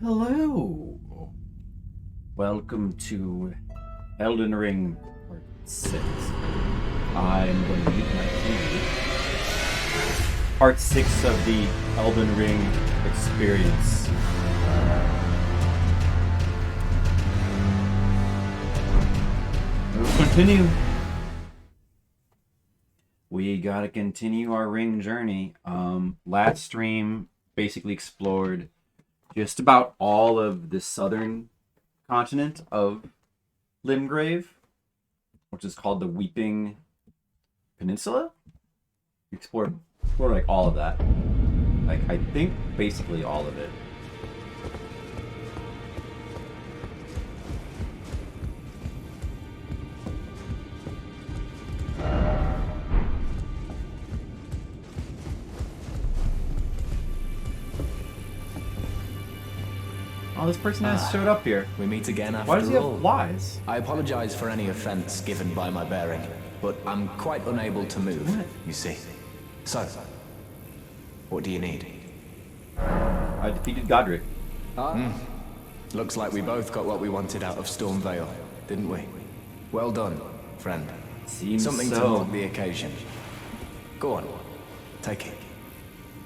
Hello. Welcome to Elden Ring Part 6. I'm going to use my key. Part 6 of the Elden Ring experience. We'll continue. We gotta continue our ring journey. Last stream basically explored just about all of the southern continent of Limgrave, which is called the Weeping Peninsula. We explored like all of that. Like, I think basically all of it. Oh, this person has showed up here. We meet again after all. Why does he have flies? I apologize for any offense given by my bearing, but I'm quite unable to move, you see. So, what do you need? I defeated Godric. Looks like we both got what we wanted out of Stormvale, didn't we? Well done, friend. Seems Something so. to mark the occasion. Go on, take it.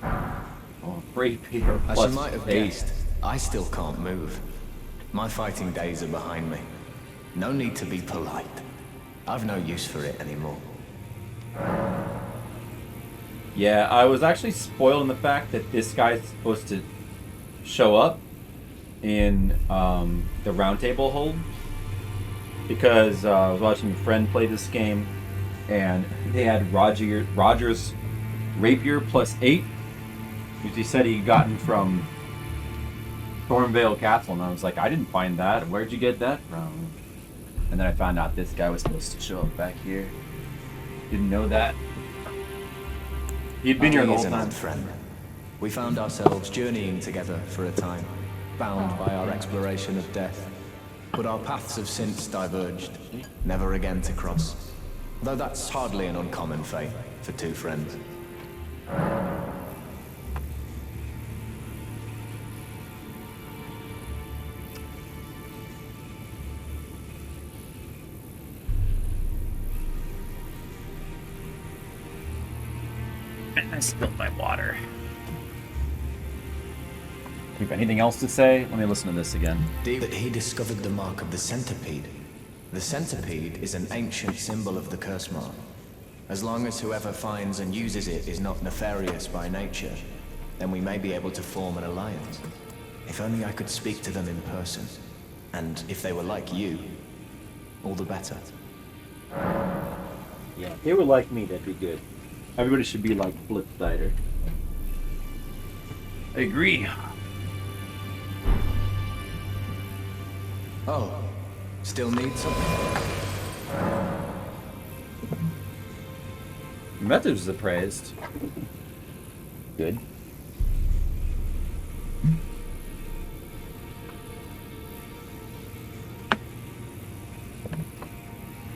Oh, rapier As plus you might have haste. guessed, I still can't move. My fighting days are behind me. No need to be polite. I've no use for it anymore. Yeah, I was actually spoiled in the fact that this guy's supposed to show up in the round table hold, because I was watching a friend play this game and they had Roger's rapier plus 8, which he said he'd gotten from Thornvale Castle, and I was like, I didn't find that. Where'd you get that from? And then I found out this guy was supposed to show up back here. Didn't know that. He'd been here the whole time. Friend. We found ourselves journeying together for a time, bound by our exploration of death. But our paths have since diverged, never again to cross. Though that's hardly an uncommon fate for two friends. I spilled my water. Do you have anything else to say? Let me listen to this again. That he discovered the mark of the centipede. The centipede is an ancient symbol of the curse mark. As long as whoever finds and uses it is not nefarious by nature, then we may be able to form an alliance. If only I could speak to them in person. And if they were like you, all the better. Yeah, if they were like me, that'd be good. Everybody should be like Blitzdider. I agree. Oh, still need something? Your methods are praised. Good.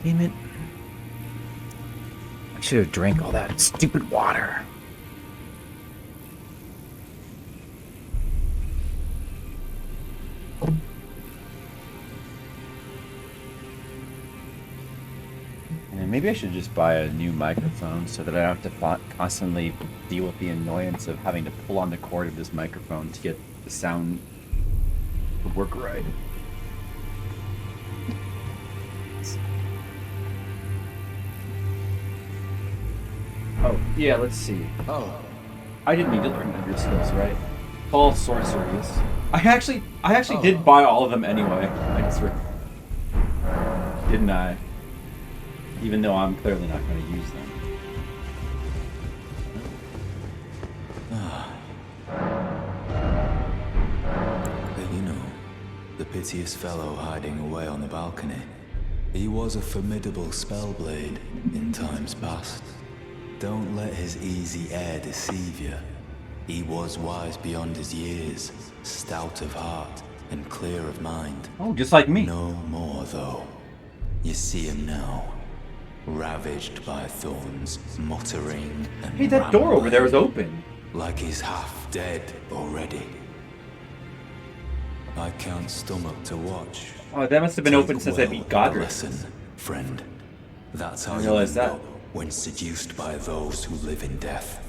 Damn it. I should have drank all that stupid water. And maybe I should just buy a new microphone so that I don't have to constantly deal with the annoyance of having to pull on the cord of this microphone to get the sound to work right. Oh, yeah, let's see. Oh, I didn't need to learn your skills, right? All sorceries. I actually did buy all of them anyway. I just didn't I? Even though I'm clearly not going to use them. But you know, the piteous fellow hiding away on the balcony, he was a formidable spellblade in times past. Don't let his easy air deceive you. He was wise beyond his years, stout of heart and clear of mind. Oh, just like me. No more, though. You see him now, ravaged by thorns, muttering and Hey, that door over rambling, there is open. like he's half dead already. I can't stomach to watch. Oh, that must have been open since I beat Godric. Listen, friend. That's how I you realized end that. up when seduced by those who live in death.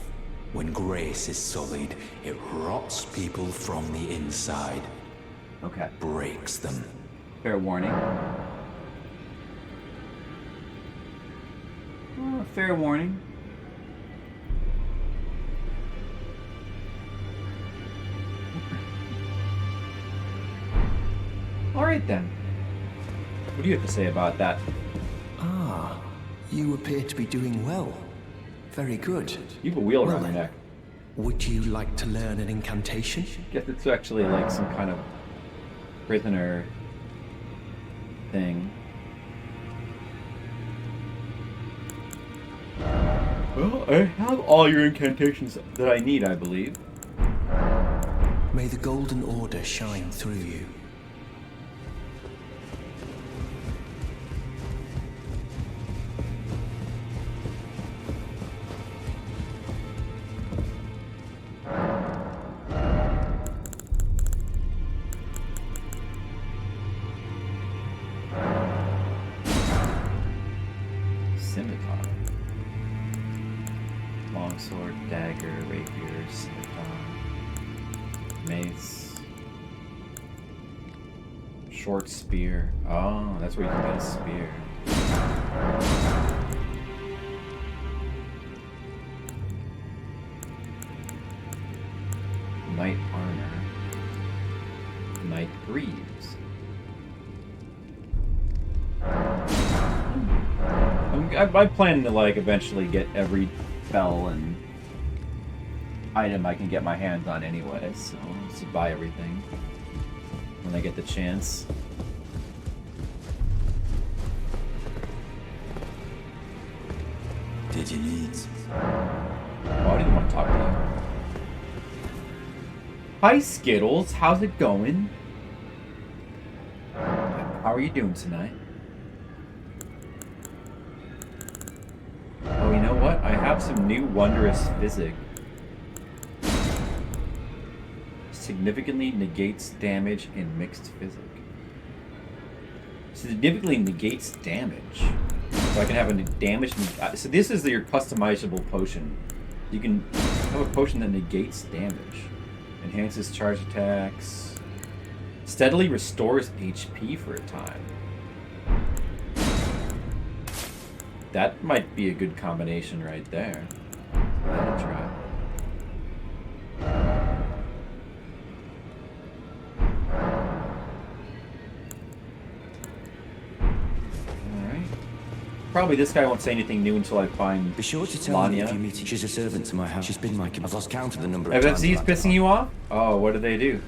When grace is sullied, it rots people from the inside. Okay. Breaks them. Fair warning. Oh, fair warning. Alright then. What do you have to say about that? Ah, you appear to be doing well. Very good. You have a wheel Well around your then. neck. Would you like to learn an incantation? Guess it's actually like some kind of prisoner thing. Well, I have all your incantations that I need, I believe. May the Golden Order shine through you. Scimitar. Longsword, dagger, rapier, scimitar, mace, short spear. Oh, that's where you can get a spear. Knight armor, knight greaves. I plan to like eventually get every spell and item I can get my hands on anyway, so I'll just buy everything when I get the chance. Did you need? Oh, I didn't want to talk to you. Hi Skittles, how's it going? How are you doing tonight? Oh, you know what? I have some new wondrous physic. Significantly negates damage in mixed physic. Significantly negates damage. So I can have a damage. So this is your customizable potion. You can have a potion that negates damage. Enhances charge attacks. Steadily restores HP for a time. That might be a good combination right there. That'll try. Alright. Probably this guy won't say anything new until I find Be sure to tell me Lania. if you meet. She's a servant to my house. She's been like I've lost count of the number of times. FFZ's I've had to pissing you off? Oh, what do they do?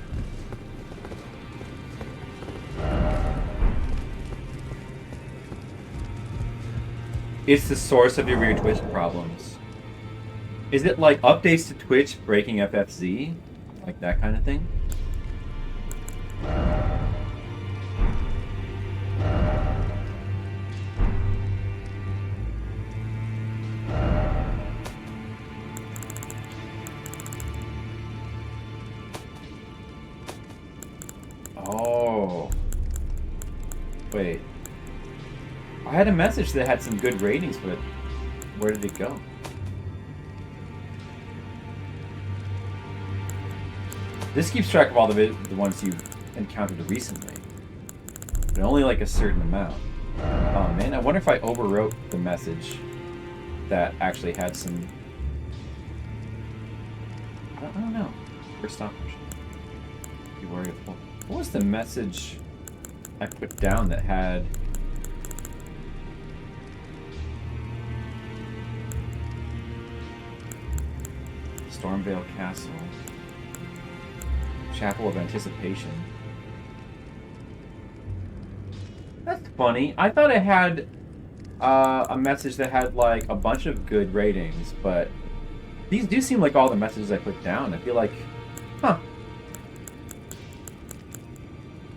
It's the source of your weird Twitch problems. Is it like updates to Twitch breaking FFZ? Like that kind of thing? Oh. Wait. I had a message that had some good ratings, but where did it go? This keeps track of all the ones you've encountered recently, but only like a certain amount. Oh man, I wonder if I overwrote the message that actually had some. I don't know. First option. Be wary of. What was the message I put down that had? Stormvale Castle. Chapel of Anticipation. That's funny. I thought it had a message that had like a bunch of good ratings, but these do seem like all the messages I put down. I feel like, huh.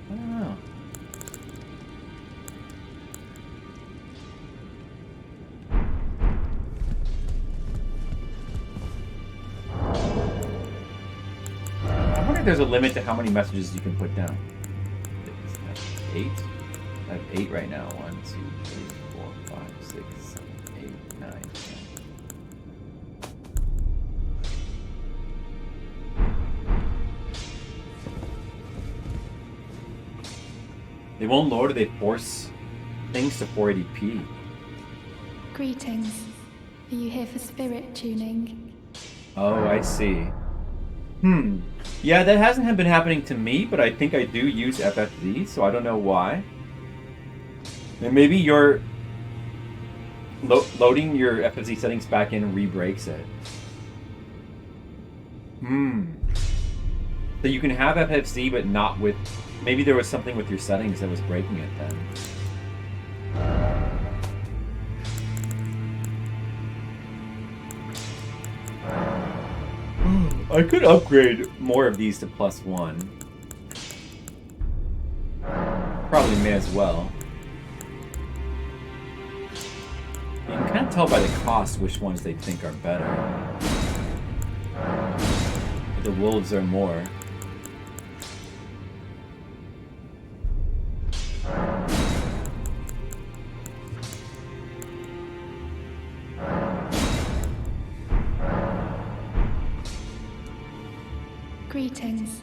I don't know. I wonder wonder if there's a limit to how many messages you can put down. 8? I have 8 right now. 1, 2, 3, 4, 5, 6, 7, 8, 9, 10. They won't lower, they force things to 480p. Greetings. Are you here for spirit tuning? Oh, I see. Yeah, that hasn't been happening to me, but I think I do use FFZ, so I don't know why. And maybe your loading your FFZ settings back in re-breaks it. So you can have FFZ, but not with... Maybe there was something with your settings that was breaking it then. I could upgrade more of these to +1. Probably may as well. You can kind of tell by the cost which ones they think are better. The wolves are more. Greetings.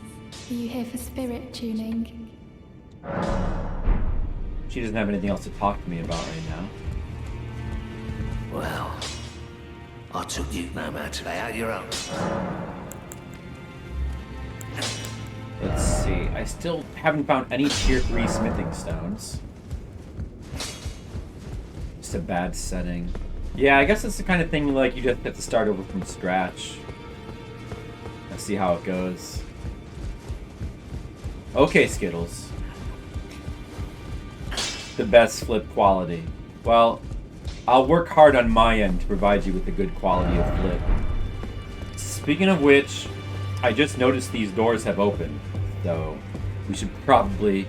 Are you here for spirit tuning? She doesn't have anything else to talk to me about right now. Well, I took you no man to lay out your own. Let's see. I still haven't found any tier 3 smithing stones. Just a bad setting. Yeah, I guess it's the kind of thing like you just have to start over from scratch. Let's see how it goes. Okay, Skittles. The best flip quality. Well, I'll work hard on my end to provide you with a good quality of flip. Speaking of which, I just noticed these doors have opened, so we should probably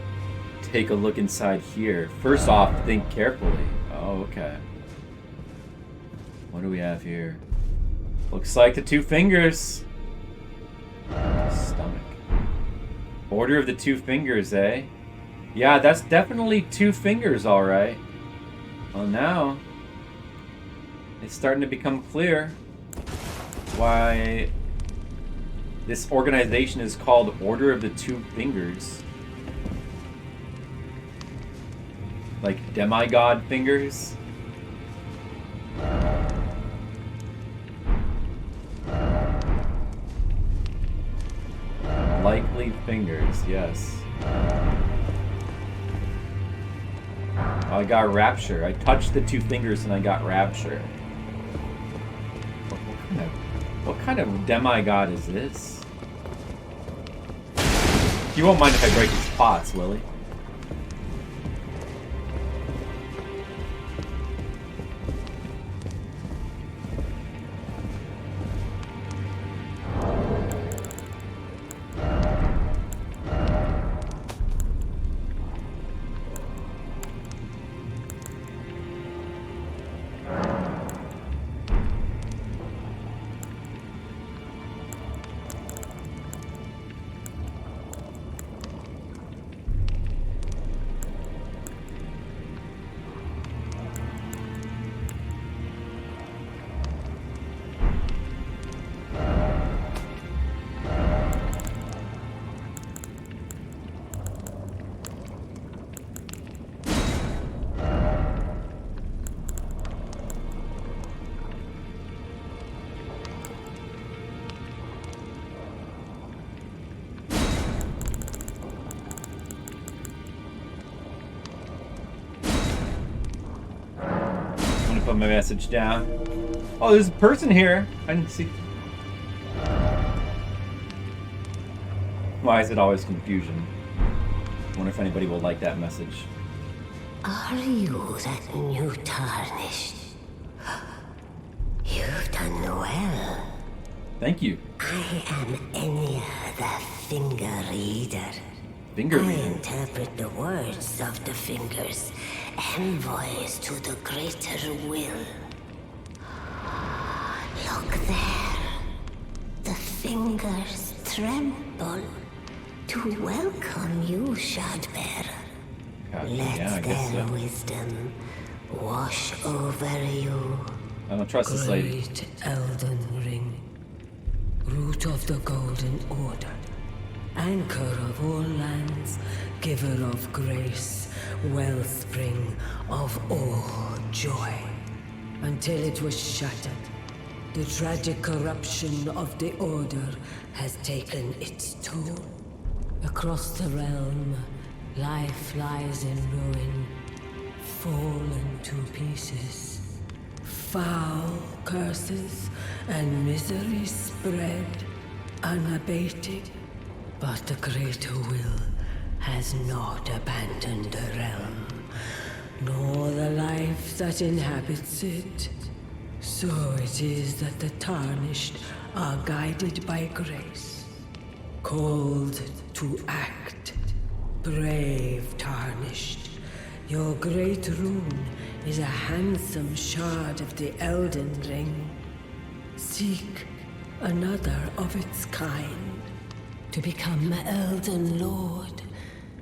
take a look inside here. First off, think carefully. Oh, okay. What do we have here? Looks like the 2 fingers. Stomach. Order of the 2 fingers, eh? Yeah, that's definitely 2 fingers, alright. Well, now it's starting to become clear why this organization is called Order of the 2 Fingers. Like demigod fingers? Likely fingers, yes. I got rapture. I touched the 2 fingers and I got rapture. What kind of demigod is this? You won't mind if I break these pots, will he? Put my message down. Oh, there's a person here. I didn't see. Why is it always confusion? I wonder if anybody will like that message. Are you that new tarnished? You've done well. Thank you. I am Enya, the Finger Reader. Finger I reader. interpret the words of the fingers, envoys to the greater will. Look there. The fingers tremble to welcome you, Shardbearer. Let their wisdom wash over you. I don't trust this lady. Great Elden Ring, root of the Golden Order, anchor of all lands, giver of grace, wellspring of all joy. Until it was shattered, the tragic corruption of the Order has taken its toll. Across the realm, life lies in ruin, fallen to pieces. Foul curses and misery spread, unabated. But the greater will has not abandoned the realm, nor the life that inhabits it. So it is that the tarnished are guided by grace, called to act. Brave tarnished, your great rune is a handsome shard of the Elden Ring. Seek another of its kind to become Elden Lord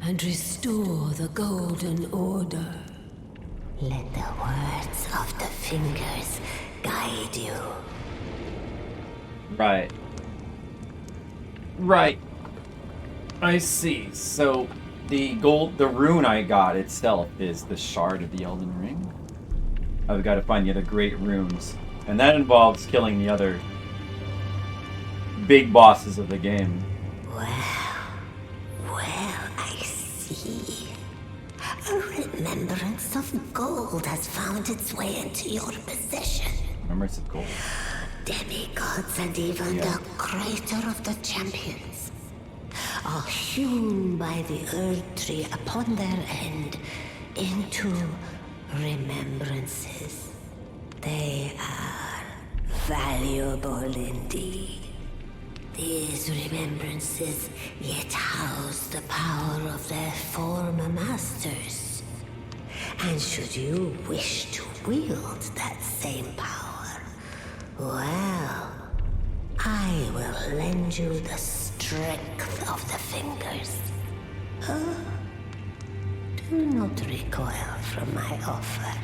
and restore the Golden Order. Let the words of the fingers guide you. Right. Right. I see. So the rune I got itself is the shard of the Elden Ring. I've got to find the other great runes, and that involves killing the other big bosses of the game. Well, I see. A remembrance of gold has found its way into your possession. Remembrance of gold. Demigods and even the creator of the champions are hewn by the Earth Tree upon their end into remembrances. They are valuable indeed. These remembrances yet house the power of their former masters. And should you wish to wield that same power, well, I will lend you the strength of the fingers. Do not recoil from my offer.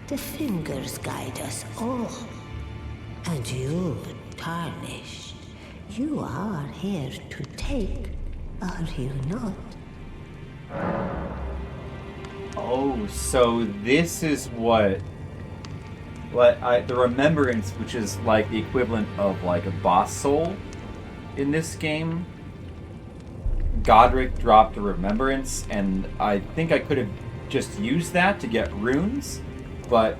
The fingers guide us all. And you, tarnished, you are here to take, are you not? Oh, so this is what the remembrance, which is like the equivalent of like a boss soul in this game. Godric dropped a remembrance, and I think I could have just used that to get runes, but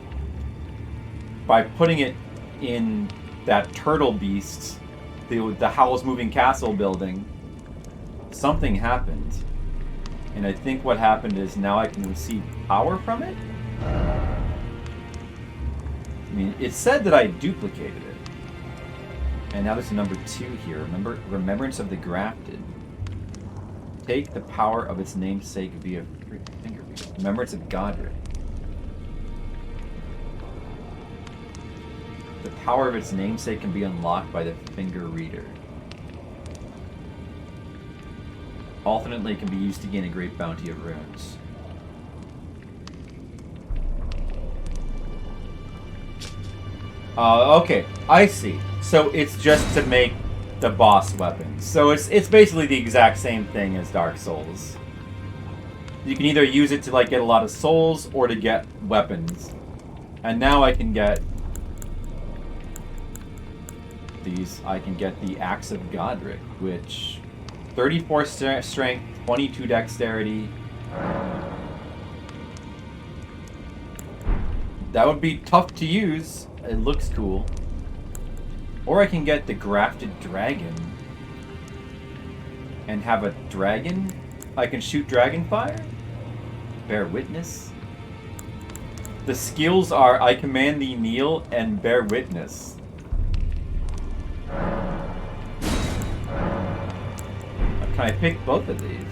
by putting it in that turtle beast, the Howl's Moving Castle building, something happened. And I think what happened is now I can receive power from it? I mean, it said that I duplicated it. And now there's a number 2 here. Remember, Remembrance of the Grafted. Take the power of its namesake via finger reader. Remembrance of Godric. The power of its namesake can be unlocked by the finger reader. Alternately, it can be used to gain a great bounty of runes. Okay, I see. So it's just to make the boss weapons. So it's basically the exact same thing as Dark Souls. You can either use it to like get a lot of souls or to get weapons. And now I can get these. I can get the Axe of Godric, which 34 strength, 22 dexterity. That would be tough to use. It looks cool. Or I can get the Grafted Dragon and have a dragon. I can shoot dragon fire. Bear Witness. The skills are I Command Thee Kneel and Bear Witness. Can I pick both of these?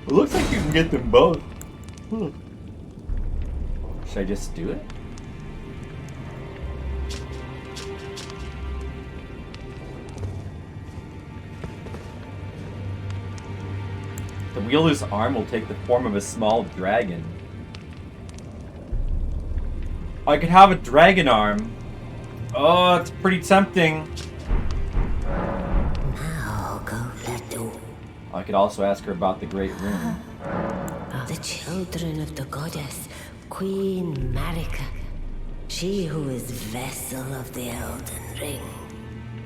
It looks like you can get them both. Should I just do it? The wielder's arm will take the form of a small dragon. I could have a dragon arm. Oh, it's pretty tempting. Now go let go. I could also ask her about the Great Rune. The children of the goddess, Queen Marika. She who is vessel of the Elden Ring.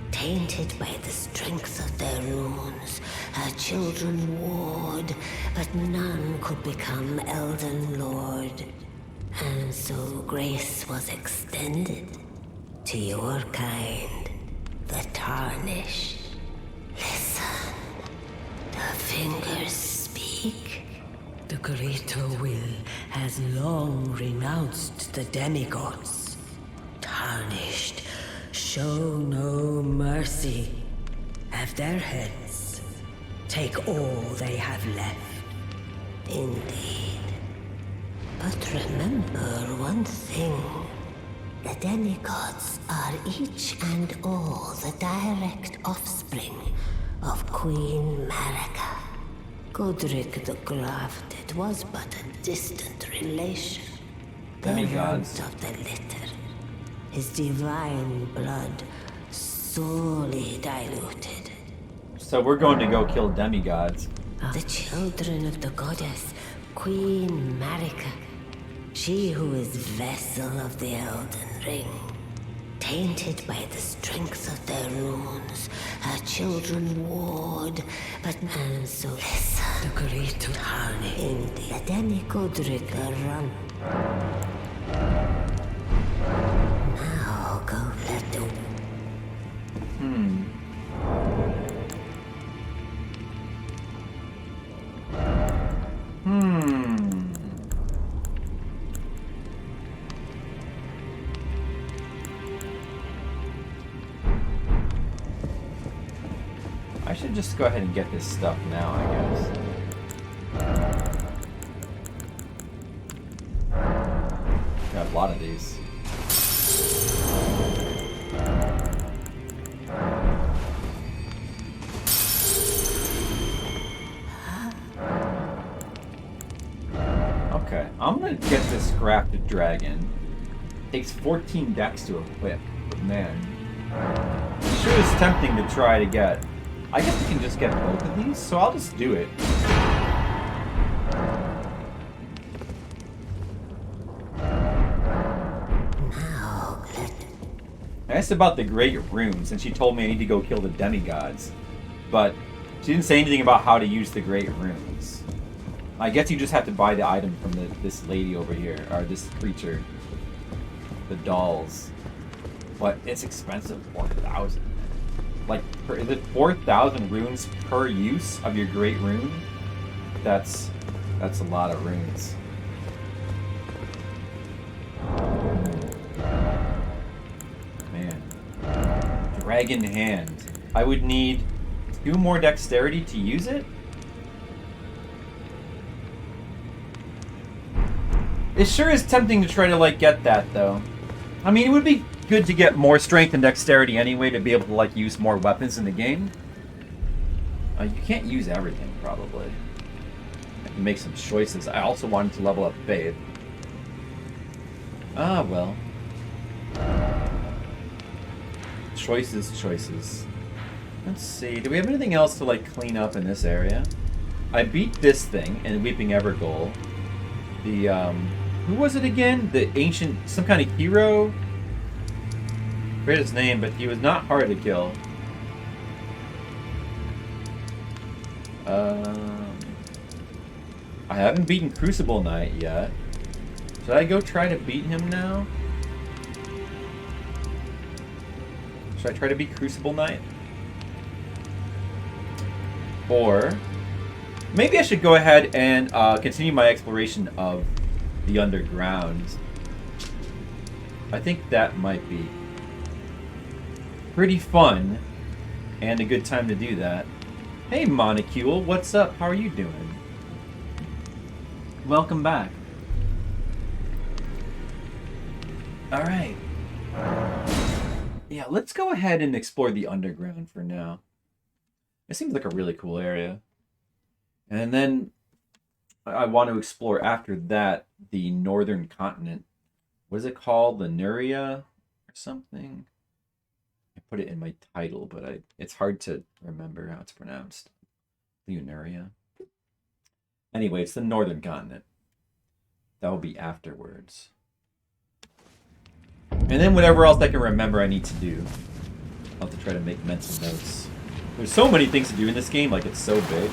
Tainted by the strength of their runes, her children warred, but none could become Elden Lord. And so grace was extended to your kind, the Tarnished. Listen, the fingers speak. The greater will has long renounced the demigods. Tarnished, show no mercy. Have their heads. Take all they have left. Indeed. But remember one thing. The demigods are each and all the direct offspring of Queen Marika. Godric the Grafted was but a distant relation. The Demigods. runt of the litter. His divine blood sorely diluted. So we're going to go kill demigods. The children of the goddess, Queen Marika. She who is vessel of the Elden Ring. Tainted by the strength of their runes, her children warred, but and so listen. The greater Tarnished. Indeed, the demi-Godric run. Now go let the I should just go ahead and get this stuff now, I guess. Got a lot of these. Okay, I'm gonna get this crafted dragon. Takes 14 dex to equip, but man, it sure is tempting to try to get. I guess we can just get both of these, so I'll just do it. I asked about the Great Runes, and she told me I need to go kill the demigods. But she didn't say anything about how to use the Great Runes. I guess you just have to buy the item from this lady over here, or this creature. The dolls. But it's expensive, 4,000. Like, is it 4,000 runes per use of your Great Rune? That's a lot of runes. Man. Dragon Hand. I would need 2 more dexterity to use it? It sure is tempting to try to, like, get that, though. I mean, it would be good to get more strength and dexterity anyway to be able to, like, use more weapons in the game. You can't use everything, probably. I can make some choices. I also wanted to level up Faith. Ah, well. Choices. Let's see. Do we have anything else to, like, clean up in this area? I beat this thing in Weeping Evergoal. The, who was it again? The ancient, some kind of hero? I forget his name, but he was not hard to kill. I haven't beaten Crucible Knight yet. Should I go try to beat him now? Should I try to beat Crucible Knight? Or maybe I should go ahead and continue my exploration of the underground. I think that might be pretty fun and a good time to do that. Hey Monocule, what's up? How are you doing? Welcome back. Alright. Yeah, let's go ahead and explore the underground for now. It seems like a really cool area. And then I want to explore after that the northern continent. What is it called? Lemuria or something? I put it in my title, but it's hard to remember how it's pronounced. Lemuria. Anyway, it's the northern continent. That will be afterwards. And then whatever else I can remember I need to do. I'll have to try to make mental notes. There's so many things to do in this game, like it's so big.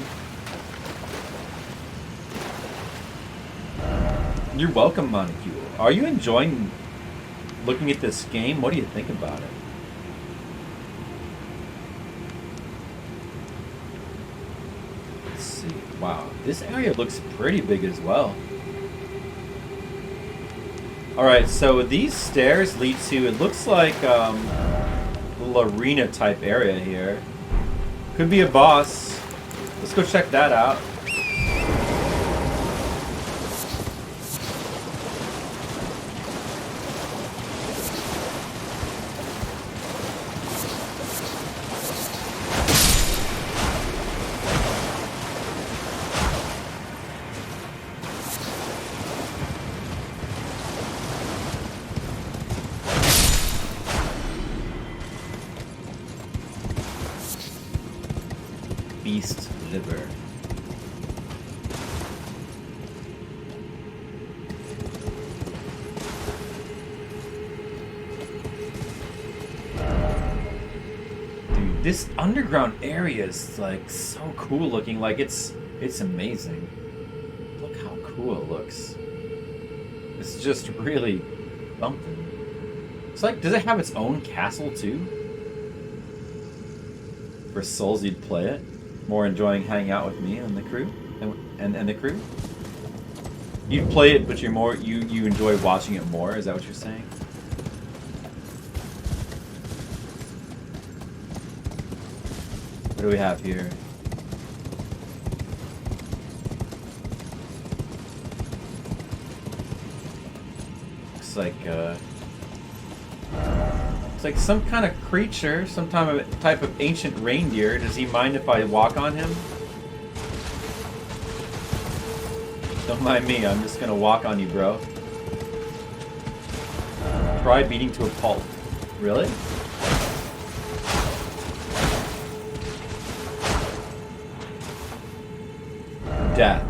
You're welcome, Monocule. Are you enjoying looking at this game? What do you think about it? Let's see. Wow, this area looks pretty big as well. Alright, so these stairs lead to, it looks like a little arena type area here. Could be a boss. Let's go check that out. Beast liver. Dude, this underground area is like so cool looking. Like it's amazing. Look how cool it looks. It's just really something. It's like, does it have its own castle too? For souls, you'd play it. More enjoying hanging out with me and the crew, and the crew. You'd play it, but you enjoy watching it more. Is that what you're saying? What do we have here? Looks like it's like some kind of creature, some type of ancient reindeer. Does he mind if I walk on him? Don't mind me, I'm just gonna walk on you, bro. Try beating to a pulp. Really? Death.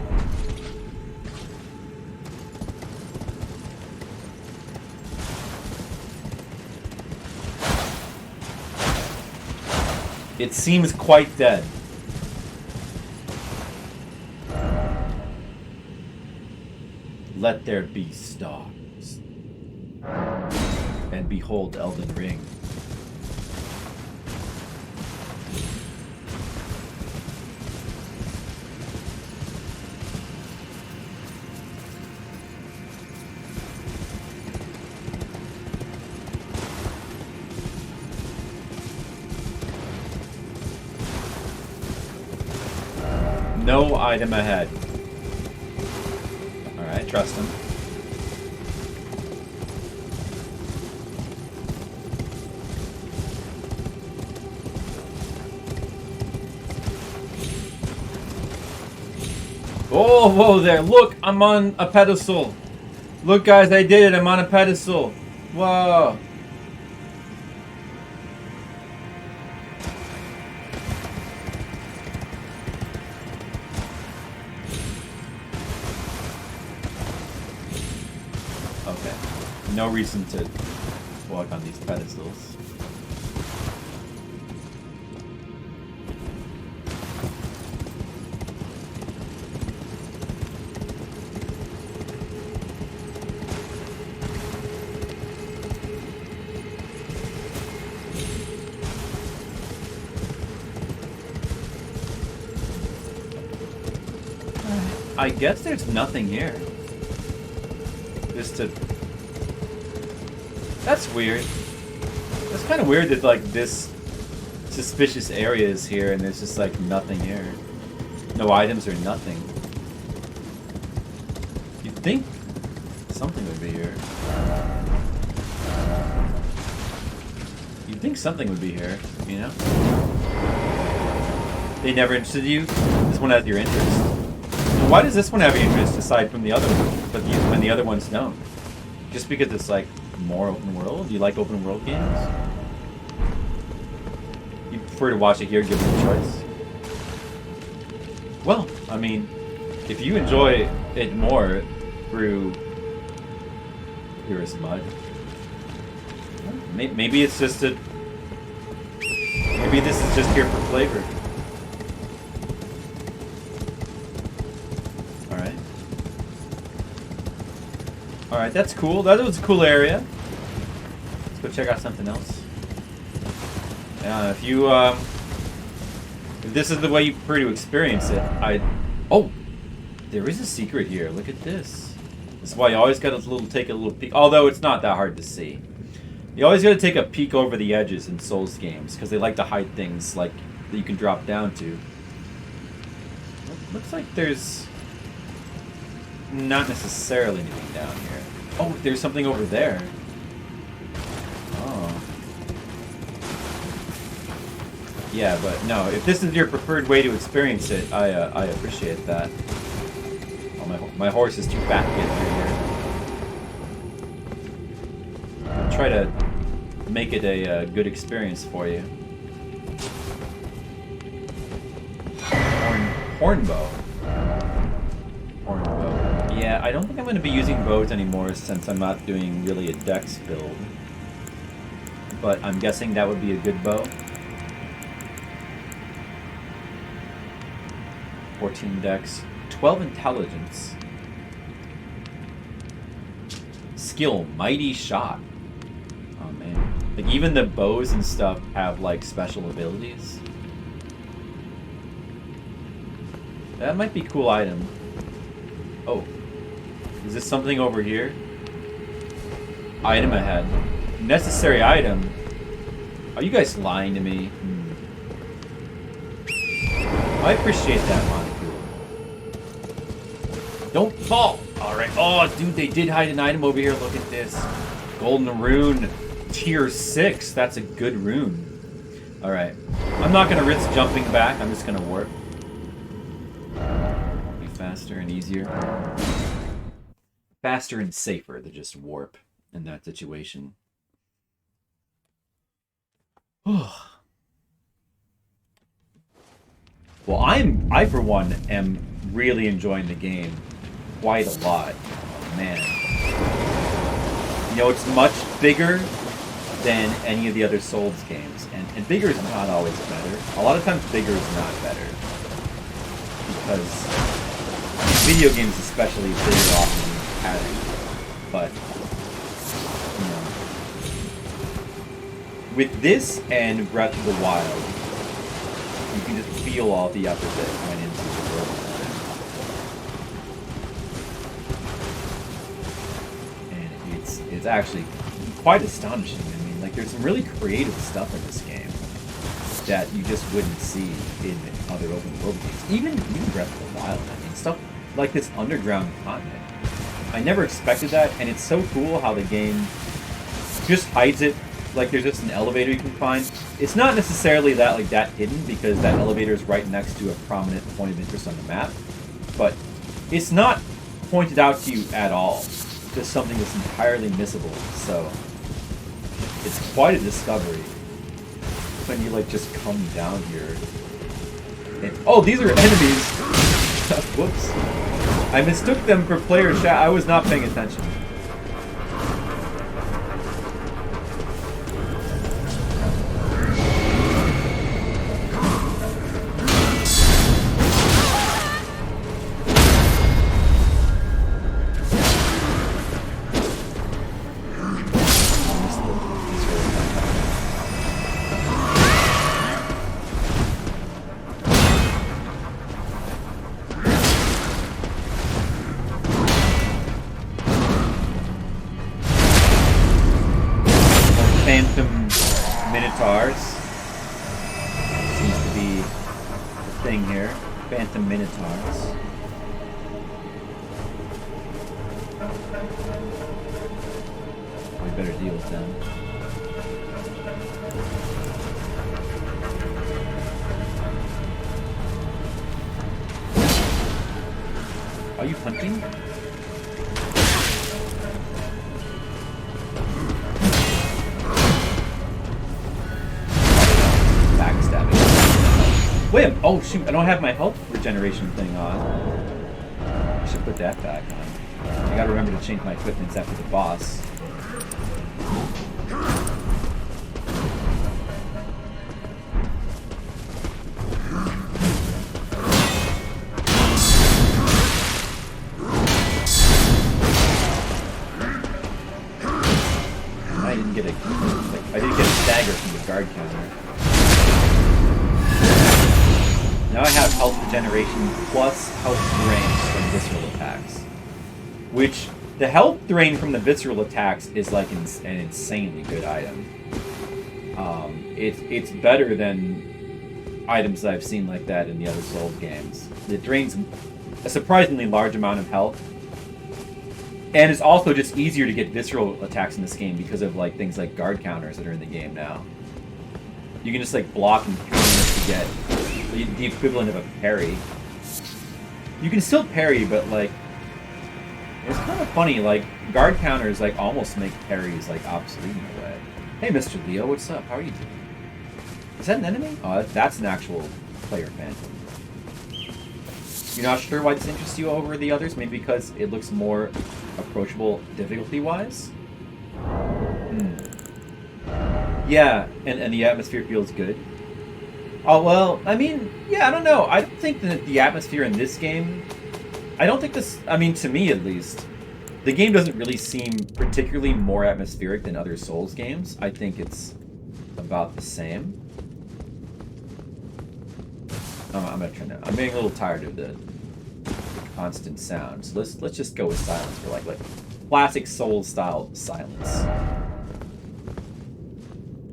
It seems quite dead. Let there be stars. And behold Elden Ring. No item ahead. Alright, trust him. Oh, whoa there. Look, I'm on a pedestal. Look, guys, I did it. I'm on a pedestal. Whoa. No reason to walk on these pedestals. I guess there's nothing here. Just to... That's weird. That's kind of weird that, like, this suspicious area is here and there's just, like, nothing here. No items or nothing. You'd think something would be here. think something would be here, you know? They never interested you? This one has your interest. And why does this one have your interest aside from the other one, but when the other ones don't? Just because it's like more open world? Do you like open world games? You prefer to watch it here given the choice? Well, I mean, if you enjoy it more through purest mud, maybe it's just a... Maybe this is just here for flavor. Alright, that's cool. That was a cool area. Let's go check out something else. If you, if this is the way you prefer to experience it, oh! There is a secret here. Look at this. This is why you always gotta take a little peek. Although it's not that hard to see. You always gotta take a peek over the edges in Souls games, because they like to hide things like that you can drop down to. Looks like there's not necessarily anything down here. Oh, there's something over there. Oh. Yeah, but no, if this is your preferred way to experience it, I appreciate that. Oh, my horse is too fat to get through here. I'll try to make it a good experience for you. Hornbow. Yeah, I don't think I'm going to be using bows anymore since I'm not doing really a dex build. But I'm guessing that would be a good bow. 14 dex, 12 intelligence. Skill, mighty shot. Oh man. Like even the bows and stuff have like special abilities. That might be a cool item. Oh. Is this something over here? Item ahead. Necessary item? Are you guys lying to me? I appreciate that, Monocool. Don't fall! Alright. Oh, dude, they did hide an item over here. Look at this. Golden rune. Tier 6. That's a good rune. Alright. I'm not going to risk jumping back. I'm just going to warp. Be faster and easier. Faster and safer to just warp in that situation. Well, I for one am really enjoying the game quite a lot. Oh, man. You know, it's much bigger than any of the other Souls games, and bigger is not always better. A lot of times bigger is not better. Because video games especially, bigger often pattern. But you know, with this and Breath of the Wild, you can just feel all the effort that went into the world. And it's actually quite astonishing. I mean, like there's some really creative stuff in this game that you just wouldn't see in other open world games. Even Breath of the Wild. I mean, stuff like this underground continent. I never expected that, and it's so cool how the game just hides it. Like there's just an elevator you can find. It's not necessarily that hidden because that elevator is right next to a prominent point of interest on the map, but it's not pointed out to you at all. It's just something that's entirely missable. So it's quite a discovery when you just come down here. And, oh, these are enemies. Whoops. I mistook them for player chat. I was not paying attention. Are you hunting? Backstabbing. Wait, oh shoot, I don't have my health regeneration thing on. I should put that back on. I gotta remember to change my equipments after the boss. I didn't get a stagger from the guard counter. Now I have health regeneration plus health drain from visceral attacks. Which, the health drain from the visceral attacks is like an insanely good item. It's better than items that I've seen like that in the other Souls games. It drains a surprisingly large amount of health. And it's also just easier to get visceral attacks in this game because of like things like guard counters that are in the game now. You can just like block and to get the equivalent of a parry. You can still parry, but like it's kind of funny. Like guard counters like almost make parries like obsolete in a way. Hey, Mr. Leo, what's up? How are you doing? Is that an enemy? Oh, that's an actual player phantom. You're not sure why this interests you over the others? Maybe because it looks more approachable difficulty-wise? Yeah, and the atmosphere feels good. Oh, well, I mean, yeah, I don't know. I don't think that the atmosphere in this game... I don't think this... I mean, to me at least, the game doesn't really seem particularly more atmospheric than other Souls games. I think it's about the same. I'm gonna turn that. I'm getting a little tired of the constant sound. So let's just go with silence for like classic Souls style silence.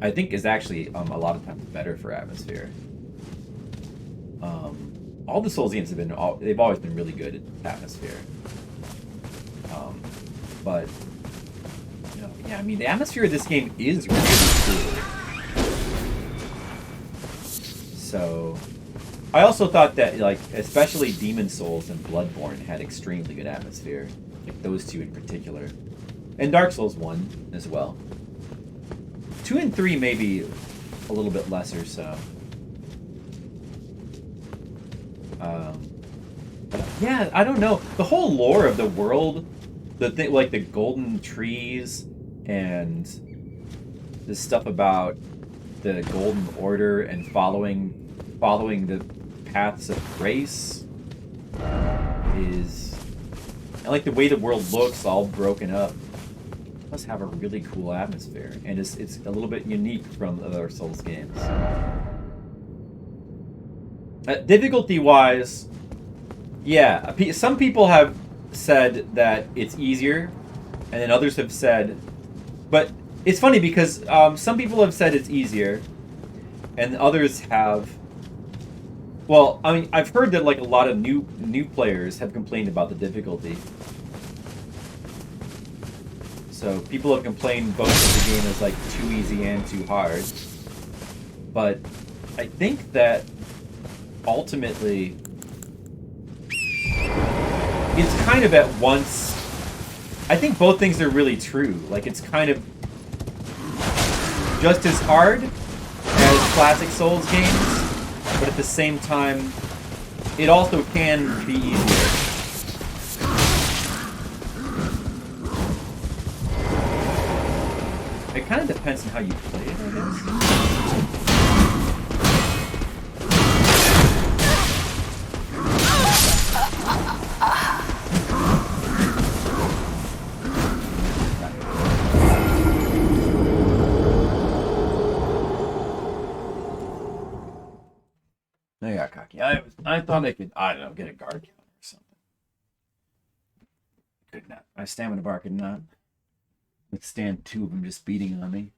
I think is actually a lot of times better for atmosphere. All the Souls games have been they've always been really good at atmosphere. But you know, yeah, I mean the atmosphere of this game is really cool. So I also thought that, like, especially Demon Souls and Bloodborne had extremely good atmosphere. Like, those two in particular. And Dark Souls 1 as well. 2 and 3 maybe a little bit lesser so. Yeah, I don't know. The whole lore of the world, the thing, like the golden trees and the stuff about the Golden Order and following the paths of grace is, and like the way the world looks all broken up, it does have a really cool atmosphere, and it's a little bit unique from other Souls games. Difficulty wise, yeah, some people have said that it's easier, and then others have said, but it's funny because some people have said it's easier and others have. Well, I mean, I've heard that like a lot of new players have complained about the difficulty. So people have complained both that the game is like too easy and too hard. But I think that ultimately it's kind of at once. I think both things are really true. Like it's kind of just as hard as classic Souls games. But at the same time, it also can be easier. It kind of depends on how you play it, I guess. I got cocky. I thought I could, I don't know, get a guard counter or something. Could not. My stamina bar could not withstand two of them just beating on me.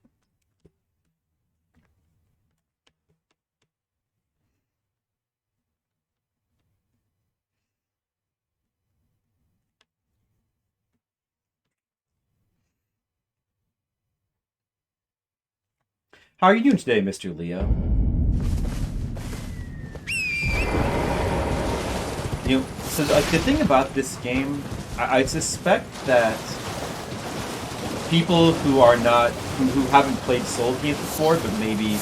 How are you doing today, Mr. Leo? You know, so like the thing about this game, I suspect that people who are not, who haven't played Souls games before, but maybe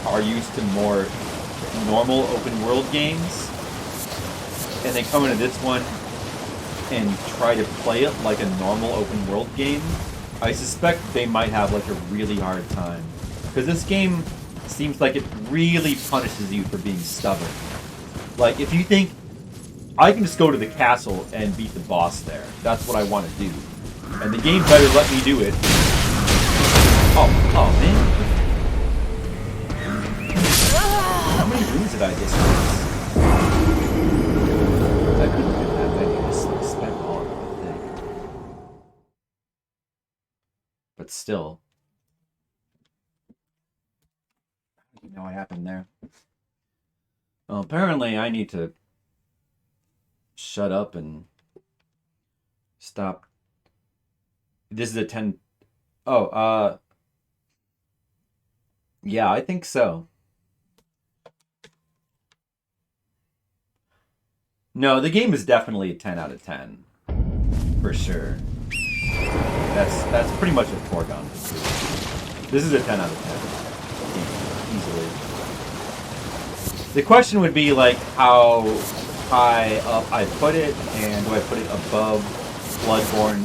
are used to more normal open world games, and they come into this one and try to play it like a normal open world game, I suspect they might have like a really hard time. Because this game seems like it really punishes you for being stubborn. Like, if you think, I can just go to the castle and beat the boss there, that's what I want to do, and the game better let me do it. Oh man. How many rooms did I just miss? I couldn't have that many. I just spent all of it, I think. But still. I don't know what happened there. Well, apparently I need to shut up and stop. This is a 10... Oh, yeah, I think so. No, the game is definitely a 10 out of 10. For sure. That's pretty much a foregone conclusion. This is a 10 out of 10. Easily. The question would be, like, how high up I put it, and do I put it above Bloodborne?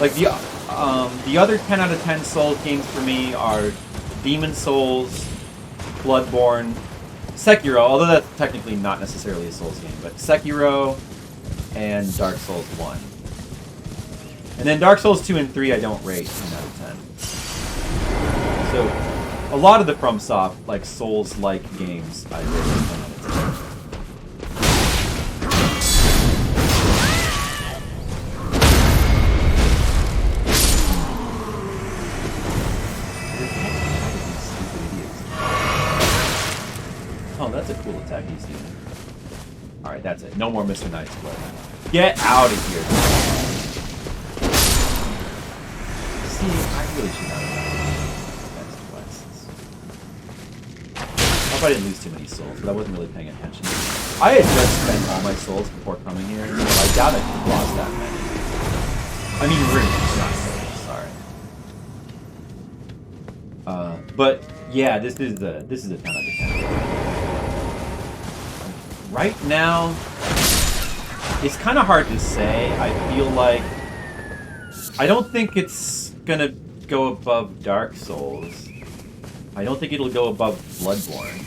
Like, the other 10 out of 10 Souls games for me are Demon Souls, Bloodborne, Sekiro, although that's technically not necessarily a Souls game, but Sekiro and Dark Souls 1. And then Dark Souls 2 and 3 I don't rate 10 out of 10. So, a lot of the Fromsoft, like, Souls-like games I rate 10 out of 10. Oh, that's a cool attack he's doing. Alright, that's it. No more Mr. Knight's Blood. Get out of here. See, I really should not have done next quests. I hope I didn't lose too many souls, but I wasn't really paying attention. I had just spent all my souls before coming here, so I doubt I could have lost that many. I mean, runes, not souls, sorry. But yeah, this is a 10 out of 10. Right now, it's kind of hard to say. I feel like I don't think it's gonna go above Dark Souls. I don't think it'll go above Bloodborne.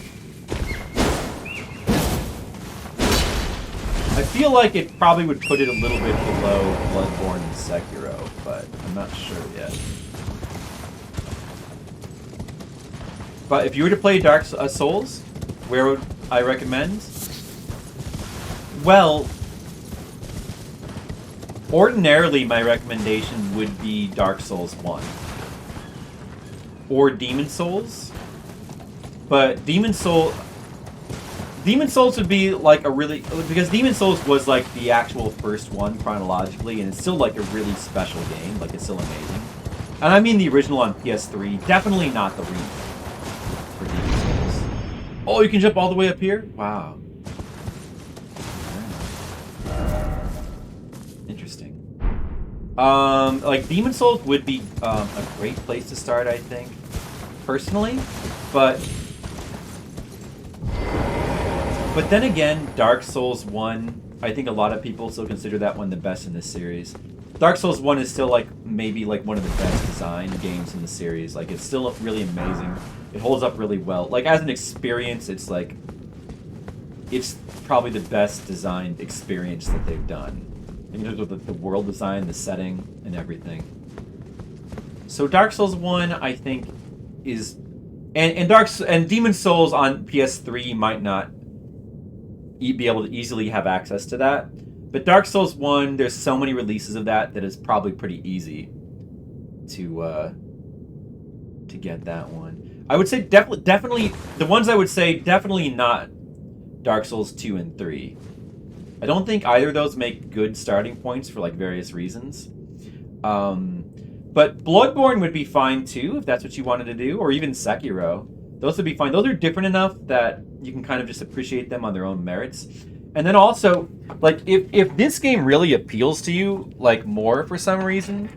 I feel like it probably would put it a little bit below Bloodborne and Sekiro, but I'm not sure yet. But if you were to play Dark Souls, where would I recommend? Well, ordinarily my recommendation would be Dark Souls 1. Or Demon Souls. But Demon Souls would be like a really... Because Demon Souls was like the actual first one chronologically, and it's still like a really special game. Like, it's still amazing. And I mean the original on PS3, definitely not the remake for Demon Souls. Oh, you can jump all the way up here? Wow. Interesting. Like, Demon Souls would be a great place to start, I think, personally, but then again, Dark Souls 1, I think a lot of people still consider that one the best in this series. Dark Souls 1 is still, like, maybe, like, one of the best designed games in the series. Like, it's still really amazing. It holds up really well. Like, as an experience, it's, like, it's probably the best designed experience that they've done. In terms of the world design, the setting, and everything. So Dark Souls 1, I think, is... And Demon Souls on PS3 might not be able to easily have access to that. But Dark Souls 1, there's so many releases of that it's probably pretty easy to get that one. I would say definitely... The ones I would say, definitely not Dark Souls 2 and 3. I don't think either of those make good starting points for, like, various reasons. But Bloodborne would be fine too, if that's what you wanted to do, or even Sekiro. Those would be fine. Those are different enough that you can kind of just appreciate them on their own merits. And then also, like, if this game really appeals to you, like, more for some reason,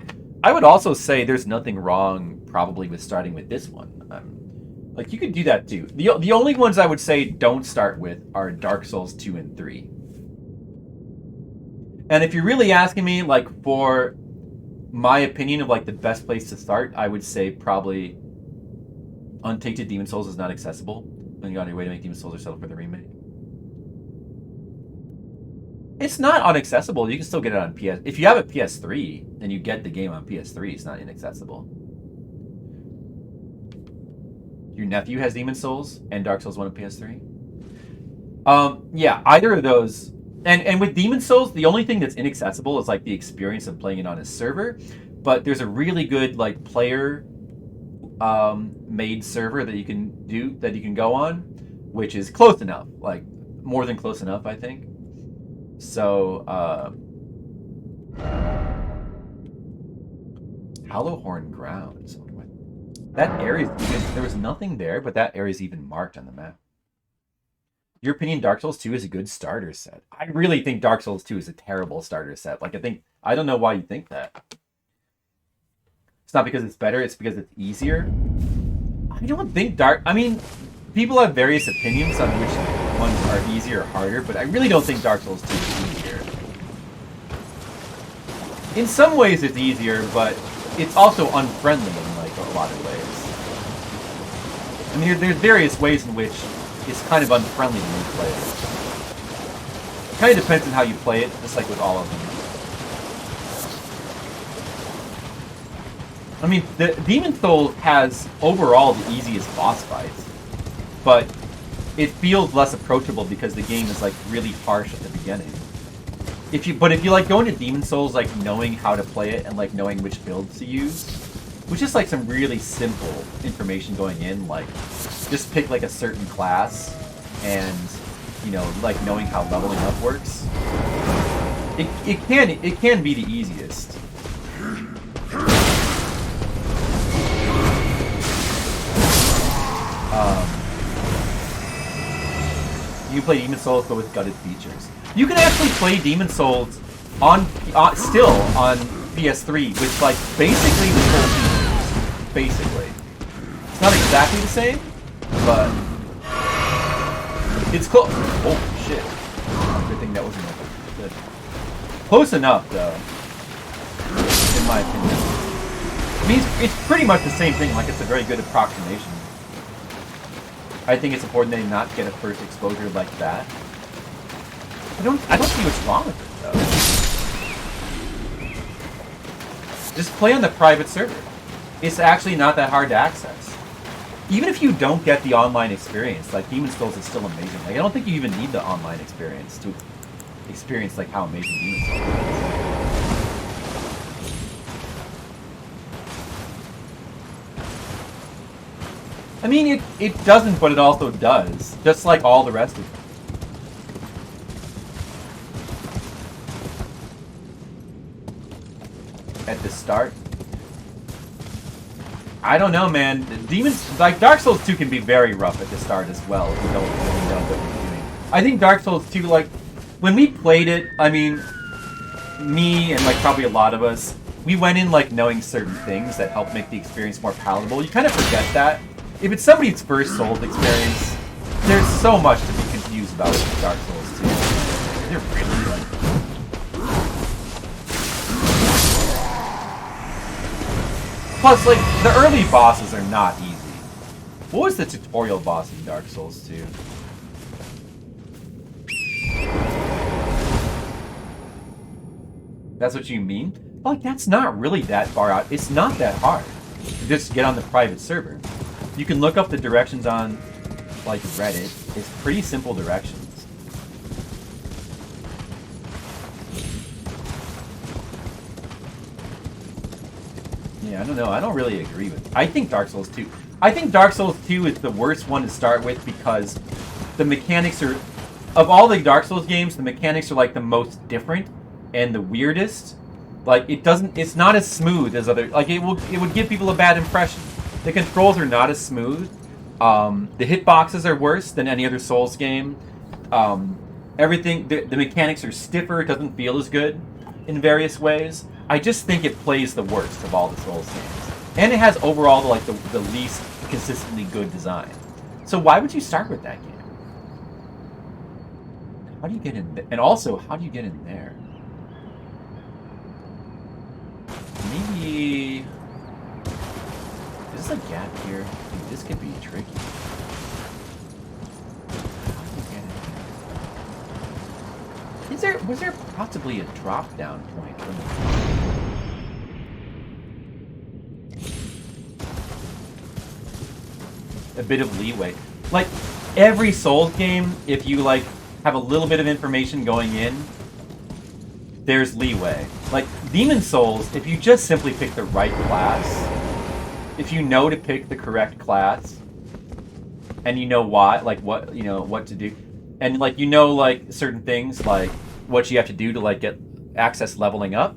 I would also say there's nothing wrong probably with starting with this one. Like, you could do that too. The only ones I would say don't start with are Dark Souls 2 and 3. And if you're really asking me, like, for my opinion of, like, the best place to start, I would say probably Untainted Demon Souls is not accessible. And you're on your way to make Demon Souls or settle for the remake. It's not inaccessible. You can still get it on PS. If you have a PS3 and you get the game on PS3, it's not inaccessible. Your nephew has Demon Souls and Dark Souls 1 on PS3. Yeah, either of those. And with Demon Souls, the only thing that's inaccessible is like the experience of playing it on a server. But there's a really good like player made server that you can go on, which is close enough, like more than close enough, I think. So, Hallowhorn Grounds. That area, there was nothing there, but that area is even marked on the map. Your opinion, Dark Souls 2 is a good starter set. I really think Dark Souls 2 is a terrible starter set. Like, I don't know why you think that. It's not because it's better, it's because it's easier. I don't think I mean, people have various opinions on which ones are easier or harder, but I really don't think Dark Souls 2 is easier. In some ways it's easier, but it's also unfriendly in like a lot of ways. I mean, there's various ways in which it's kind of unfriendly when you play it. It kind of depends on how you play it, just like with all of them. I mean, the Demon Souls has overall the easiest boss fights, but it feels less approachable because the game is like really harsh at the beginning. If you like go into Demon Souls like knowing how to play it and like knowing which builds to use, which is like some really simple information going in, like just pick like a certain class and you know like knowing how leveling up works. It can be the easiest. You play Demon Souls but with gutted features. You can actually play Demon Souls still on PS3 with like basically the full features. Basically, it's not exactly the same, but it's close. Oh shit! Good thing that wasn't good. Close enough, though, in my opinion. I mean, it's pretty much the same thing. Like, it's a very good approximation. I think it's important that you not get a first exposure like that. I don't see what's wrong with it, though. Just play on the private server. It's actually not that hard to access. Even if you don't get the online experience, like Demon Souls is still amazing. Like, I don't think you even need the online experience to experience like how amazing Demon Souls is. I mean, it doesn't, but it also does. Just like all the rest of them. At the start? I don't know, man. Like, Dark Souls 2 can be very rough at the start as well, if you don't really know what you're doing. I think Dark Souls 2, like, when we played it, I mean, me and, like, probably a lot of us, we went in, like, knowing certain things that help make the experience more palatable. You kind of forget that. If it's somebody's first Souls experience, there's so much to be confused about with Dark Souls 2. They're really good. Plus, like, the early bosses are not easy. What was the tutorial boss in Dark Souls 2? That's what you mean? Like, that's not really that far out. It's not that hard. You just get on the private server. You can look up the directions on, like, Reddit. It's pretty simple directions. Yeah, I don't know. I don't really agree with it. I think Dark Souls 2 is the worst one to start with because the mechanics are... Of all the Dark Souls games, the mechanics are, like, the most different and the weirdest. Like, it's not as smooth as other, like, it would give people a bad impression. The controls are not as smooth. The hitboxes are worse than any other Souls game. Everything, the mechanics are stiffer, it doesn't feel as good in various ways. I just think it plays the worst of all the Souls games. And it has overall, the least consistently good design. So why would you start with that game? How do you get in there? And also, how do you get in there? Maybe... Is this a gap here? Dude, this could be tricky. How do you get in there? Was there possibly a drop-down point from the a bit of leeway. Like, every Souls game, if you, like, have a little bit of information going in, there's leeway. Like, Demon Souls, if you just simply pick the right class, if you know to pick the correct class, and you know why, like, what, you know, what to do, and, like, you know, like, certain things, like, what you have to do to, like, get access leveling up,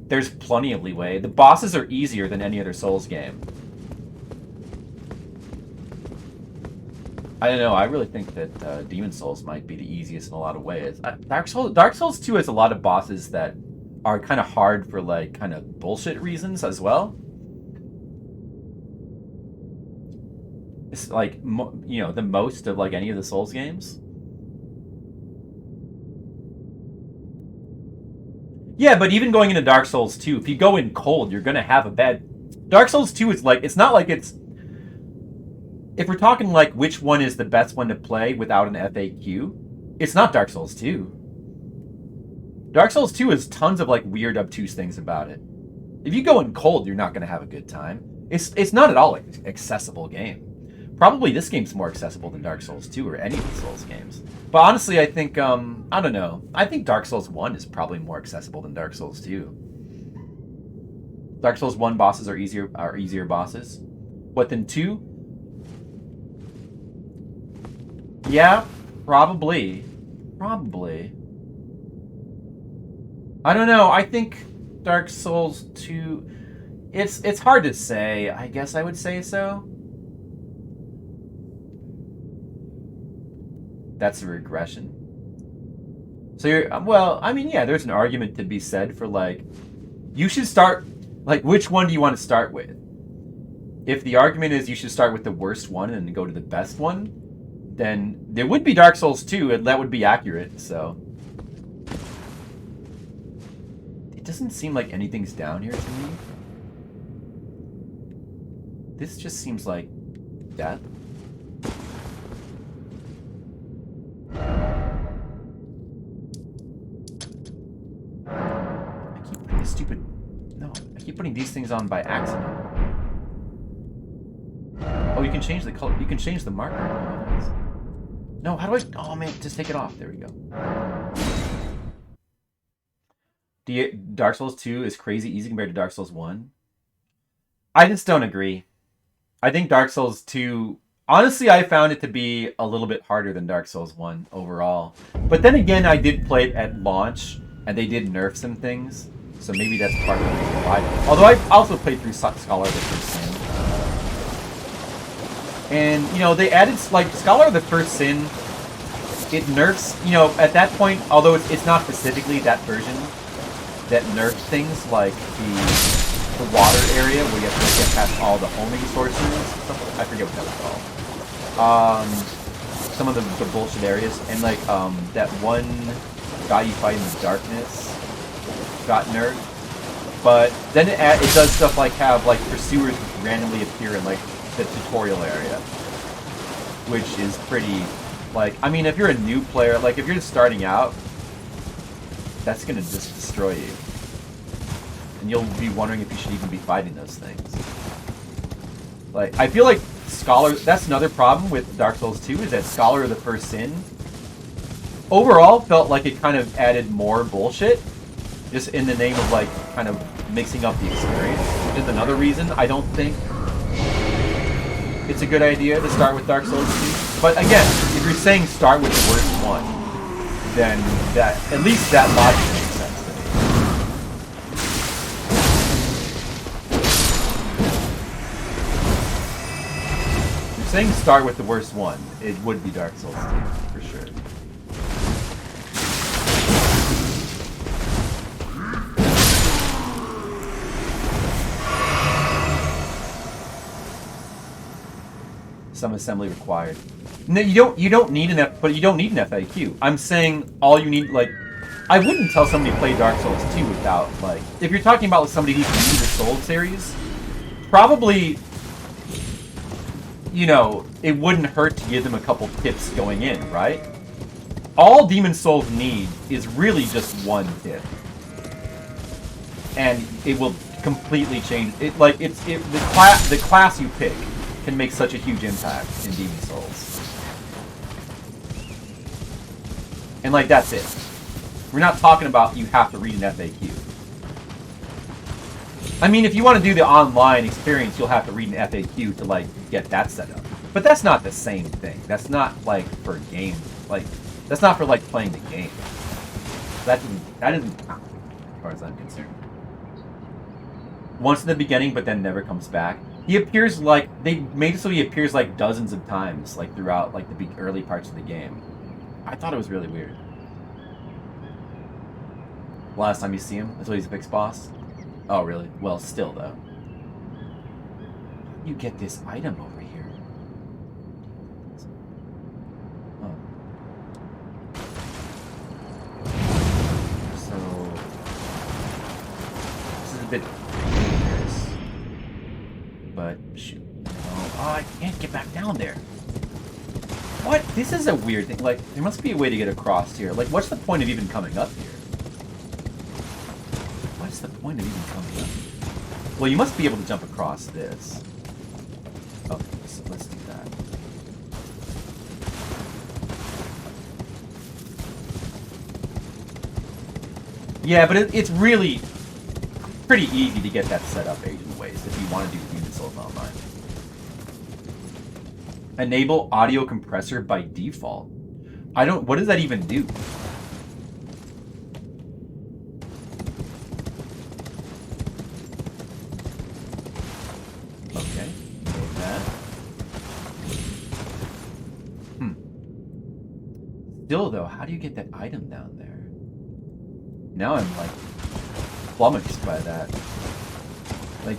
there's plenty of leeway. The bosses are easier than any other Souls game. I don't know, I really think that Demon Souls might be the easiest in a lot of ways. Dark Souls 2 has a lot of bosses that are kind of hard for, like, kind of bullshit reasons as well. It's like, you know, the most of, like, any of the Souls games. Yeah, but even going into Dark Souls 2, if you go in cold, you're gonna have a bad... Dark Souls 2 is like, it's not like it's... If we're talking, like, which one is the best one to play without an FAQ, it's not Dark Souls 2. Dark Souls 2 has tons of, like, weird, obtuse things about it. If you go in cold, you're not going to have a good time. It's not at all an accessible game. Probably this game's more accessible than Dark Souls 2 or any of the Souls games. But honestly, I think, I don't know. I think Dark Souls 1 is probably more accessible than Dark Souls 2. Dark Souls 1 bosses are easier bosses. What, then 2? Yeah, probably. Probably. I don't know. I think Dark Souls 2... It's hard to say. I guess I would say so. That's a regression. So you're... Well, I mean, yeah, there's an argument to be said for, like... You should start... Like, which one do you want to start with? If the argument is you should start with the worst one and go to the best one, then there would be Dark Souls 2, and that would be accurate, so... It doesn't seem like anything's down here to me. This just seems like death. I keep putting this stupid... No, I keep putting these things on by accident. Oh, you can change the color. You can change the marker. Oh, nice. No, how do I... Oh, man, just take it off. There we go. Dark Souls 2 is crazy easy compared to Dark Souls 1. I just don't agree. I think Dark Souls 2... Honestly, I found it to be a little bit harder than Dark Souls 1 overall. But then again, I did play it at launch, and they did nerf some things. So maybe that's part of the reason why. Although I also played through Scholar of the First Sin. And, you know, they added, like, Scholar of the First Sin, it nerfs, you know, at that point, although it's not specifically that version that nerfs things like the water area where you have to get past all the homing sources. I forget what that was called. Some of the bullshit areas. And, like, that one guy you fight in the darkness got nerfed. But then it does stuff like have, like, pursuers randomly appear in, like, the tutorial area, which is pretty, like, I mean, if you're a new player, like, if you're just starting out, that's gonna just destroy you. And you'll be wondering if you should even be fighting those things. Like, I feel like Scholar, that's another problem with Dark Souls 2, is that Scholar of the First Sin overall felt like it kind of added more bullshit, just in the name of, like, kind of mixing up the experience, which is another reason I don't think it's a good idea to start with Dark Souls 2. But again, if you're saying start with the worst one, then that, at least that logic makes sense to me. saying start with the worst one, it would be Dark Souls 2, for sure. Some assembly required. No, you don't need an FAQ. I'm saying all you need, like, I wouldn't tell somebody to play Dark Souls 2 without, like, if you're talking about somebody who's new to the Souls series, probably, you know, it wouldn't hurt to give them a couple tips going in, right? All Demon Souls need is really just one tip. And it will completely change it. Like, the class you pick can make such a huge impact in Demon Souls. And, like, that's it. We're not talking about you have to read an FAQ. I mean, if you want to do the online experience, you'll have to read an FAQ to, like, get that set up. But that's not the same thing. That's not, like, for game. Like, that's not for, like, playing the game. That isn't count, as far as I'm concerned. Once in the beginning, but then never comes back. He appears like, they made it so he appears like dozens of times, like throughout like the early parts of the game. I thought it was really weird. Last time you see him, that's why he's a fixed boss. Oh really? Well, still though. You get this item over here. Oh. So this is a bit dangerous. But shoot. Oh, I can't get back down there. What? This is a weird thing. Like, there must be a way to get across here. Like, what's the point of even coming up here? What's the point of even coming up? Well, you must be able to jump across this. Okay, so let's do that. Yeah, but it's really pretty easy to get that set up Asian ways if you want to do Demon Souls Online. Enable audio compressor by default. What does that even do? Okay, know that. Still though, how do you get that item down there? Now I'm like flummoxed by that. Like,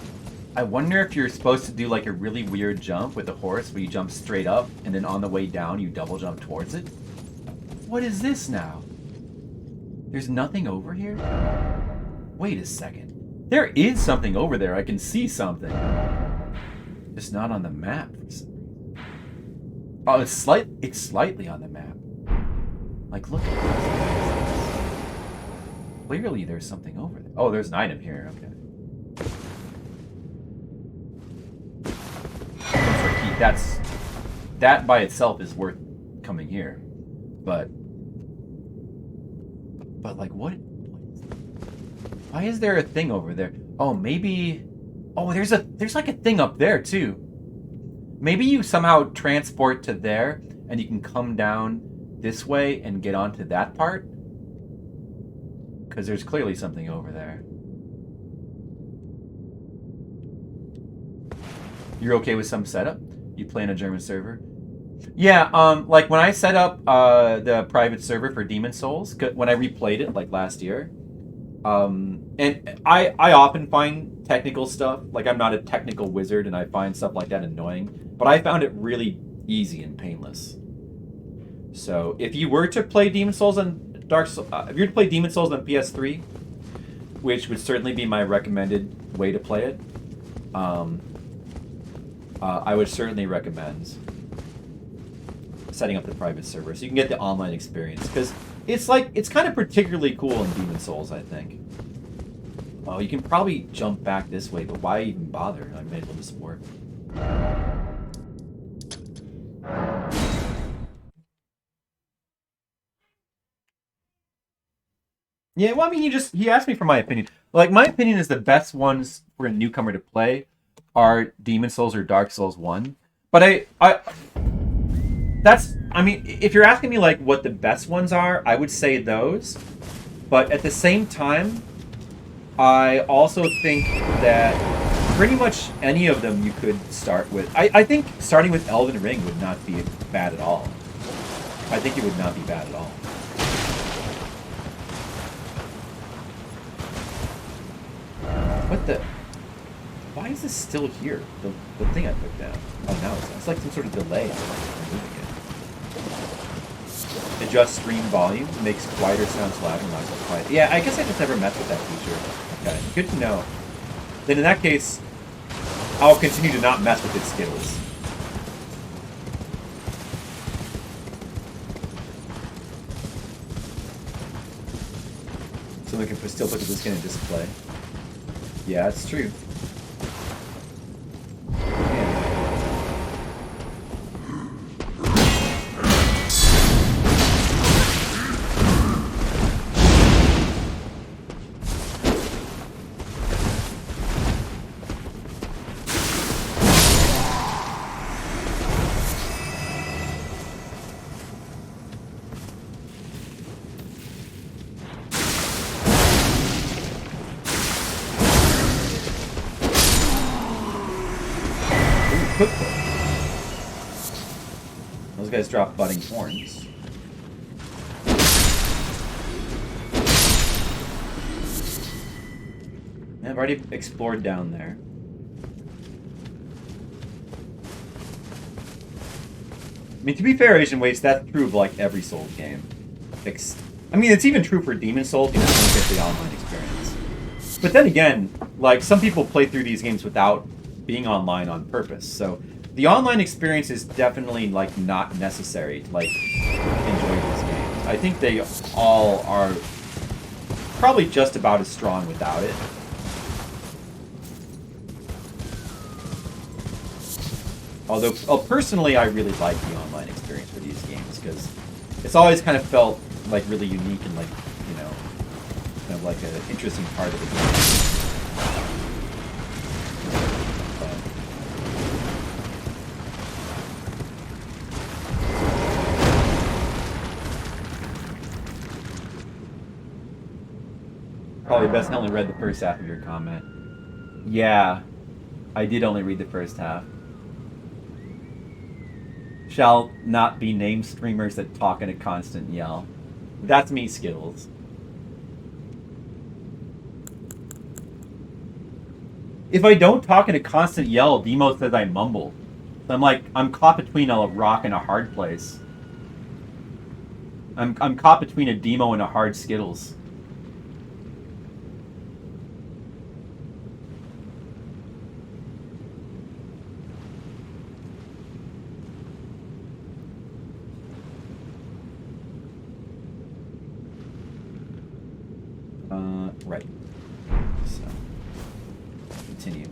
I wonder if you're supposed to do like a really weird jump with a horse where you jump straight up and then on the way down you double jump towards it. What is this now? There's nothing over here? Wait a second. There is something over there. I can see something. It's not on the map. Oh, it's slightly on the map. Like, look at this. Clearly there's something over there. Oh, there's an item here. Okay. That by itself is worth coming here. But like, what? Why is there a thing over there? Oh, maybe. Oh, there's like a thing up there too. Maybe you somehow transport to there, and you can come down this way and get onto that part. Because there's clearly something over there. You're okay with some setup? You play in a German server? Yeah, like when I set up the private server for Demon Souls, when I replayed it like last year, and I often find technical stuff, like I'm not a technical wizard and I find stuff like that annoying, but I found it really easy and painless. So if you were to play Demon Souls on if you were to play Demon Souls on PS3, which would certainly be my recommended way to play it, I would certainly recommend setting up the private server so you can get the online experience, because it's kind of particularly cool in Demon Souls, I think. Oh, you can probably jump back this way, but why even bother? I may as well just work. Yeah, well, I mean, he asked me for my opinion. Like, my opinion is the best ones for a newcomer to play are Demon Souls or Dark Souls 1. But I mean, if you're asking me, like, what the best ones are, I would say those. But at the same time, I also think that pretty much any of them you could start with. I think starting with Elden Ring would not be bad at all. I think it would not be bad at all. What the? Why is this still here? The thing I put down. Oh, now it's like some sort of delay on moving it. Adjust stream volume, makes quieter sounds loud and not so quiet. Yeah, I guess I just never messed with that feature. Okay, good to know. Then in that case, I'll continue to not mess with its skills. Someone can still put the skin in display. Yeah, that's true. Those guys drop budding horns. Yeah, I've already explored down there. I mean, to be fair, Asian Waste, that's true of like every Souls game. I mean, it's even true for Demon Souls. You just don't get the online experience. But then again, like some people play through these games without being online on purpose. So the online experience is definitely like not necessary to like enjoy these games. I think they all are probably just about as strong without it. Although, personally, I really like the online experience for these games because it's always kind of felt like really unique and like, you know, kind of like an interesting part of the game. Probably best I only read the first half of your comment. Yeah, I did only read the first half. Shall not be named streamers that talk in a constant yell. That's me, Skittles. If I don't talk in a constant yell, Demo says I mumble. I'm like, I'm caught between a rock and a hard place. I'm caught between a Demo and a hard Skittles. Right. So, continue.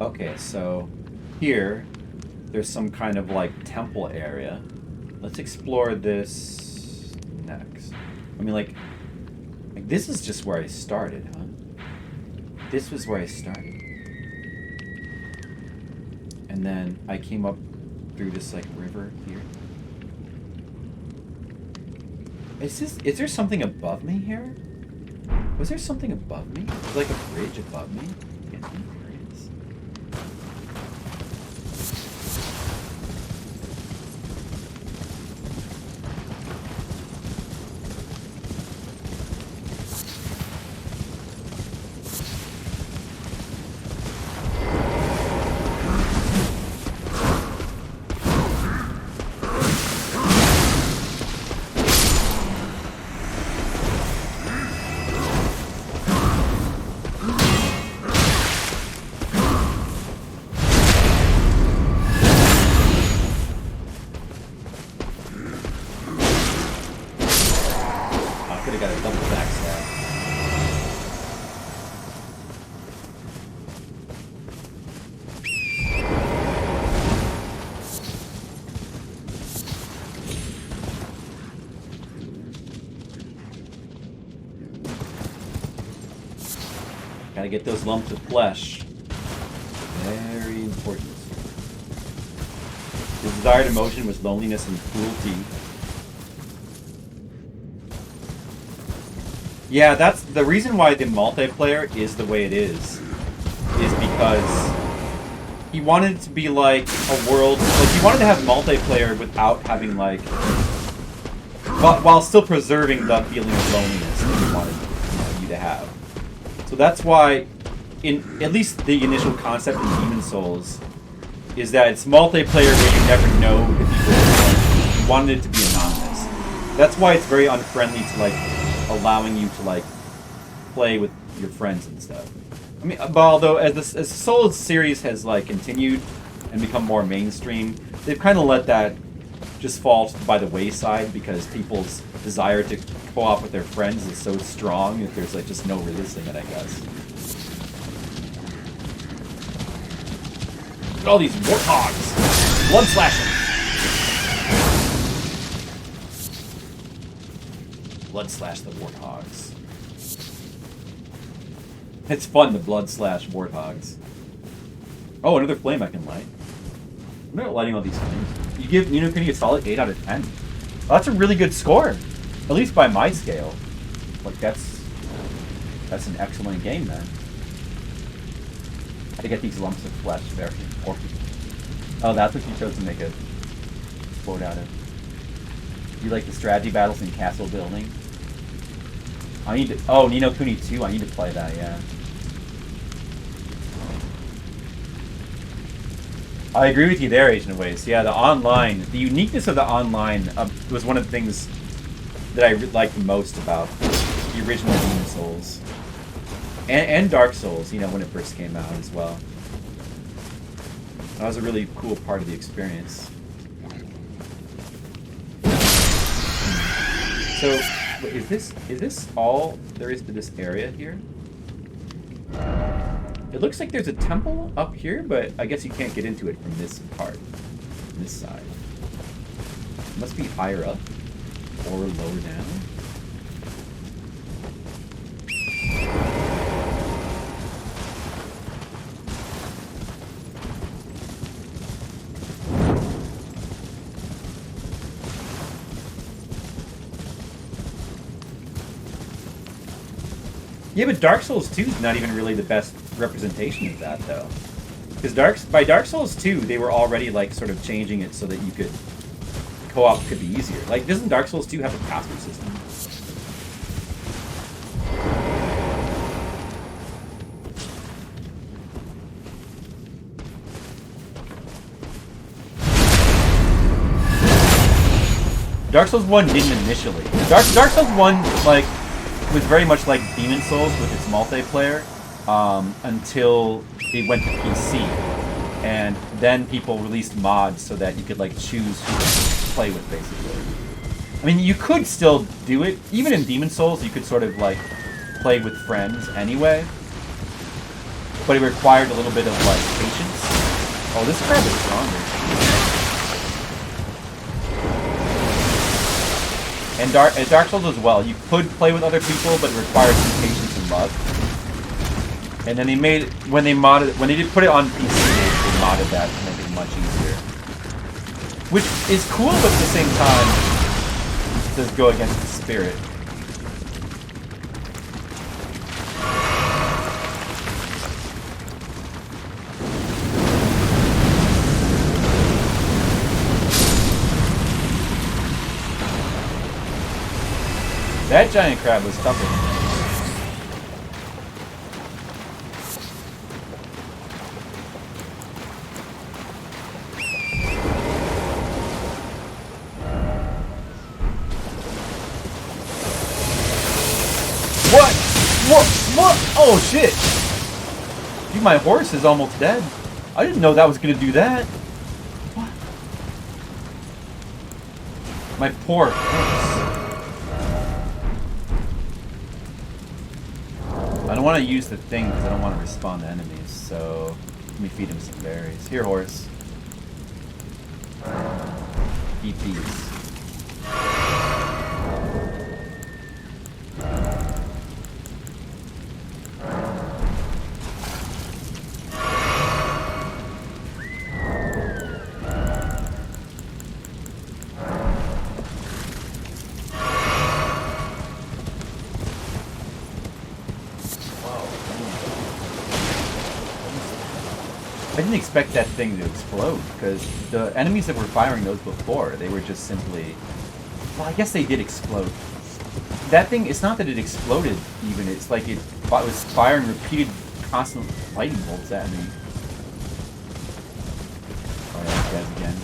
Okay, so here, there's some kind of like temple area. Let's explore this next. I mean, like this is just where I started, huh? This was where I started. And then I came up through this like river here. Is there something above me here? Was there something above me? Like a bridge above me? Can't think where it is. Gotta get those lumps of flesh. Very important. The desired emotion was loneliness and cruelty. Yeah, that's the reason why the multiplayer is the way it is because he wanted it to be like a world, like he wanted to have multiplayer without having like, while still preserving the feeling of loneliness that he wanted you to have. So that's why, in at least the initial concept in Demon's Souls, is that it's multiplayer where you never know if people are. You wanted it to be anonymous. That's why it's very unfriendly to like allowing you to like play with your friends and stuff. I mean, but although as the Souls series has like continued and become more mainstream, they've kind of let that just fall by the wayside because people's desire to co-op with their friends is so strong that there's like just no resisting it, I guess. Look at all these warthogs! Blood slashing! Blood slash the warthogs. It's fun to blood slash warthogs. Oh, another flame I can light. I'm not lighting all these flames. You give Ni no Kuni a solid 8 out of 10. Oh, that's a really good score. At least by my scale. Like that's an excellent game, man. To get these lumps of flesh very important. Oh, that's what you chose to make a quote out of. You like the strategy battles in castle building? I need to. Oh, Ni no Kuni 2. I need to play that. Yeah. I agree with you there, Agent of Waste. Yeah, the online, the uniqueness of the online was one of the things that I liked most about the original Demon's Souls. And Dark Souls, you know, when it first came out as well. That was a really cool part of the experience. So, is this all there is to this area here? It looks like there's a temple up here, but I guess you can't get into it from this part, from this side. It must be higher up or lower down. Yeah, but Dark Souls 2 is not even really the best representation of that, though. Because by Dark Souls 2, they were already, like, sort of changing it so that you could... co-op could be easier. Like, doesn't Dark Souls 2 have a caster system? Dark Souls 1 didn't initially. Dark Souls 1, like... was very much like Demon's Souls with its multiplayer until it went to PC, and then people released mods so that you could like choose who to play with, basically. I mean, you could still do it even in Demon's Souls. You could sort of like play with friends anyway, but it required a little bit of like patience. Oh, this crab is stronger. And Dark Souls as well. You could play with other people, but it required some patience and love. And then they made when they did put it on PC, they modded that to make it much easier. Which is cool, but at the same time, it does go against the spirit. That giant crab was tougher than that. What? What? Oh shit! Dude, my horse is almost dead. I didn't know that was gonna do that. What? My poor horse. I don't want to use the thing because I don't want to respawn the enemies, so let me feed him some berries. Here, horse. Eat these. didn't expect that thing to explode, because the enemies that were firing those before, they were just simply... Well, I guess they did explode. That thing, it's not that it exploded even, it's like it was firing repeated, constant lightning bolts at me. Oh, yeah, these guys again.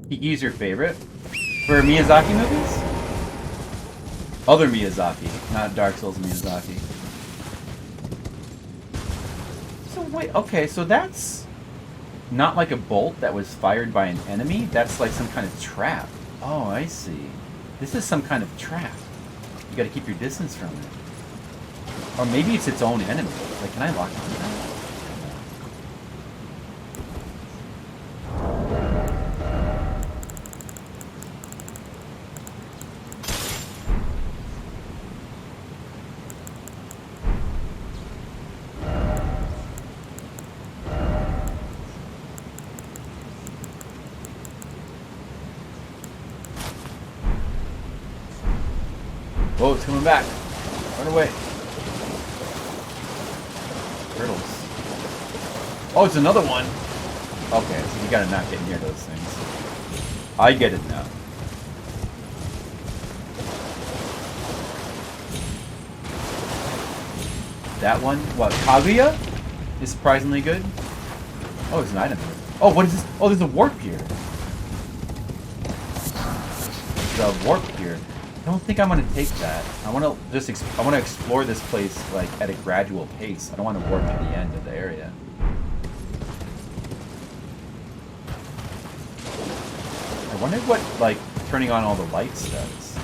Kiki's your favorite? For Miyazaki movies? Other Miyazaki, not Dark Souls Miyazaki. So wait, okay, so that's not like a bolt that was fired by an enemy? That's like some kind of trap. Oh, I see. This is some kind of trap. You gotta keep your distance from it. Or maybe it's its own enemy. Like, can I lock on that? Oh, it's coming back. Run away. Turtles. Oh, it's another one. Okay, so you gotta not get near those things. I get it now. That one? What? Kaguya? Is surprisingly good. Oh, there's an item here. Oh, what is this? Oh, there's a warp here. The warp here. I don't think I'm gonna take that. I want to just I want to explore this place like at a gradual pace. I don't want to warp to the end of the area. I wonder what like turning on all the lights does.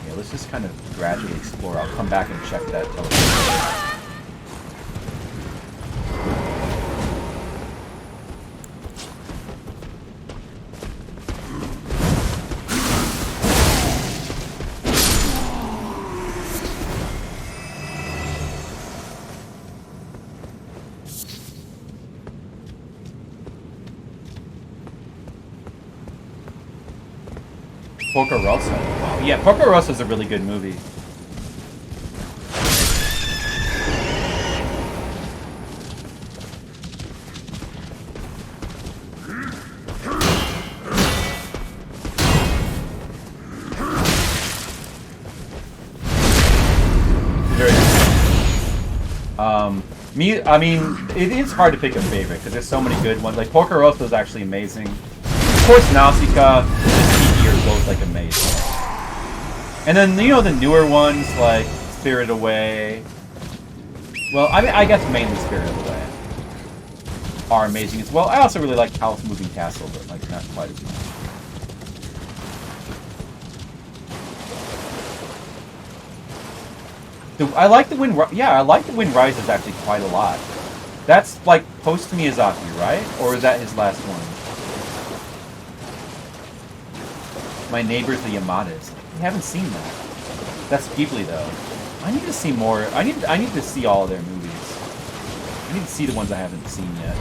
Yeah, let's just kind of gradually explore. I'll come back and check that television. Porco Rosso. Oh, yeah, Porco Rosso is a really good movie. I mean, it is hard to pick a favorite because there's so many good ones. Like Porco Rosso is actually amazing. Of course, Nausicaa and Kiki are both like amazing. And then you know the newer ones like Spirited Away. Well, I mean, I guess mainly Spirited Away are amazing as well. I also really like House Moving Castle, but like not quite as much. I like the Wind. Yeah, I like the Wind Rises actually quite a lot. That's like post Miyazaki, right? Or is that his last one? My Neighbors, the Yamadas. I haven't seen that. That's Ghibli though. I need to see more. I need to see all of their movies. I need to see the ones I haven't seen yet.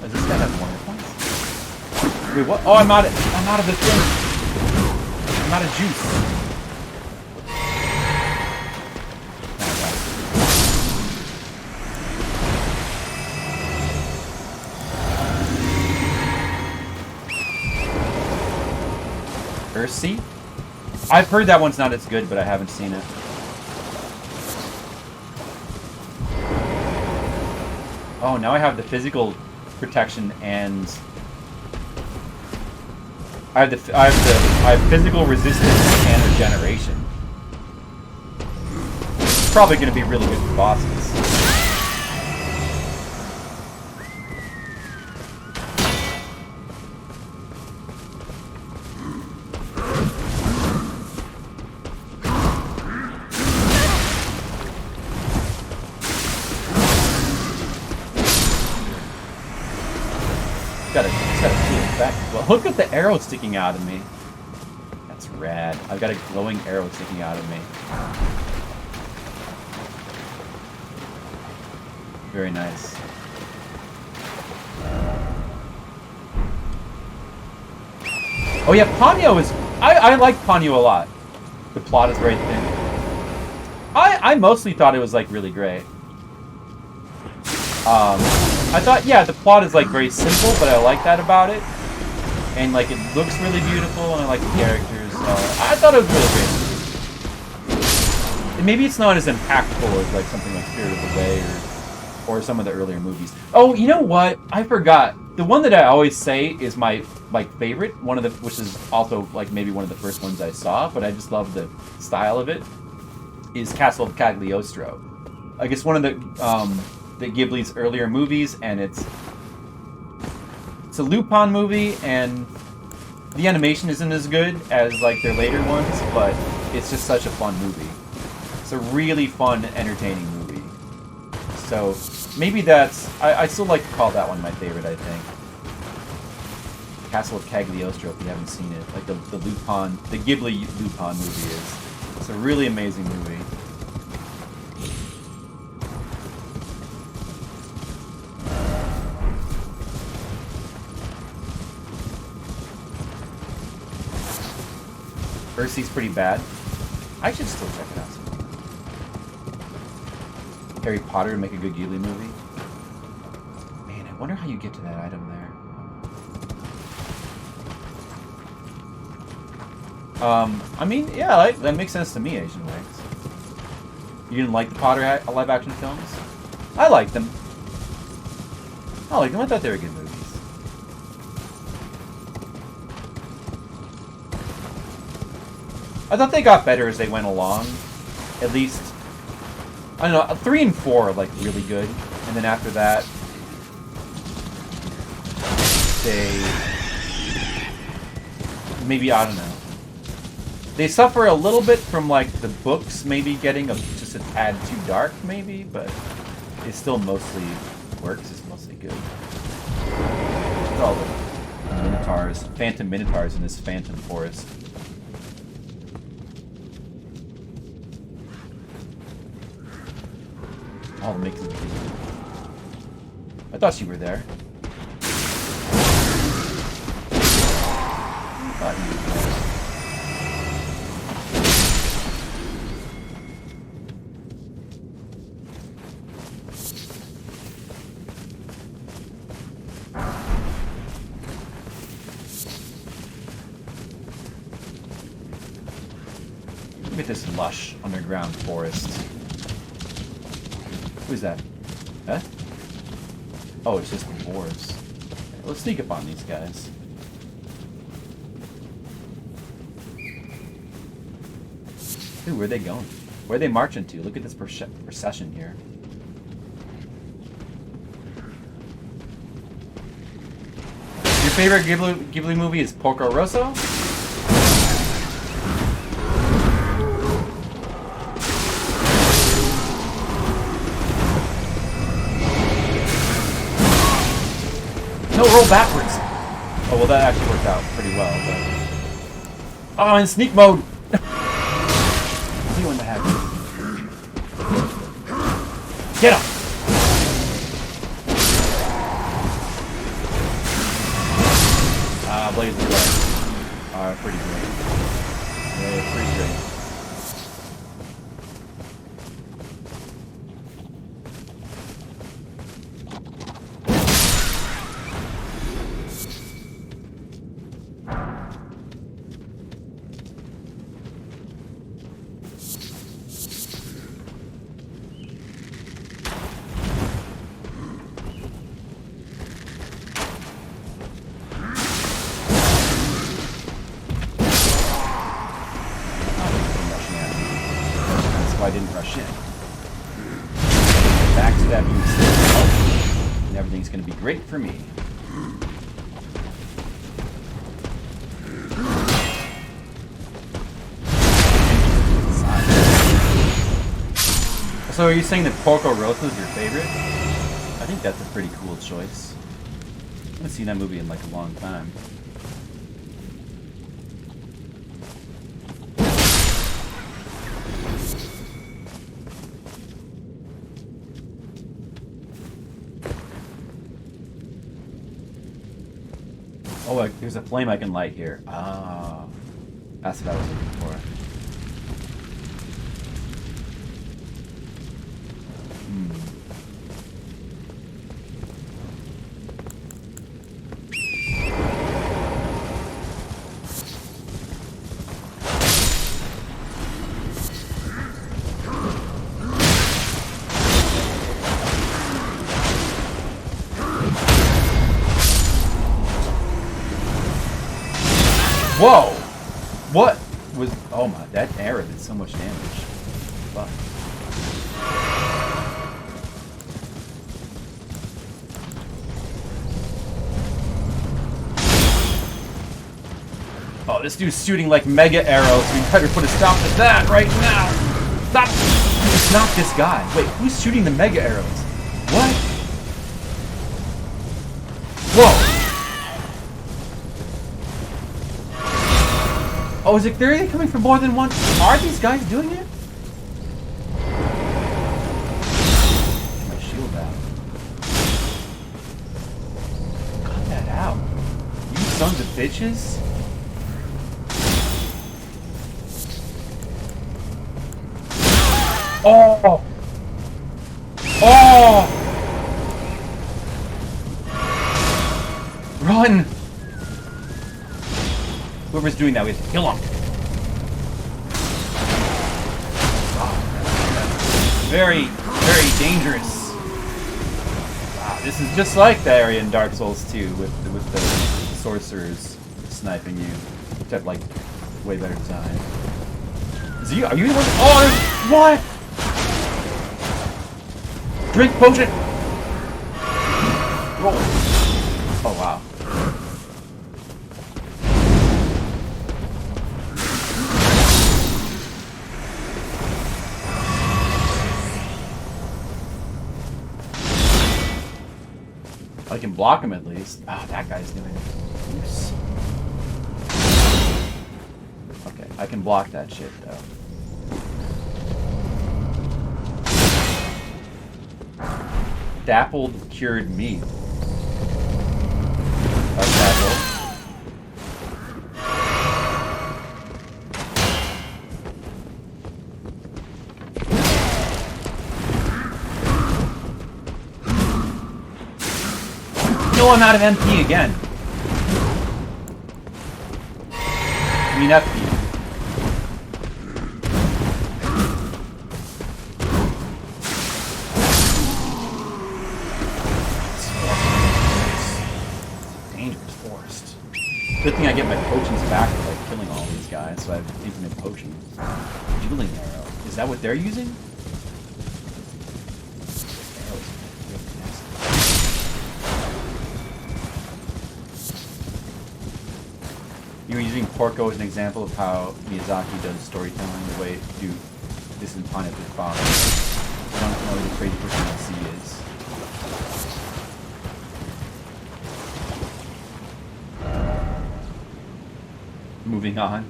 Does this guy have Wonder Points? Wait, what? Oh, I'm out of the thing. I'm out of juice. Earthsea? I've heard that one's not as good, but I haven't seen it. Oh, now I have the physical protection and I have physical resistance and regeneration. It's probably going to be really good for bosses. Just gotta peel it back. Well, look at the arrow sticking out of me. That's rad. I've got a glowing arrow sticking out of me. Very nice. Oh yeah, Ponyo is... I like Ponyo a lot. The plot is very thin. I mostly thought it was like really great. I thought, yeah, the plot is like very simple, but I like that about it. And like it looks really beautiful, and I like the characters. I thought it was really great. And maybe it's not as impactful as like something like Spirit of the Way or some of the earlier movies. Oh, you know what? I forgot. The one that I always say is my favorite, which is also like maybe one of the first ones I saw, but I just love the style of it, is Castle of Cagliostro. I guess one of the Ghibli's earlier movies, and it's a Lupin movie, and the animation isn't as good as like their later ones, but it's just such a fun movie. It's a really fun, entertaining movie. So maybe that's... I still like to call that one my favorite, I think. Castle of Cagliostro, if you haven't seen it. Like the Ghibli Lupin movie is. It's a really amazing movie. Earthsea's pretty bad. I should still check it out. Harry Potter would make a good Ghibli movie. Man, I wonder how you get to that item there. I mean, yeah, that makes sense to me, Asian Wings. You didn't like the Potter live-action films? I liked them. I thought they were good movies. I thought they got better as they went along. At least, I don't know, 3 and 4 are like really good, and then after that, maybe, I don't know. They suffer a little bit from like the books maybe getting just a tad too dark, maybe, but it still mostly works. It's mostly good. Look at all the Minotaurs, Phantom Minotaurs in this Phantom Forest. All the mixes. I thought you were there. I thought you were there. Look at this lush underground forest. Who's that? Huh? Oh, it's just the dwarves. Okay, let's sneak up on these guys. Dude, where are they going? Where are they marching to? Look at this procession here. Your favorite Ghibli movie is Porco Rosso? No, roll backwards. Oh, well, that actually worked out pretty well, but... Oh, in sneak mode! See when that happens. Get him! Blaze of Light. Pretty great. Yeah, pretty great. I didn't rush in. Backstab you instead, and everything's going to be great for me. So are you saying that Porco Rosso is your favorite? I think that's a pretty cool choice. I haven't seen that movie in like a long time. Oh, like, there's a flame I can light here. Ah, that's what I was looking for. Whoa! What was... Oh my, that arrow did so much damage. Fuck. Oh, this dude's shooting like mega arrows. We better put a stop to that right now. Stop! It's not this guy. Wait, who's shooting the mega arrows? What? Whoa! Oh, is it clearly coming from more than one? Are these guys doing it? Get my shield out. Cut that out. You sons of bitches. Oh! Oh! Run! Whoever's doing that, we have to kill him. Very, very dangerous. Wow, this is just like the area in Dark Souls 2 with the sorcerers sniping you, which have like way better design. Is you? Are you the one? Oh, what? Drink potion. Roll. Oh wow. I can block him at least. Oh, that guy's doing use. Okay, I can block that shit though. Dappled cured meat. That's dappled. No, I'm out of MP again. I mean FP. Dangerous forest. Good thing I get my potions back for like killing all these guys, so I have infinite potions. Dueling arrow. Is that what they're using? You were using Porco as an example of how Miyazaki does storytelling, the way to do this in Planet of the Father. I don't know who the crazy person I see is. Moving on.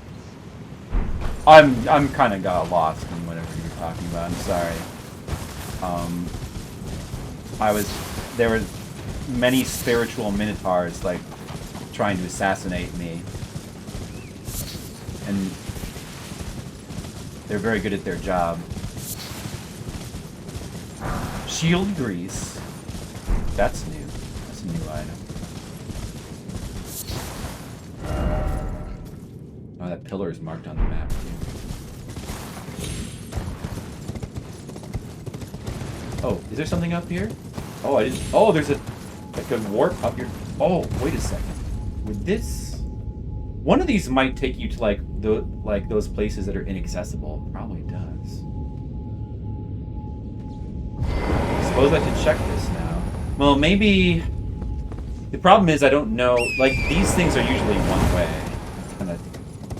I'm kind of got lost in whatever you were talking about. I'm sorry. There were many spiritual minotaurs like trying to assassinate me. And they're very good at their job. Shield grease. That's new. That's a new item. Oh, that pillar is marked on the map too. Oh, is there something up here? Oh, I didn't. Oh, there's like a warp up here. Oh, wait a second. Would this? One of these might take you to like those places that are inaccessible. Probably does. suppose I should check this now. Well, maybe... The problem is I don't know... Like, these things are usually one way. And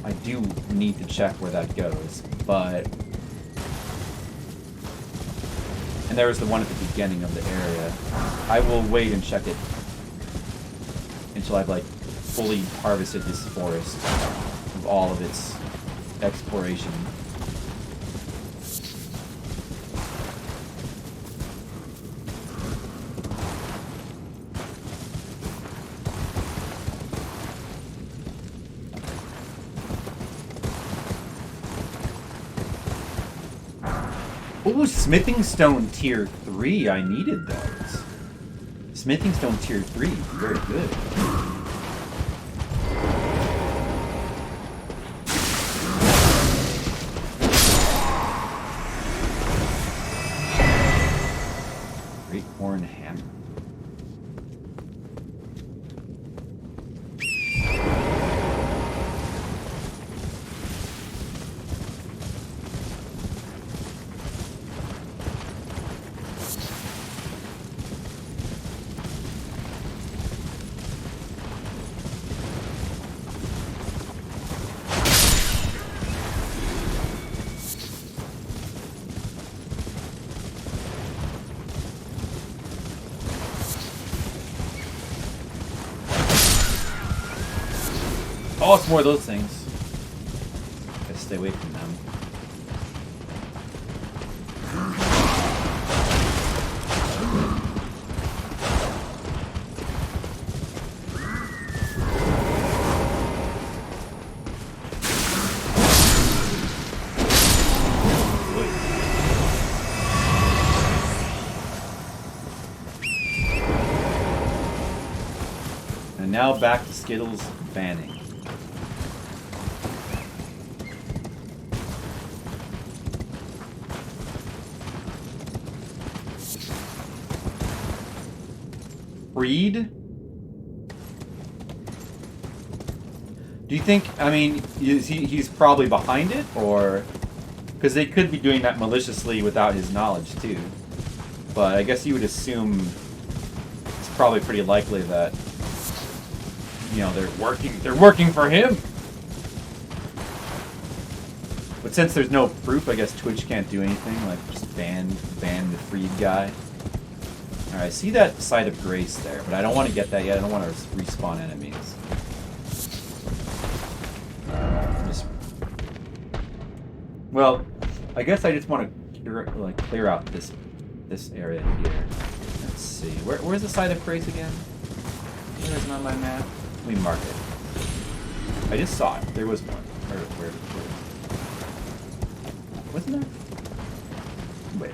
I do need to check where that goes, but... And there was the one at the beginning of the area. I will wait and check it until I've, like, fully harvested this forest of all of its exploration. Ooh, Smithing Stone Tier 3. I needed those. Smithing Stone Tier 3. Very good. Great Horn Hammer. Oh, it's more of those things. Gotta stay away from them. And now back to Skittles banning. Freed? Do you think, I mean, he's probably behind it, or... Because they could be doing that maliciously without his knowledge, too. But I guess you would assume it's probably pretty likely that, you know, they're working for him! But since there's no proof, I guess Twitch can't do anything, like just ban the Freed guy. Alright, I see that Site of Grace there, but I don't want to get that yet. I don't want to respawn enemies. Well, I guess I just want to clear out this area here. Let's see. Where's the Site of Grace again? Where is it on my map? Let me mark it. I just saw it. There was one. Where? Wasn't there? Wait.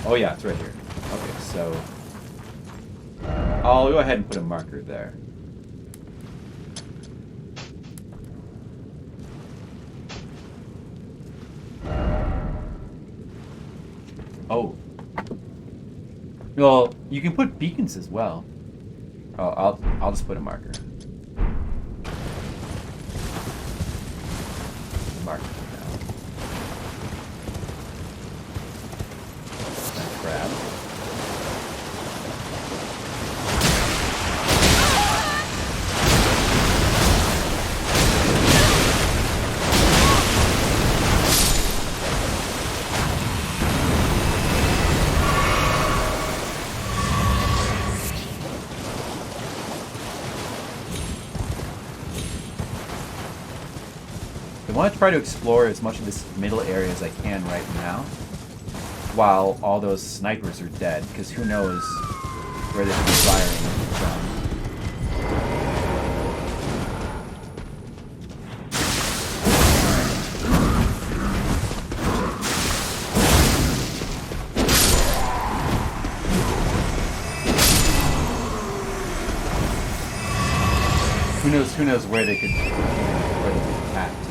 Oh yeah, it's right here. Okay, so I'll go ahead and put a marker there. Oh. Well, you can put beacons as well. Oh, I'll just put a marker. Marker. Grab. I want to try to explore as much of this middle area as I can right now, while all those snipers are dead, because who knows where they could be firing from. Who knows where they could attack to.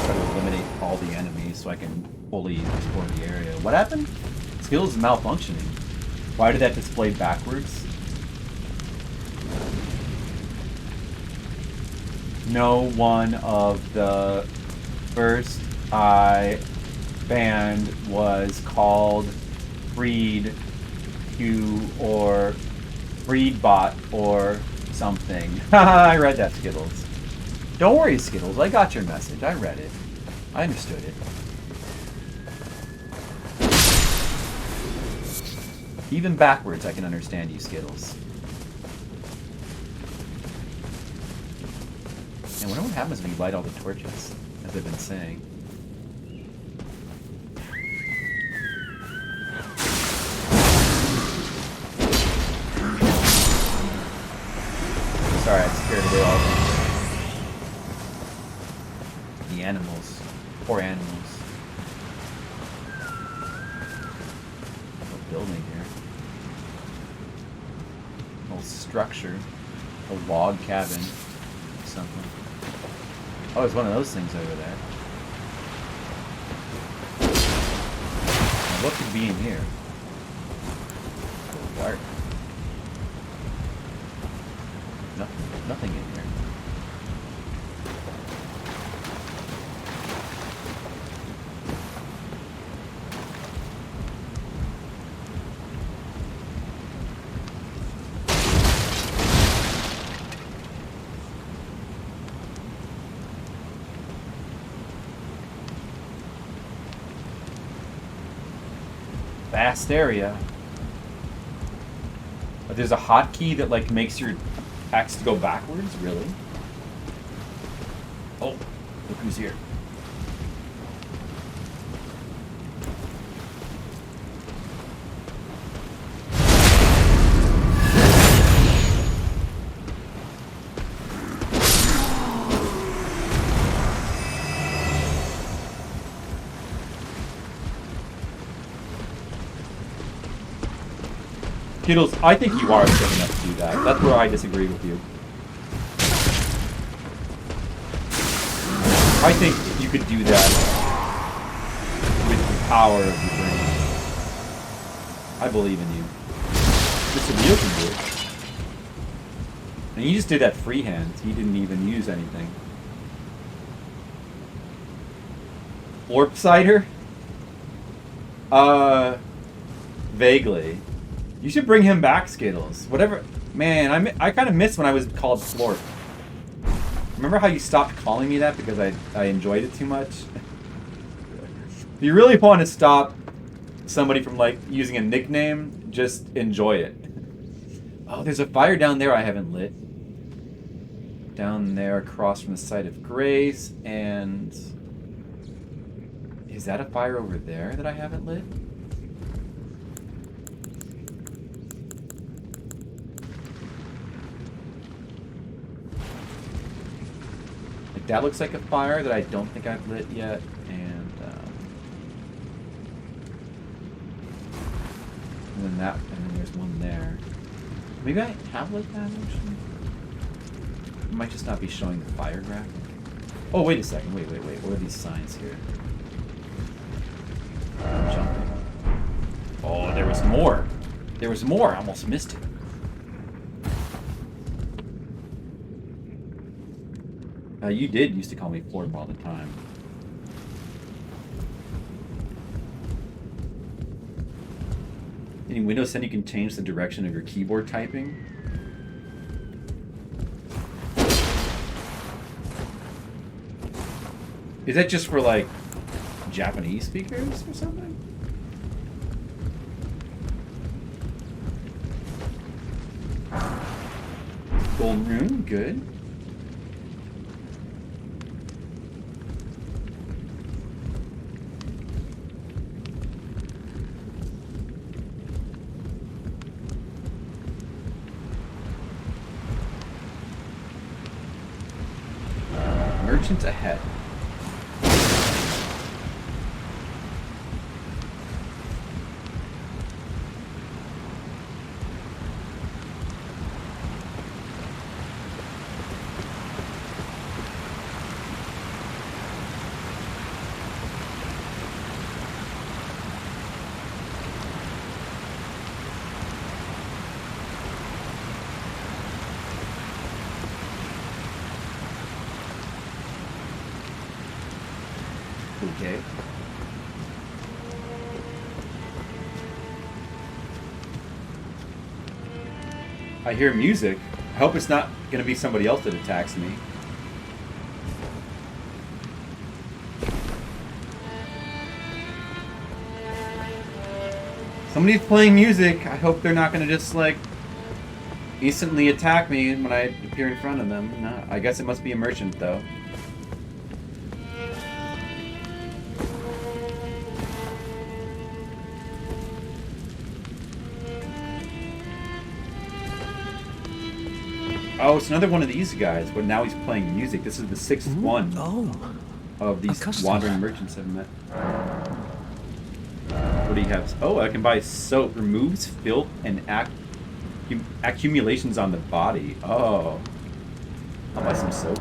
Try to eliminate all the enemies so I can fully explore the area. What happened? Skills malfunctioning. Why did that display backwards? No one of the first I band was called Freed Q or Freedbot or something. Haha, I read that, Skittles. Don't worry, Skittles. I got your message. I read it. I understood it. Even backwards, I can understand you, Skittles. And I wonder what happens when you light all the torches, as I've been saying. Sorry, I scared away all the animals. Poor animals. What building here? A little structure. A log cabin. Something. Oh, there's one of those things over there. Now, what could be in here? Dark. Nothing in here. Vast area. But there's a hotkey that like makes your text go backwards? Really? Oh, look who's here. Skittles, I think you are good enough to do that. That's where I disagree with you. I think you could do that with the power of your brain. I believe in you. Mr. Neo can do it. And you just did that freehand. He didn't even use anything. Orp cider? Vaguely. You should bring him back, Skittles. Whatever. Man, I kind of miss when I was called Florp. Remember how you stopped calling me that because I enjoyed it too much? If you really want to stop somebody from, like, using a nickname, just enjoy it. Oh, there's a fire down there I haven't lit. Down there across from the site of grace, and... Is that a fire over there that I haven't lit? That looks like a fire that I don't think I've lit yet, and then there's one there. Maybe I have lit that actually. It might just not be showing the fire graphic. Oh, wait a second. Wait. What are these signs here? Jumping. Oh, there was more. There was more. I almost missed it. You did used to call me Florp all the time. In Windows 10, you can change the direction of your keyboard typing. Is that just for, like, Japanese speakers or something? Golden Rune, good. Merchants ahead. Okay. I hear music. I hope it's not going to be somebody else that attacks me. Somebody's playing music. I hope they're not going to just, like, instantly attack me when I appear in front of them. No, I guess it must be a merchant, though. Oh, it's another one of these guys, but now he's playing music. This is the sixth one of these wandering merchants I've met. What do you have? Oh, I can buy soap. Removes filth and accumulations on the body. Oh. I'll buy some soap.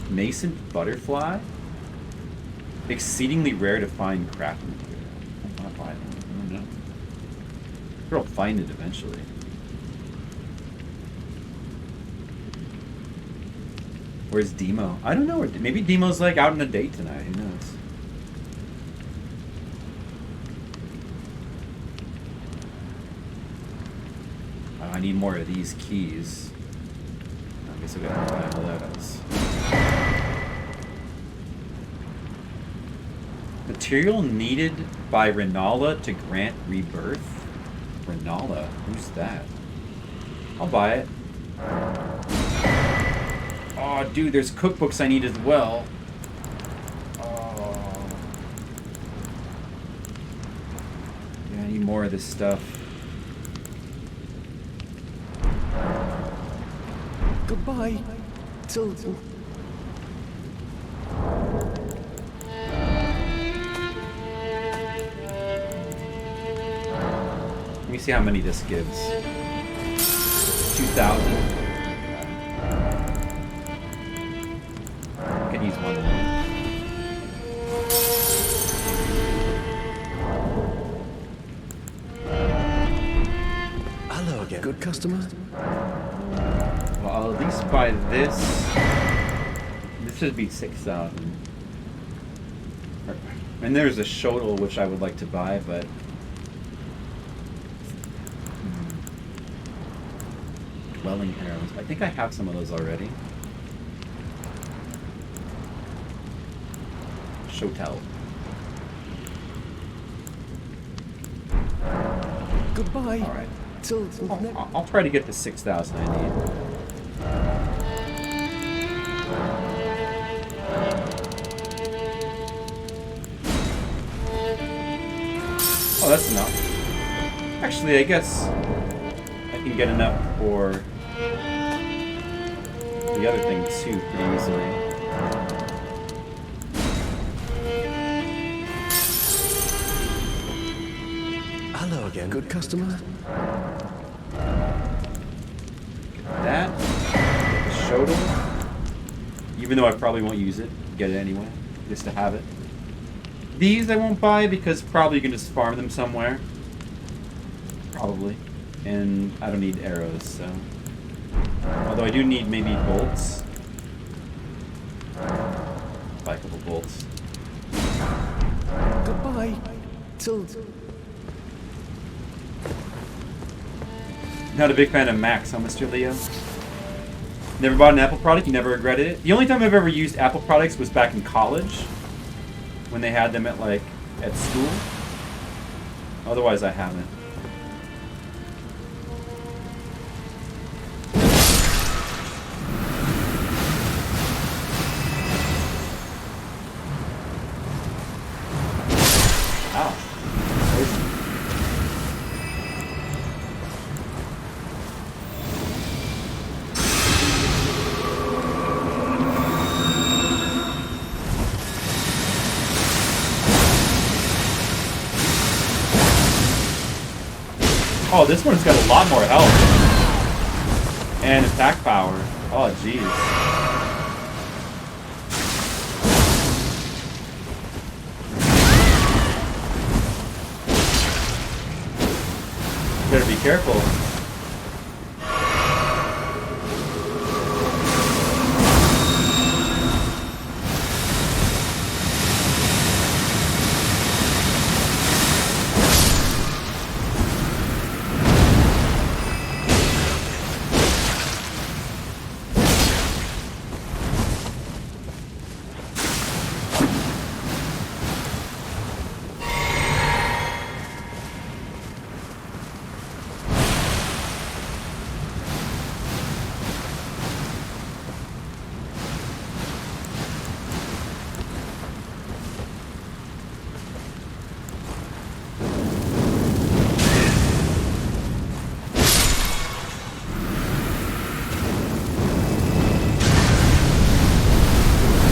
Nascent butterfly? Exceedingly rare to find crafting material. I'm not buying it. I don't know. Sure, I'll find it eventually. Where's Demo? I don't know. Maybe Demo's like out on a date tonight. Who knows? Oh, I need more of these keys. I guess I gotta buy all those. Material needed by Renala to grant rebirth? Renala? Who's that? I'll buy it. Oh, dude, there's cookbooks I need as well. Oh. Yeah, I need more of this stuff. Goodbye. Till... Let me see how many this gives. 2,000. I can use one more. Hello again. Good customer? Well, I'll at least buy this. This should be 6,000. And there's a Shodel which I would like to buy, but... Dwelling arrows. I think I have some of those already. Shotel. Goodbye. All right. Till I'll try to get the 6,000 I need. Oh, that's enough. Actually, I guess I can get enough for the other thing too pretty easily. Hello again. Good customer? Get that. Get the Shodel. Even though I probably won't use it. Get it anyway. Just to have it. These I won't buy because probably you can just farm them somewhere. Probably. And I don't need arrows, so... Although I do need maybe bolts. Buy a couple bolts. Goodbye. Till... Not a big fan of Max, huh, Mr. Leo? Never bought an Apple product? You never regretted it? The only time I've ever used Apple products was back in college. When they had them at, like, at school. Otherwise, I haven't. Oh, this one's got a lot more health. And attack power. Oh, jeez. Better be careful.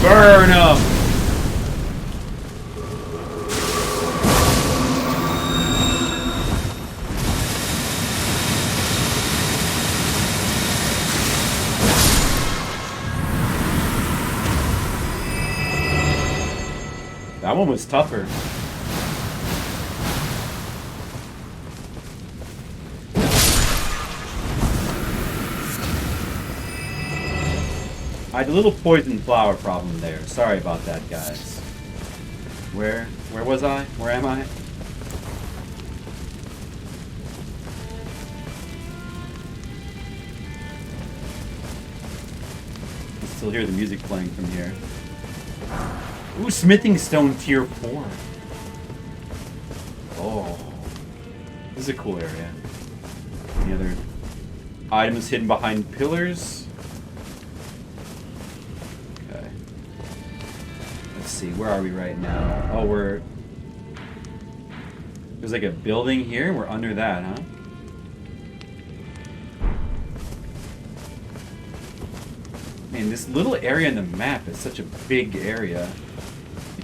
Burn them! That one was tougher. I had a little poison flower problem there. Sorry about that, guys. Where was I? Where am I? I can still hear the music playing from here. Ooh, smithing stone tier 4. Oh. This is a cool area. Any other items hidden behind pillars? Okay. Let's see, where are we right now? Oh, we're... There's like a building here. We're under that, huh? Man, this little area in the map is such a big area.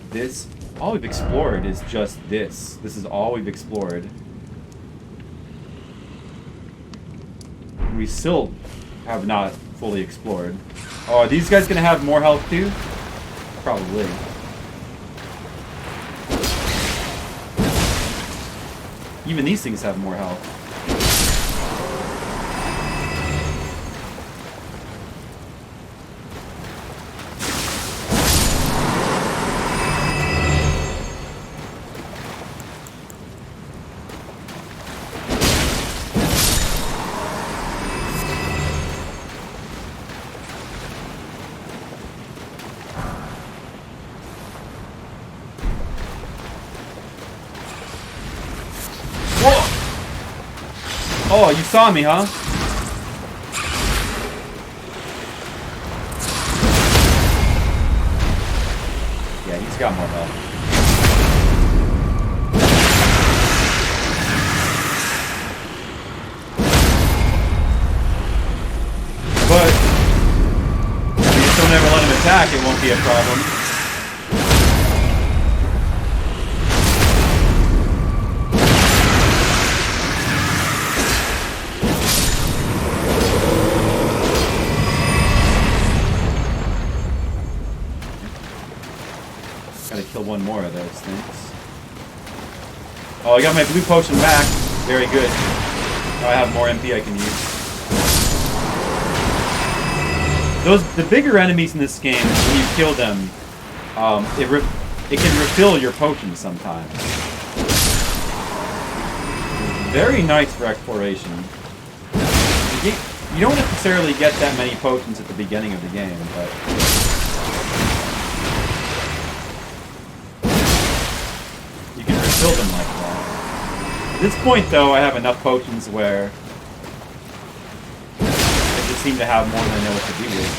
This, all we've explored is just this. This is all we've explored. We still have not fully explored. Oh, are these guys gonna have more health too? Probably. Even these things have more health. Oh, you saw me, huh? Yeah, he's got more health. But if you still never let him attack, it won't be a problem. Kill one more of those things. Oh, I got my blue potion back. Very good. Now I have more MP I can use. The bigger enemies in this game, when you kill them, it can refill your potions sometimes. Very nice for exploration. You don't necessarily get that many potions at the beginning of the game, but... Build them like that. At this point, though, I have enough potions where I just seem to have more than I know what to do with,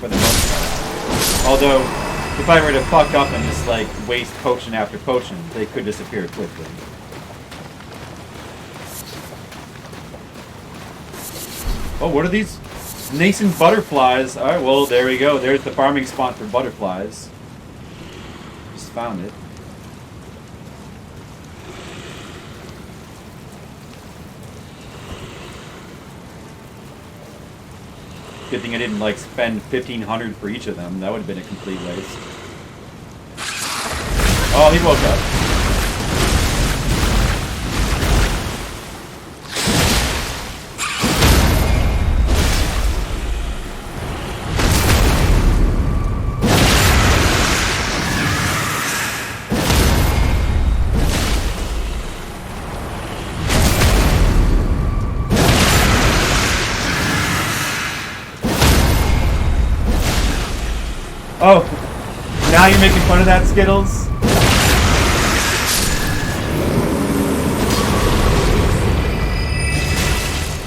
for the most part. Although, if I were to fuck up and just like waste potion after potion, they could disappear quickly. Oh, what are these nascent butterflies? All right, well, there we go. There's the farming spot for butterflies. Just found it. Good thing I didn't like spend 1,500 for each of them. That would have been a complete waste. Oh, he woke up. Oh, now you're making fun of that, Skittles?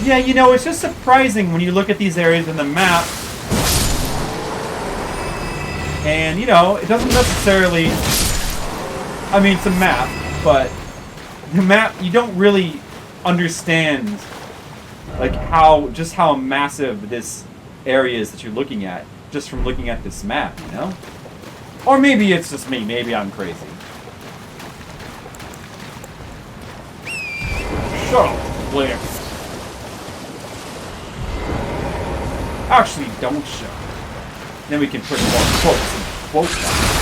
Yeah, you know, it's just surprising when you look at these areas in the map. And, you know, it doesn't necessarily... I mean, it's a map, but the map, you don't really understand, like, how massive this area is that you're looking at. just from looking at this map, you know? Or maybe it's just me. Maybe I'm crazy. Shut up, Blair. Actually, don't show. Then we can put more quotes in the quote box.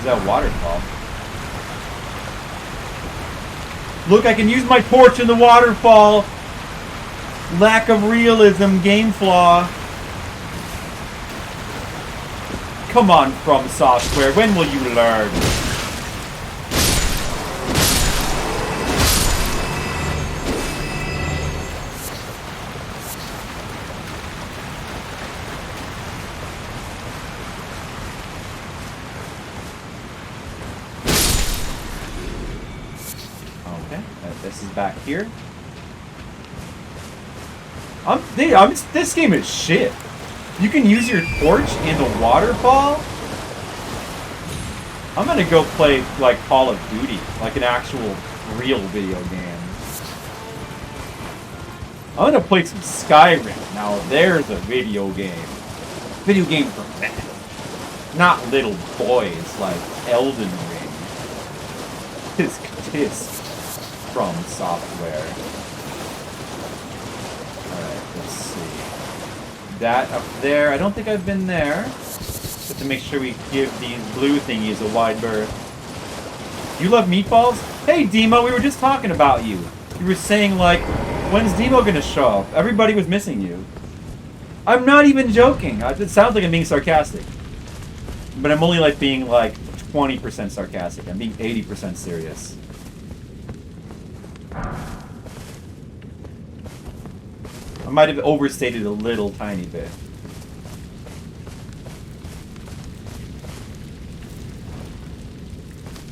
That waterfall. Look, I can use my torch in the waterfall. Lack of realism, game flaw. Come on, Fromsoft, when will you learn? This is back here. This game is shit. You can use your torch in the waterfall? I'm gonna go play, like, Call of Duty. Like an actual, real video game. I'm gonna play some Skyrim. Now, there's a video game. Video game for men. Not little boys like Elden Ring. This from software. Alright, let's see. That up there, I don't think I've been there. Just to make sure we give these blue thingies a wide berth. You love meatballs? Hey Demo, we were just talking about you. You were saying, like, when's Demo gonna show up? Everybody was missing you. I'm not even joking. It sounds like I'm being sarcastic. But I'm only, like, being, like, 20% sarcastic. I'm being 80% serious. I might have overstated a little tiny bit.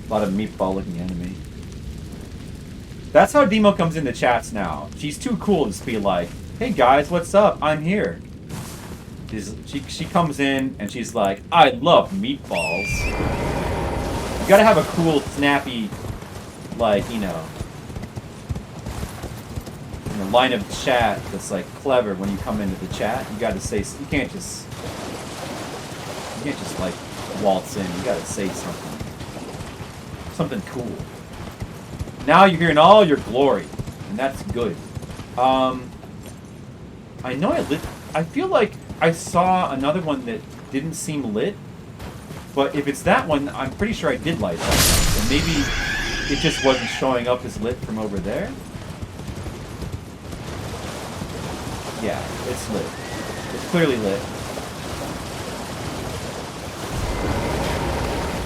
A lot of meatball looking enemy. That's how Demo comes into chats now. She's too cool to just be like, hey guys, what's up? I'm here. She comes in and she's like, I love meatballs. You gotta have a cool, snappy, like, you know, line of chat that's like clever when you come into the chat. You gotta say, you can't just like waltz in. You gotta say something cool. Now you're here in all your glory, and that's good. I know I feel like I saw another one that didn't seem lit, but if it's that one, I'm pretty sure I did light that one. So maybe it just wasn't showing up as lit from over there. Yeah, it's lit. It's clearly lit.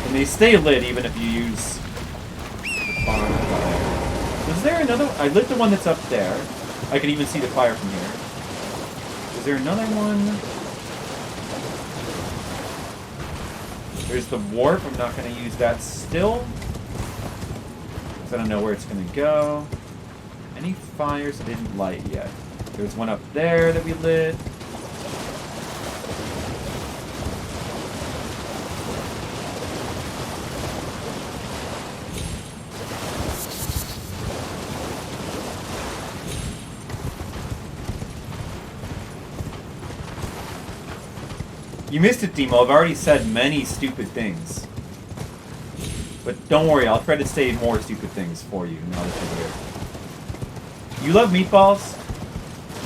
And they stay lit even if you use the bonfire. Was there another? I lit the one that's up there. I can even see the fire from here. Is there another one? There's the warp. I'm not going to use that still. Because I don't know where it's going to go. Any fires I didn't light yet. There's one up there that we lit. You missed it, Demo. I've already said many stupid things. But don't worry, I'll try to say more stupid things for you now that you're here. You love meatballs?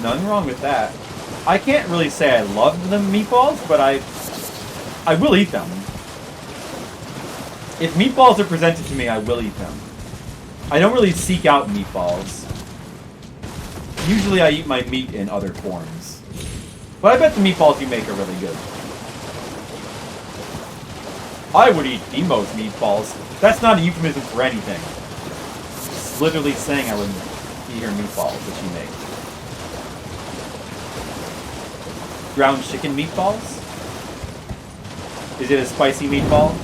Nothing wrong with that. I can't really say I love the meatballs, but I will eat them. If meatballs are presented to me, I will eat them. I don't really seek out meatballs. Usually I eat my meat in other forms. But I bet the meatballs you make are really good. I would eat Emo's meatballs. That's not a euphemism for anything. It's literally saying I would eat her meatballs that she makes. Ground chicken meatballs? Is it a spicy meatball?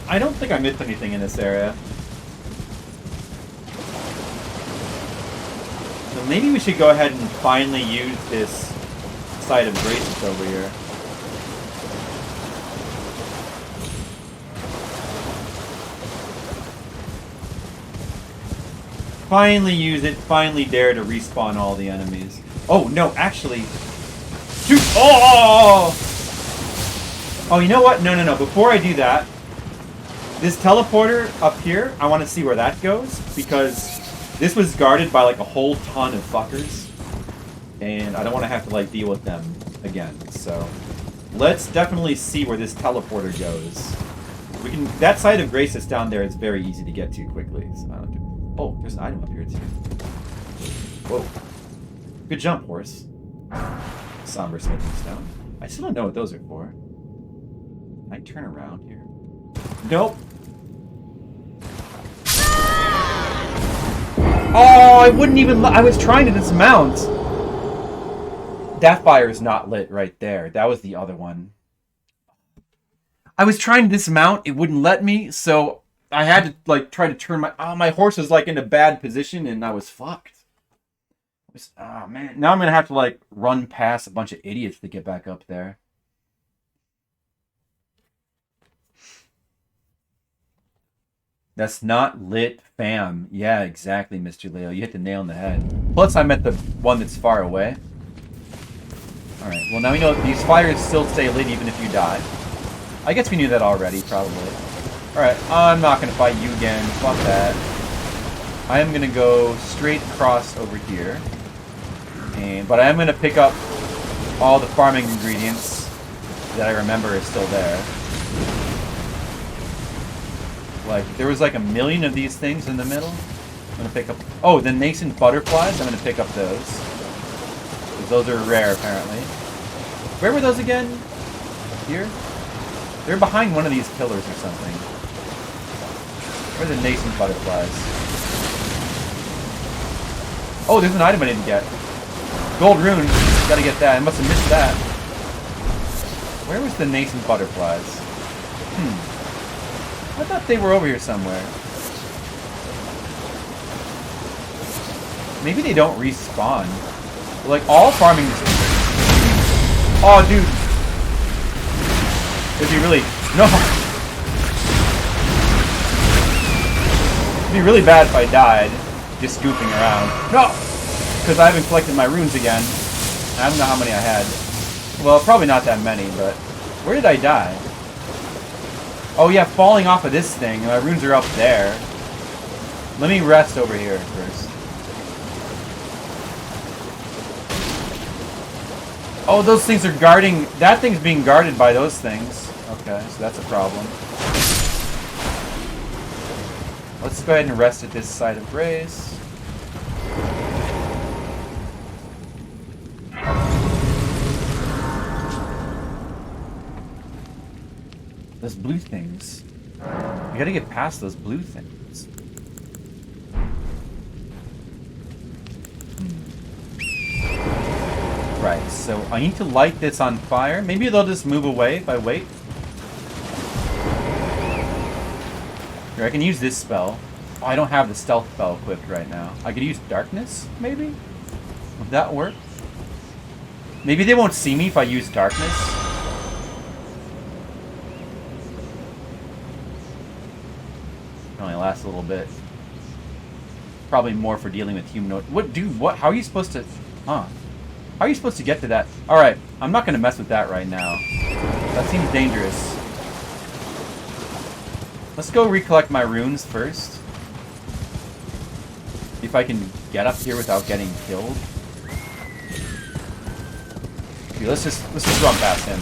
I don't think I missed anything in this area. So maybe we should go ahead and finally use this site of grace that's over here. Finally use it, finally dare to respawn all the enemies. Oh, no, actually... Shoot! Oh! Oh, you know what? No, no, no. Before I do that, this teleporter up here, I want to see where that goes, because this was guarded by like a whole ton of fuckers, and I don't want to have to like deal with them again. So let's definitely see where this teleporter goes. We can. That site of grace that's down there is very easy to get to quickly. So I don't do, oh, there's an item up here too. Whoa, good jump, horse. Somber smithing stone. I still don't know what those are for. Can I turn around here? Nope. Oh, I wouldn't even... I was trying to dismount. That fire is not lit right there. That was the other one. I was trying to dismount. It wouldn't let me, so I had to, like, try to turn my... Oh, my horse was, like, in a bad position, and I was fucked. Oh, man. Now I'm going to have to, like, run past a bunch of idiots to get back up there. That's not lit, fam. Yeah, exactly, Mr. Leo. You hit the nail on the head. Plus, I'm at the one that's far away. Alright, well now we know that these fires still stay lit even if you die. I guess we knew that already, probably. Alright, I'm not going to fight you again. Fuck that. I am going to go straight across over here. But I am going to pick up all the farming ingredients that I remember is still there. Like, there was like a million of these things in the middle. I'm going to pick up... Oh, the nascent butterflies. I'm going to pick up those. Because those are rare, apparently. Where were those again? Here? They're behind one of these pillars or something. Where are the nascent butterflies? Oh, there's an item I didn't get. Gold rune. Gotta get that. I must have missed that. Where was the nascent butterflies? I thought they were over here somewhere. Maybe they don't respawn. Like, all farming... Oh, dude. It'd be really... No! It'd be really bad if I died, just goofing around. No! Because I haven't collected my runes again. I don't know how many I had. Well, probably not that many, but... Where did I die? Oh yeah, falling off of this thing. My runes are up there. Let me rest over here first. Oh, those things are guarding... That thing's being guarded by those things. Okay, so that's a problem. Let's go ahead and rest at this site of grace. Those blue things. I gotta get past those blue things. Right, so I need to light this on fire. Maybe they'll just move away if I wait. Here, I can use this spell. Oh, I don't have the stealth spell equipped right now. I could use darkness, maybe? Would that work? Maybe they won't see me if I use darkness. It only lasts a little bit. Probably more for dealing with humanoid. What, dude? What? How are you supposed to? Huh? How are you supposed to get to that? All right, I'm not gonna mess with that right now. That seems dangerous. Let's go recollect my runes first. If I can get up here without getting killed. Okay, let's just run past him.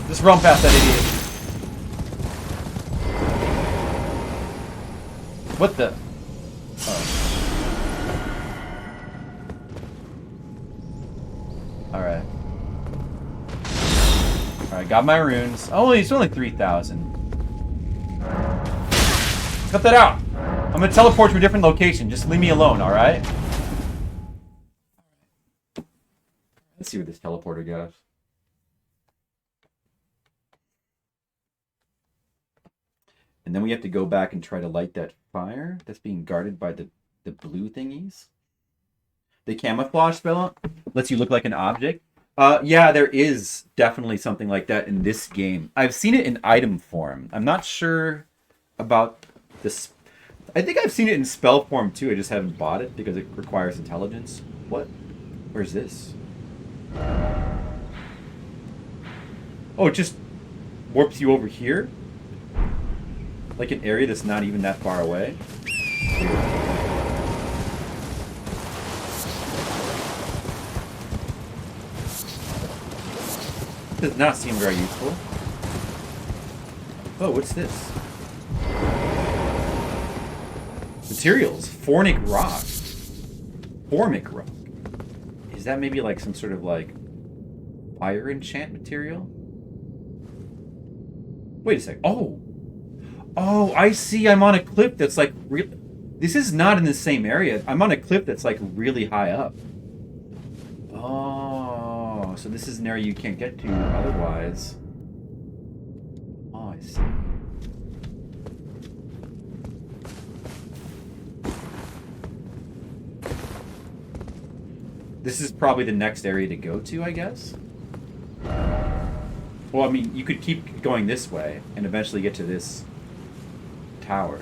Just run past that idiot. What the? Alright. Alright, got my runes. Oh, it's only 3,000. Cut that out! I'm gonna teleport to a different location. Just leave me alone, alright? Let's see what this teleporter does. And then we have to go back and try to light that fire that's being guarded by the blue thingies. The camouflage spell lets you look like an object. Yeah, there is definitely something like that in this game. I've seen it in item form. I'm not sure about this. I think I've seen it in spell form too. I just haven't bought it because it requires intelligence. What? Where's this? Oh, it just warps you over here? Like an area that's not even that far away? Does not seem very useful. Oh, what's this? Materials. Formic rock. Formic rock. Is that maybe like some sort of like fire enchant material? Wait a sec. Oh! Oh, I see. I'm on a cliff that's like... This is not in the same area. I'm on a cliff that's like really high up. Oh, so this is an area you can't get to otherwise. Oh, I see. This is probably the next area to go to, I guess? Well, I mean, you could keep going this way and eventually get to this tower.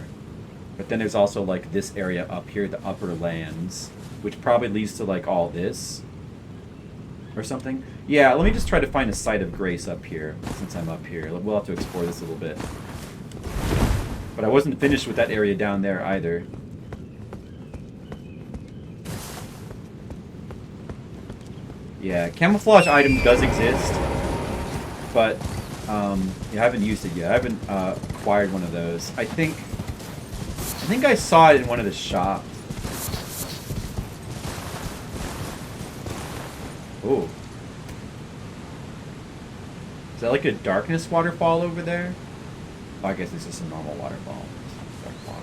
But then there's also, like, this area up here, the upper lands, which probably leads to, like, all this. Or something. Yeah, let me just try to find a site of grace up here, since I'm up here. We'll have to explore this a little bit. But I wasn't finished with that area down there, either. Yeah, camouflage item does exist, but I haven't used it yet. I haven't acquired one of those. I think I saw it in one of the shops. Oh, is that like a darkness waterfall over there? Oh, I guess it's just a normal waterfall. Dark water.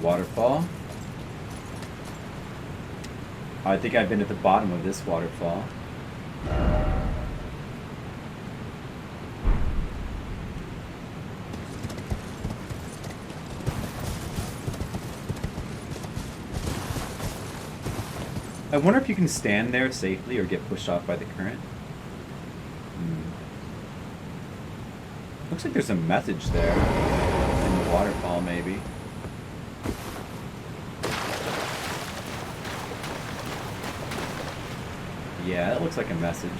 Waterfall. I think I've been at the bottom of this waterfall. I wonder if you can stand there safely or get pushed off by the current. Looks like there's a message there in the waterfall, maybe. Yeah, it looks like a message.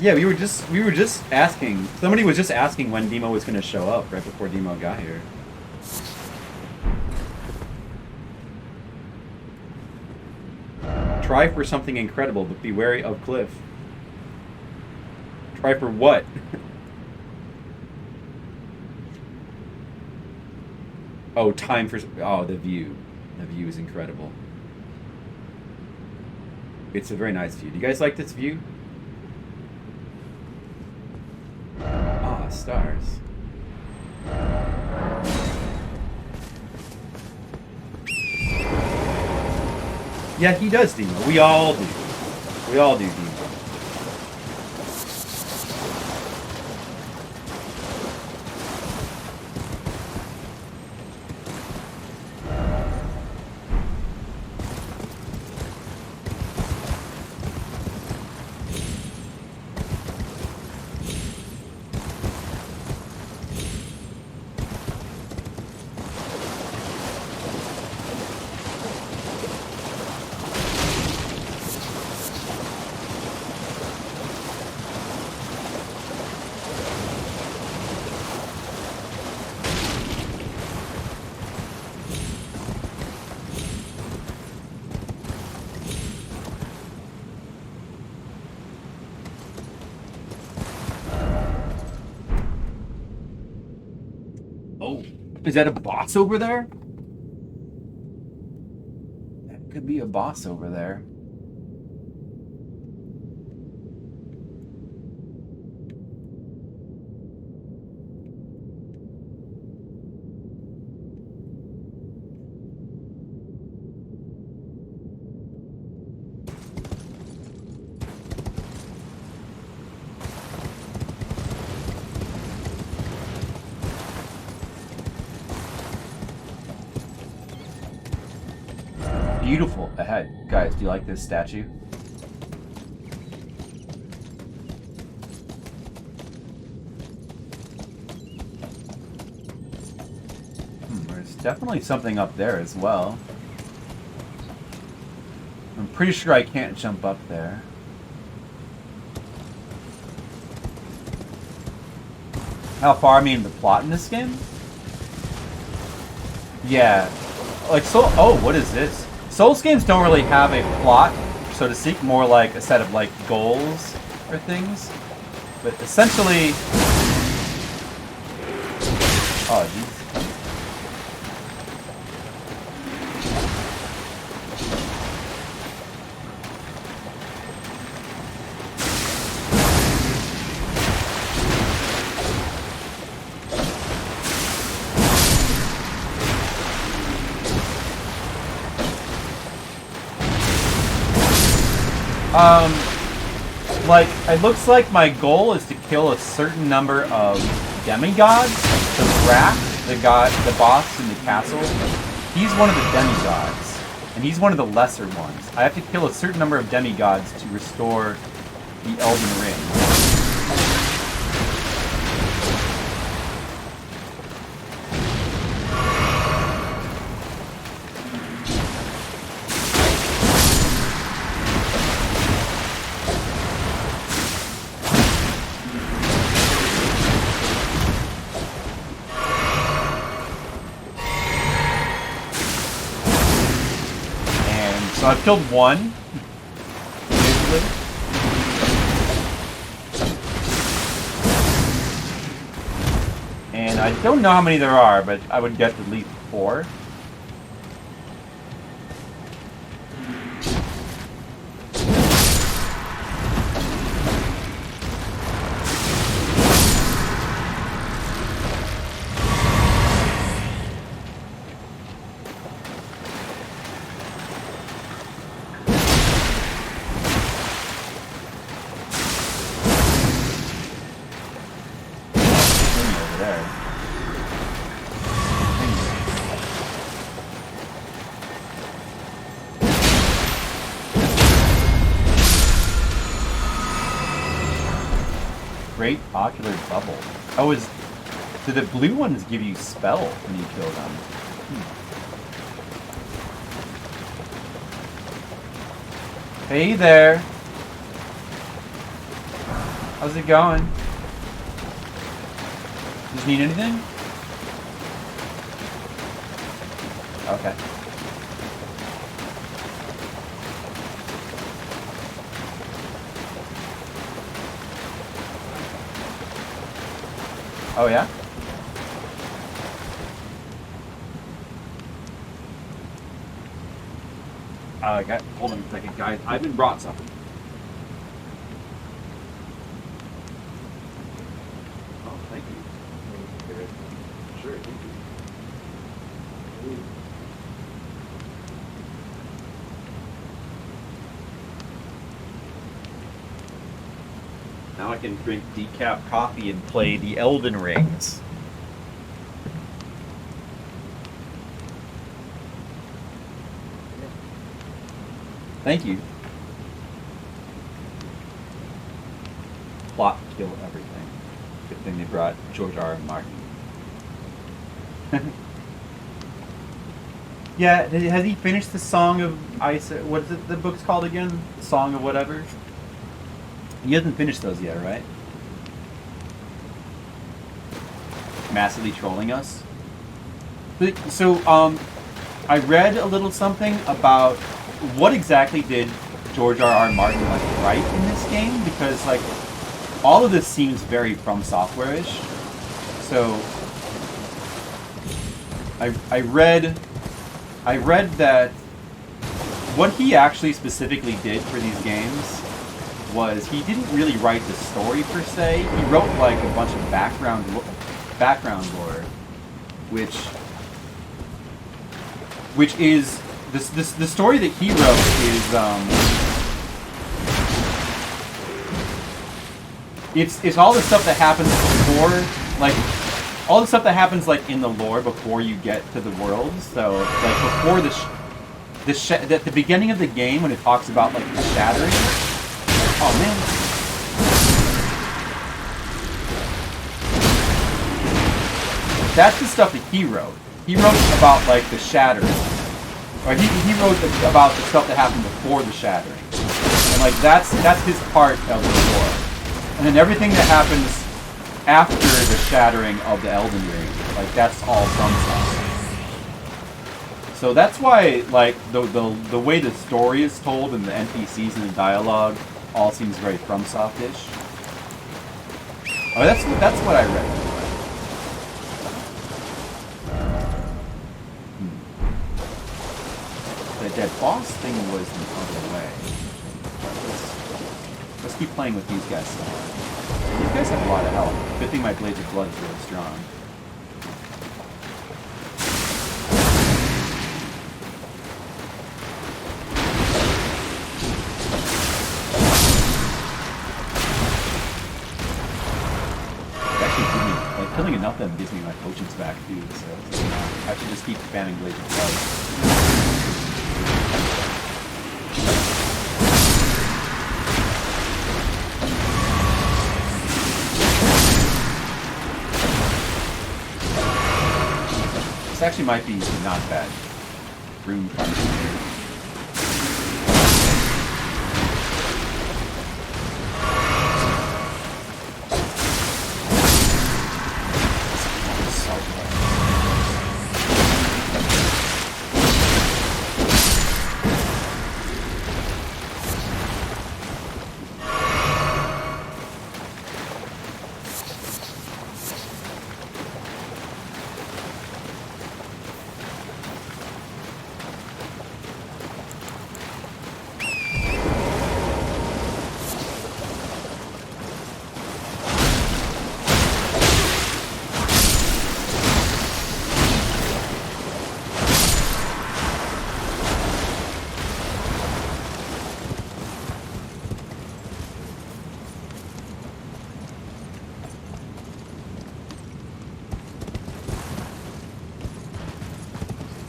Yeah, we were just asking. Somebody was just asking when Demo was going to show up right before Demo got here. Try for something incredible, but be wary of Cliff. Try for what? Oh, time for... Oh, the view. The view is incredible. It's a very nice view. Do you guys like this view? Ah, stars. Yeah, he does, Demo. We all do. We all do, Demo. Is that a boss over there? That could be a boss over there. Beautiful ahead. Guys, do you like this statue? There's definitely something up there as well. I'm pretty sure I can't jump up there. How far? I mean, the plot in this game? Yeah. Like, oh, what is this? Souls games don't really have a plot, so to speak, more like a set of, like, goals or things. But essentially... Oh, jeez. Like, it looks like my goal is to kill a certain number of demigods. So Wrath, the boss in the castle, he's one of the demigods, and he's one of the lesser ones. I have to kill a certain number of demigods to restore the Elden Ring. So I've killed one, basically. And I don't know how many there are, but I would guess at least 4. Great ocular bubble. Oh, do the blue ones give you spell when you kill them? Hey there. How's it going? Just need anything? Okay. Oh yeah? Okay, hold on a second, guys. I've been brought something. Oh, thank you. Sure, thank you. Now I can drink decaf coffee and play the Elden Rings. Thank you. Plot kill everything. Good thing they brought George R. R. Martin. Yeah, has he finished the Song of Ice? What is it? The book's called again? The Song of whatever. He hasn't finished those yet, right? Massively trolling us. So, I read a little something about what exactly did George R. R. Martin like write in this game, because like all of this seems very From Software-ish. So I read that what he actually specifically did for these games was he didn't really write the story per se. He wrote like a bunch of background lore, which is the story that he wrote is it's all the stuff that happens before, like all the stuff that happens like in the lore before you get to the world. So like before at the beginning of the game when it talks about like the shattering. Oh man. That's the stuff that he wrote. He wrote about like the shattering. Or he wrote about the stuff that happened before the shattering. And like that's his part of the lore. And then everything that happens after the shattering of the Elden Ring, like that's all Fromsoft. So that's why like the way the story is told and the NPCs and the dialogue all seems very Fromsoft-ish. Oh, that's what I read. That boss thing was the other way. Let's keep playing with these guys some more. These guys have a lot of health. Good thing my Blades of Blood is really strong. Killing enough of them gives me my potions back too, so I should just keep spamming Blades of Blood. This actually might be not bad. Rune punch here.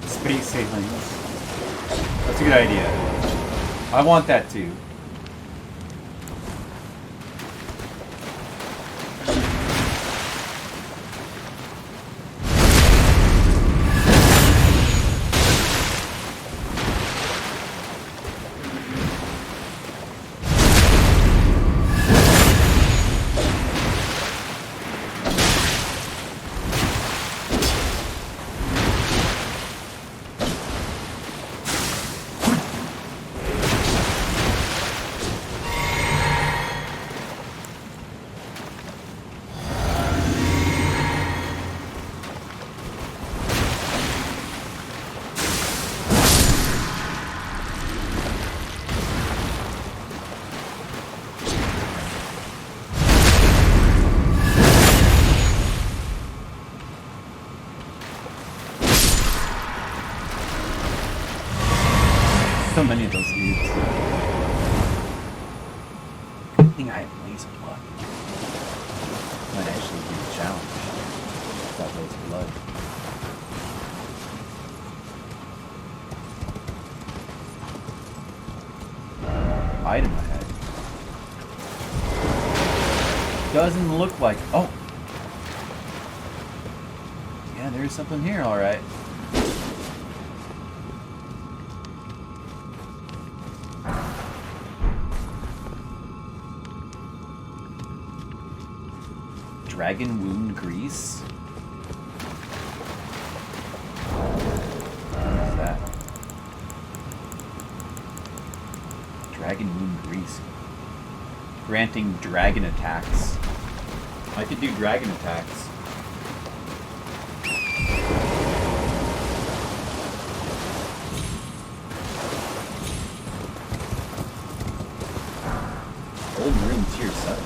Space sailings. That's a good idea. I want that too. challenge. That was blood. Item ahead. Doesn't look like. Oh! Yeah, there's something here, alright. Dragon wound grease? What is that? Dragon wound grease. Granting dragon attacks. I could do dragon attacks. Old room tier 7.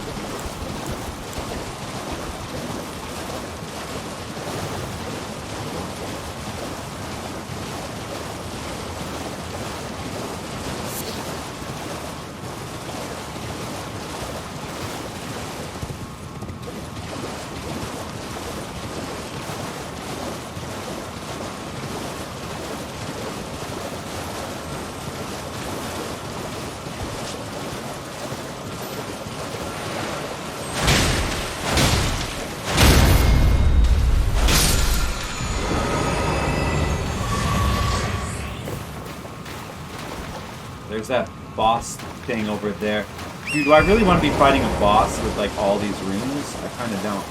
There's that boss thing over there. Dude, do I really want to be fighting a boss with, like, all these rooms? I kind of don't.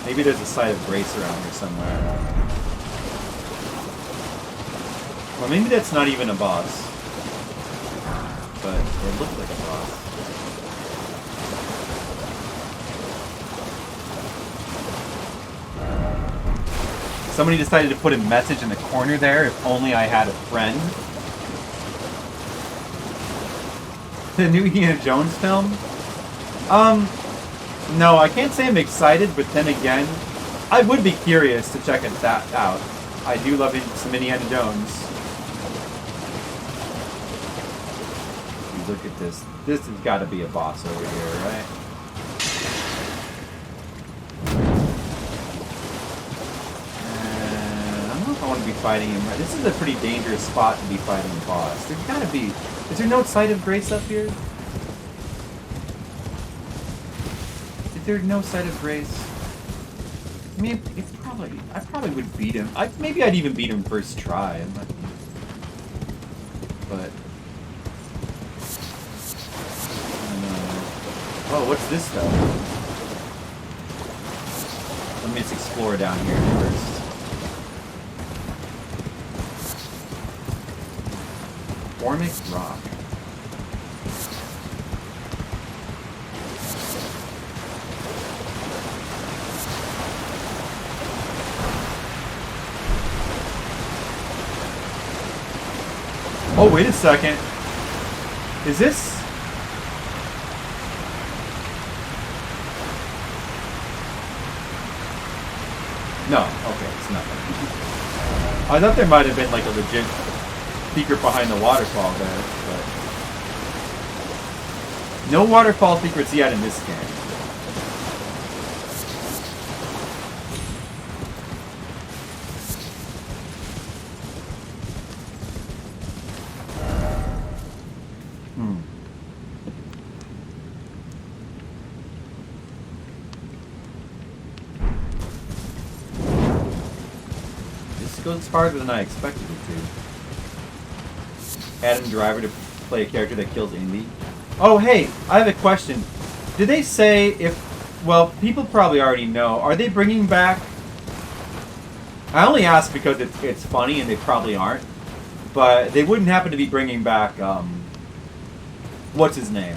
Maybe there's a site of grace around here somewhere. Or maybe that's not even a boss. But it looks like a boss. Somebody decided to put a message in the corner there, if only I had a friend. The new Indiana Jones film? No, I can't say I'm excited, but then again, I would be curious to check that out. I do love some Indiana Jones. Look at this. This has got to be a boss over here, right? I don't know if I want to be fighting him. This is a pretty dangerous spot to be fighting a boss. There's got to be... Is there no site of grace up here? Is there no site of grace? I mean, it's probably... I probably would beat him. Maybe I'd even beat him first try. But... Oh, what's this though? Let me just explore down here first. Formic rock. Oh, wait a second. Is this... No, okay, it's nothing. I thought there might have been like a legit secret behind the waterfall there, but... No waterfall secrets yet in this game. Goes farther than I expected it to. Adam Driver to play a character that kills Indy. Oh, hey, I have a question. Did they say if... Well, people probably already know. Are they bringing back... I only ask because it's funny and they probably aren't. But they wouldn't happen to be bringing back... what's his name?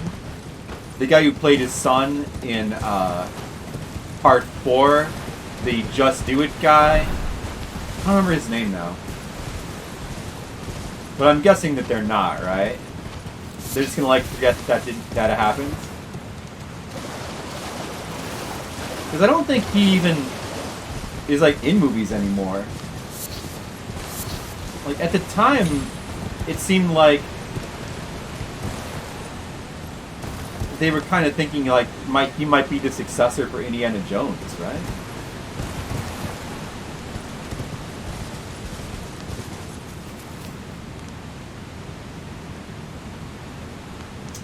The guy who played his son in Part 4. The Just Do It guy. I don't remember his name now. But I'm guessing that they're not, right? They're just gonna like forget that happened. Because I don't think he even is like in movies anymore. Like at the time, it seemed like they were kind of thinking like he might be the successor for Indiana Jones, right?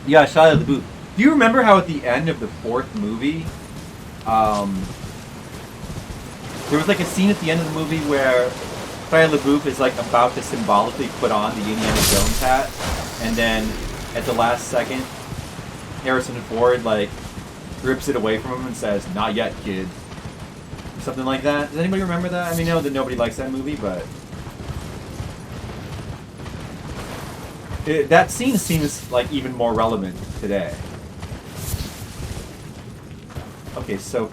Yeah, Shia LaBeouf. Do you remember how at the end of the 4th movie, there was like a scene at the end of the movie where Shia LaBeouf is like about to symbolically put on the Indiana Jones hat, and then at the last second, Harrison Ford like rips it away from him and says, "Not yet, kid." Something like that. Does anybody remember that? I mean, I know that nobody likes that movie, but that scene seems like even more relevant today. Okay, so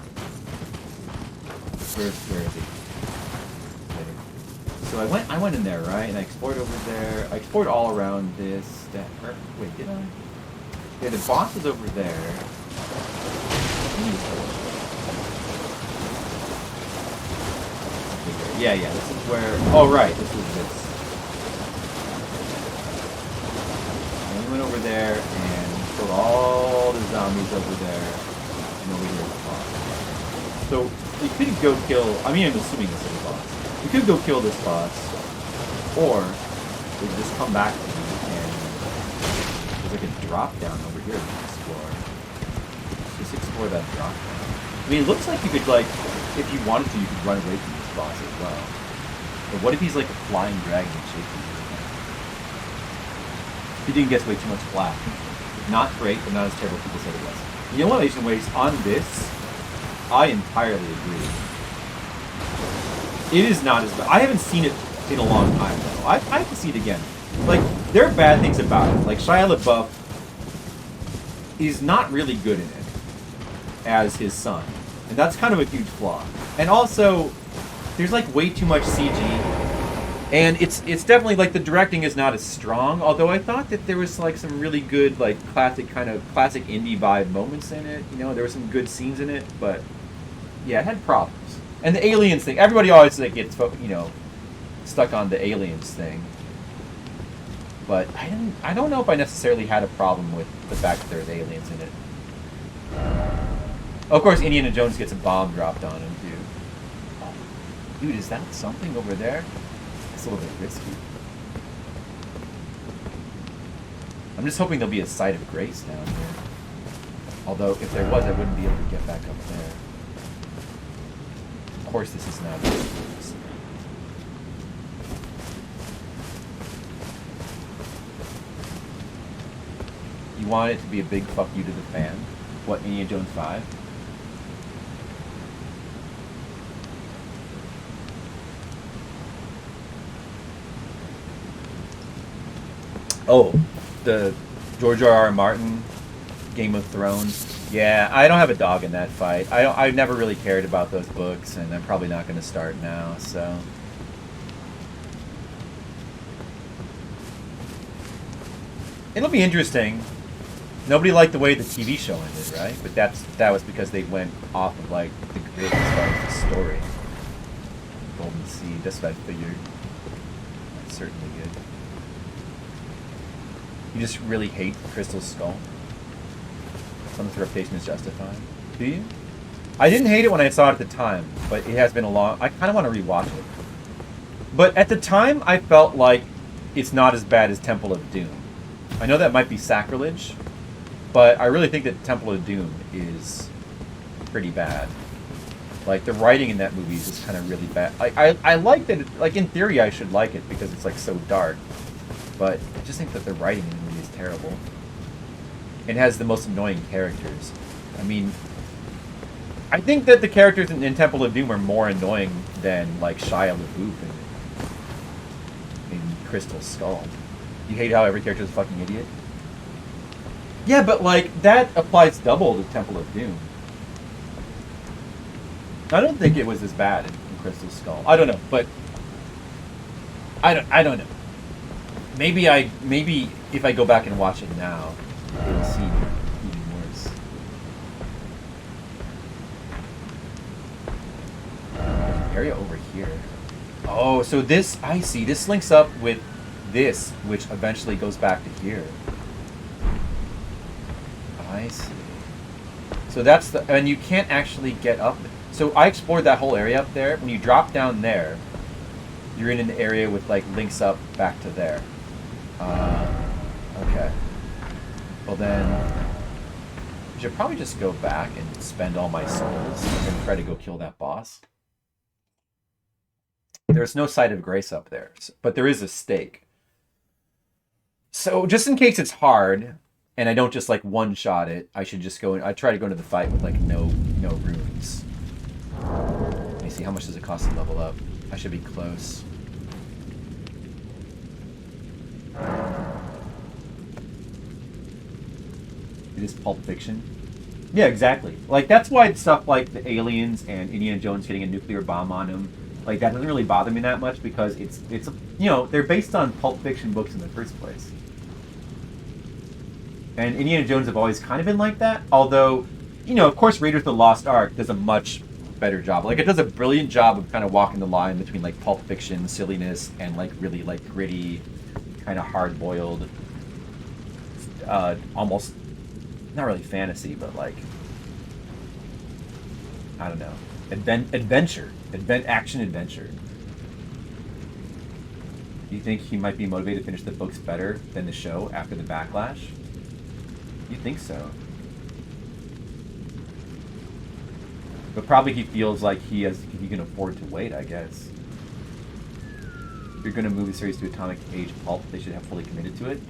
where is he? So I went in there, right, and I explored over there. I explored all around this. Wait, did I? Yeah, the boss is over there. Yeah, this is where. Oh, right, this was this. And we went over there and killed all the zombies over there, and over here is the boss. So you could go kill. I mean, I'm assuming this is the boss. You could go kill this boss, or we could just come back to you and there's like a drop down over here to explore. Just explore that drop down. I mean, it looks like you could like, if you wanted to, you could run away from this boss as well. But what if he's like a flying dragon chasing you? He didn't get way too much flack. Not great, but not as terrible as people said it was. You know what, Asian Ways, on this, I entirely agree. It is not as bad. I haven't seen it in a long time, though. I have to see it again. Like, there are bad things about it. Like, Shia LaBeouf is not really good in it as his son. And that's kind of a huge flaw. And also, there's like way too much CG. And it's definitely like the directing is not as strong, although I thought that there was like some really good like classic indie vibe moments in it. You know, there were some good scenes in it, but yeah, it had problems. And the aliens thing, everybody always like gets stuck on the aliens thing. But I don't know if I necessarily had a problem with the fact that there's aliens in it. Of course, Indiana Jones gets a bomb dropped on him too. Oh, dude, is that something over there? It's a little bit risky. I'm just hoping there'll be a site of grace down here. Although, if there was, I wouldn't be able to get back up there. Of course, this is not. You want it to be a big fuck you to the fan? What, Indiana Jones 5? Oh, the George R.R. Martin Game of Thrones. Yeah, I don't have a dog in that fight. I've never really cared about those books, and I'm probably not going to start now, so. It'll be interesting. Nobody liked the way the TV show ended, right? But that was because they went off of, like, the grid as far as the story. Golden Seed, that's what I figured. That's certainly good. You just really hate Crystal Skull? Some interpretation is justified. Do you? I didn't hate it when I saw it at the time, but it has been a long... I kind of want to rewatch it. But at the time, I felt like it's not as bad as Temple of Doom. I know that might be sacrilege, but I really think that Temple of Doom is pretty bad. Like, the writing in that movie is just kind of really bad. I like that, like, in theory I should like it because it's, like, so dark. But I just think that the writing in the movie is terrible. It has the most annoying characters. I mean, I think that the characters in Temple of Doom are more annoying than, like, Shia LaBeouf in Crystal Skull. You hate how every character is a fucking idiot? Yeah, but, like, that applies double to Temple of Doom. I don't think it was as bad in Crystal Skull. I don't know, but I don't know. Maybe if I go back and watch it now, it'll seem even worse. There's an area over here. Oh, so this, I see. This links up with this, which eventually goes back to here. I nice. So that's the... And you can't actually get up. So I explored that whole area up there. When you drop down there, you're in an area with, like, links up back to there. Okay. Well, then... I should probably just go back and spend all my souls and try to go kill that boss. There's no Sight of Grace up there, but there is a stake. So just in case it's hard, and I don't just like one-shot it, I should just go. I try to go into the fight with like no runes. Let me see, how much does it cost to level up? I should be close. It is Pulp Fiction. Yeah, exactly. Like that's why stuff like the aliens and Indiana Jones getting a nuclear bomb on him, like that doesn't really bother me that much because it's you know, they're based on Pulp Fiction books in the first place. And Indiana Jones have always kind of been like that, although, you know, of course Raiders of the Lost Ark does a much better job. Like it does a brilliant job of kind of walking the line between like Pulp Fiction silliness and like really like gritty, kind of hard-boiled, almost not really fantasy, but like I don't know, action adventure. Do you think he might be motivated to finish the books better than the show after the backlash? You think so? But probably he feels like he can afford to wait, I guess. If you're going to move the series to Atomic Age Pulp, they should have fully committed to it.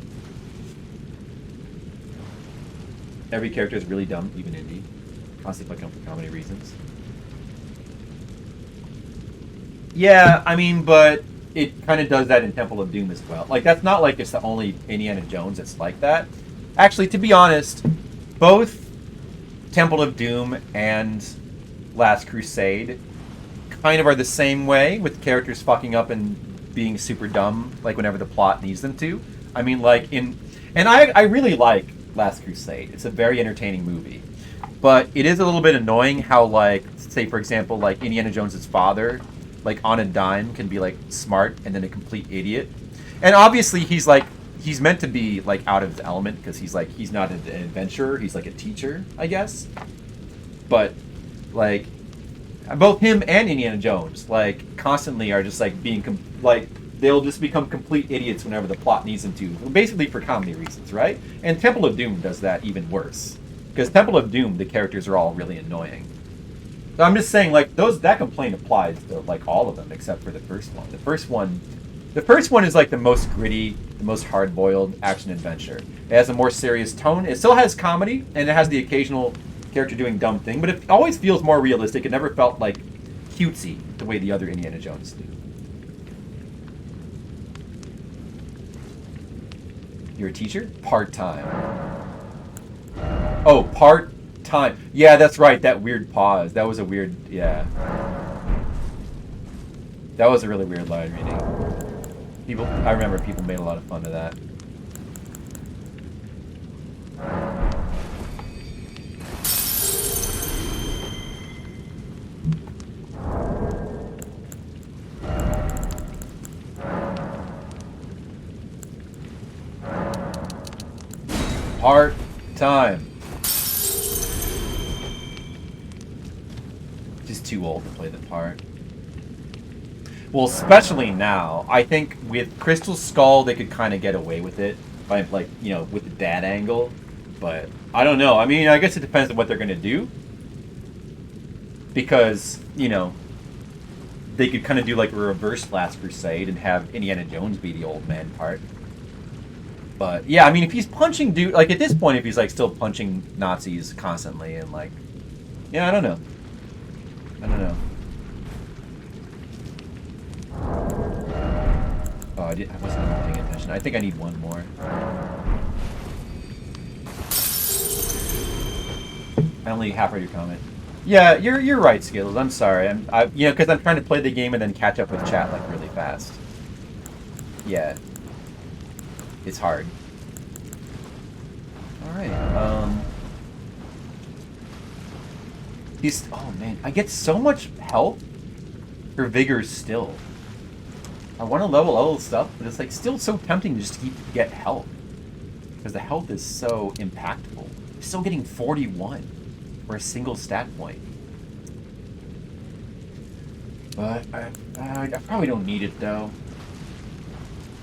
Every character is really dumb, even Indy. Constantly fucking up for comedy reasons. Yeah, I mean, but it kind of does that in Temple of Doom as well. Like, that's not like it's the only Indiana Jones that's like that. Actually, to be honest, both Temple of Doom and Last Crusade kind of are the same way, with characters fucking up and being super dumb, like whenever the plot needs them to. I mean, like in... And I really like Last Crusade. It's a very entertaining movie. But it is a little bit annoying how, like, say, for example, like Indiana Jones' father, like, on a dime can be, like, smart and then a complete idiot. And obviously he's, like, he's meant to be, like, out of his element because he's, like, he's not an adventurer. He's, like, a teacher, I guess. But, like, both him and Indiana Jones, like, constantly are just, like, being, like, they'll just become complete idiots whenever the plot needs them to. Basically for comedy reasons, right? And Temple of Doom does that even worse. Because Temple of Doom, the characters are all really annoying. So I'm just saying, like, that complaint applies to, like, all of them except for the first one. The first one is, like, the most gritty, the most hard-boiled action-adventure. It has a more serious tone. It still has comedy, and it has the occasional character doing dumb thing, but it always feels more realistic. It never felt, like, cutesy the way the other Indiana Jones do. You're a teacher? Part-time. Oh, part-time. Yeah, that's right. That weird pause. That was a weird... Yeah. That was a really weird line reading. I remember people made a lot of fun of that. Part-time. Just too old to play the part. Well, especially now. I think with Crystal Skull, they could kind of get away with it by, like, you know, with the dad angle. But I don't know. I mean, I guess it depends on what they're going to do. Because, you know, they could kind of do like a reverse Last Crusade and have Indiana Jones be the old man part. But yeah, I mean, if he's punching dude, like at this point, if he's like still punching Nazis constantly and like, yeah, I don't know. Oh, I wasn't even paying attention. I think I need one more. I only half read your comment. Yeah, you're right, Skittles. I'm sorry. You know, because I'm trying to play the game and then catch up with chat like really fast. Yeah. It's hard. Alright, oh man, I get so much health for Vigor still. I want to level stuff, but it's like still so tempting to just get health. Because the health is so impactful. Still getting 41 for a single stat point. But I probably don't need it though.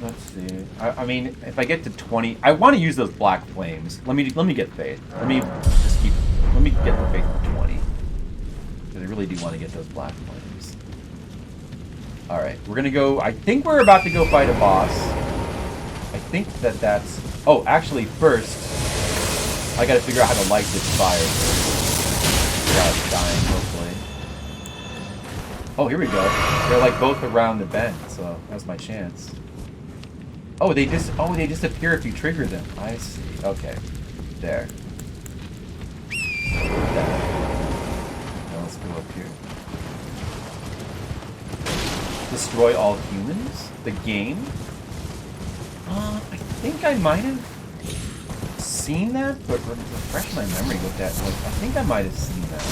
Let's see. I mean, if I get to 20, I want to use those black flames. Let me get faith. Let me get the faith to 20. Because I really do want to get those black flames. All right, we're gonna go. I think we're about to go fight a boss. I think that's. Oh, actually, first I got to figure out how to light this fire without dying. Hopefully. Oh, here we go. They're like both around the bend, so that's my chance. Oh, they disappear if you trigger them. I see. Okay. There. Now let's go up here. Destroy all humans? The game? I think I might have seen that, but refresh my memory with that. Like, I think I might have seen that.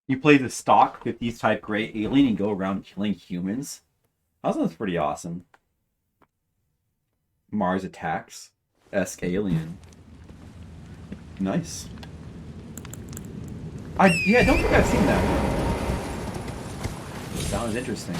You play the stock 50s type gray alien and go around killing humans. That sounds pretty awesome. Mars Attacks-esque alien. Nice. I don't think I've seen that. Sounds interesting.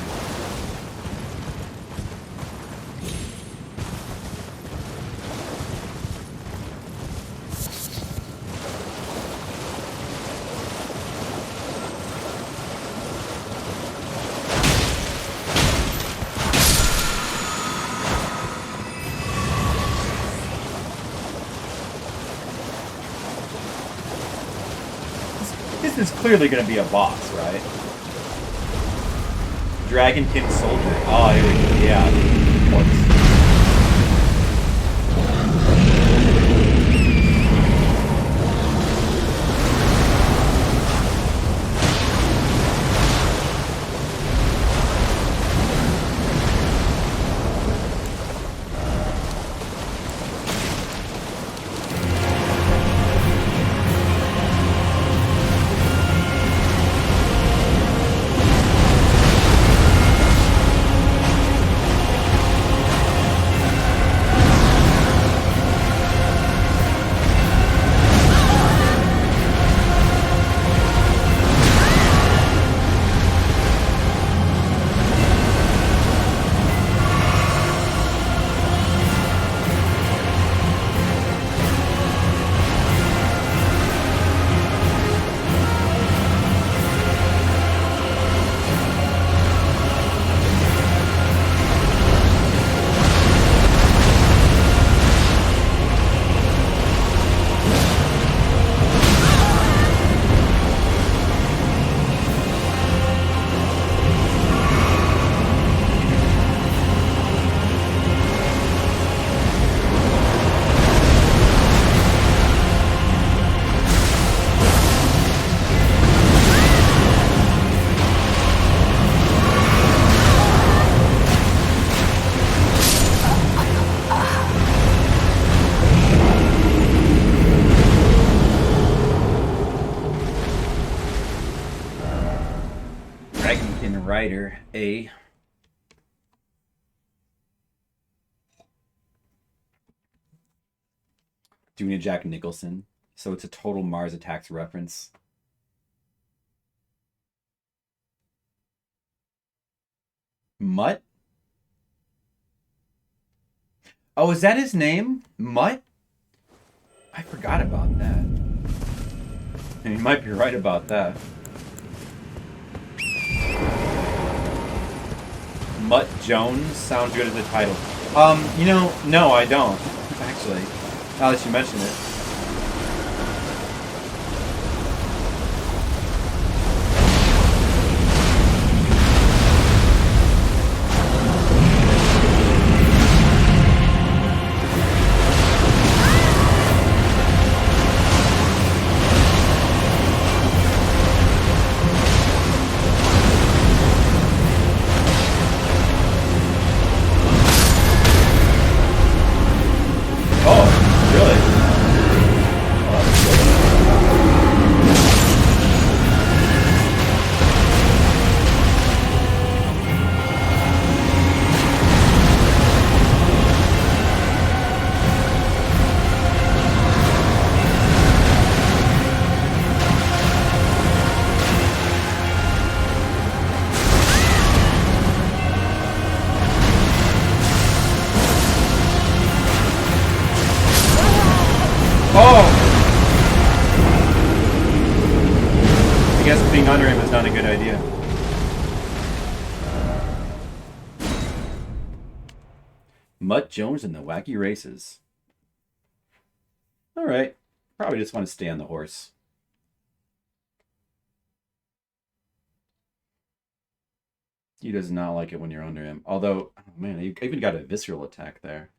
This is clearly going to be a boss, right? Dragonkin soldier. Oh, yeah. Once. Rider A. Doing a Jack Nicholson, so it's a total Mars Attacks reference. Mutt? Oh, is that his name? Mutt? I forgot about that. And you might be right about that. Mutt Jones sounds good as a title. You know, no, I don't. Actually, now that you mention it. being under him is not a good idea. Mutt Jones and the Wacky Races. Alright. Probably just want to stay on the horse. He does not like it when you're under him. Although, oh man, you even got a visceral attack there.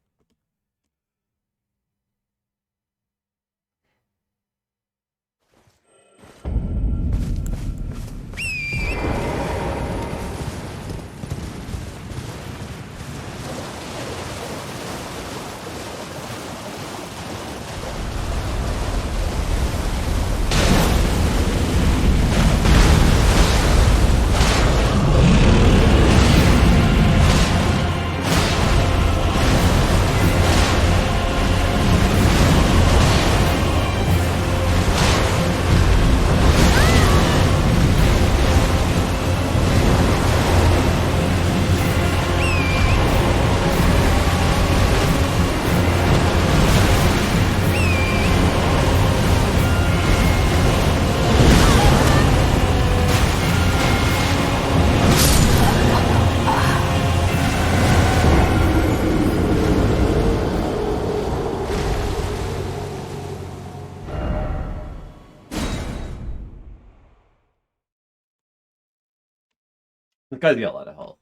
This guy's got a lot of health.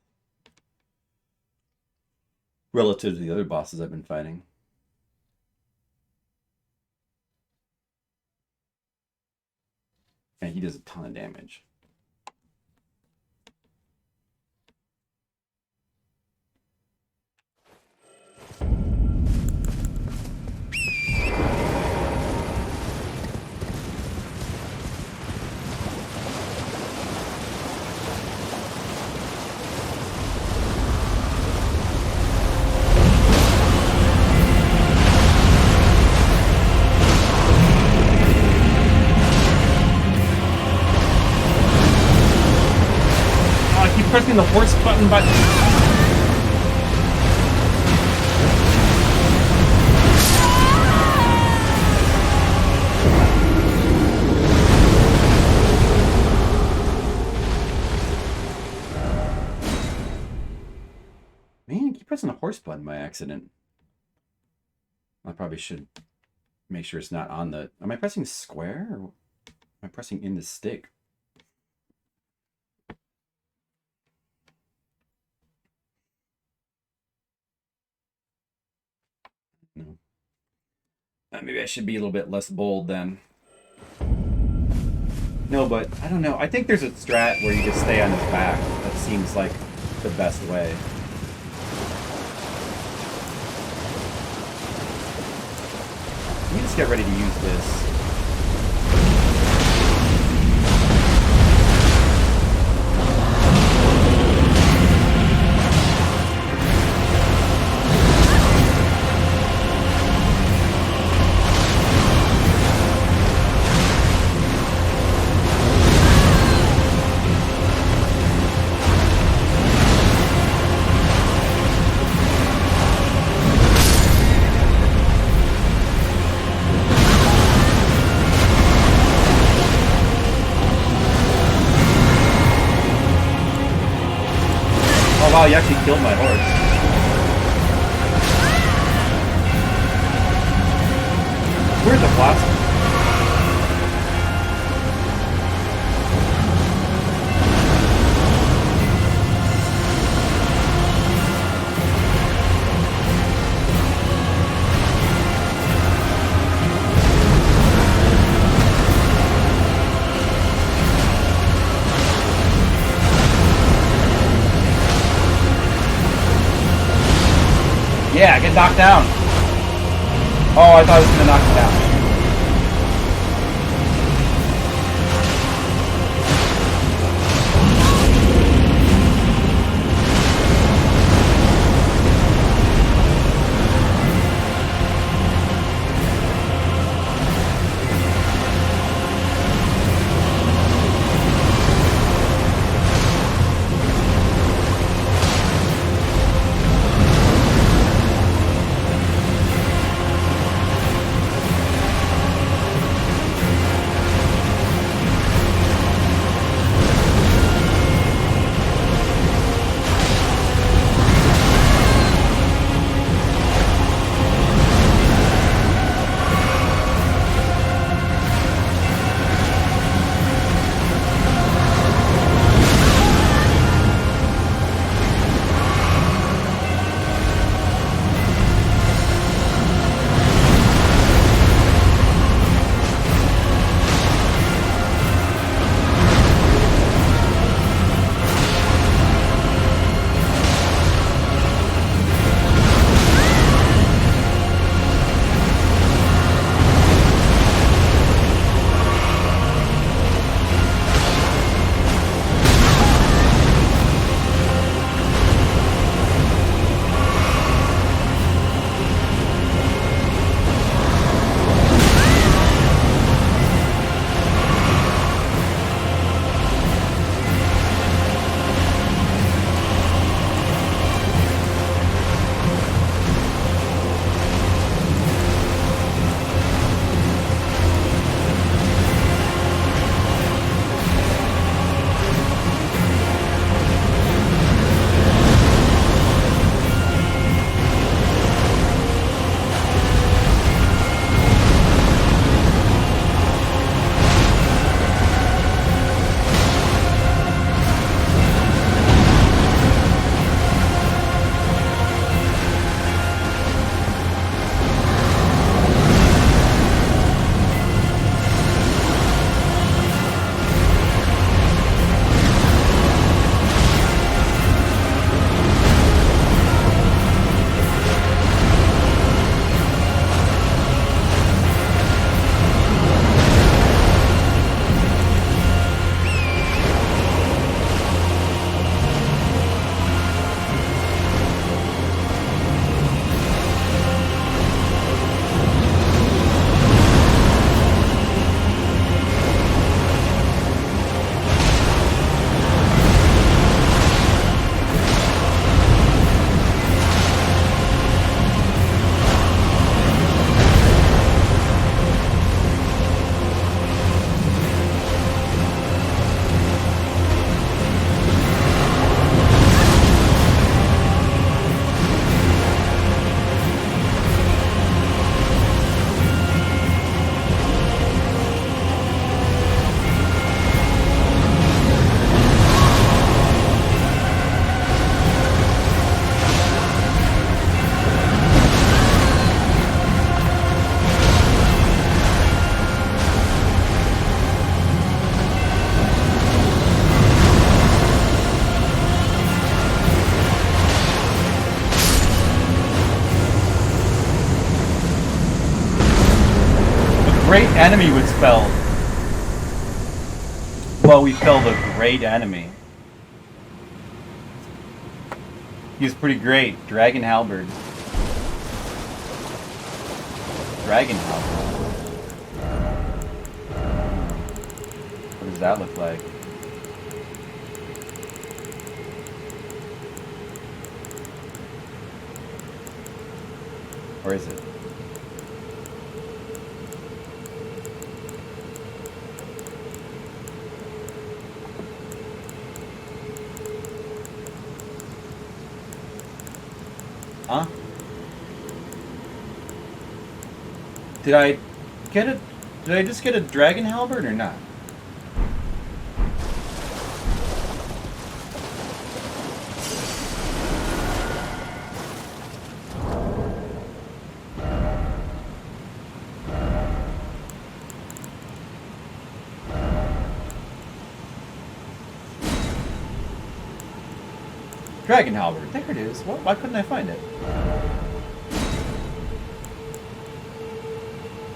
Relative to the other bosses I've been fighting. And he does a ton of damage. Pressing the horse button button. Man, I keep pressing the horse button by accident. I probably should make sure it's not on the... Am I pressing square or am I pressing in the stick? No. Maybe I should be a little bit less bold then. No, but I don't know. I think there's a strat where you just stay on his back. That seems like the best way. Let me just get ready to use this. Wow, you actually killed my horse. Where's the blast? Yeah, get knocked down. Oh, I thought I was going to knock him down. great enemy was felled. Well, we felled a great enemy. He was pretty great. Dragon Halberd. Dragon Halberd. What does that look like? Or is it? Huh? Did I just get a dragon halberd or not? Dragon halberd, there it is. What? Why couldn't I find it?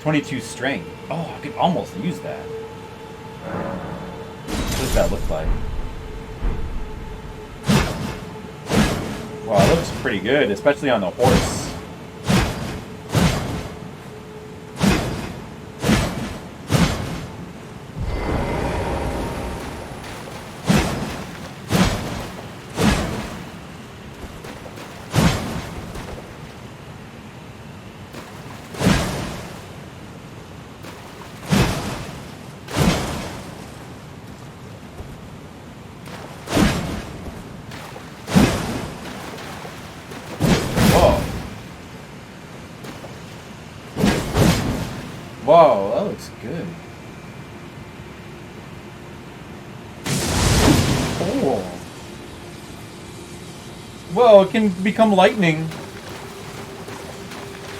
22 strength. Oh, I could almost use that. What does that look like? Wow, it looks pretty good, especially on the horse. Whoa, that looks good. Oh. Whoa, it can become lightning.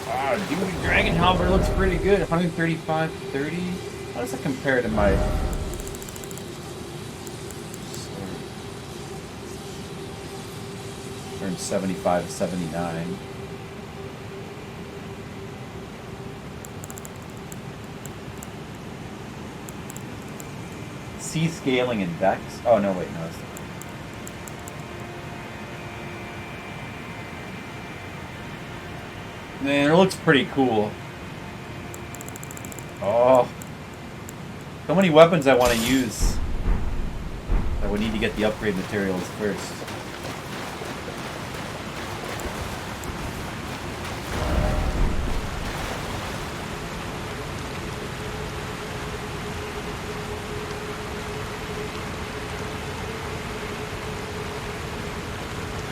Ah, dude, Dragon Halberd looks pretty good. 135, 30. How does that compare to my... 175, 79. C scaling and Dex. Oh no, wait, no. Man, it looks pretty cool. Oh, so many weapons I want to use. I would need to get the upgrade materials first.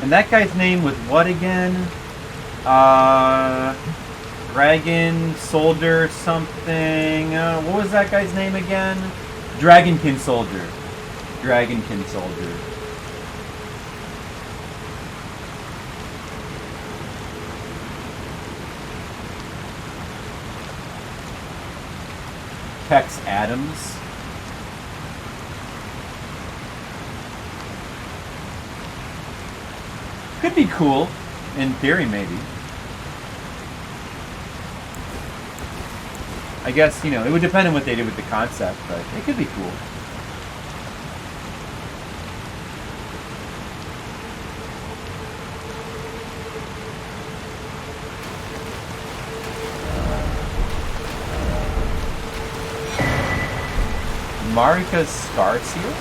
And that guy's name was what again? Dragon Soldier something. What was that guy's name again? Dragonkin Soldier. Dragonkin Soldier. Tex Adams. Could be cool, in theory, maybe. I guess, you know, it would depend on what they did with the concept, but it could be cool. Marika's Scar Seal?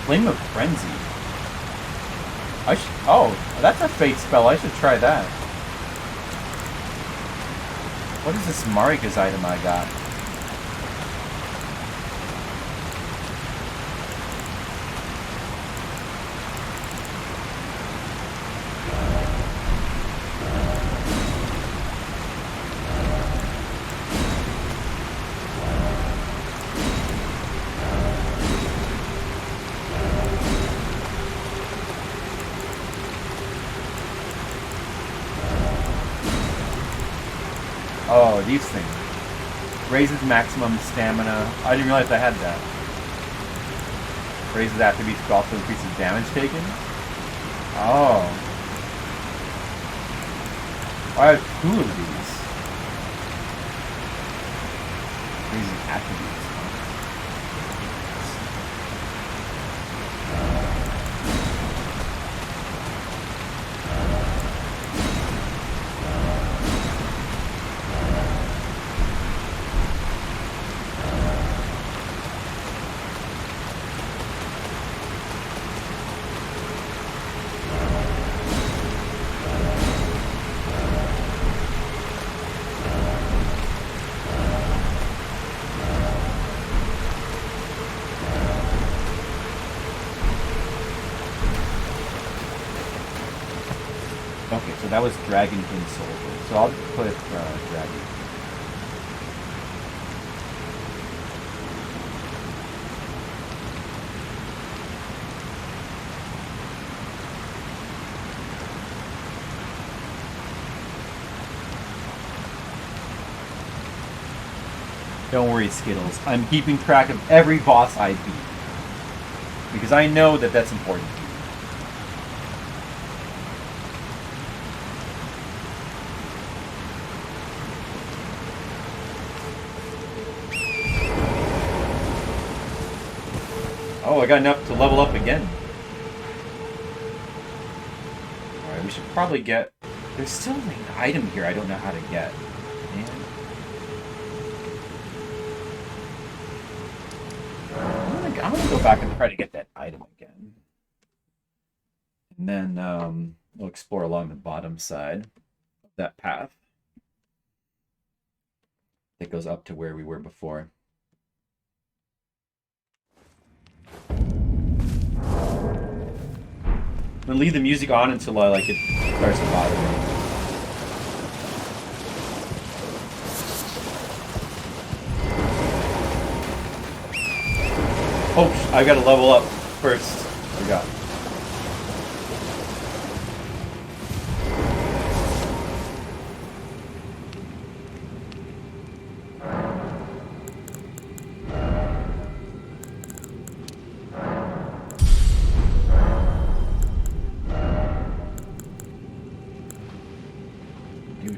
Flame of Frenzy. Oh, that's a fate spell. I should try that. What is this Marika's item I got? Oh, these things. Raises maximum stamina. I didn't realize I had that. Raises attributes but also increases damage taken. Oh. I have 2 of these. Raises attributes. That was Dragonkin Soldier, so I'll put Dragon. Don't worry, Skittles. I'm keeping track of every boss I beat. Because I know that that's important. Oh, I got enough to level up again. Alright, we should probably get... There's still an item here I don't know how to get. Man. I'm gonna go back and try to get that item again. And then we'll explore along the bottom side of that path. That goes up to where we were before. I'm gonna leave the music on until like it starts to bother me. Oh, I gotta level up first. I forgot.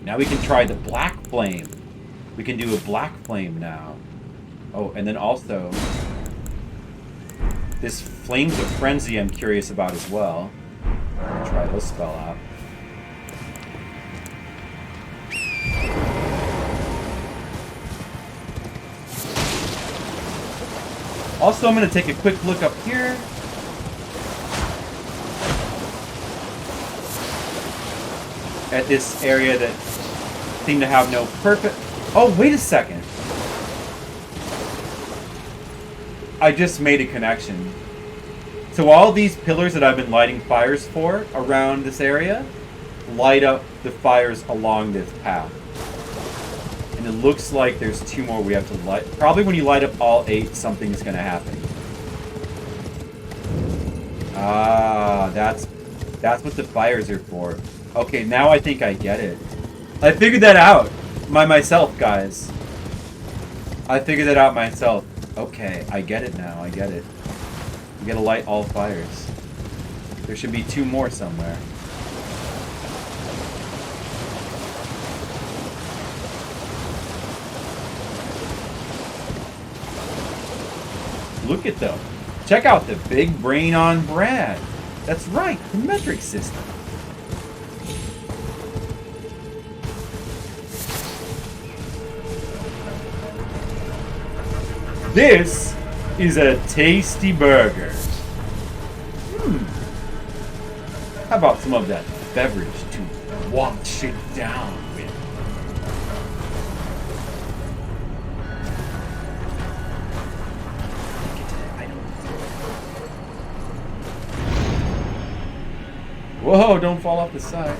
Now we can try the black flame. We can do a black flame now. Oh, and then also this Flames of Frenzy I'm curious about as well. I'll try those spell out. Also, I'm going to take a quick look up here. At this area that seemed to have no purpose. Oh, wait a second. I just made a connection. So all these pillars that I've been lighting fires for around this area light up the fires along this path. And it looks like there's 2 more we have to light. Probably when you light up all 8, something's going to happen. Ah, that's what the fires are for. Okay, now I think I get it. I figured that out myself, guys. I figured that out myself. Okay, I get it now. I get it. You gotta light all fires. There should be 2 more somewhere. Look at them. Check out the big brain on Brad. That's right, the metric system. This is a tasty burger. How about some of that beverage to wash it down with? Whoa, don't fall off the side.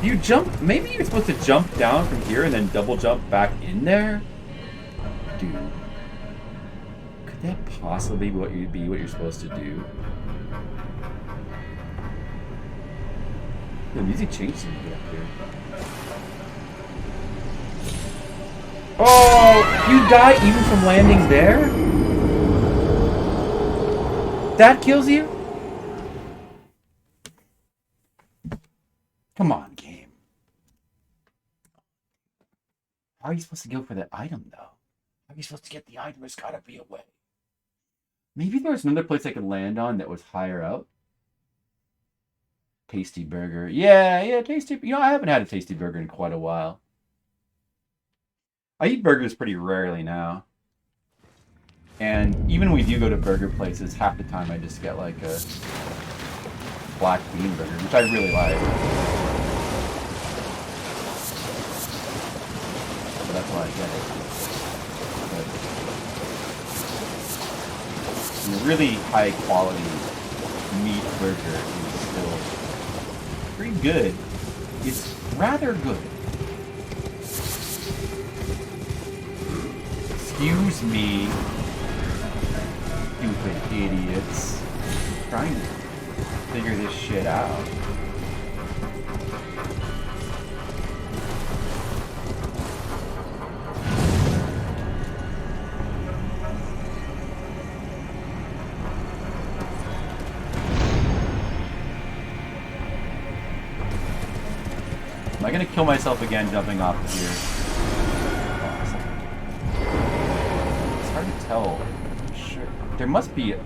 You jump, maybe you're supposed to jump down from here and then double jump back in there? Dude. Could that possibly be what you're supposed to do? The music changed a little bit up here. Oh, you die even from landing there? That kills you? Come on, game. How are you supposed to go for that item, though? How are you supposed to get the item? There's gotta be a way. Maybe there was another place I could land on that was higher up. Tasty burger. Yeah, tasty. You know, I haven't had a tasty burger in quite a while. I eat burgers pretty rarely now. And even when we do go to burger places, half the time I just get like a black bean burger, which I really like. So that's why I get it. But a really high quality meat burger is still pretty good. It's rather good. Excuse me, stupid idiots. I'm trying to figure this shit out. Am I gonna kill myself again jumping off here? It's hard to tell. Sure. There must be a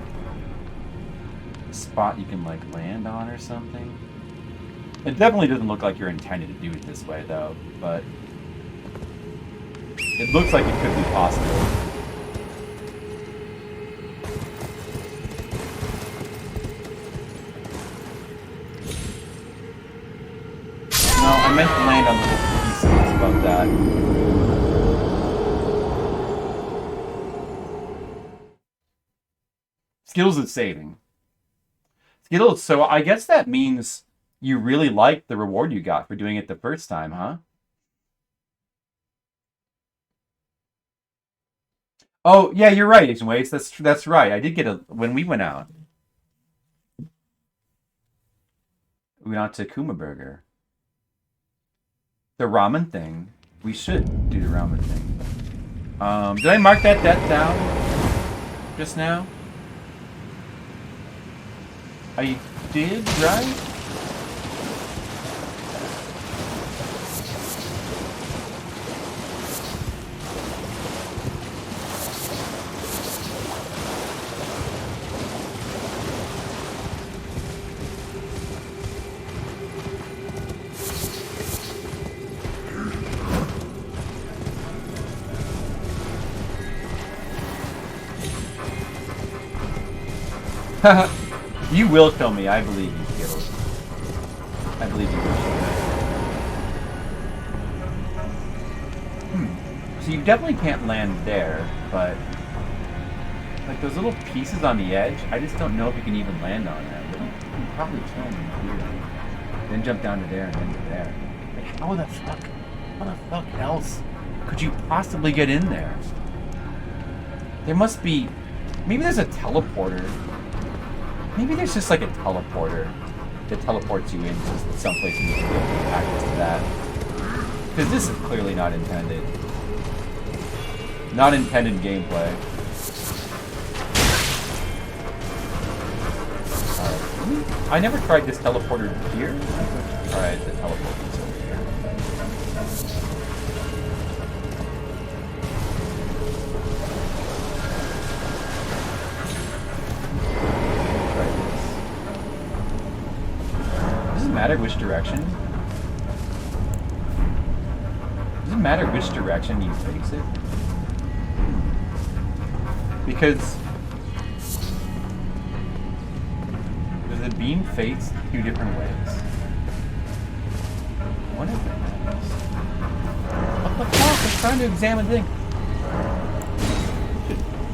spot you can like land on or something. It definitely doesn't look like you're intended to do it this way though, but it looks like it could be possible. No, I meant to land on little pieces above that. Skittles is saving. Skittles, so I guess that means you really liked the reward you got for doing it the first time, huh? Oh, yeah, you're right, Asian Ways. That's right. I did get a... When we went out. We went out to Kuma Burger. The ramen thing. We should do the ramen thing. Did I mark that down just now? I did, right? You will kill me. I believe you, Skittles. I believe you will. So you definitely can't land there, but like those little pieces on the edge, I just don't know if you can even land on them. But you can probably kill me here. Then jump down to there and then to there. Like how the fuck else could you possibly get in there? There must be... Maybe there's a teleporter. Maybe there's just like a teleporter that teleports you into someplace and you can get access to that. Because this is clearly not intended. Not intended gameplay. Alright. I never tried this teleporter here. Alright, the teleporter's over here. Does it matter which direction? Does it matter which direction you face it? Because the beam face two different ways. What is it? What the fuck? I'm trying to examine things.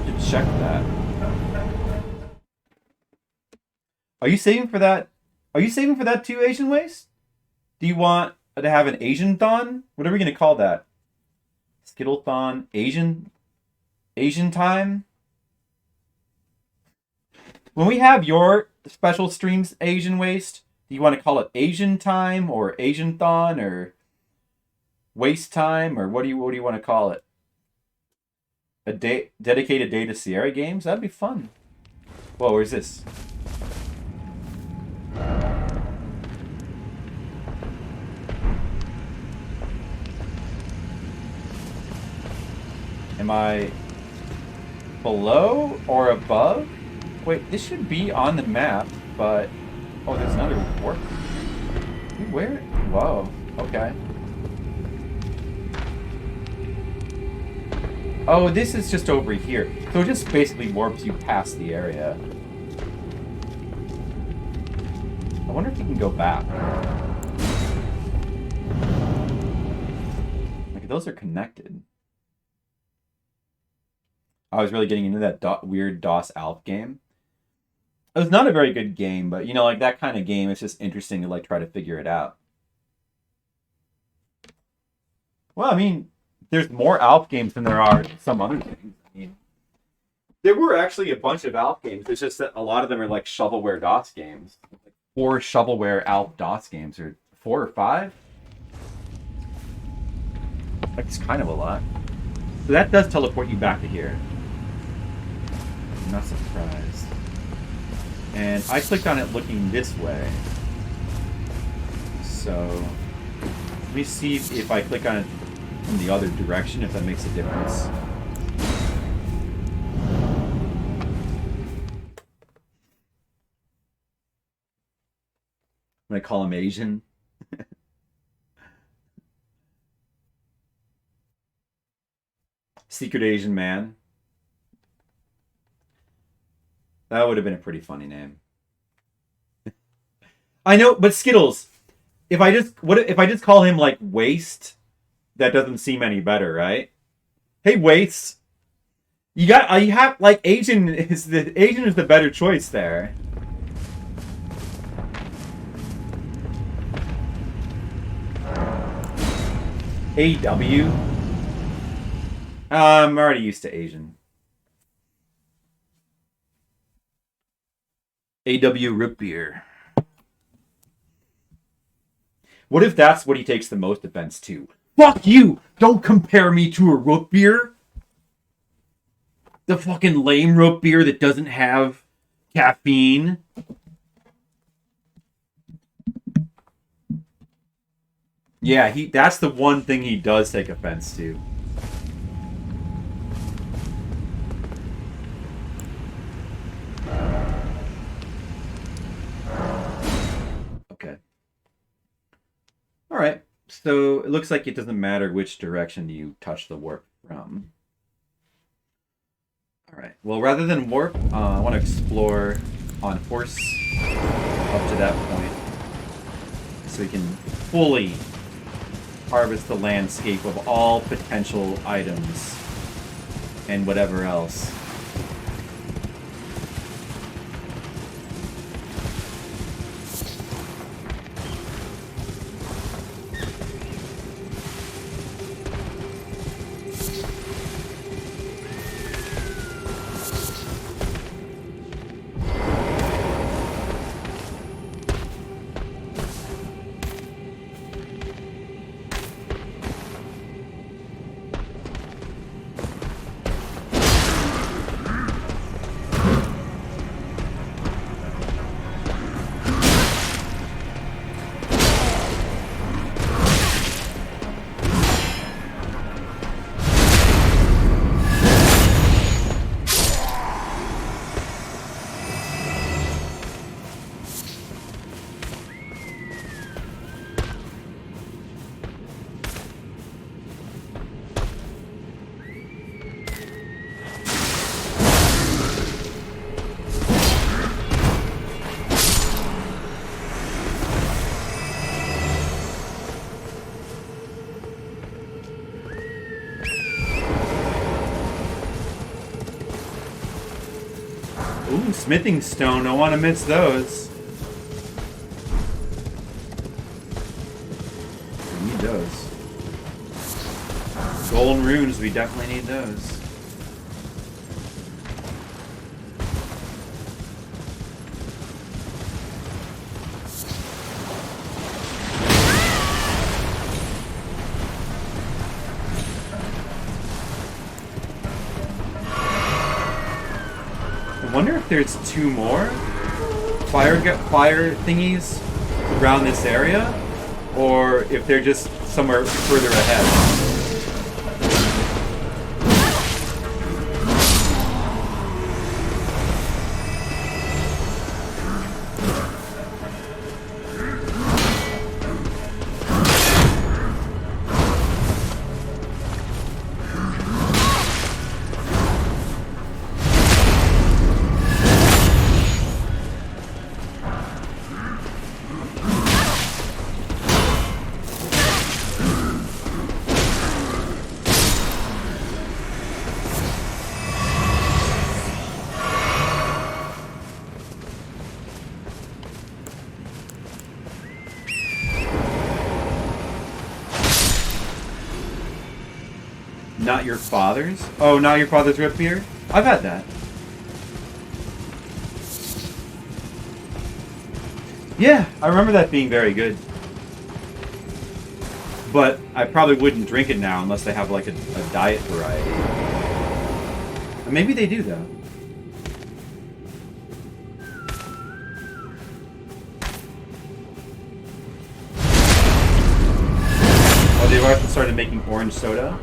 Should check that. Are you saving for that? Are you saving for that too, Asian Waste? Do you want to have an Asian thon? What are we gonna call that? Skittle thon? Asian time? When we have your special streams, Asian Waste, do you want to call it Asian time or Asian thon or waste time or what do you want to call it? A dedicated day to Sierra games? That'd be fun. Whoa, where's this? Am I below or above? Wait, this should be on the map, but... Oh, there's another warp. Where? Whoa, okay. Oh, this is just over here. So it just basically warps you past the area. I wonder if you can go back. Like, those are connected. I was really getting into that weird DOS Alp game. It was not a very good game, but, you know, like, that kind of game, it's just interesting to, like, try to figure it out. Well, I mean... There's more Alp games than there are some other things. I mean, there were actually a bunch of Alp games. It's just that a lot of them are like shovelware DOS games. Like 4 shovelware Alp DOS games, or 4 or 5. That's kind of a lot. So that does teleport you back to here. I'm not surprised. And I clicked on it looking this way. So let me see if I click on it from the other direction, if that makes a difference. I'm gonna call him Asian. Secret Asian Man. That would have been a pretty funny name. I know, but Skittles. If I just call him like Waste? That doesn't seem any better, right? Hey, Waste. You have like Asian is the better choice there. AW. I'm already used to Asian. AW root beer. What if that's what he takes the most offense to? Fuck you! Don't compare me to a root beer! The fucking lame root beer that doesn't have caffeine. Yeah, that's the one thing he does take offense to. Okay. Alright. So it looks like it doesn't matter which direction you touch the warp from. Alright, well, rather than warp, I want to explore on horse up to that point so we can fully harvest the landscape of all potential items and whatever else. Ooh, smithing stone. Don't want to miss those. We need those. Golden runes, we definitely need those. there's 2 more fire thingies around this area, or if they're just somewhere further ahead. Not your father's? Oh, not your father's root beer? I've had that. Yeah, I remember that being very good. But I probably wouldn't drink it now unless they have like a diet variety. And maybe they do though. Oh, they've also started making orange soda?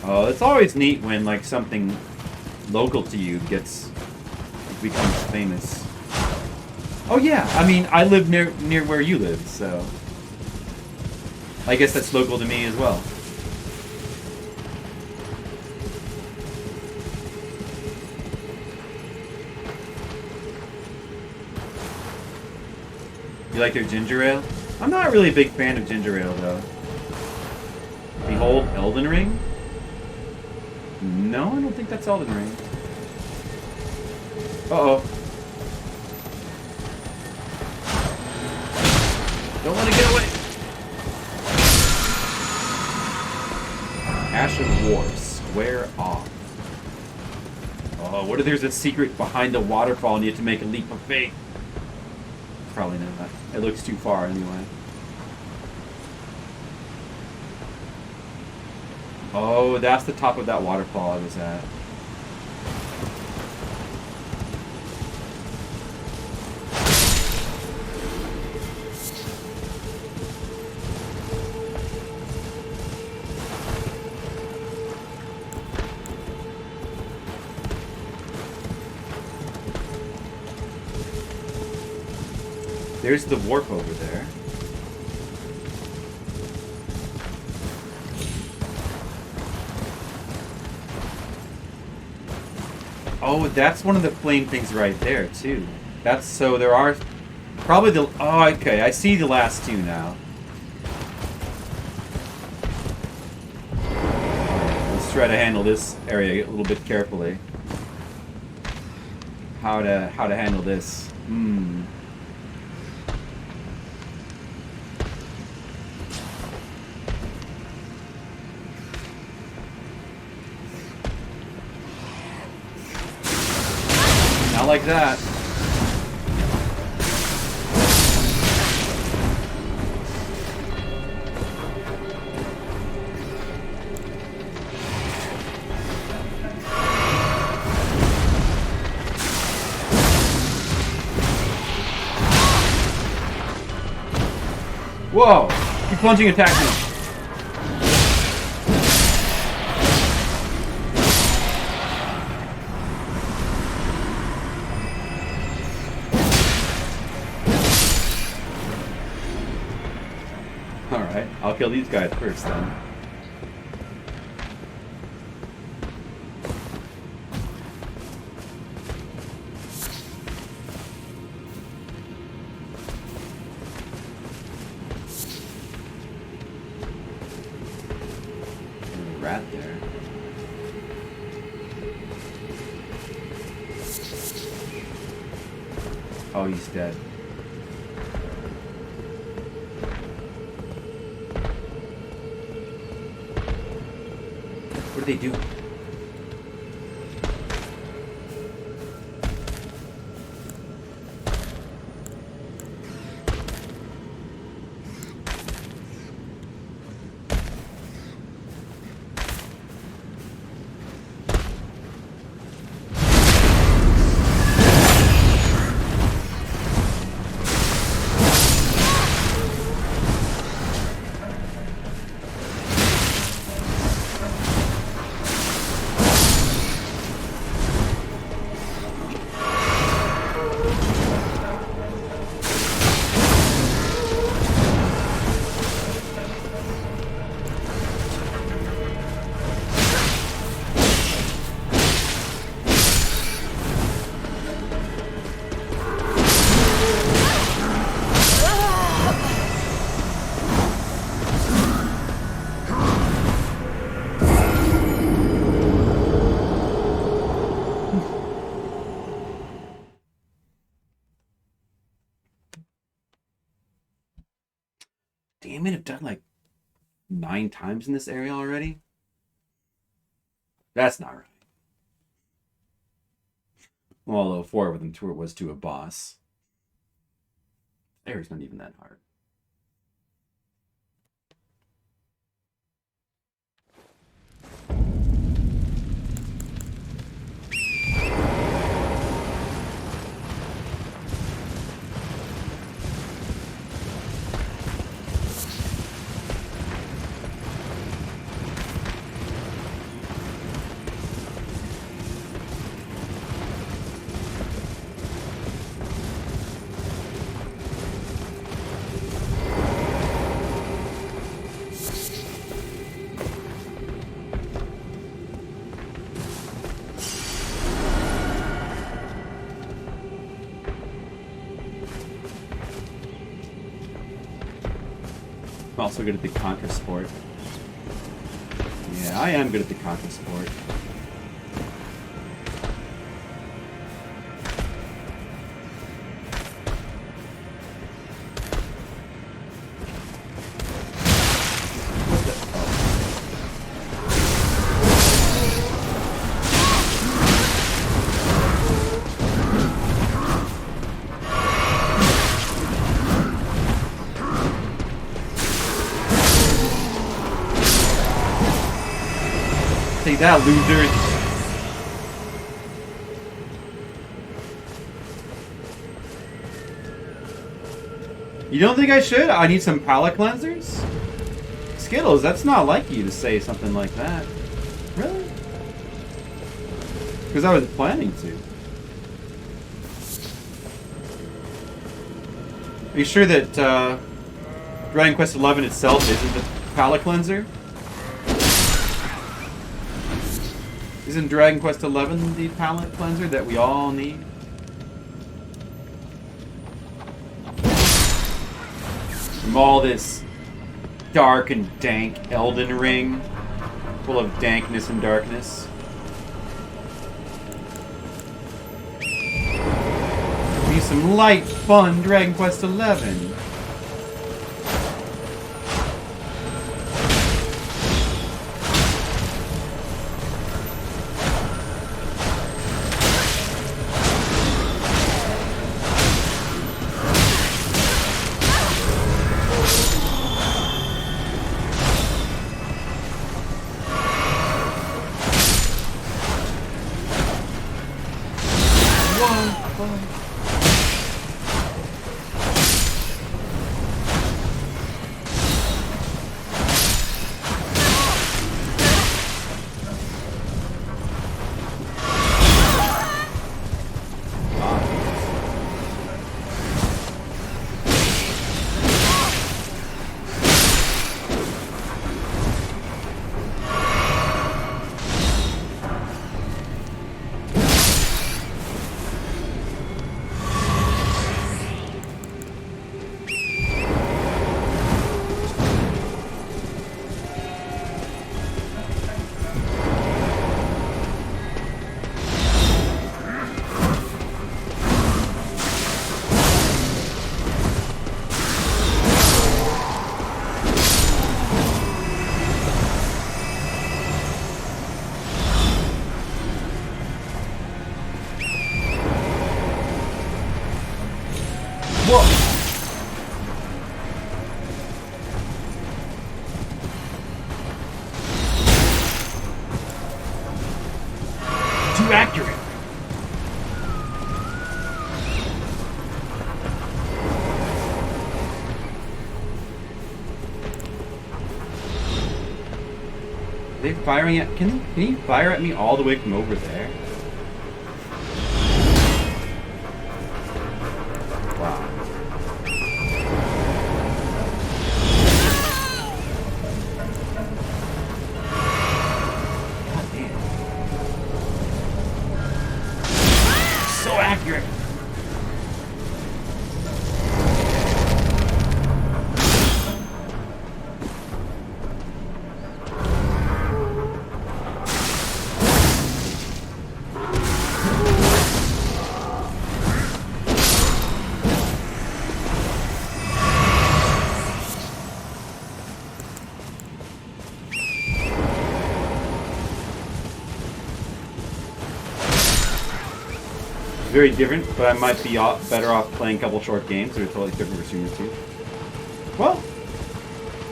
Oh, it's always neat when like something local to you becomes famous. Oh yeah, I mean I live near where you live, so I guess that's local to me as well. You like their ginger ale? I'm not really a big fan of ginger ale though. Behold, Elden Ring? No, I don't think that's Elden Ring. Uh-oh. Don't let it get away! Ash of War, square off. Oh, what if there's a secret behind the waterfall and you have to make a leap of faith? Probably not. It looks too far anyway. Oh, that's the top of that waterfall I was at. There's the warp over there. Oh, that's one of the flame things right there, too. That's so there are probably the... Oh, okay, I see the last 2 now. Alright, let's try to handle this area a little bit carefully. How to handle this. Not like that. Whoa! Keep plunging attack me. Alright, I'll kill these guys first then. Rat there. Oh, he's dead. What are they doing? Damn it, I've done like 9 times in this area already. That's not right. Well, although 4 of them was to a boss. Area's not even that hard. I'm also good at the contra sport. Yeah, I am good at the contra sport. Take that, losers. You don't think I should? I need some palate cleansers? Skittles, that's not like you to say something like that. Really? Because I was planning to. Are you sure that Dragon Quest XI itself isn't the palate cleanser? Isn't Dragon Quest XI the palate cleanser that we all need? From all this dark and dank Elden Ring, full of dankness and darkness. Need some light, fun Dragon Quest XI. Too accurate. Are they firing at? Can you fire at me all the way from over there? Wow. God damn. So accurate. very different, but I might be better off playing a couple short games that are totally different for streamers too. Well,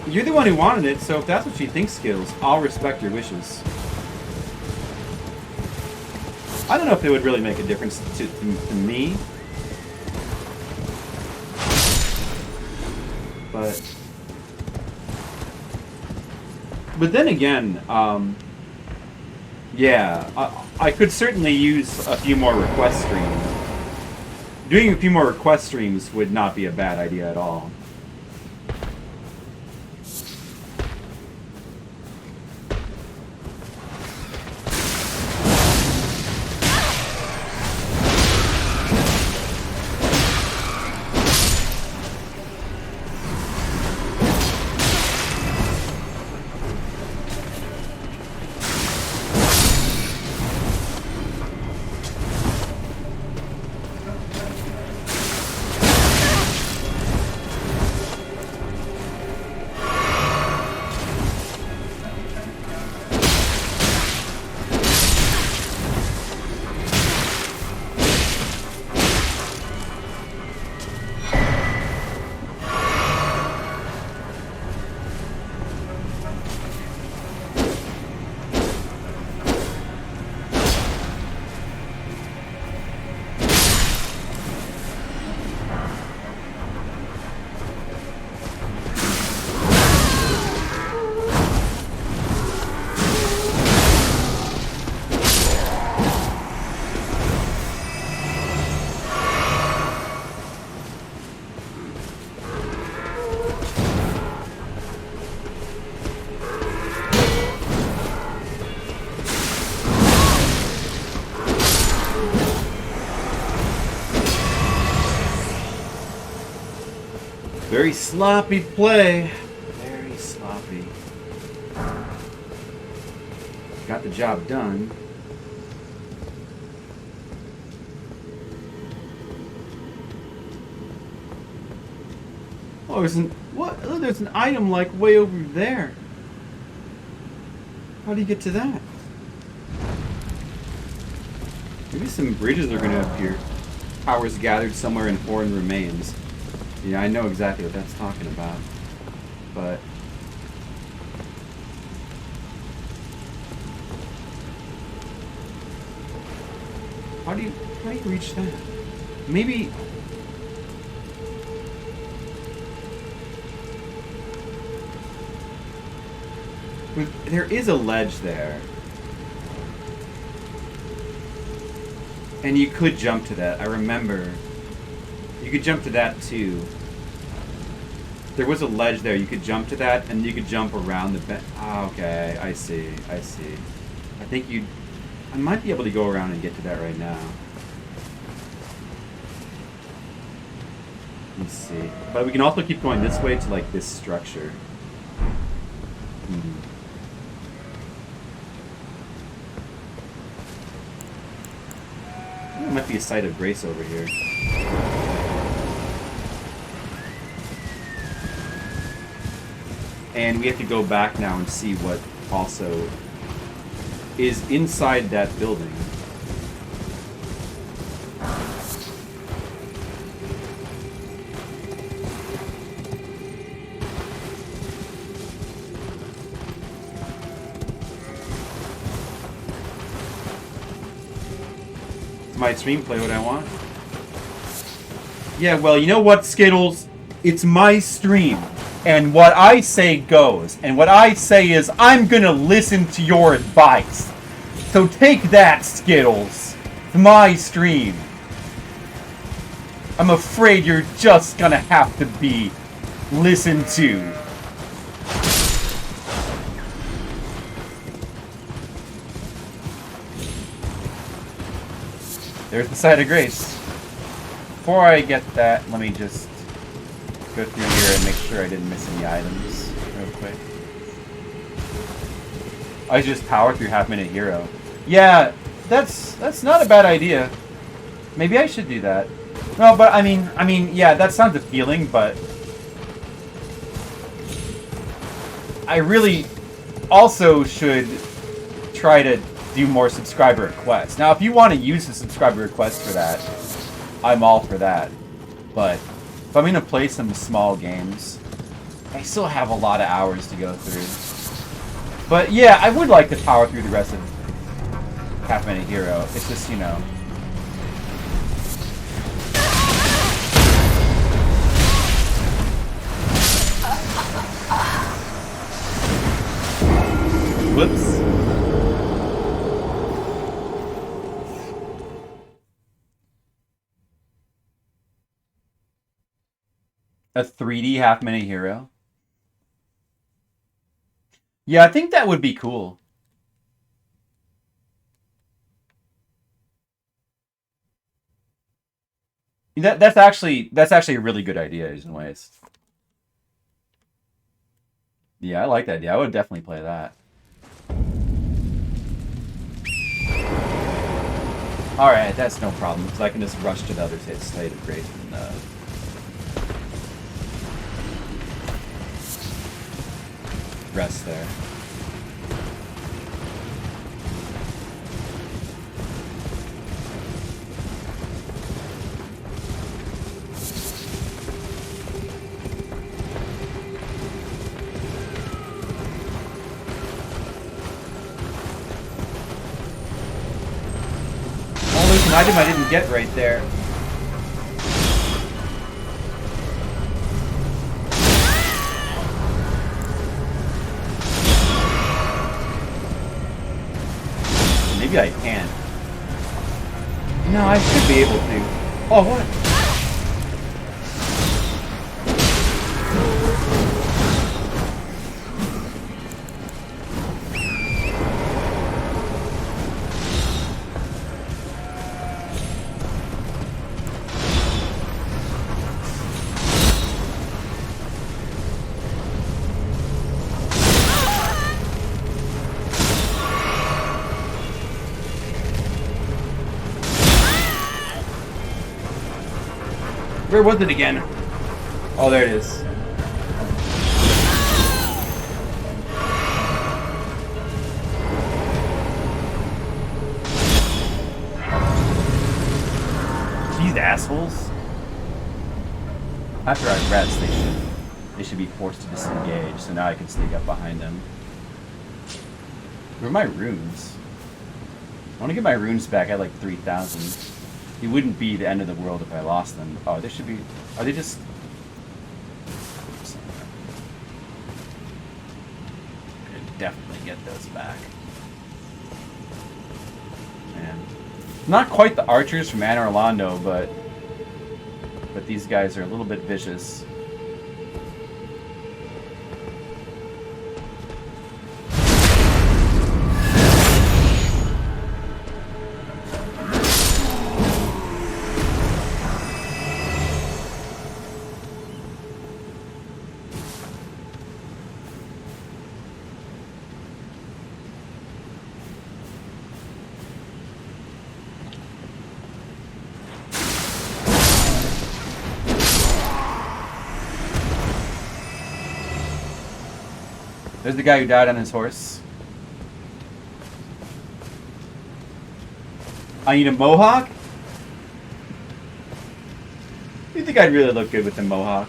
you're the one who wanted it, so if that's what you think, Skittles, I'll respect your wishes. I don't know if it would really make a difference to me. But then again, yeah, I could certainly use a few more request streams. Doing a few more request streams would not be a bad idea at all. Very sloppy play. Very sloppy. Got the job done. Oh, there's an Oh, there's an item like way over there. How do you get to that? Maybe some bridges are gonna appear. Powers gathered somewhere in foreign remains. Yeah, I know exactly what that's talking about. But how do you reach that? Maybe there is a ledge there. And you could jump to that. I remember. You could jump to that too. There was a ledge there. You could jump to that, and you could jump around the bend. Ah, okay. I see. I see. I think you... I might be able to go around and get to that right now. Let's see. But we can also keep going this way to, like, this structure. There might be a site of grace over here. And we have to go back now and see what also is inside that building. My screenplay what I want. Yeah, well, you know what, Skittles? It's my stream. And what I say goes. And what I say is, I'm gonna listen to your advice. So take that, Skittles. It's my stream. I'm afraid you're just gonna have to be listened to. There's the site of grace. Before I get that, let me just go through here and make sure I didn't miss any items real quick. I just power through half-minute hero. Yeah, that's not a bad idea. Maybe I should do that. No, but I mean, yeah, that sounds appealing, but I really also should try to do more subscriber requests. Now, if you want to use the subscriber requests for that, I'm all for that. But if I'm going to play some small games, I still have a lot of hours to go through. But yeah, I would like to power through the rest of Half Minute Hero. It's just, you know. Whoops. A 3D Half Minute Hero? Yeah, I think that would be cool. That's actually a really good idea in some ways. Yeah, I like that idea. I would definitely play that. Alright, that's no problem, because I can just rush to the other state of grace and rest there. An item I didn't get right there. Maybe I can. No, I should be able to. Oh, what? Where was it again? Oh, there it is. These assholes. After I rest, they should be forced to disengage, so now I can sneak up behind them. Where are my runes? I want to get my runes back at like 3,000. It wouldn't be the end of the world if I lost them. Oh, they should be... Are they just... Could definitely get those back. Man. Not quite the archers from Anne Orlando, but these guys are a little bit vicious. There's the guy who died on his horse. I need a mohawk? You think I'd really look good with the mohawk?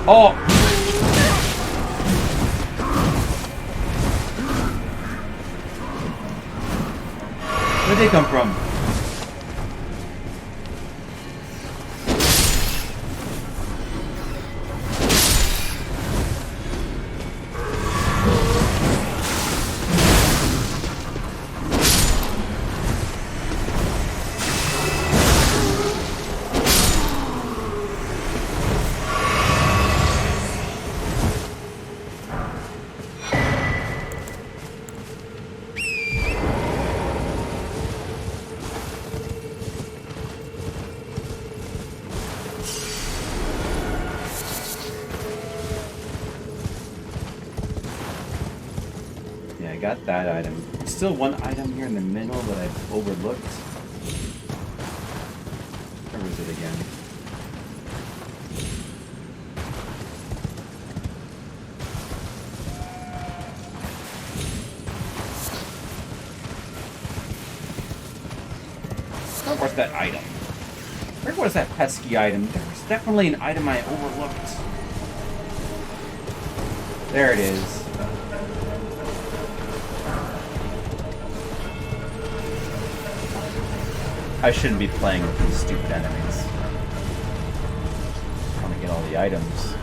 Oh! Where'd they come from? got that item. There's still one item here in the middle that I've overlooked. Where was it again? Where was that item? Where was that pesky item? There was definitely an item I overlooked. There it is. I shouldn't be playing with these stupid enemies. I want to get all the items.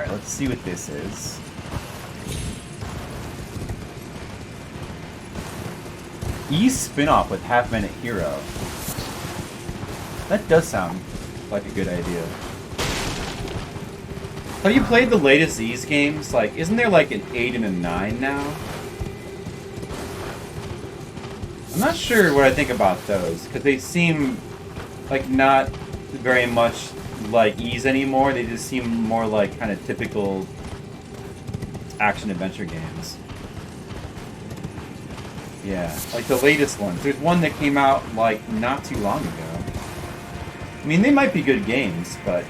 Let's see what this is. Ys spin-off with Half-Minute Hero. That does sound like a good idea. Have you played the latest Ys games? Like, isn't there like an 8 and a 9 now? I'm not sure what I think about those, because they seem like not very much like Ys anymore. They just seem more like kind of typical action-adventure games. Yeah, like the latest ones. There's one that came out like not too long ago. I mean, they might be good games, but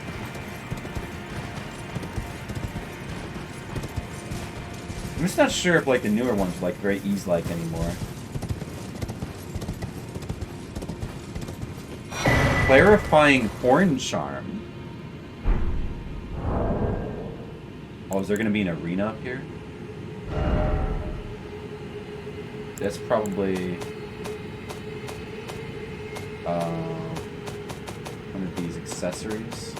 I'm just not sure if like the newer ones are like very Ys-like anymore. Clarifying Horn Charm. Oh, is there going to be an arena up here? That's probably one of these accessories.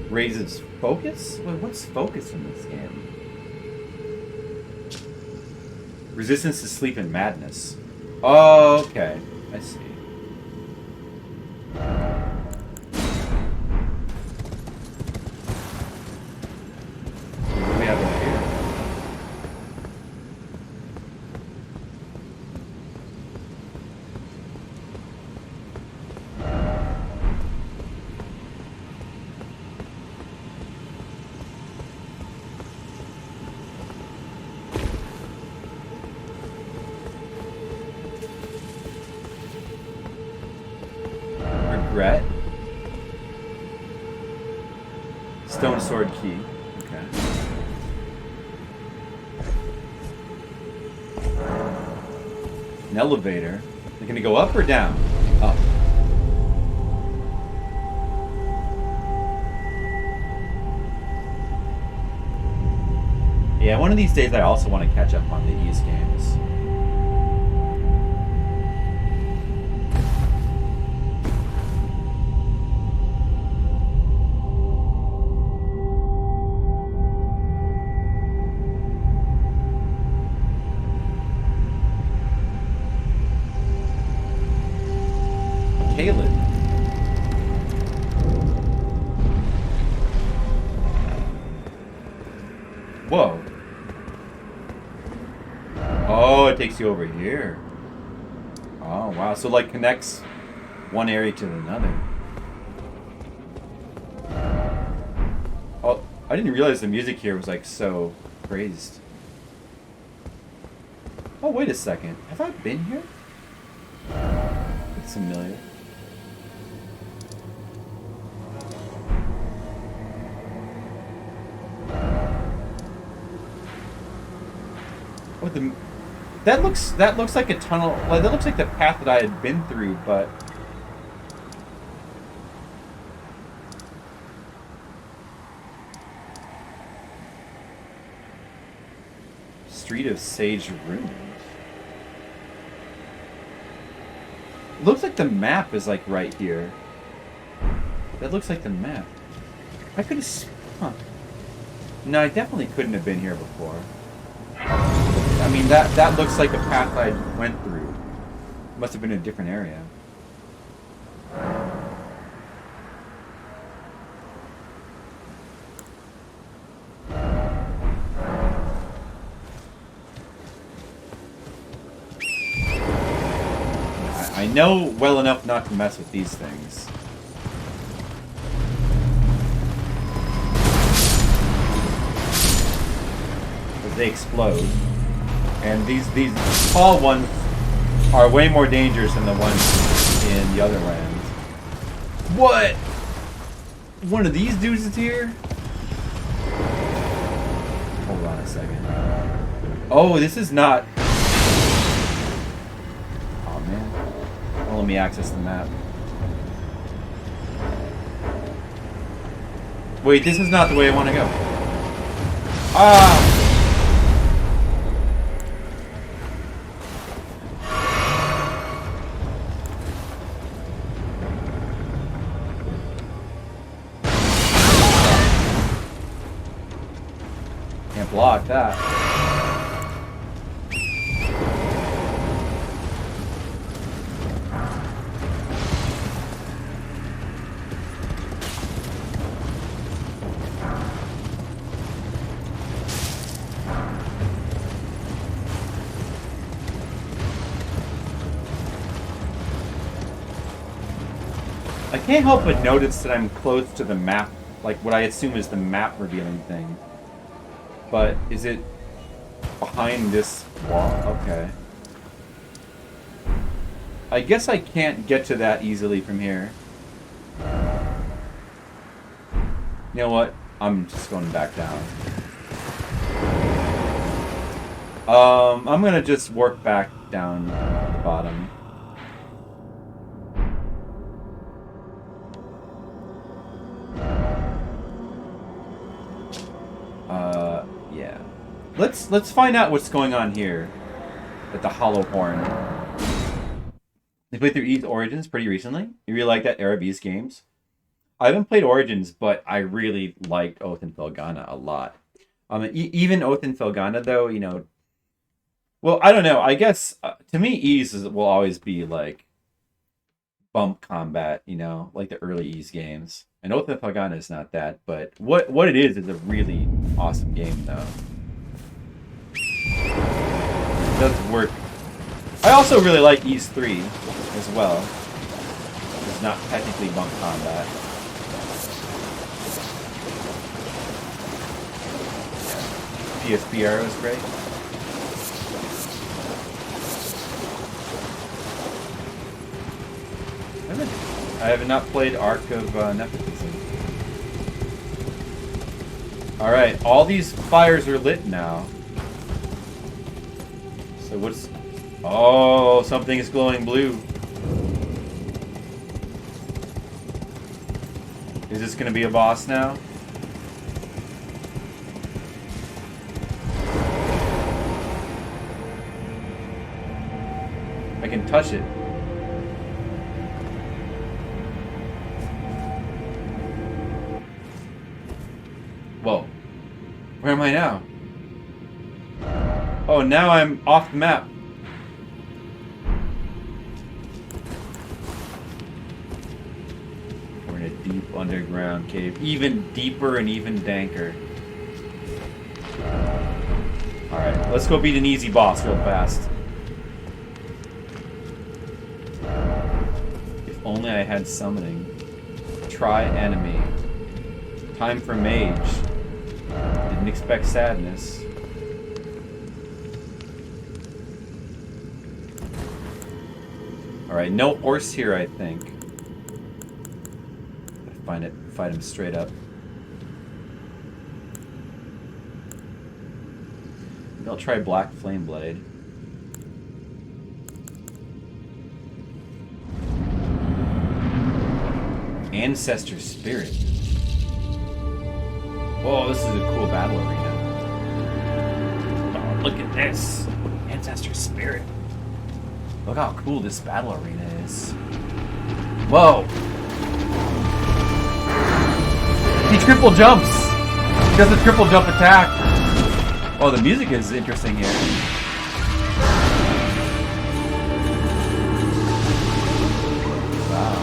Raises focus? Wait, what's focus in this game? Resistance to sleep and madness. Oh, okay. I see. Stone sword key. Okay. An elevator. They're gonna go up or down? Up. Yeah, one of these days I also want to catch up on the Ys games. Whoa. Oh, it takes you over here. Oh, wow. So, like, connects one area to another. Oh, I didn't realize the music here was, like, so praised. Oh, wait a second. Have I been here? It's familiar. Oh, that looks like a tunnel. Like, that looks like the path that I had been through, but Street of Sage Ruins. Looks like the map is like right here. That looks like the map. I could have... Huh. No, I definitely couldn't have been here before. I mean, that looks like a path I went through. Must have been a different area. I know well enough not to mess with these things. Because they explode. And these tall ones are way more dangerous than the ones in the other lands. What? One of these dudes is here? Hold on a second. Oh, this is not... Oh, man. Well, let me access the map. Wait, this is not the way I want to go. Ah! Can't block that. I can't help but notice that I'm close to the map, like what I assume is the map revealing thing. But is it behind this wall? Okay. I guess I can't get to that easily from here. You know what? I'm just going back down. I'm gonna just work back down the bottom. Yeah. Let's find out what's going on here at the Hollow Horn. They played through Ys Origins pretty recently. You really like that era of Ys games? I haven't played Origins, but I really liked Oath and Felghana a lot. Even Oath and Felghana, though, you know... Well, I don't know. I guess, to me, Ys will always be, like, bump combat, you know? Like the early Ys games. And Oath and Felghana is not that, but what it is a really awesome game, though. It does work. I also really like Ys 3 as well. It's not technically bump combat. PSP era was great. I have not played Ark of Nepotism. Alright, all these fires are lit now. So what's... Oh, something is glowing blue. Is this going to be a boss now? I can touch it. Whoa. Where am I now? Oh, now I'm off the map. We're in a deep underground cave. Even deeper and even danker. Alright, let's go beat an easy boss real fast. If only I had summoning. Try enemy. Time for mage. Didn't expect sadness. Alright, no horse here, I think. Gotta fight him straight up. Maybe I'll try Black Flame Blade. Ancestor Spirit. Whoa, this is a cool battle arena. Oh, look at this. Ancestor Spirit. Look how cool this battle arena is. Whoa! He triple jumps! He does a triple jump attack! Oh, the music is interesting here. Wow.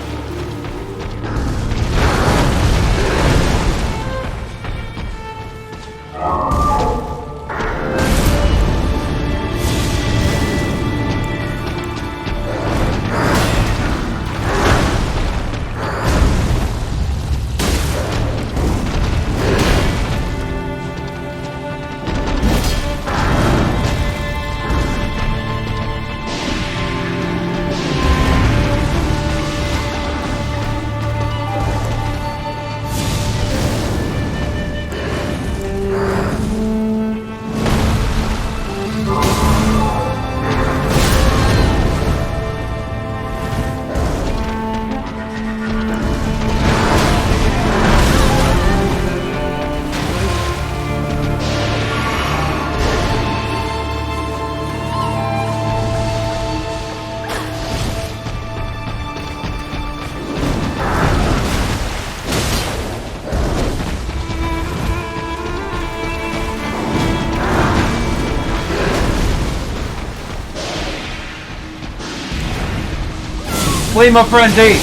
Play my friend Dave.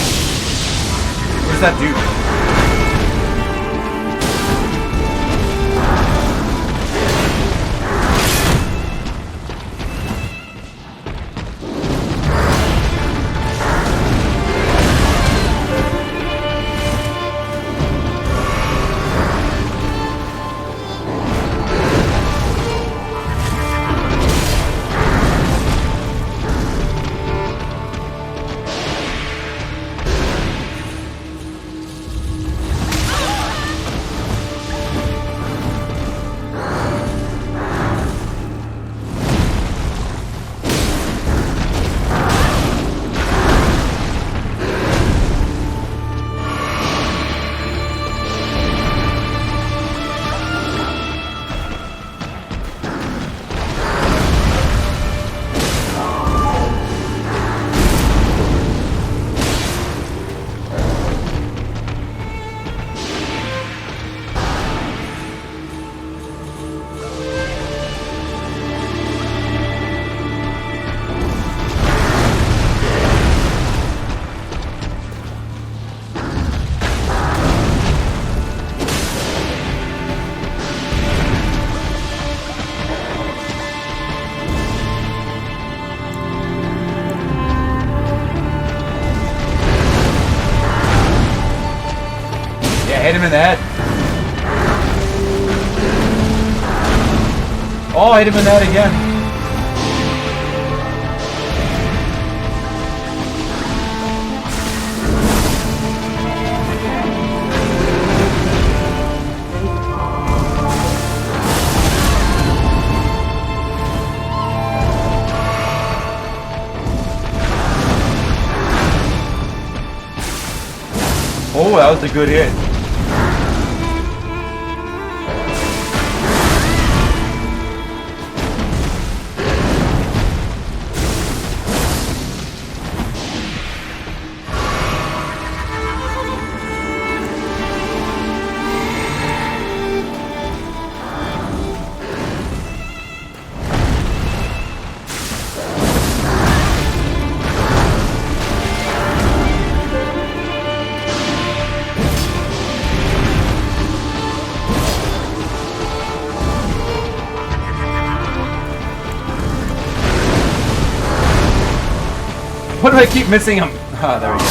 Where's that dude? Hit him in the head. Oh, I hit him in the head again. Oh, that was a good hit. What do I keep missing him? Ah, there we go.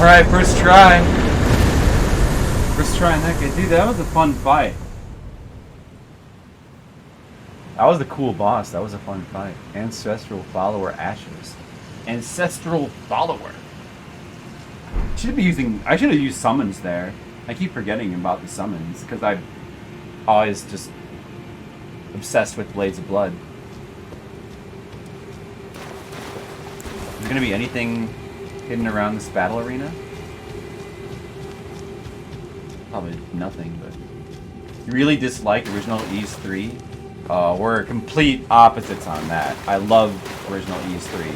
Alright, first try. First try in that game. Dude, that was a fun fight. That was a cool boss. That was a fun fight. Ancestral Follower Ashes. Ancestral Follower. I should have used summons there. I keep forgetting about the summons because I'm always just obsessed with Blades of Blood. Is there going to be anything hidden around this battle arena? Probably nothing, but... You really dislike original Ys 3? We're complete opposites on that. I love original Ys 3.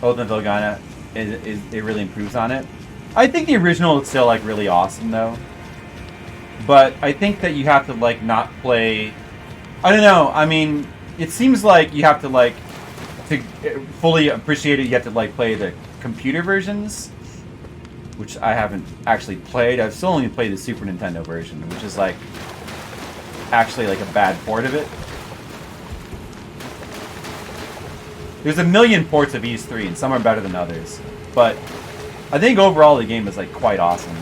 Oath and Vilgana, it really improves on it. I think the original is still like really awesome though. But I think that you have to like not play. I don't know. I mean, it seems like you have to like to fully appreciate it. You have to like play the computer versions, which I haven't actually played. I've still only played the Super Nintendo version, which is like actually like a bad port of it. There's a million ports of Ys 3, and some are better than others. But I think overall the game is like quite awesome.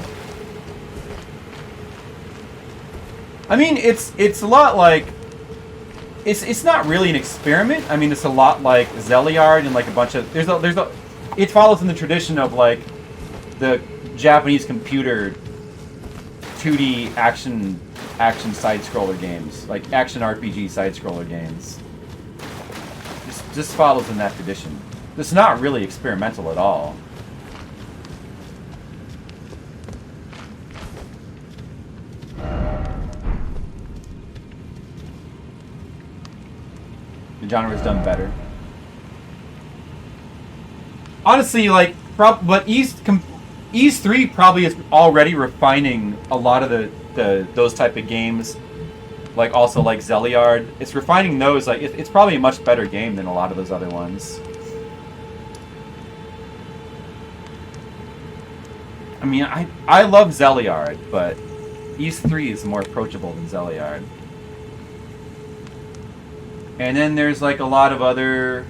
I mean, it's a lot like it's not really an experiment. I mean, it's a lot like Zeliard and like a bunch of it follows in the tradition of like the Japanese computer 2D action side-scroller games, like action RPG side-scroller games. Just follows in that tradition. It's not really experimental at all. The genre is done better. Honestly, like, but Ys 3 probably is already refining a lot of those type of games. Like also like Zeliard, it's refining those. Like it's probably a much better game than a lot of those other ones. I mean, I love Zeliard, but Ys 3 is more approachable than Zeliard. And then there's like a lot of other.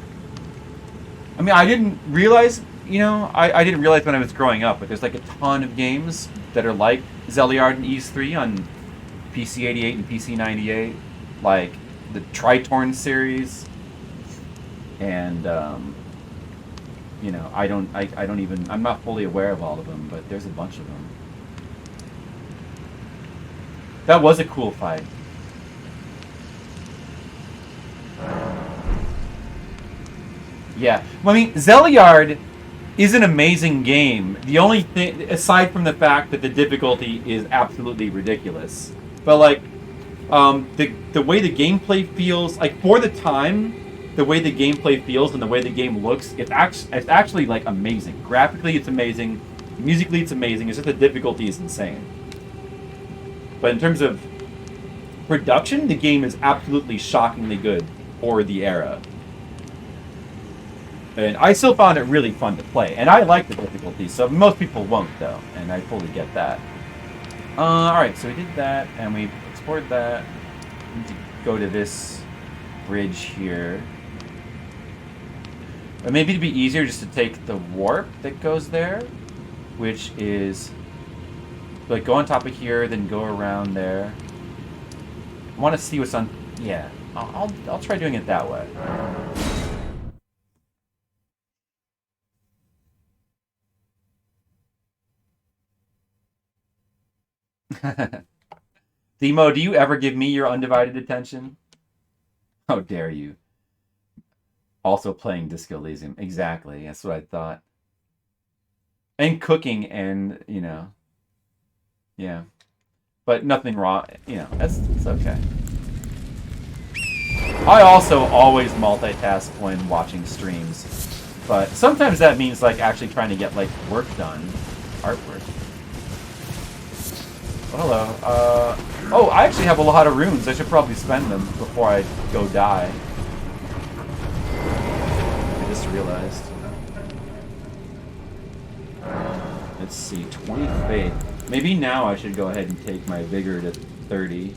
I mean, I didn't realize, you know, I didn't realize when I was growing up, but there's like a ton of games that are like Zeliard and Ys 3 on PC 88 and PC 98, like the Tritorn series, and you know, I'm not fully aware of all of them, but there's a bunch of them. That was a cool fight. Yeah, well, I mean, Zeliard is an amazing game. The only thing, aside from the fact that the difficulty is absolutely ridiculous, but like, the way the gameplay feels, like for the time, the way the gameplay feels and the way the game looks, it's actually like amazing. Graphically, it's amazing. Musically, it's amazing. It's just the difficulty is insane. But in terms of production, the game is absolutely shockingly good for the era. And I still found it really fun to play, and I like the difficulty. So most people won't, though, and I fully get that. Alright, so we did that, and we explored that. We need to go to this bridge here. But maybe it'd be easier just to take the warp that goes there, which is like go on top of here, then go around there. I want to see what's on. Yeah, I'll try doing it that way. Demo, do you ever give me your undivided attention? How dare you? Also playing Disco Elysium. Exactly, that's what I thought. And cooking and, you know. Yeah. But nothing wrong, you know, it's okay. I also always multitask when watching streams. But sometimes that means like actually trying to get like work done. Artwork. Oh, hello. Oh, I actually have a lot of runes. I should probably spend them before I go die. I just realized. Let's see, 20 faith. Maybe now I should go ahead and take my vigor to 30.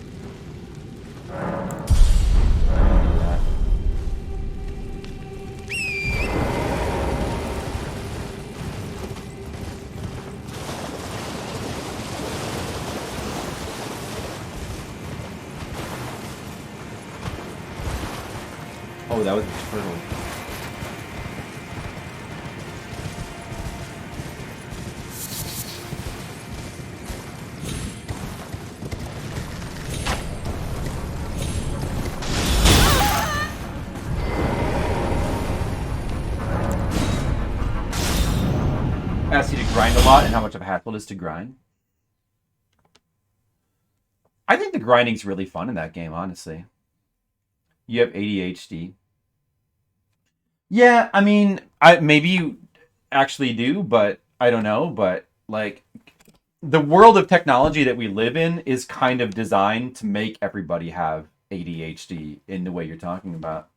Oh, that was a turtle. Ask you to grind a lot and how much of a hassle it is to grind. I think the grinding's really fun in that game, honestly. You have ADHD. Yeah, I mean, maybe you actually do, but I don't know. But like, the world of technology that we live in is kind of designed to make everybody have ADHD in the way you're talking about.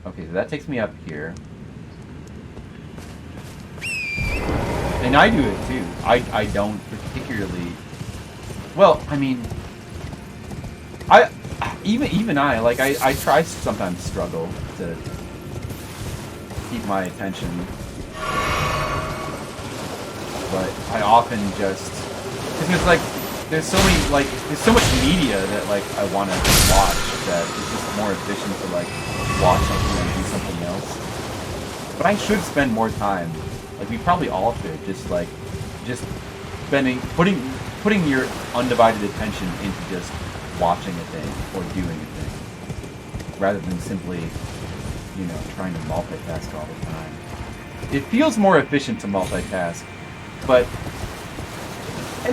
Okay, so that takes me up here. And I do it too. I don't particularly... Well, I mean... Even I, like, I try sometimes struggle to keep my attention. But I often just... Because it's like, there's so many, like, there's so much media that, like, I want to watch that it's just more efficient to, like, watch something and do something else. But I should spend more time. Like, we probably all should, just putting your undivided attention into just watching a thing or doing a thing, rather than simply, you know, trying to multitask all the time. It feels more efficient to multitask, but,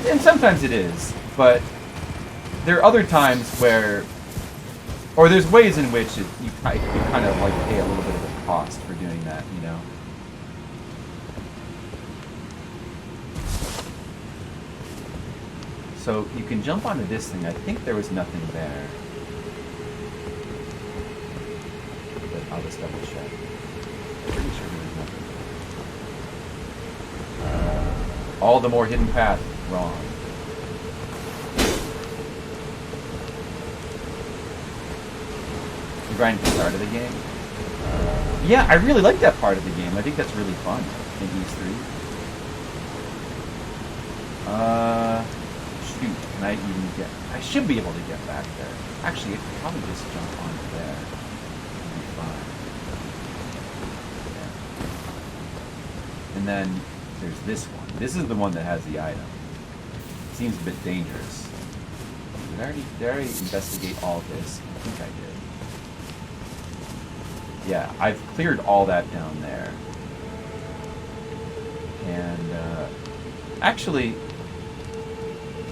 and sometimes it is, but there are other times where, or there's ways in which you kind of like pay a little bit of a cost for doing that, you know? So you can jump onto this thing. I think there was nothing there. But I'll just double check. I'm pretty sure there was nothing. All the more hidden path. Wrong. You grind at the start of the game? Yeah, I really like that part of the game. I think that's really fun in these three. Shoot, can I even get... I should be able to get back there. Actually, I could probably just jump onto there. It'll be fine. Yeah. And then there's this one. This is the one that has the item. Seems a bit dangerous. Did I already investigate all this? I think I did. Yeah, I've cleared all that down there. And, actually...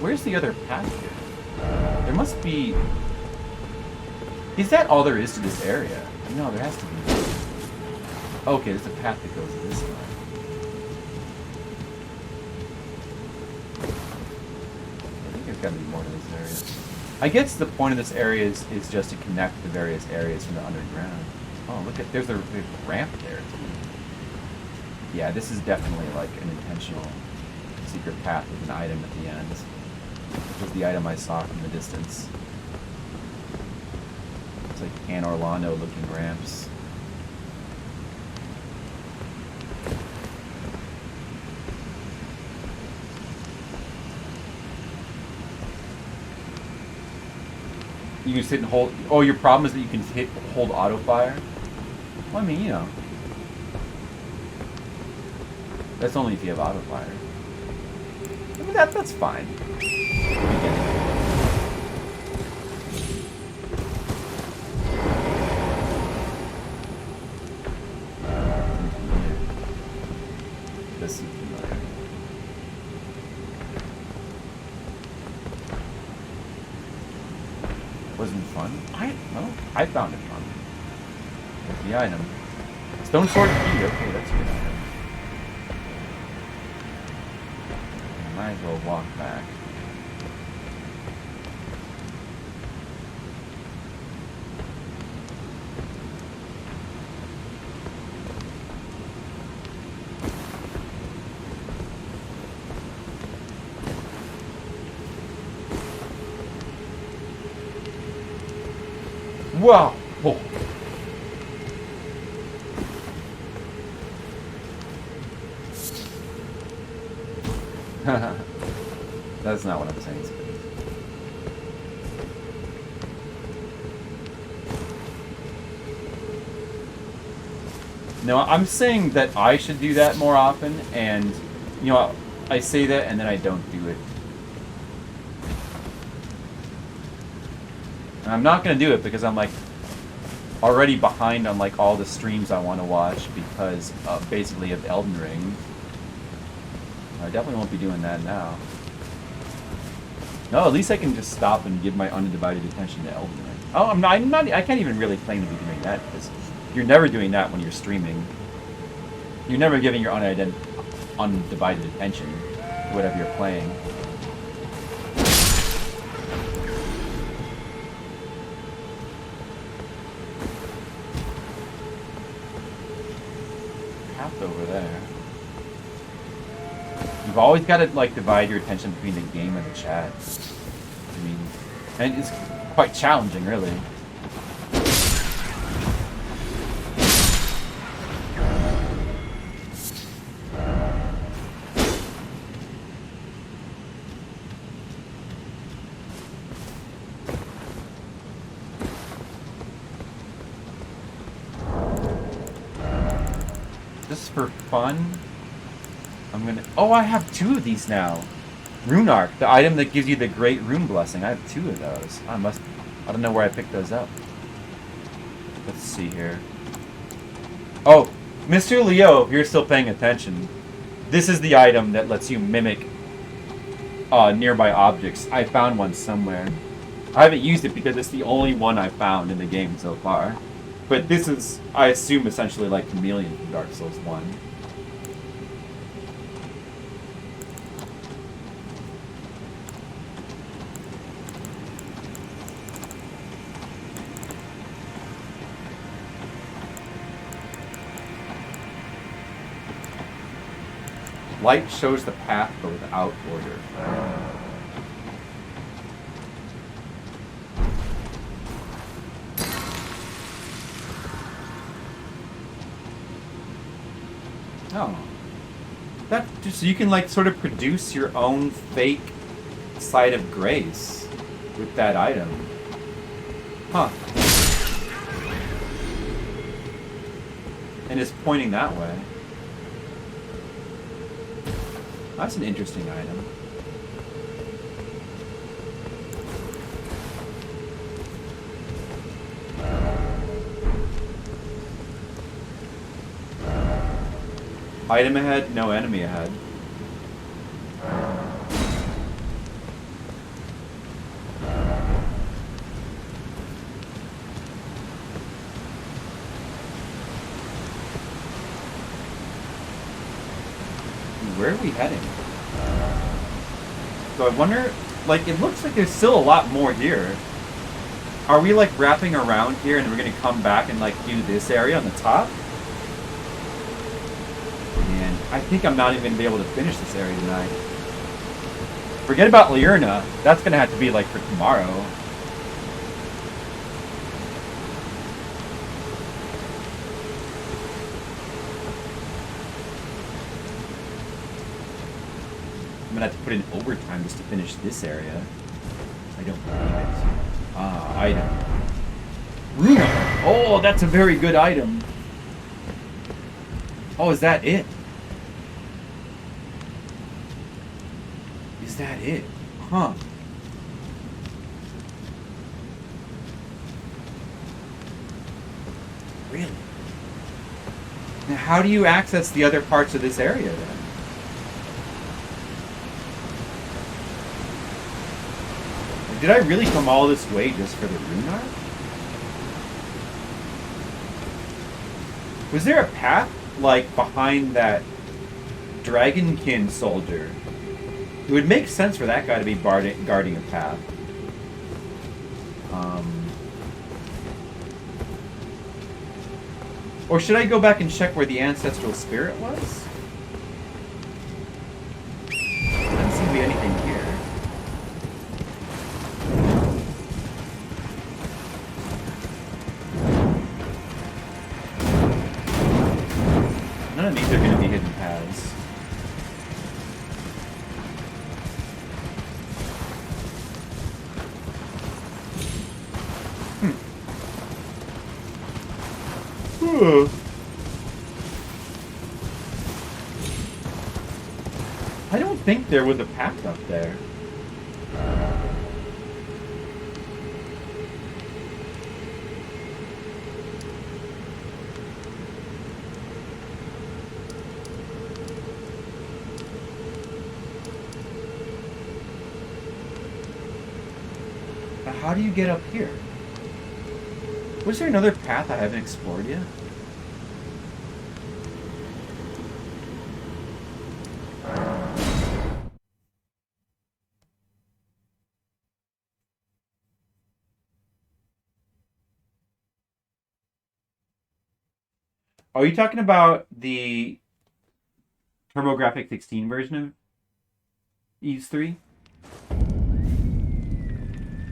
Where's the other path here? There must be... Is that all there is to this area? No, there has to be. Okay, there's a path that goes this way. I think there's got to be more to this area. I guess the point of this area is just to connect the various areas from the underground. Oh, look at... There's a ramp there, too. Yeah, this is definitely like an intentional secret path with an item at the end. Which was the item I saw from the distance. It's like Anne Orlando looking ramps. You can sit and hold... Oh, your problem is that you can hold auto fire? Well, I mean, you know. That's only if you have auto fire. I mean, that's fine. This is familiar. Wasn't fun? I found it fun. There's the item. Stone sword key. Okay, that's a good item. Might as well walk back. Wow! Oh. That's not what I'm saying. No, I'm saying that I should do that more often, and, you know, I say that and then I don't do it. And I'm not going to do it because I'm, like, already behind on, like, all the streams I want to watch because, basically, of Elden Ring. I definitely won't be doing that now. No, at least I can just stop and give my undivided attention to Elden Ring. Oh, I'm not, I can't even really claim to be doing that, because you're never doing that when you're streaming. You're never giving your undivided attention to whatever you're playing. Path over there. You've always got to, like, divide your attention between the game and the chat. I mean, and it's quite challenging, really. Just for fun, I'm gonna... Oh, I have 2 of these now. Rune Arc, the item that gives you the Great Rune Blessing. I have 2 of those. I don't know where I picked those up. Let's see here. Oh, Mr. Leo, if you're still paying attention, this is the item that lets you mimic nearby objects. I found one somewhere. I haven't used it because it's the only one I found in the game so far. But this is, I assume, essentially like Chameleon from Dark Souls 1. Light shows the path, but without order. Oh. That just so you can, like, sort of produce your own fake site of grace with that item. Huh. And it's pointing that way. That's an interesting item. Item ahead, no enemy ahead. Where are we heading? So I wonder, like, it looks like there's still a lot more here. Are we, like, wrapping around here and we're gonna come back and, like, do this area on the top? Man, I think I'm not even gonna be able to finish this area tonight. Forget about Liurna. That's gonna have to be, like, for tomorrow. I'm gonna have to put in overtime just to finish this area. I don't believe it. Ah, item. Runa! Oh, that's a very good item. Oh, is that it? Is that it? Huh. Really? Now, how do you access the other parts of this area then? Did I really come all this way just for the Rune Arc? Was there a path, like, behind that Dragonkin soldier? It would make sense for that guy to be guarding a path. Or should I go back and check where the ancestral spirit was? Doesn't seem to be anything here. None of these are going to be hidden paths. I don't think there was a path up there. how do you get up here? Was there another path I haven't explored yet? Are you talking about the TurboGrafx 16 version of Ys 3?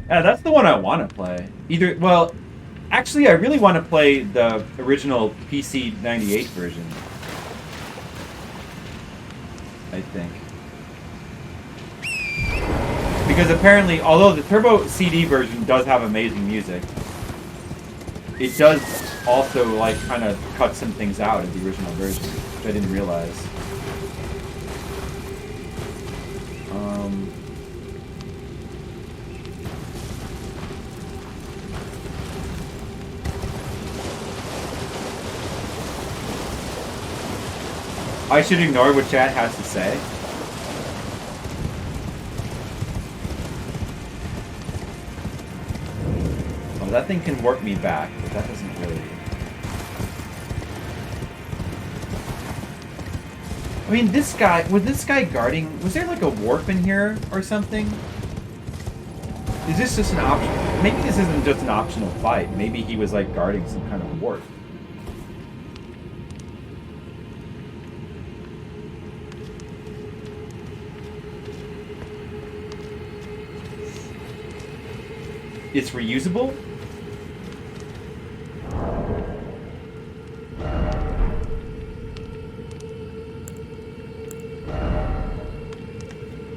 Yeah, that's the one I want to play. Well, actually, I really want to play the original PC 98 version. I think. Because apparently, although the Turbo CD version does have amazing music, it does also, like, kind of cut some things out of the original version, which I didn't realize. I should ignore what chat has to say. Oh, that thing can warp me back, but that doesn't really... I mean, this guy... Was this guy guarding... Was there like a warp in here or something? Is this just an option? Maybe this isn't just an optional fight. Maybe he was like guarding some kind of warp. It's reusable?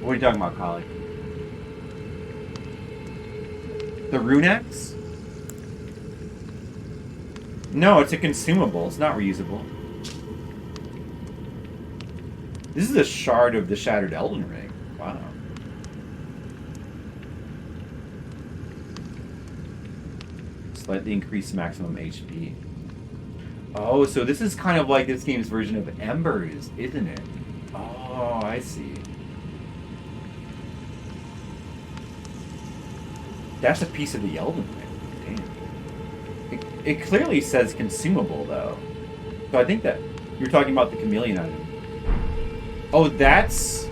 What are you talking about, colleague? The Runex? No, it's a consumable. It's not reusable. This is a shard of the Shattered Elden Ring. Wow. Slightly increased maximum HP. Oh, so this is kind of like this game's version of Embers, isn't it? Oh, I see. That's a piece of the Elden Ring. Damn. It clearly says consumable, though. So I think that you're talking about the chameleon item. Oh, that's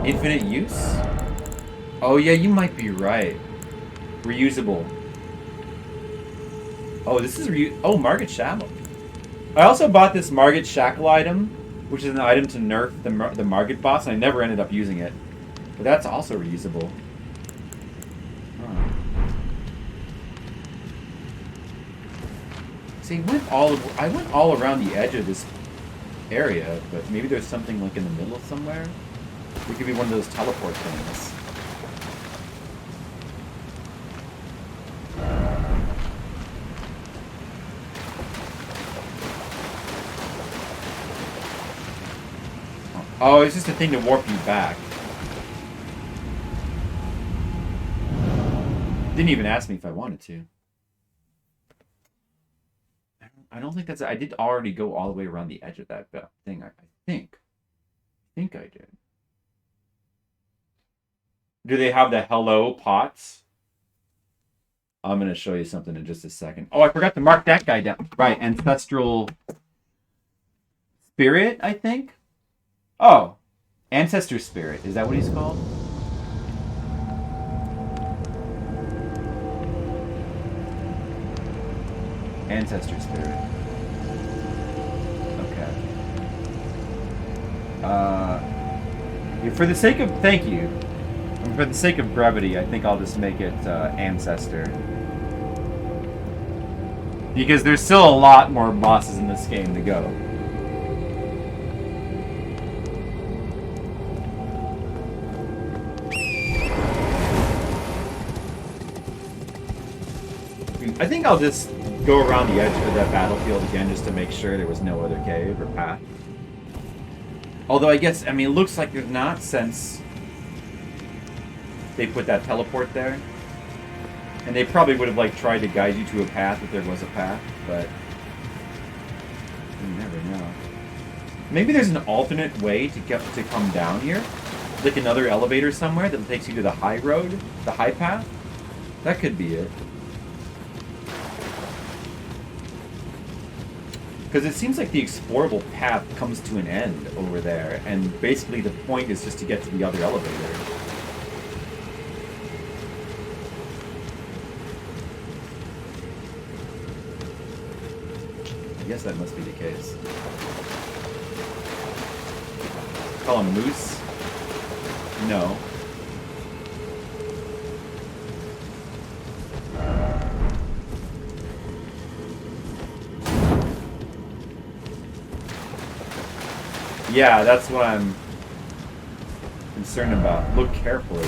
infinite use? Oh, yeah, you might be right. Reusable. Oh, this is oh, Margit Shackle. I also bought this Margit Shackle item, which is an item to nerf the Margit boss, and I never ended up using it. But that's also reusable. Huh. See, I went all around the edge of this area, but maybe there's something like in the middle somewhere. It could be one of those teleport things. Oh, it's just a thing to warp you back. Didn't even ask me if I wanted to. I don't think that's... I did already go all the way around the edge of that thing, I think. I think I did. Do they have the hello pots? I'm going to show you something in just a second. Oh, I forgot to mark that guy down. Right, Ancestral Spirit, I think? Oh, Ancestor Spirit. Is that what he's called? Ancestor Spirit. Okay. For the sake of... Thank you. And for the sake of brevity, I think I'll just make it Ancestor. Because there's still a lot more bosses in this game to go. I think I'll just go around the edge of that battlefield again just to make sure there was no other cave or path. Although I guess, I mean, it looks like there's not since they put that teleport there. And they probably would have, like, tried to guide you to a path if there was a path, but you never know. Maybe there's an alternate way to come down here. Like another elevator somewhere that takes you to the high road, the high path. That could be it. Because it seems like the explorable path comes to an end over there, and basically the point is just to get to the other elevator. I guess that must be the case. Call him Moose? No. Yeah, that's what I'm concerned about. Look carefully.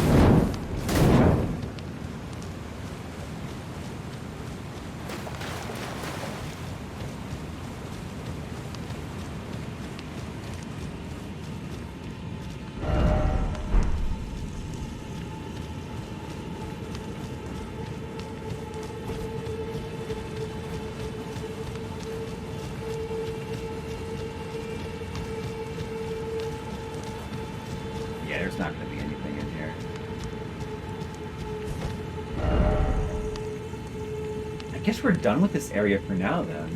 We're done with this area for now, then.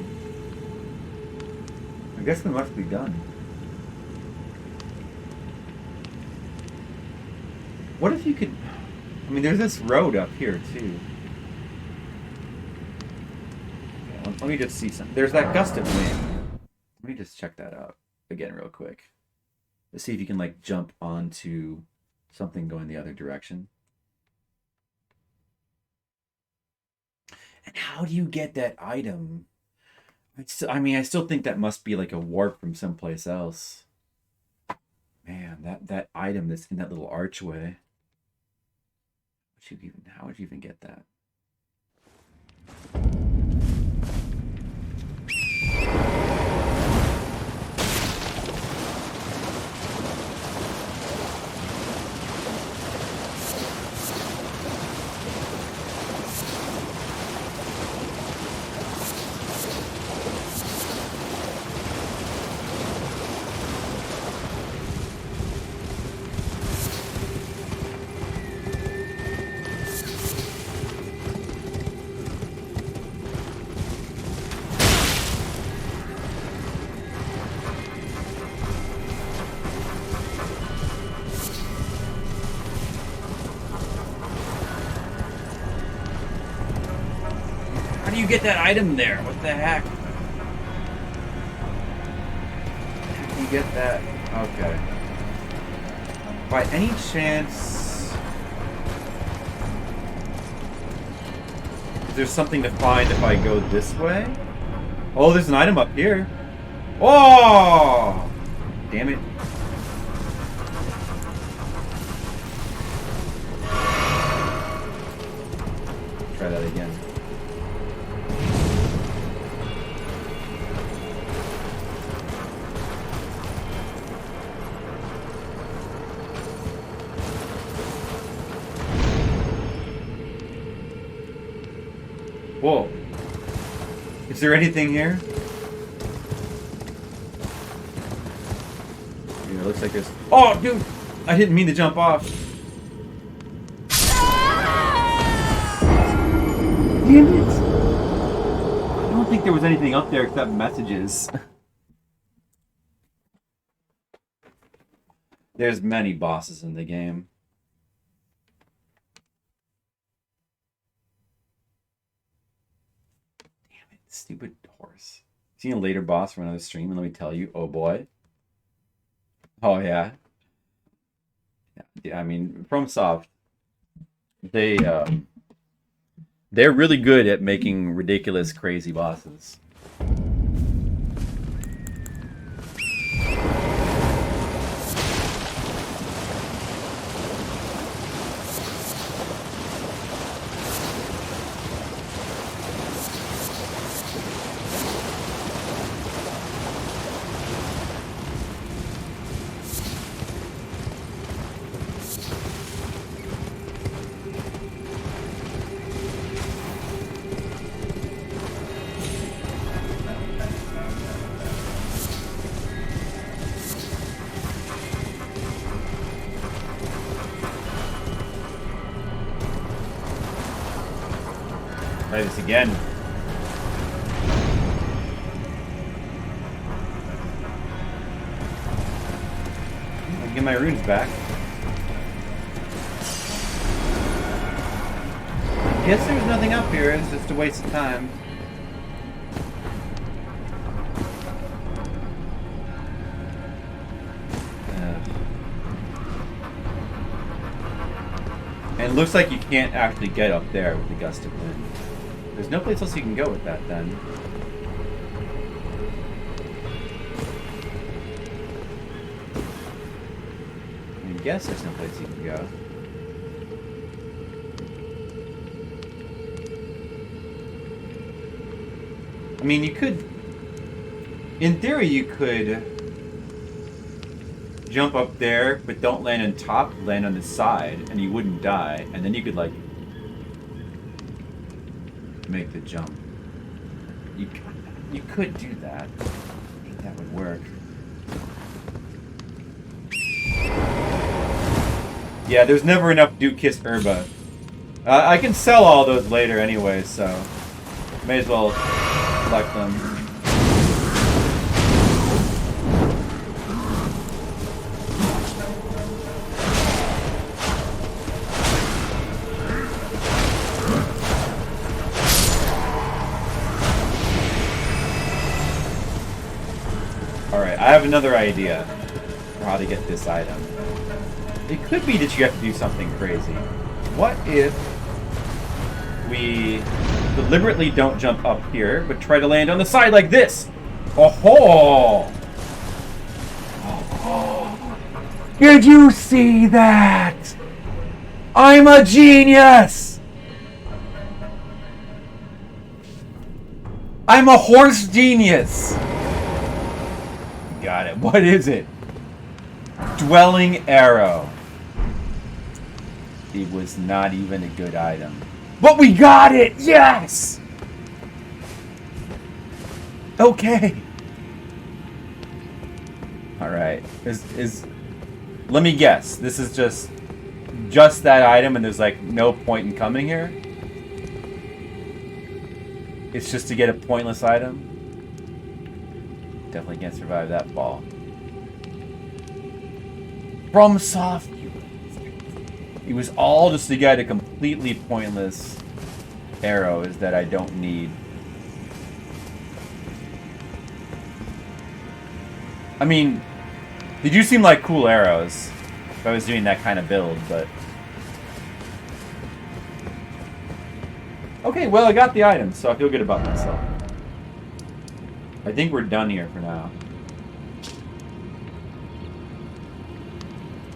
I guess we must be done. What if you could... I mean, there's this road up here, too. Okay, let me just see something. There's that gust of wind. Let me just check that out again real quick. Let's see if you can, like, jump onto something going the other direction. And how do you get that item? I mean, I still think that must be like a warp from someplace else. Man, that item that's in that little archway. How would you even get that? You get that item there? What the heck? How do you get that? Okay. By any chance, is there something to find if I go this way? Oh, there's an item up here. Oh! Damn it. Try that again. Whoa. Is there anything here? Yeah, it looks like there's... Oh, dude! I didn't mean to jump off. Damn it! I don't think there was anything up there except messages. There's many bosses in the game. Stupid horse. Seen a later boss from another stream, and let me tell you, oh boy. Oh yeah. Yeah, I mean, Fromsoft, they're really good at making ridiculous, crazy bosses. try this again. I'll get my runes back. I guess there's nothing up here. It's just a waste of time. And it looks like you can't actually get up there with the gust of wind. There's no place else you can go with that then. I guess there's no place you can go. I mean, you could... In theory, you could jump up there, but don't land on top, land on the side, and you wouldn't die. And then you could, like, make the jump. You could do that. I think that would work. Yeah, there's never enough Duke Kiss Herba. I can sell all those later anyway, so may as well collect them. Alright, I have another idea for how to get this item. It could be that you have to do something crazy. What if we deliberately don't jump up here, but try to land on the side like this? Oh-ho! Oh-ho! Did you see that? I'm a genius! I'm a horse genius! Got it. What is it? Dwelling Arrow. It was not even a good item. But we got it! Yes! Okay. Alright. Let me guess. This is just that item and there's like no point in coming here? It's just to get a pointless item? Definitely can't survive that fall. Fromsoft. It was all just to get a completely pointless arrows that I don't need. I mean, they do seem like cool arrows if I was doing that kind of build, but... Okay, well, I got the items, so I feel good about myself. I think we're done here for now.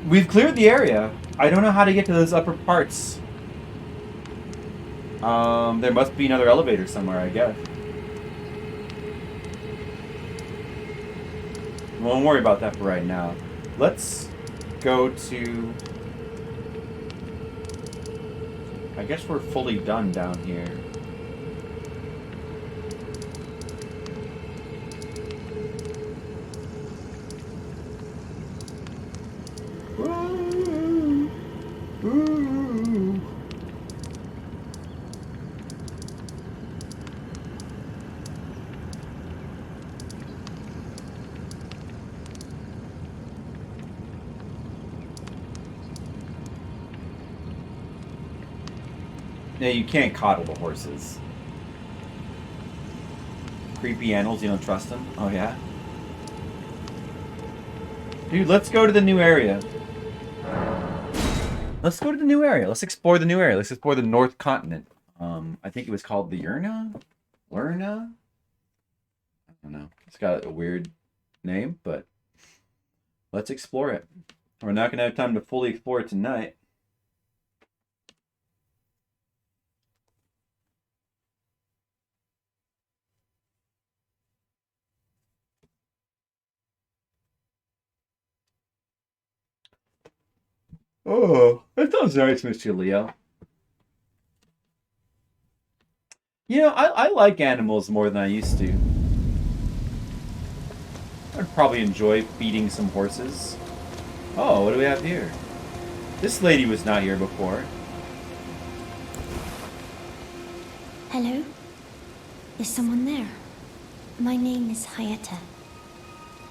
We've cleared the area. I don't know how to get to those upper parts. There must be another elevator somewhere, I guess. Won't worry about that for right now. Let's go to... I guess we're fully done down here. Yeah, you can't coddle the horses. Creepy animals, you don't trust them? Oh, yeah? Dude, let's go to the new area. Let's go to the new area. Let's explore the new area. Let's explore the North Continent. I think it was called the Lerna? I don't know. It's got a weird name, but let's explore it. We're not going to have time to fully explore it tonight. Oh, that sounds nice, Mr. Leo. You know, I like animals more than I used to. I'd probably enjoy feeding some horses. Oh, what do we have here? This lady was not here before. Hello? Is someone there? My name is Hayata,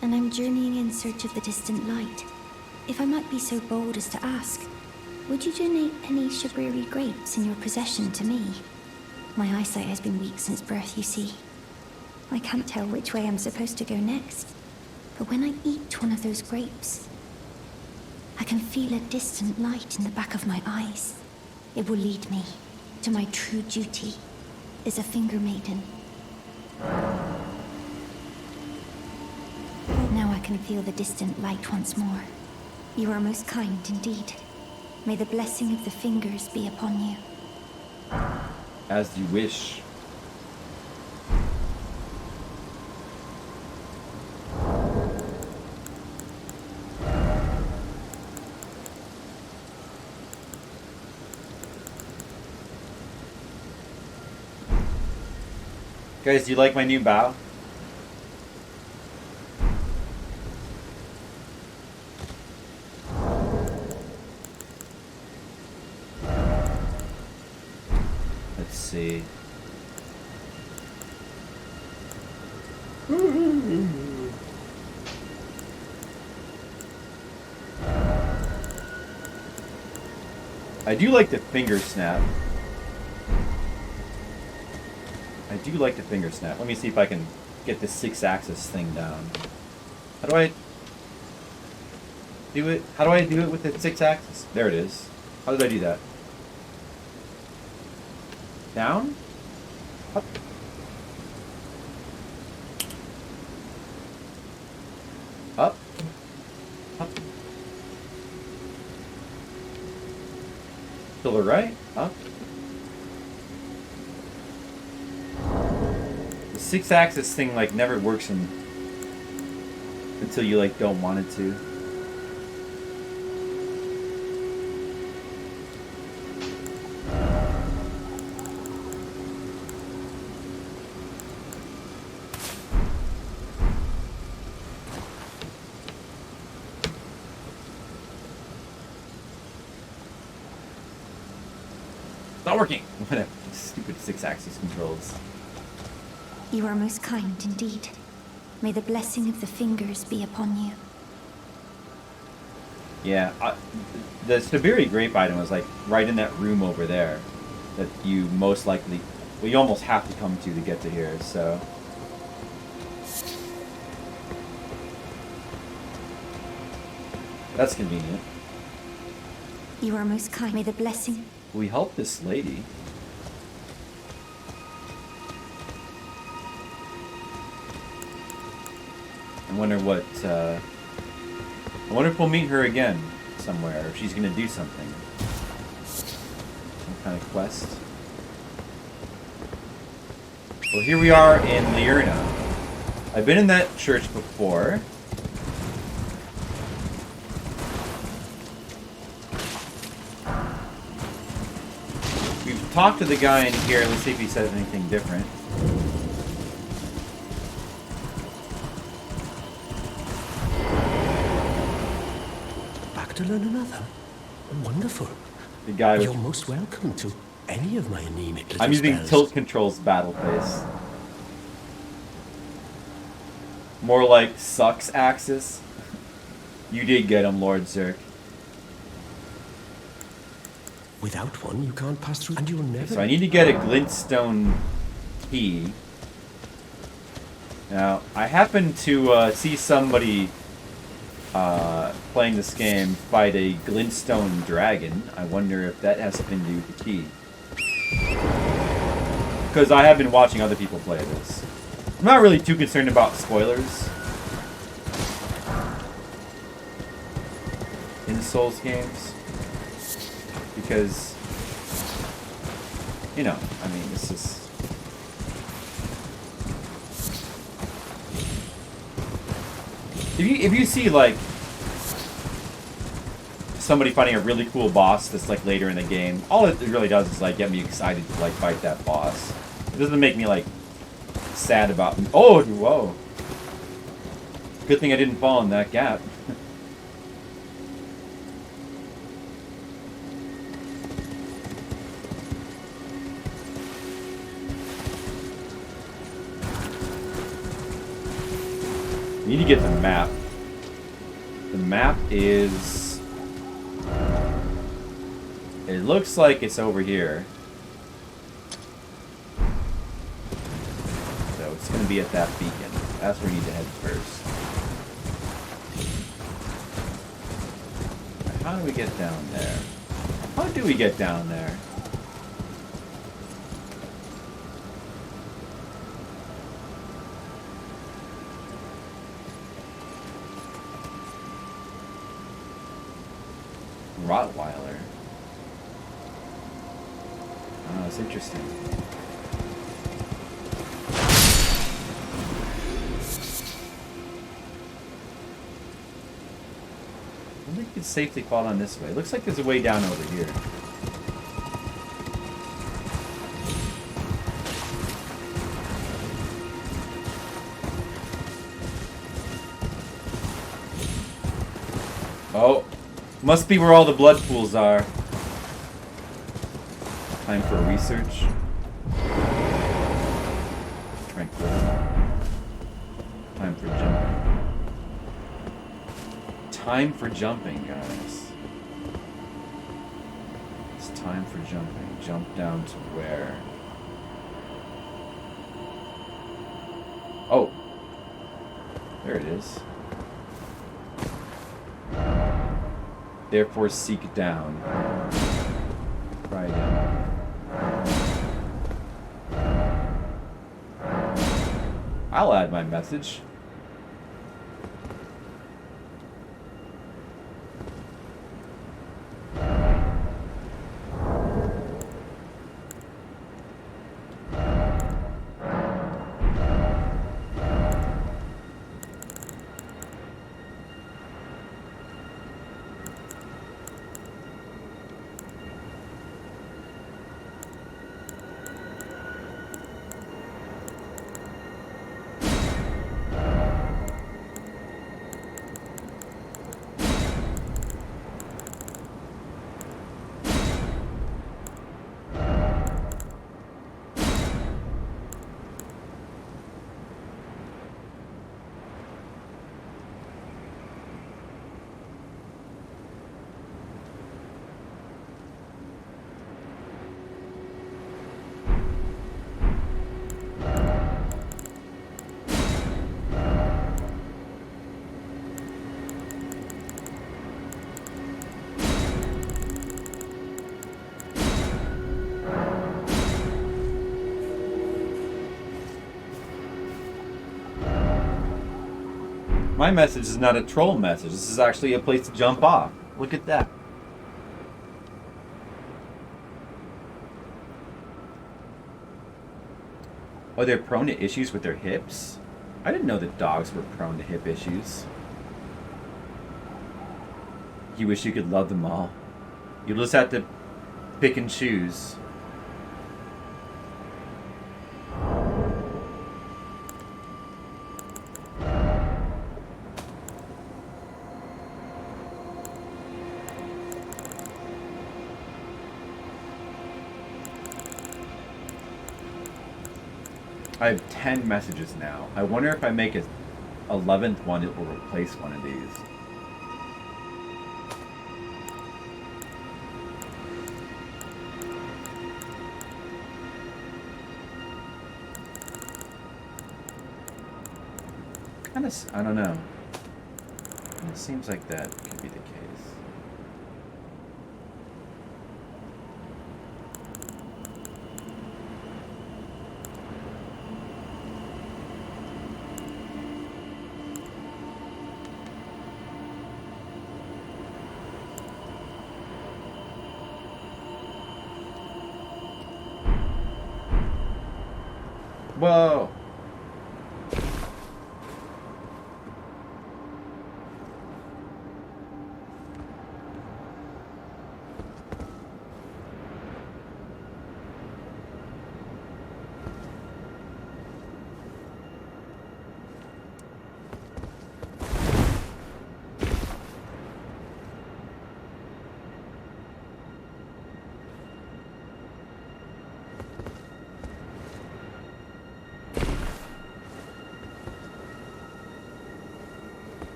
and I'm journeying in search of the distant light. If I might be so bold as to ask, would you donate any Shabriri grapes in your possession to me? My eyesight has been weak since birth, you see. I can't tell which way I'm supposed to go next, but when I eat one of those grapes, I can feel a distant light in the back of my eyes. It will lead me to my true duty as a finger maiden. Now I can feel the distant light once more. You are most kind indeed. May the blessing of the fingers be upon you. As you wish. Guys, do you like my new bow? Let's see. I do like the finger snap. I do like the finger snap. Let me see if I can get this 6-axis thing down. How do I do it? How do I do it with the 6-axis? There it is. How did I do that? Down? Up? Up? Up? To the right? Up? 6-axis thing like never works until you like don't want it to. It's not working. Whatever. Stupid 6-axis controls. You are most kind indeed. May the blessing of the fingers be upon you. Yeah, the Stabiri grape item was like right in that room over there that you most likely, well, you almost have to come to get to here, so. That's convenient. You are most kind. May the blessing... We help this lady. I wonder what, I wonder if we'll meet her again somewhere, or if she's gonna do something. Some kind of quest. Well, here we are in Liurna. I've been in that church before. We've talked to the guy in here. Let's see if he says anything different. To learn another. Wonderful. The guy You're most welcome to any of my anemic little I'm using spells. tilt controls battle pace. More like sucks axis. You did get him, Lord Zerk. Without one, you can't pass through, and you'll never... So I need to get a glintstone key. Now, I happen to see somebody playing this game fight a glintstone dragon. I wonder if that has something to do with the key. Because I have been watching other people play this. I'm not really too concerned about spoilers in Souls games. Because, you know, I mean, it's just... If you see, like, somebody fighting a really cool boss that's, like, later in the game, all it really does is, like, get me excited to, like, fight that boss. It doesn't make me, like, sad about... Oh, whoa. Good thing I didn't fall in that gap. Need to get the map. The map is... It looks like it's over here. So it's going to be at that beacon. That's where we need to head first. How do we get down there? How do we get down there? Rottweiler. Oh, that's interesting. I think we can safely fall down this way. It looks like there's a way down over here. Oh, must be where all the blood pools are. Time for research. Tranquil. Time for jumping. Time for jumping, guys. It's time for jumping. Jump down to where? Oh. There it is. Therefore, seek down. Try again. I'll add my message. My message is not a troll message. This is actually a place to jump off. Look at that. Oh, they're prone to issues with their hips? I didn't know that dogs were prone to hip issues. You wish you could love them all. You'll just have to pick and choose. I have 10 messages now. I wonder if I make an 11th one, it will replace one of these. Kind of, I don't know. It seems like that could be the case. Whoa!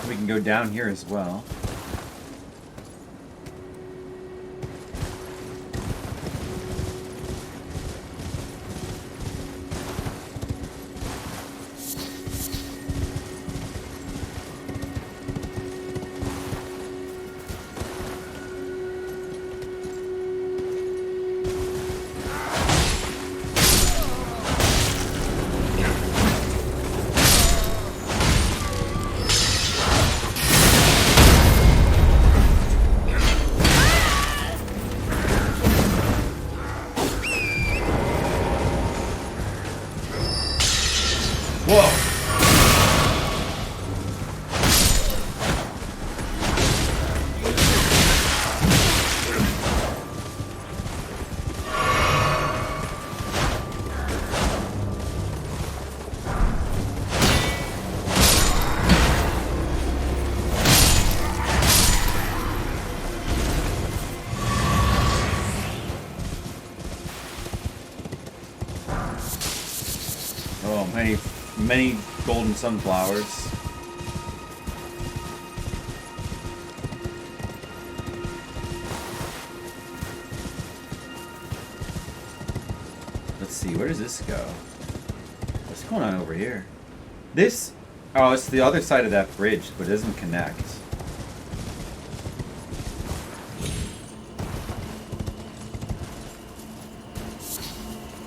We can go down here as well. Many golden sunflowers. Let's see, where does this go? What's going on over here? This, oh, it's the other side of that bridge, but it doesn't connect.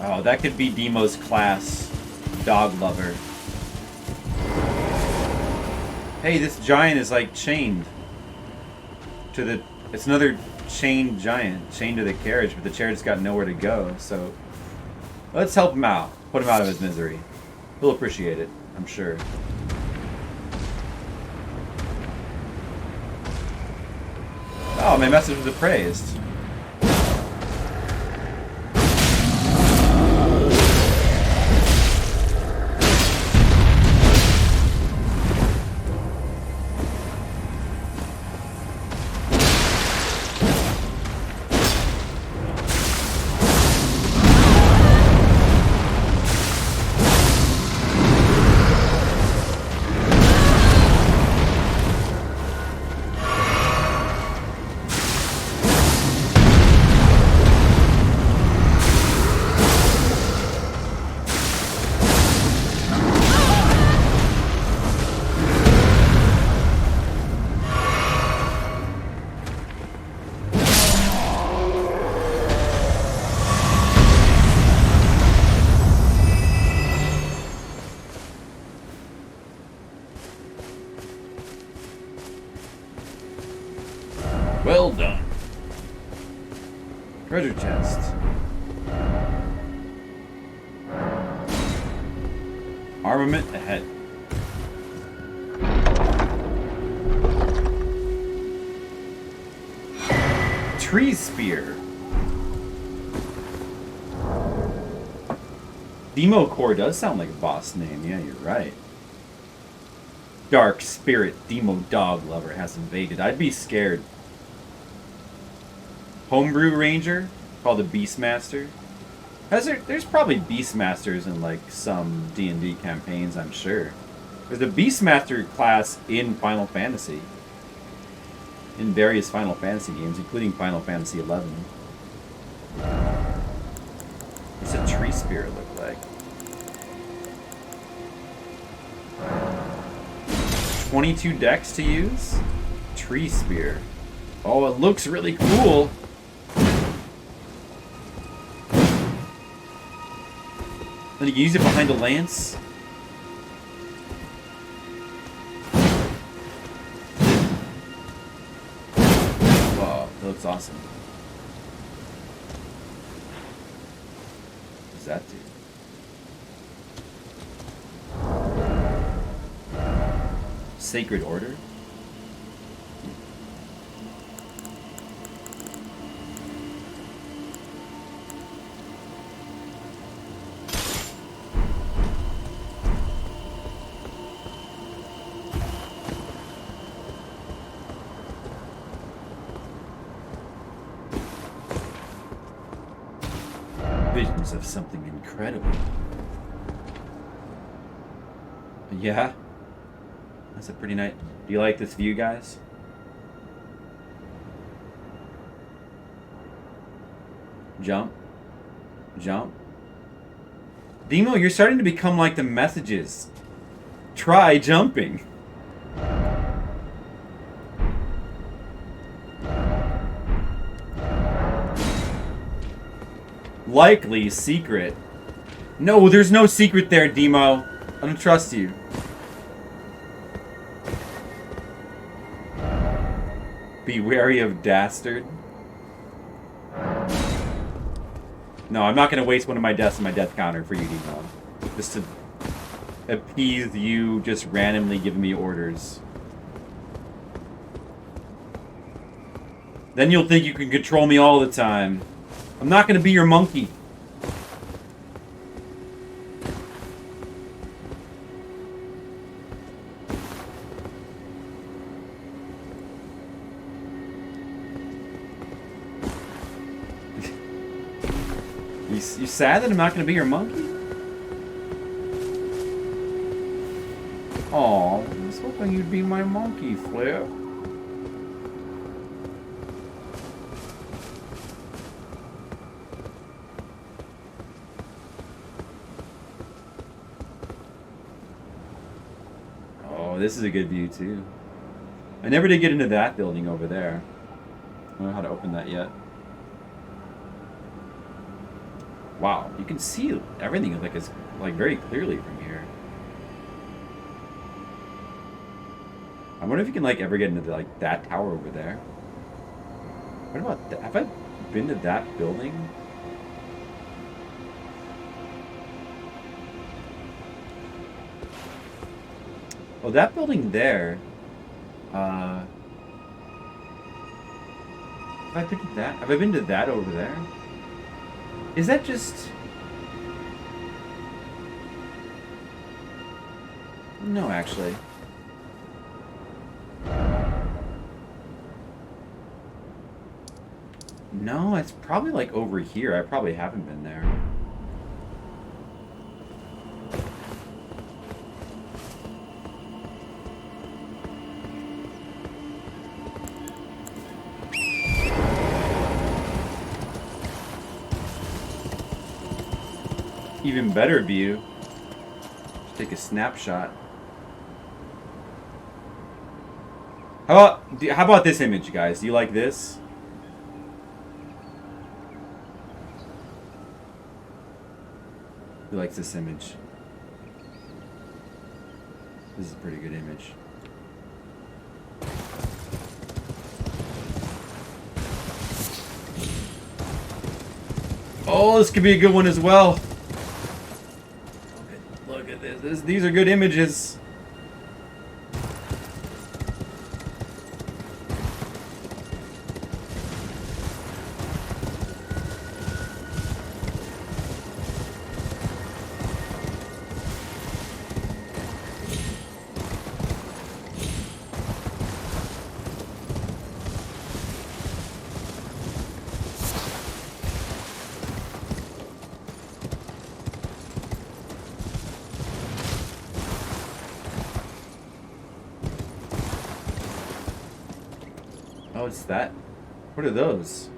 Oh, that could be Demo's class. Dog lover. Hey, this giant is like chained to the... It's another chained giant, chained to the carriage, but the carriage's got nowhere to go, so... Let's help him out. Put him out of his misery. He'll appreciate it, I'm sure. Oh, my message was appraised. Well done. Treasure chest. Armament ahead. Tree spear. Demo Core does sound like a boss name. Yeah, you're right. Dark Spirit Demo Dog Lover has invaded. I'd be scared. Homebrew Ranger, called a Beastmaster. There's probably Beastmasters in like some D&D campaigns, I'm sure. There's a Beastmaster class in Final Fantasy. In various Final Fantasy games, including Final Fantasy XI. What's a tree spear look like? 22 decks to use? Tree spear. Oh, it looks really cool. Then you can use it behind a lance. Wow, that looks awesome. What does that do? Sacred Order? Visions of something incredible. Yeah? That's a pretty nice... Do you like this view, guys? Jump. Jump. Demo, you're starting to become like the messages. Try jumping. Likely secret. No, there's no secret there, Demo. I don't trust you. Be wary of Dastard. No, I'm not going to waste one of my deaths and my death counter for you, Demo. Just to appease you just randomly giving me orders. Then you'll think you can control me all the time. I'm not going to be your monkey. You sad that I'm not going to be your monkey? Aw, I was hoping you'd be my monkey, Flip. Oh, this is a good view, too. I never did get into that building over there. I don't know how to open that yet. Wow, you can see everything like very clearly from here. I wonder if you can like ever get into like that tower over there. What about that? Have I been to that building? Oh, that building there. Have I been to that? Have I been to that over there? Is that just... No, actually. No, it's probably like over here. I probably haven't been there. Even better view. Just take a snapshot. How about this image, guys? Do you like this? Who likes this image? This is a pretty good image. Oh, this could be a good one as well. Look at this. These are good images. Oh, it's that? What are those?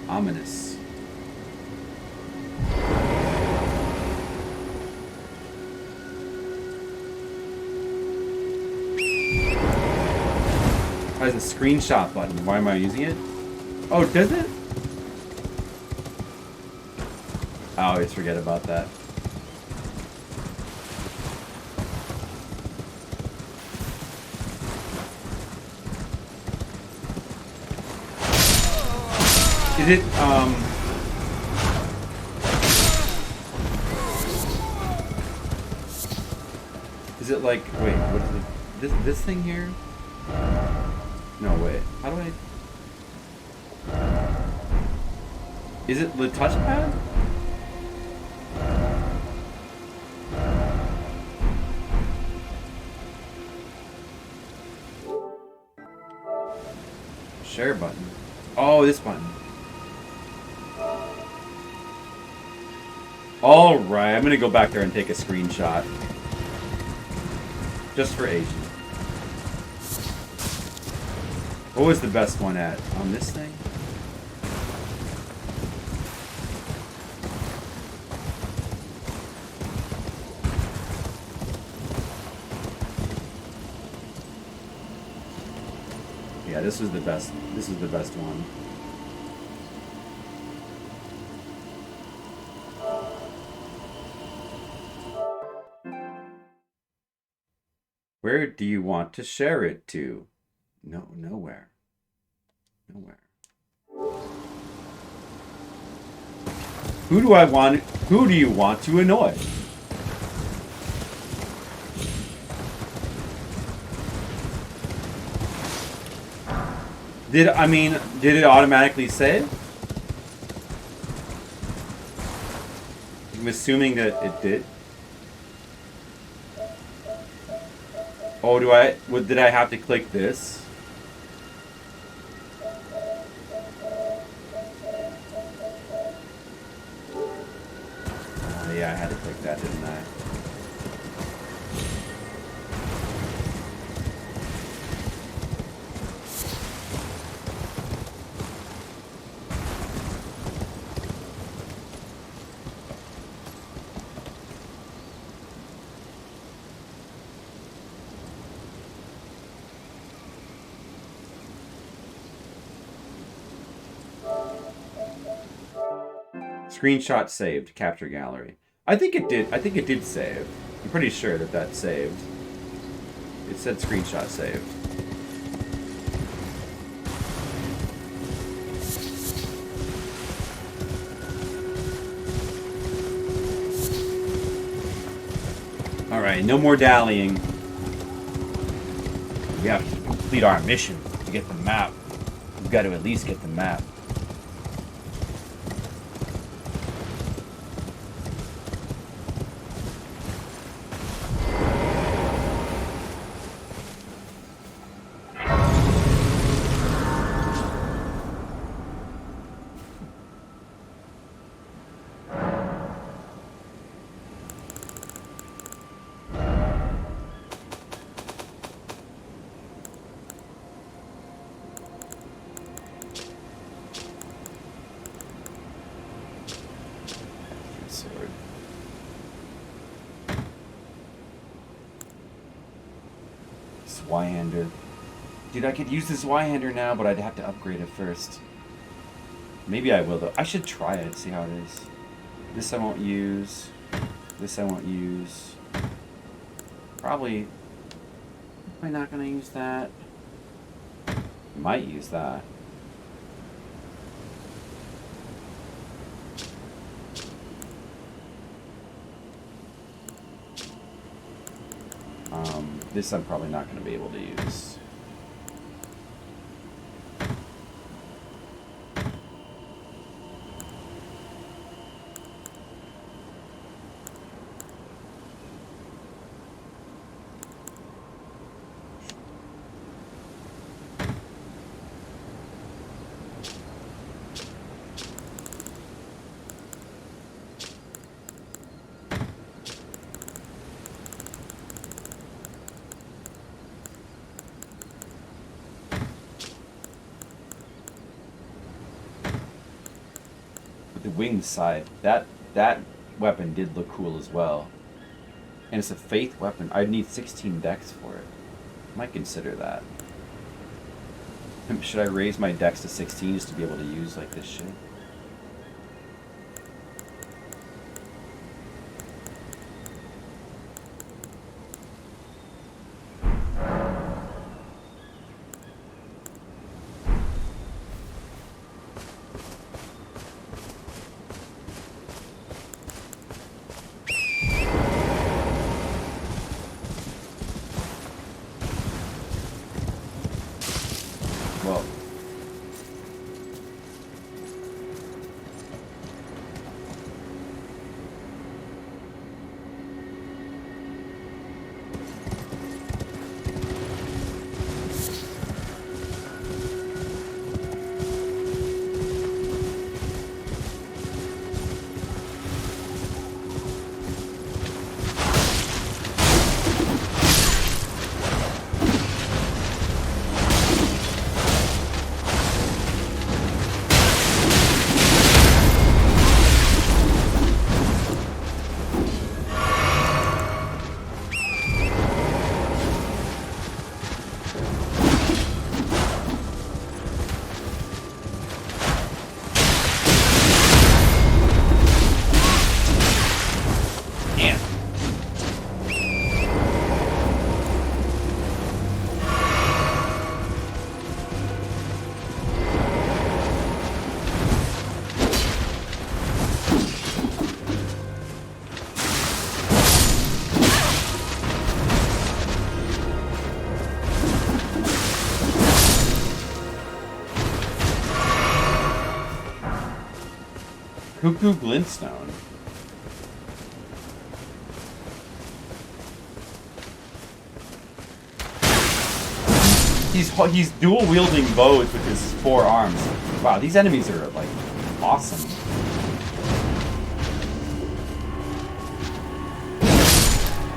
Ominous. Oh, there's a screenshot button. Why am I using it? Oh, does it? I always forget about that. Is it, is it like, wait, what is it? This thing here? No, wait. How do I... Is it the touchpad? Share button. Oh, this button. Alright, I'm gonna go back there and take a screenshot. Just for Asian. What was the best one at? On this thing? Yeah, this was the best. This is the best one. Where do you want to share it to? No, nowhere. Nowhere. Who do you want to annoy? Did it automatically save? I'm assuming that it did. Oh, did I have to click this? Yeah, I had to click that, didn't I? Screenshot saved. Capture gallery. I think it did. I think it did save. I'm pretty sure that that saved. It said screenshot saved. All right, no more dallying. We have to complete our mission to get the map. We've got to at least get the map. Zweihander. Dude, I could use this Zweihander now, but I'd have to upgrade it first. Maybe I will, though. I should try it, see how it is. This I won't use. This I won't use. Probably... Am I not going to use that? Might use that. This I'm probably not going to be able to use. Wing side, that weapon did look cool as well, and it's a faith weapon. I'd need 16 dex for it. Might consider that. Should I raise my dex to 16 just to be able to use like this shit? Cuckoo Glintstone. He's dual wielding bows with his 4 arms. Wow, these enemies are like awesome.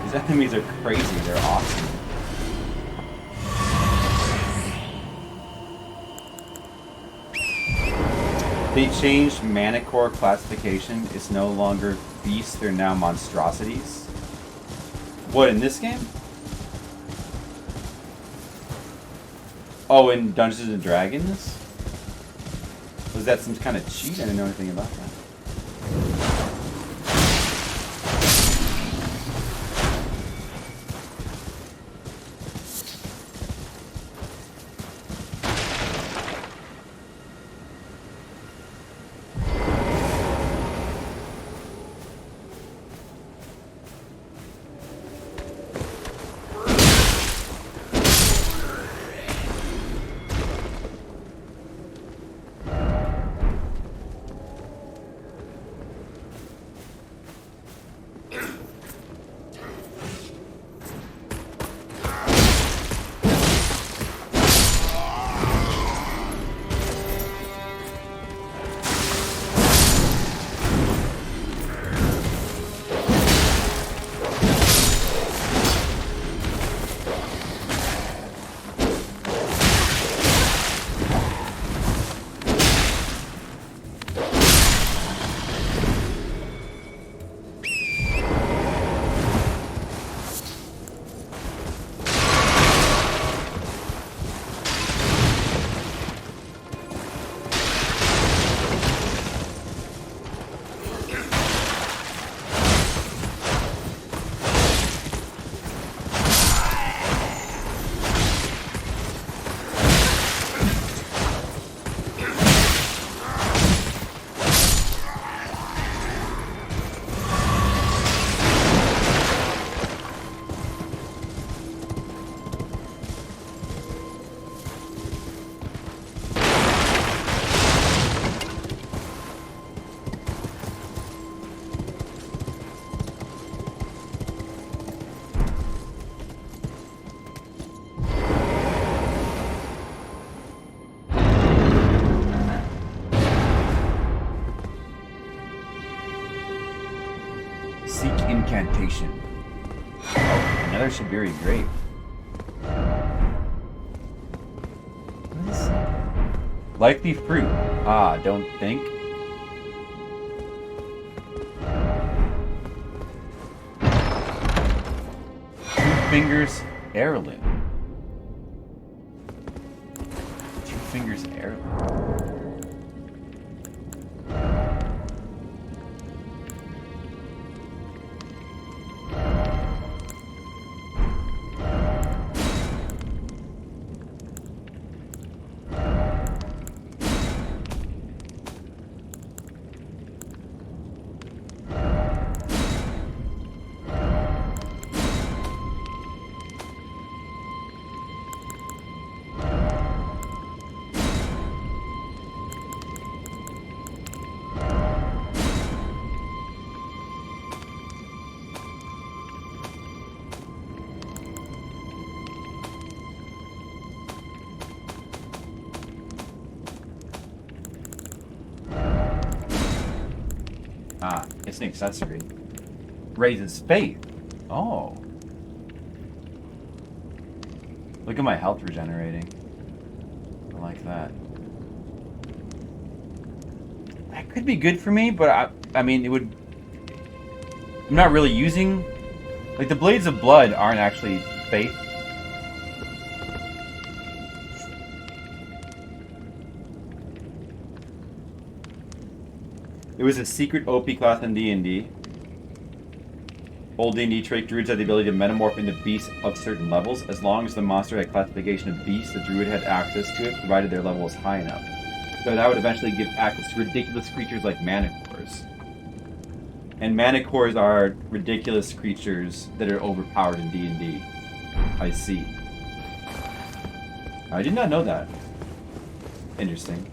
These enemies are crazy. They're awesome. They changed mana core classification. It's no longer beasts. They're now monstrosities. What, in this game? Oh, in Dungeons and Dragons? Was that some kind of cheat? I didn't know anything about that. Incantation. Oh, another Shibiri grape. What is that? Likely fruit. Ah, don't think. Two Fingers Heirloom. Two Fingers Heirloom. Ah, it's an accessory. Raises faith. Oh. Look at my health regenerating. I like that. That could be good for me, but I mean, it would... I'm not really using... Like, the Blades of Blood aren't actually faith. It was a secret OP class in D&D. Old D&D trait druids had the ability to metamorph into beasts of certain levels. As long as the monster had classification of beast, the druid had access to it, provided their level was high enough. So that would eventually give access to ridiculous creatures like manticores. And manticores are ridiculous creatures that are overpowered in D&D. I see. I did not know that. Interesting.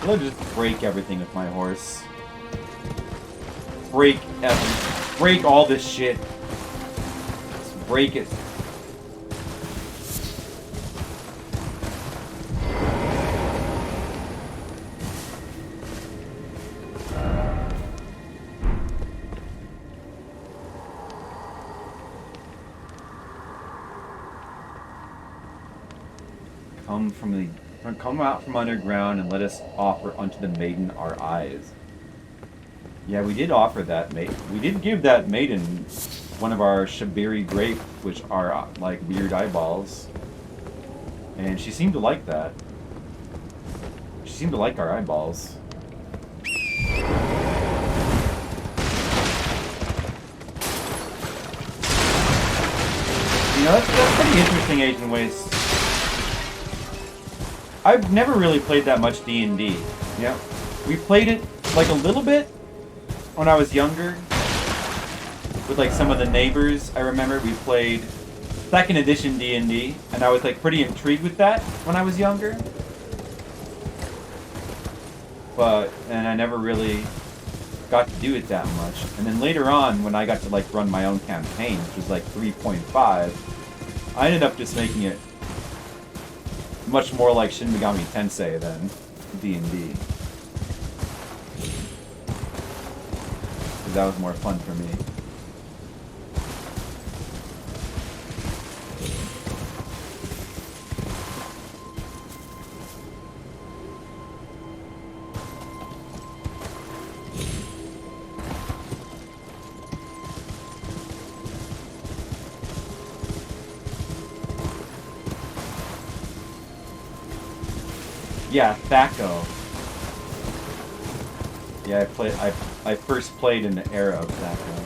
I'll just break everything with my horse. Break all this shit. Just break it. Come out from underground and let us offer unto the maiden our eyes. Yeah, we did offer that maiden. We did give that maiden one of our Shabiri grape, which are like weird eyeballs. And she seemed to like that. She seemed to like our eyeballs. You know, that's pretty interesting, Agent Waste. I've never really played that much D&D. Yeah, we played it like a little bit when I was younger with like some of the neighbors. I remember we played 2nd edition D&D, and I was like pretty intrigued with that when I was younger. And I never really got to do it that much. And then later on, when I got to like run my own campaign, which was like 3.5, I ended up just making it much more like Shin Megami Tensei than D&D. Because that was more fun for me. Yeah, Thaco. Yeah, I first played in the era of Thaco.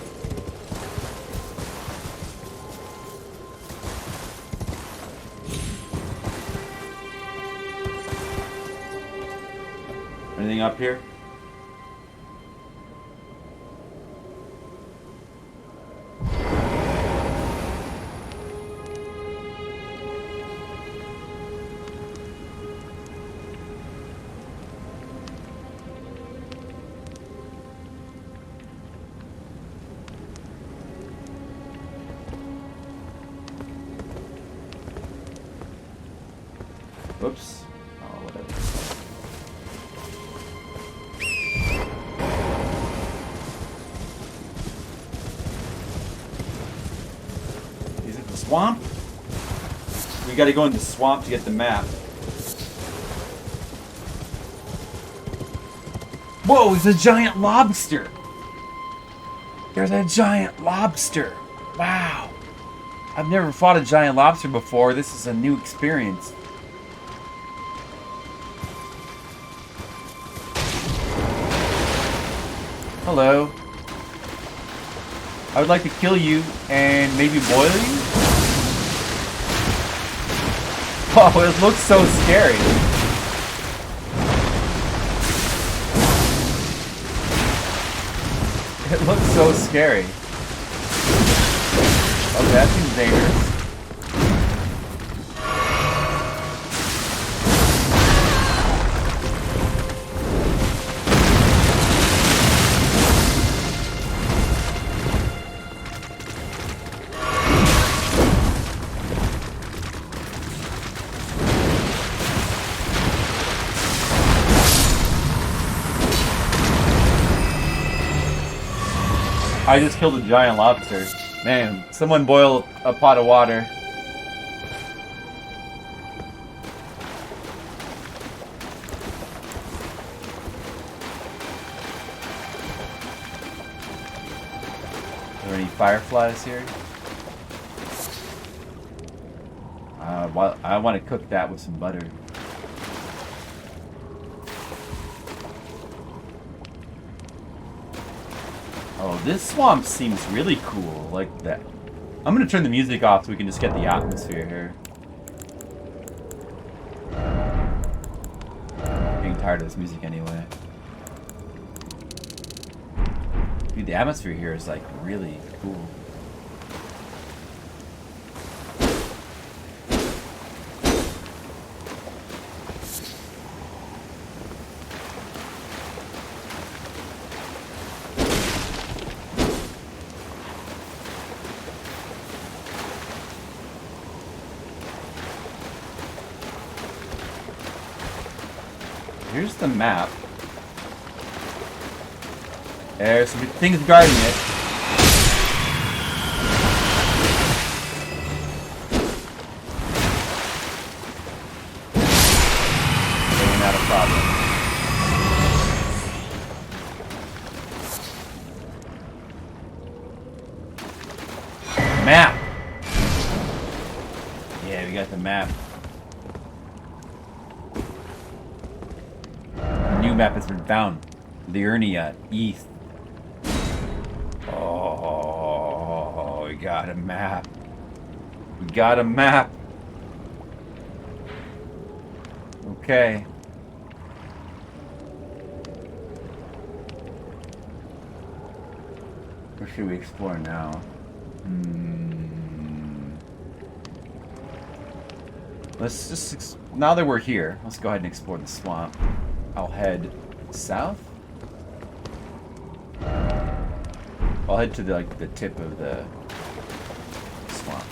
Anything up here? Oops. Oh, whatever. Is it the swamp? We gotta go in the swamp to get the map. Whoa, it's a giant lobster! There's a giant lobster! Wow! I've never fought a giant lobster before. This is a new experience. Hello. I would like to kill you and maybe boil you? Oh, it looks so scary. It looks so scary. Oh, that seems dangerous. I just killed a giant lobster. Man, someone boil a pot of water. Are there any fireflies here? I want to cook that with some butter. Oh, this swamp seems really cool, like that. I'm gonna turn the music off so we can just get the atmosphere here. I'm getting tired of this music anyway. Dude, the atmosphere here is like really cool. here's the map. There's some things guarding it. Ain't not a problem. Map! Yeah, we got the map. A new map has been found. Liurnia, east. Oh, we got a map. We got a map. Okay. Where should we explore now? Let's just, now that we're here, let's go ahead and explore the swamp. I'll head south. I'll head to the, like, the tip of the swamp.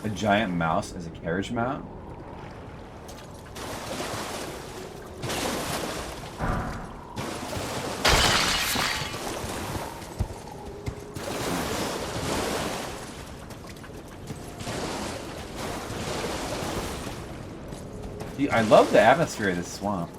A giant mouse as a carriage mount? I love the atmosphere of this swamp.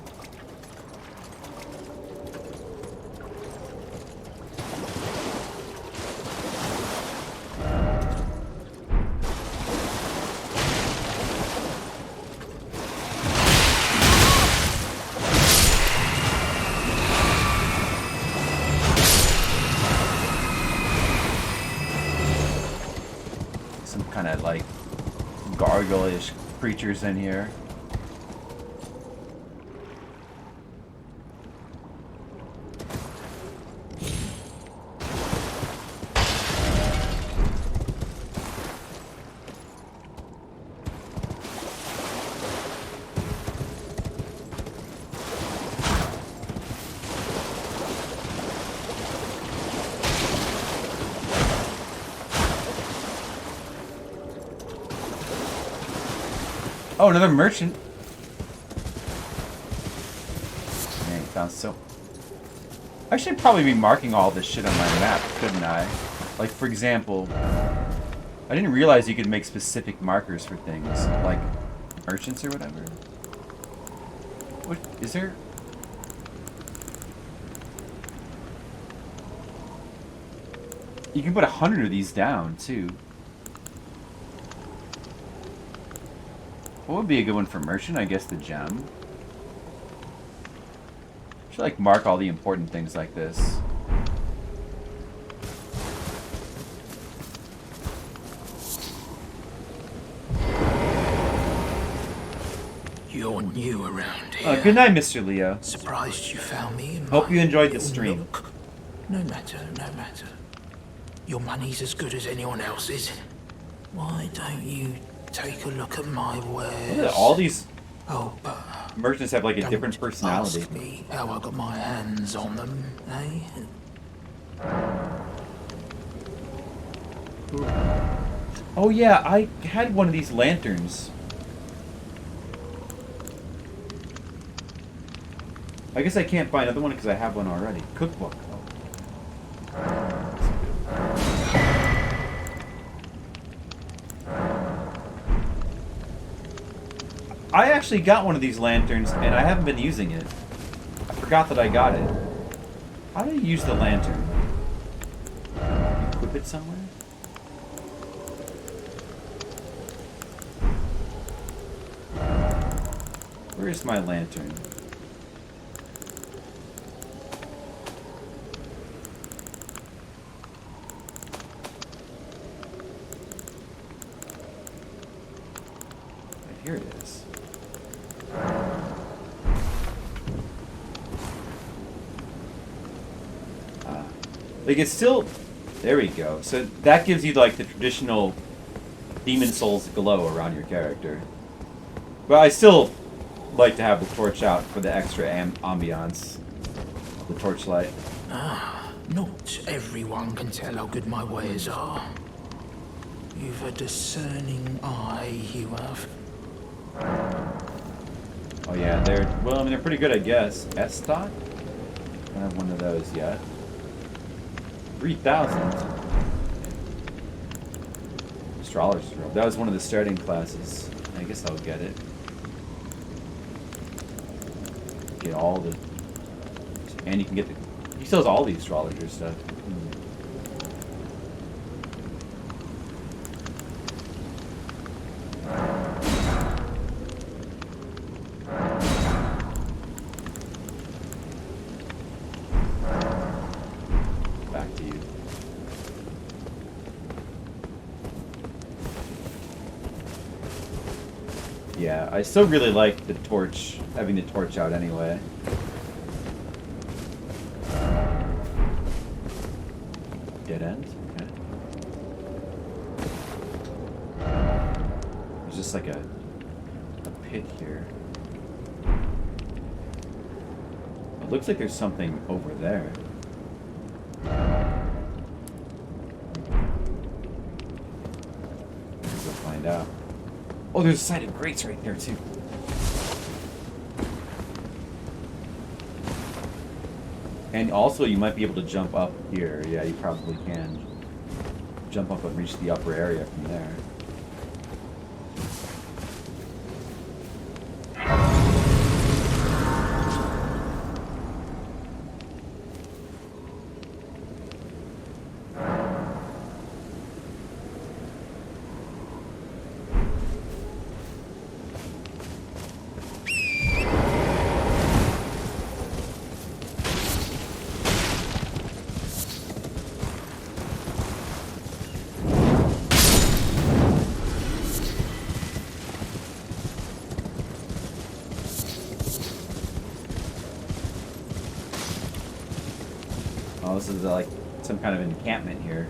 Some kind of like gargoyle-ish creatures in here. Oh, another merchant. Man, found so... I should probably be marking all this shit on my map, couldn't I? Like, for example, I didn't realize you could make specific markers for things, like merchants or whatever. What, is there... You can put 100 of these down, too. What would be a good one for merchant? I guess the gem. Should like mark all the important things like this. You're new around here. Good night, Mr. Leo. Surprised you found me. Hope you enjoyed the stream. Nook. No matter, no matter. Your money's as good as anyone else's. Why don't you take a look at my wares? Look at all these but merchants have like a different personality. Ask me how I got my hands on them, eh? Oh yeah, I had one of these lanterns. I guess I can't buy another one because I have one already. Cookbook. I actually got one of these lanterns, and I haven't been using it. I forgot that I got it. How do you use the lantern? Equip it somewhere? Where is my lantern? Here it is. Like it's still, there we go. So that gives you like the traditional Demon Souls glow around your character. But I still like to have the torch out for the extra ambiance. The torchlight. Not everyone can tell how good my wares are. You've a discerning eye, you have. Oh yeah, well, I mean, they're pretty good, I guess. S-Stock? I don't have one of those yet. 3,000. Astrologer's robe. That was one of the starting classes. I guess I'll get it. Get all the... And you can get the... He sells all the astrologer stuff. Back to you. Yeah, I still really like the torch, having the torch out anyway. Dead end? Okay. There's just like a pit here. It looks like there's something over there. Let's go find out. Oh, there's a side of grates right there, too. And also, you might be able to jump up here. Yeah, you probably can. Jump up and reach the upper area from there. Oh, this is like some kind of encampment here.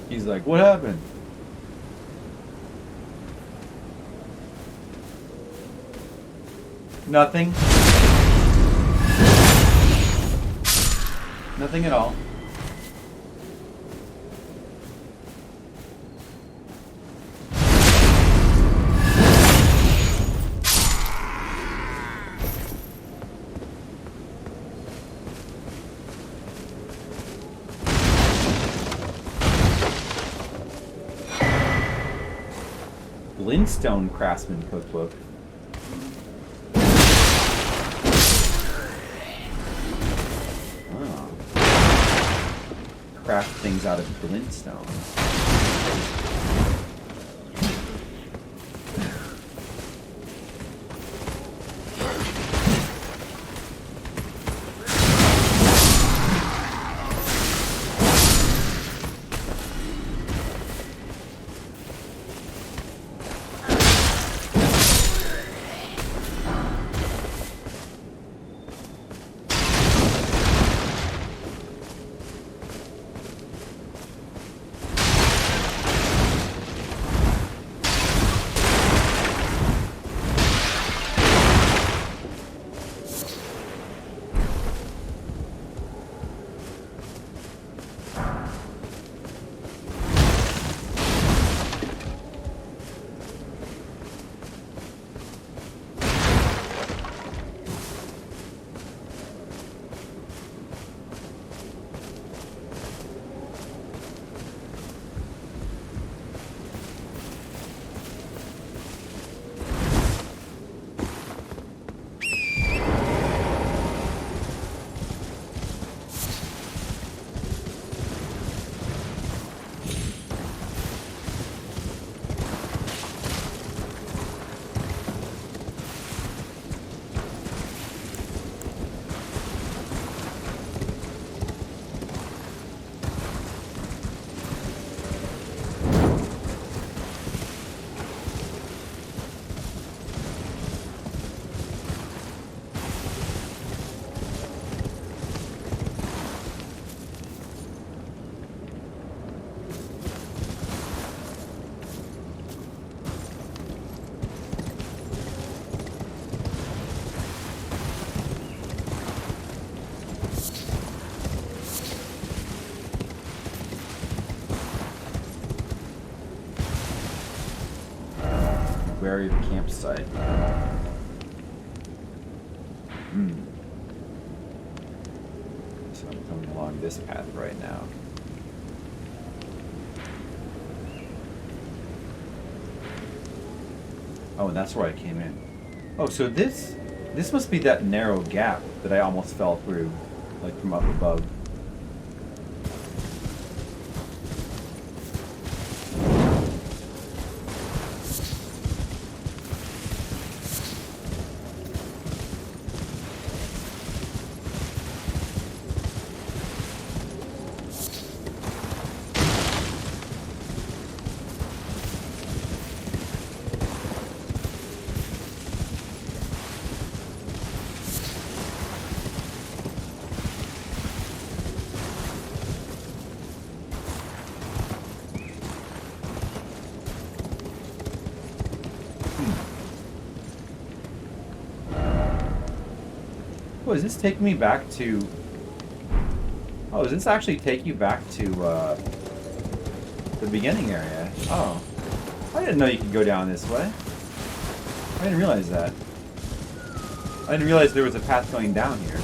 He's like, what happened? Nothing. Nothing at all. Glintstone Craftsman Cookbook. Oh. Craft things out of glintstone. wary of campsite. So I'm coming along this path right now. Oh, and that's where I came in. Oh, so this must be that narrow gap that I almost fell through, like from up above. Oh, does this take me back to... Oh, does this actually take you back to, the beginning area? Oh. I didn't know you could go down this way. I didn't realize that. I didn't realize there was a path going down here.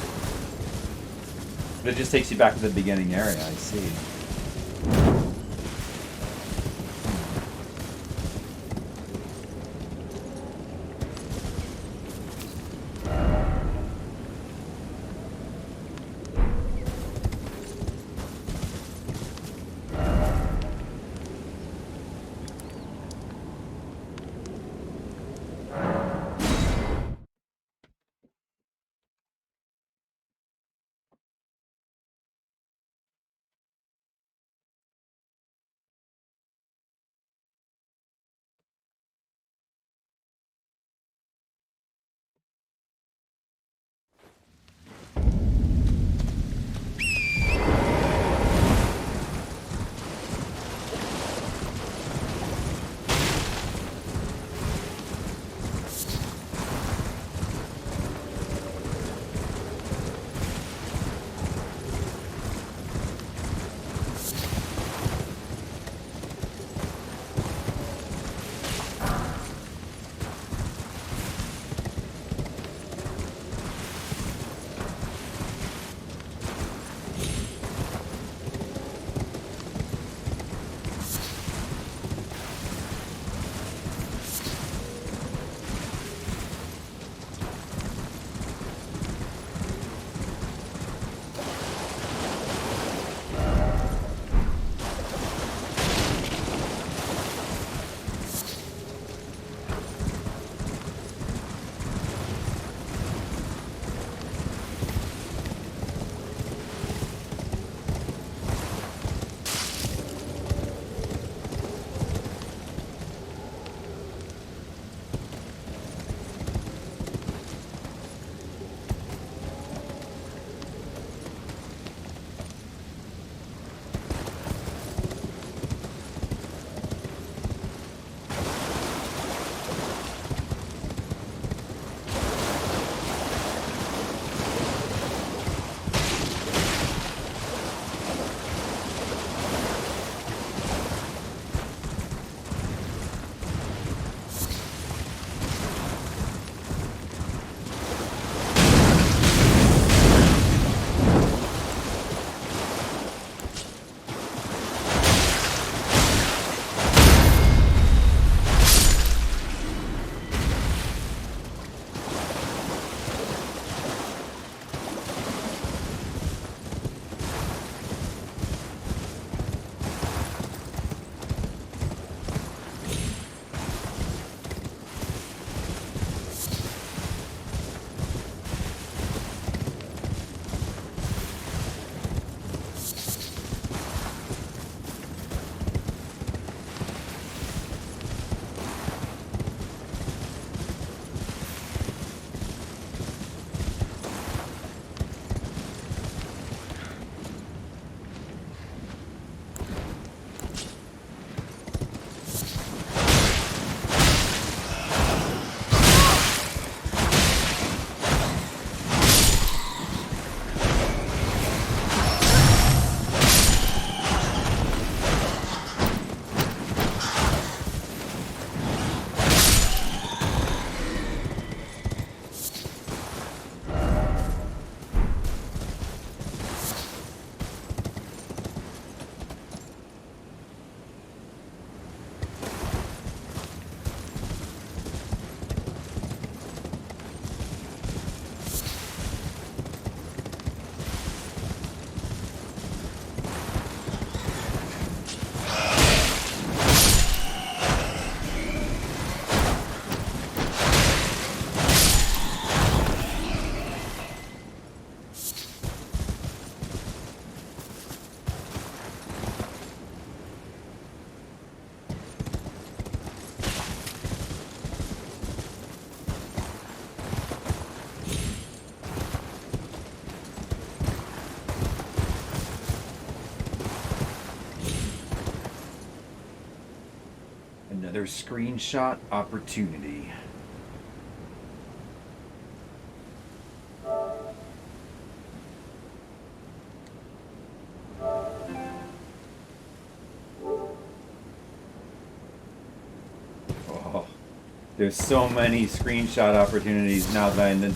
But it just takes you back to the beginning area, I see. Another screenshot opportunity. Oh, there's so many screenshot opportunities now that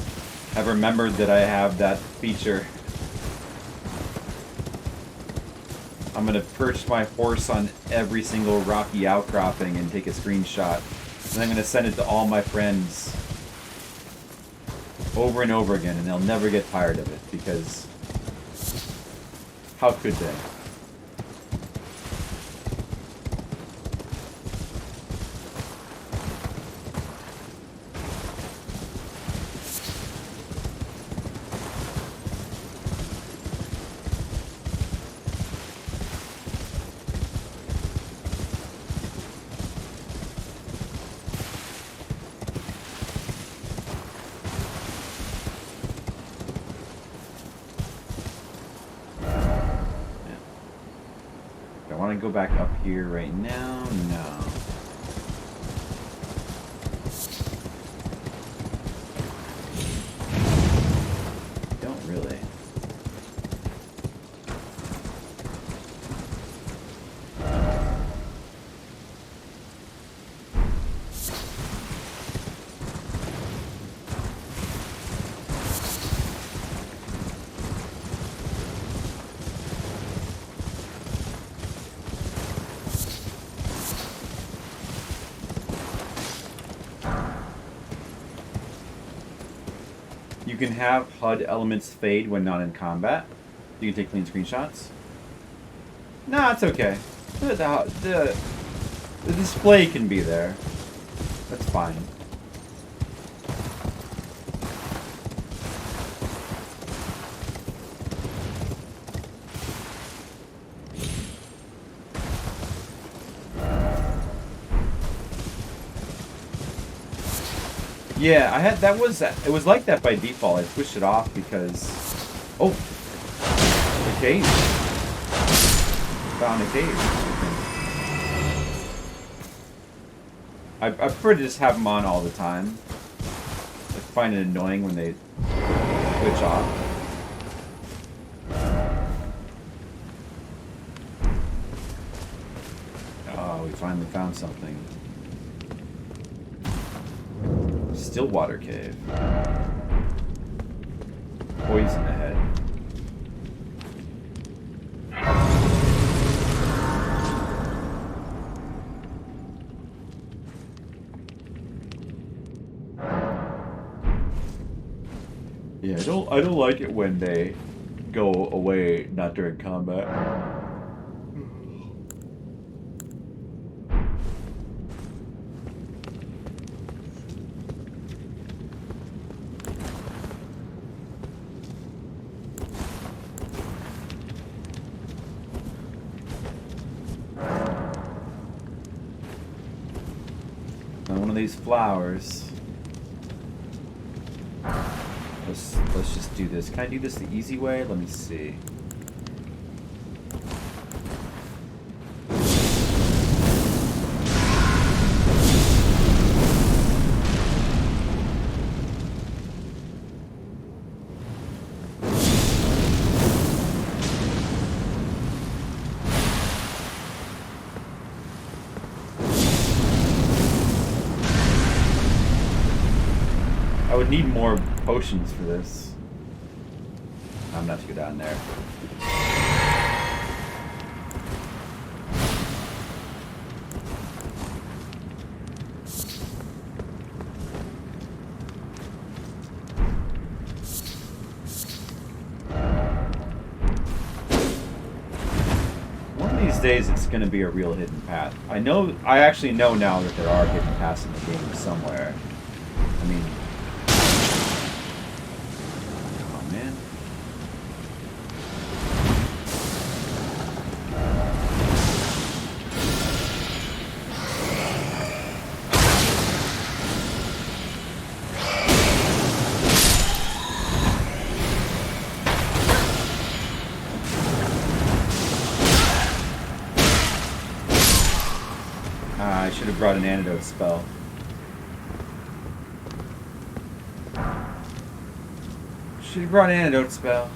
I've remembered that I have that feature. I'm gonna perch my horse on every single rocky outcropping and take a screenshot. And I'm gonna send it to all my friends over and over again, and they'll never get tired of it, because how could they? Go back up here right now? No. Don't really. You can have HUD elements fade when not in combat. You can take clean screenshots. No, it's okay. The display can be there. That's fine. Yeah, I had it was like that by default. I switched it off because the cave. Found a cave. I prefer to just have them on all the time. I find it annoying when they switch off. Oh, we finally found something. Stillwater cave. Poison ahead. Yeah, I don't like it when they go away not during combat. These flowers. Let's just do this. Can I do this the easy way? Let me see. I would need more potions for this. I'm gonna have to go down there. One of these days it's gonna be a real hidden path. I actually know now that there are hidden paths in the game somewhere. I mean, I should have brought an antidote spell. Should have brought an antidote spell.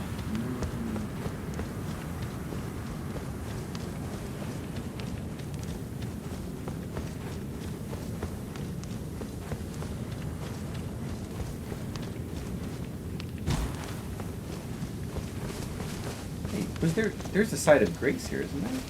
Hey, there's a site of grace here, isn't there?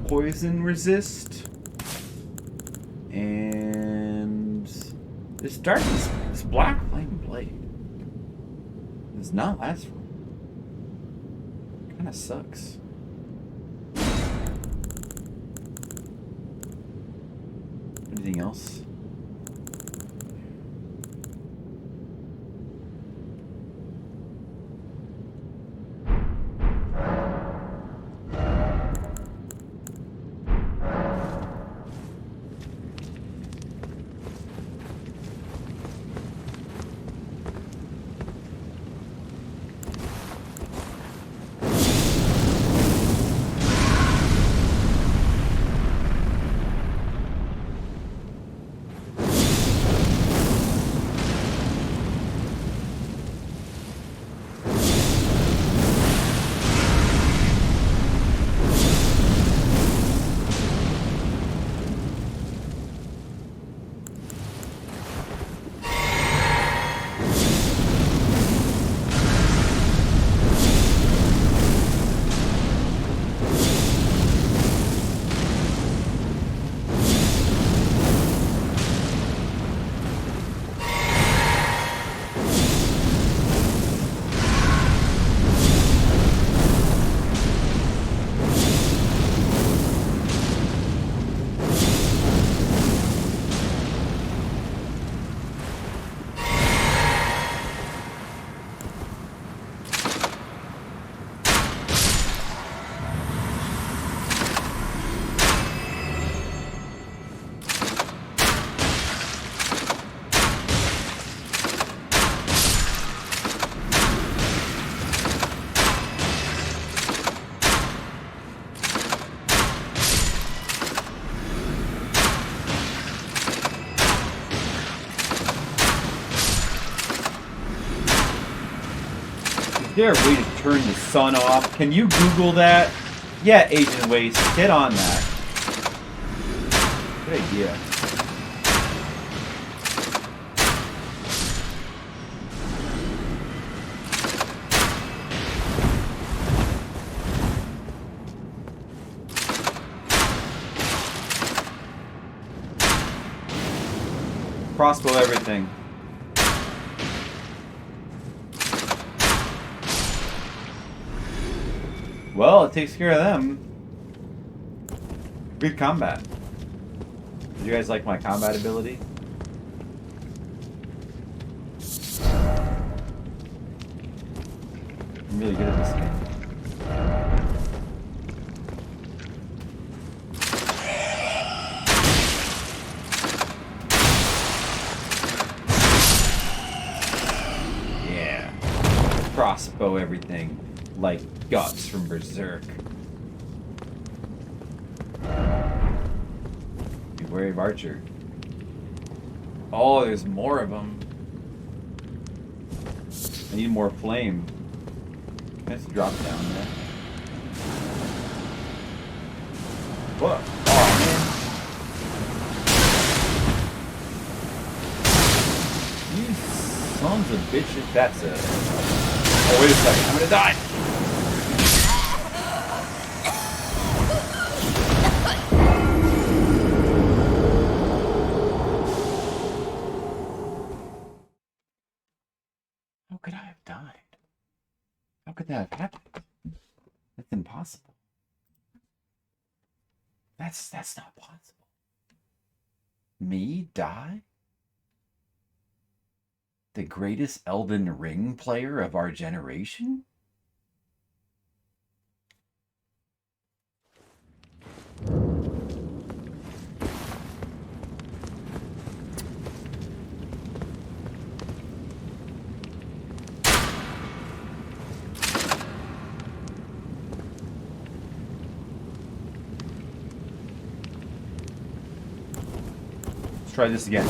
Poison resist, and this darkness, this black flame blade does not last for. Kind of sucks. Anything else? Is there a way to turn the sun off? Can you Google that? Yeah, Agent Waste, get on that. Good idea. Crossbow everything. Well, it takes care of them. Good combat. Did you guys like my combat ability? I'm really good at this game. Yeah. Crossbow everything. Like Guts from Berserk. Be wary of Archer. Oh, there's more of them. I need more flame. Let's drop down there. What? Oh, man. You sons of bitches. That's it. Oh, wait a second. I'm gonna die. That's not possible. Me die? The greatest Elden Ring player of our generation? Let's try this again.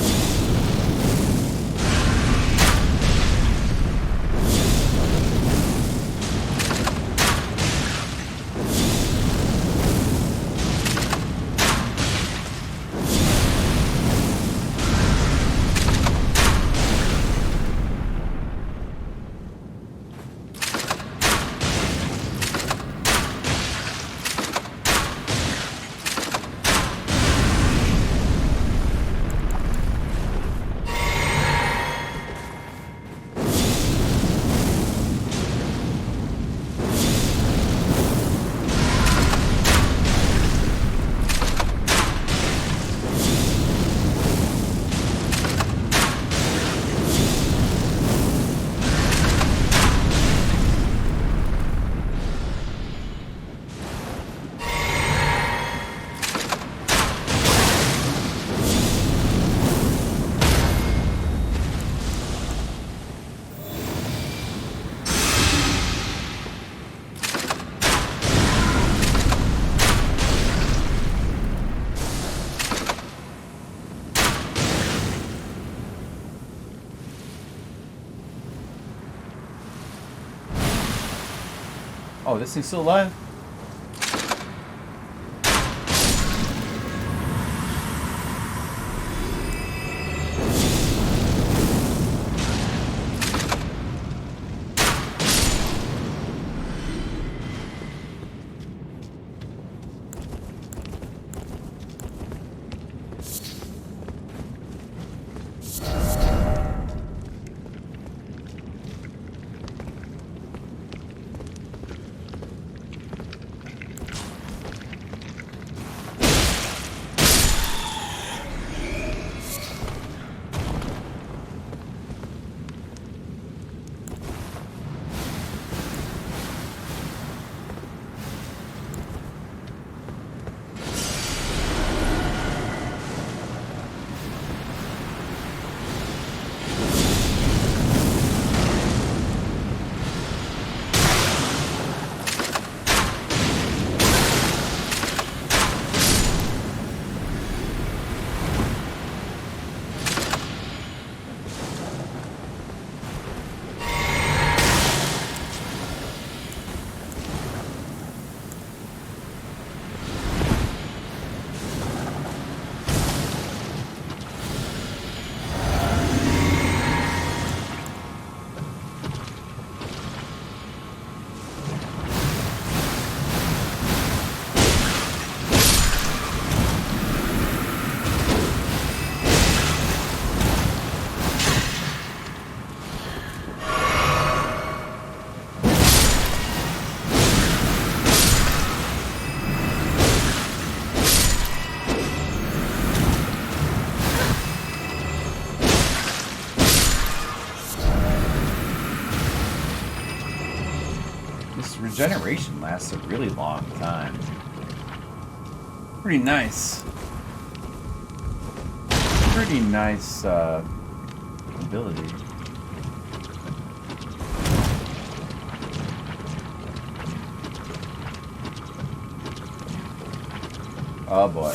Oh, this thing's still alive? Regeneration lasts a really long time. Pretty nice. Pretty nice ability. Oh boy.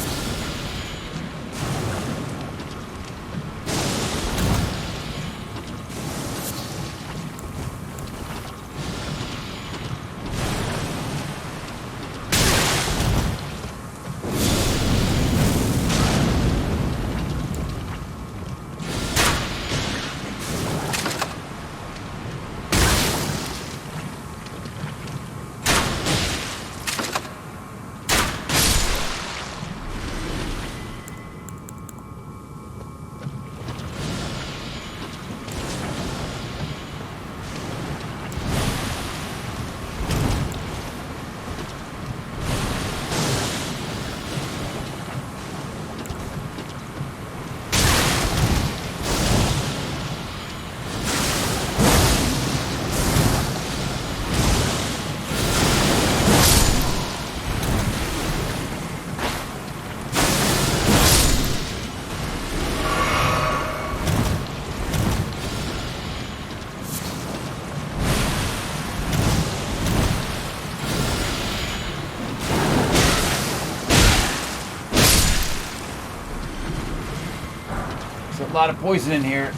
a lot of poison in here.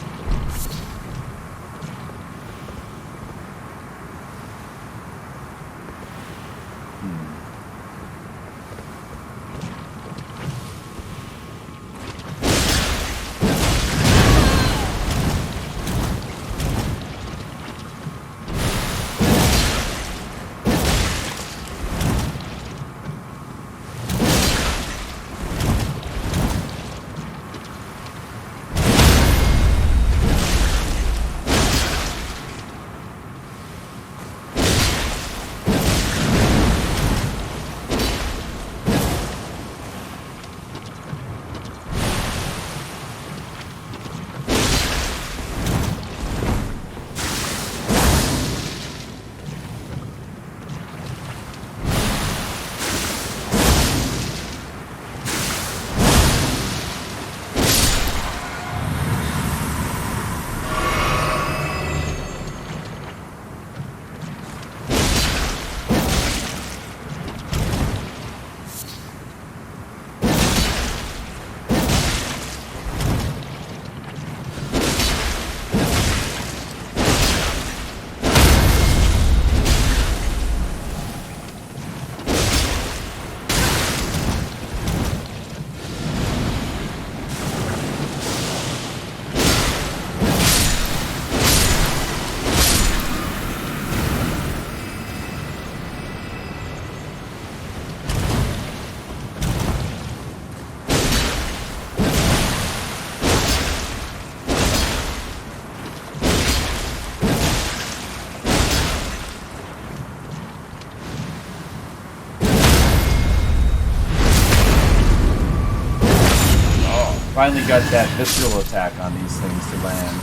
Finally got that visceral attack on these things to land.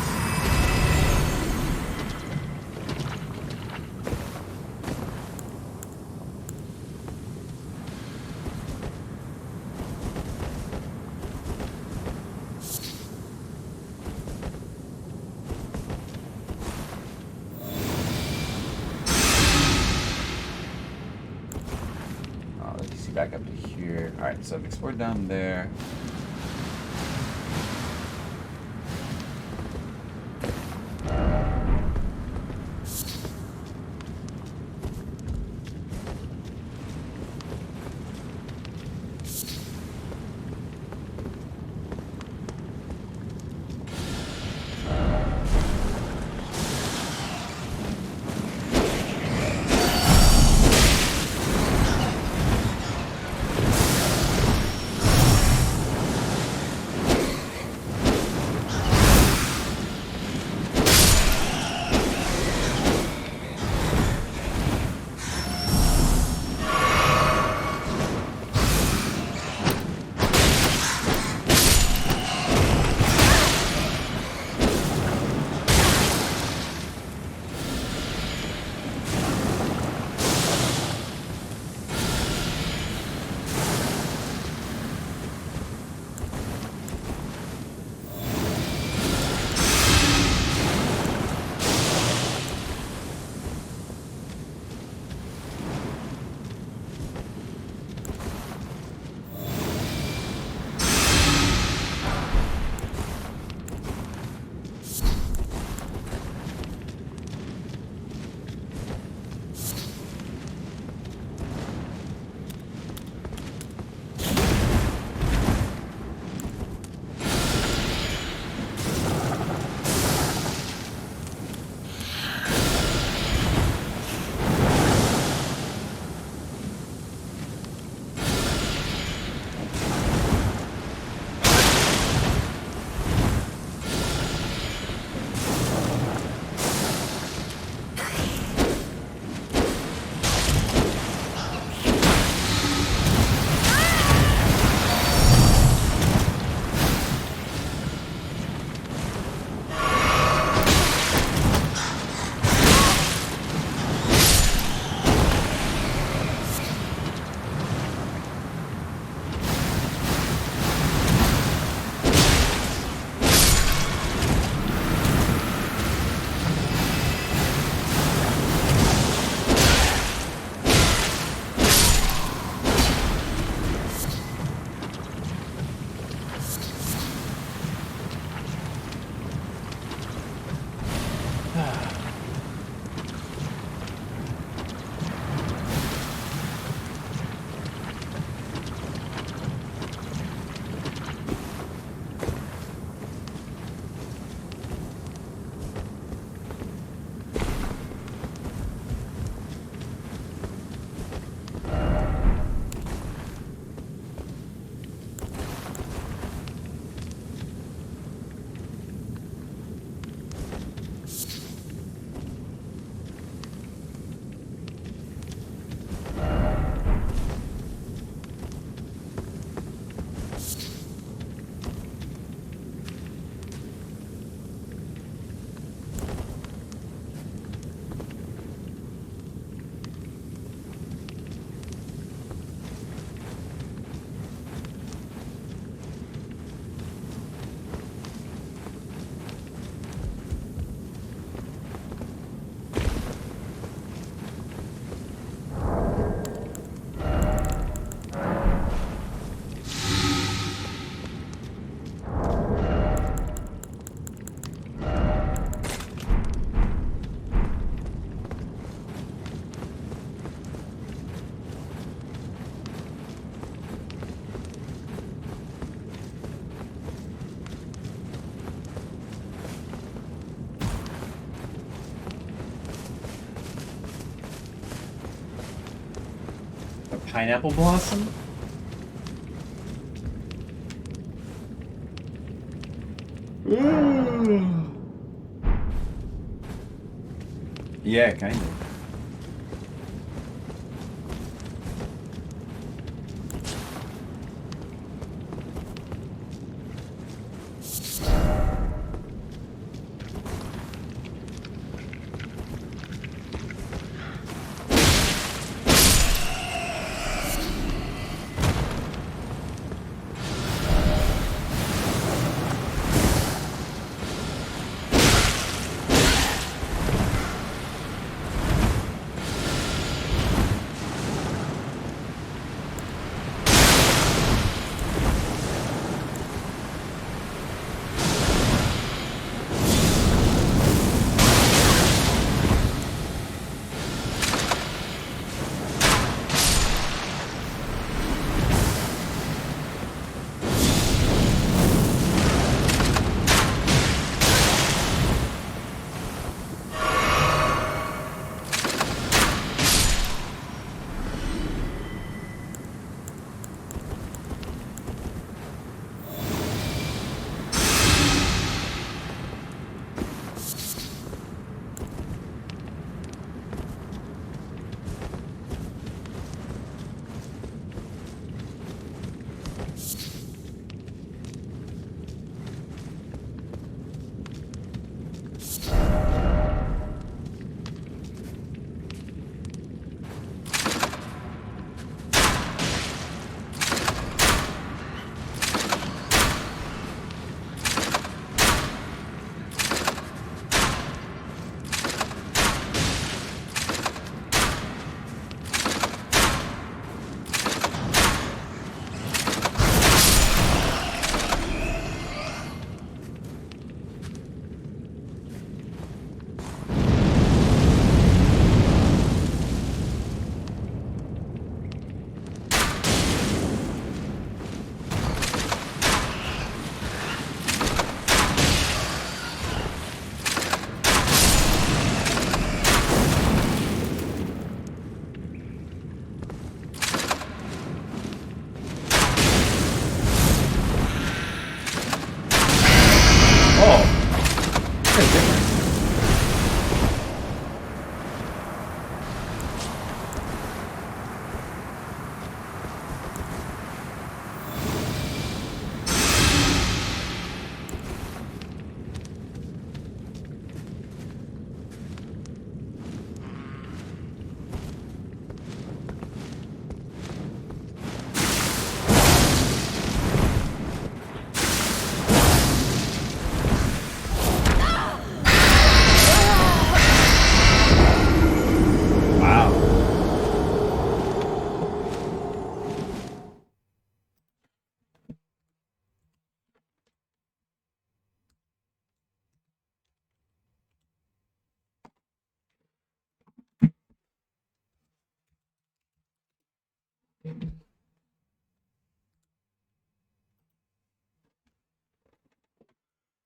Oh, let me see back up to here. Alright, so I've explored down there. Pineapple blossom? Yeah, kind of.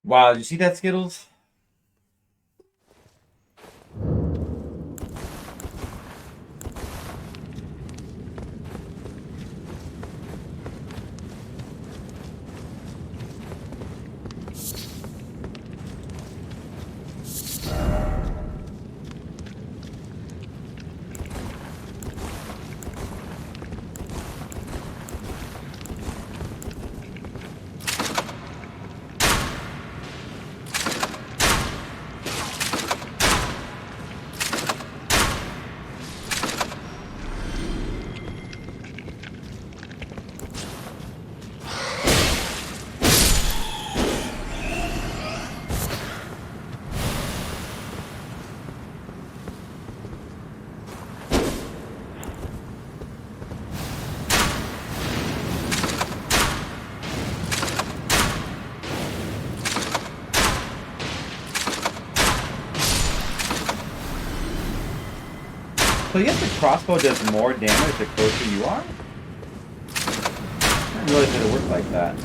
Wow, did you see that, Skittles? So I guess the crossbow does more damage the closer you are? I didn't realize it would work like that.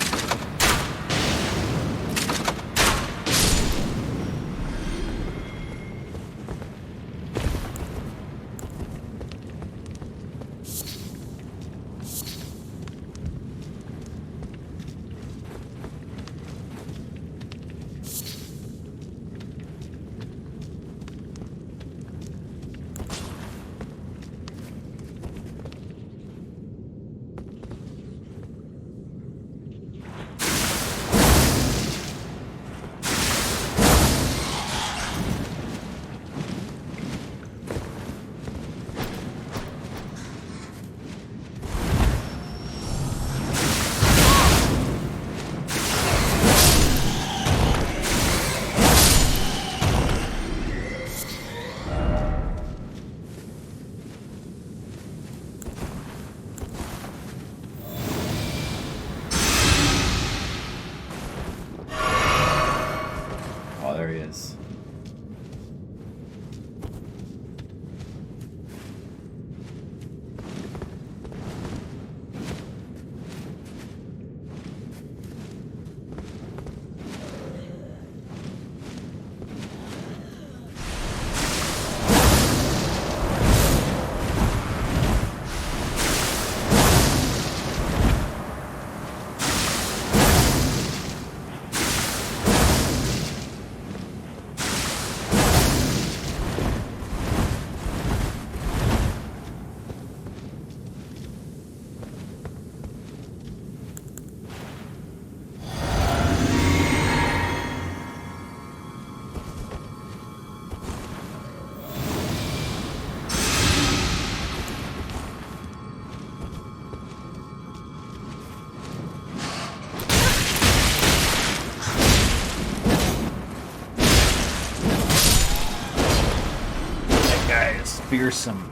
fearsome.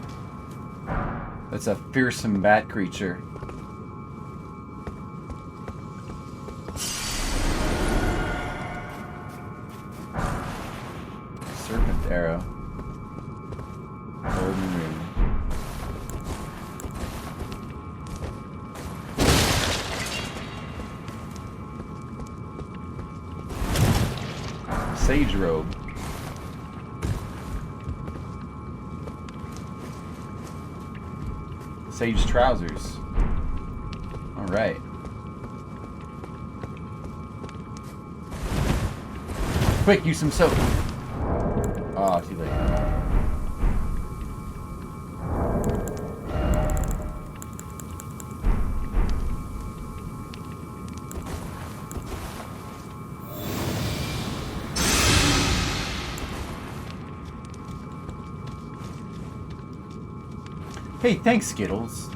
That's a fearsome bat creature. Serpent arrow. Elden Ring. Sage robe. Sage trousers. All right. Quick, use some soap. Oh, too late. Hey, thanks, Skittles.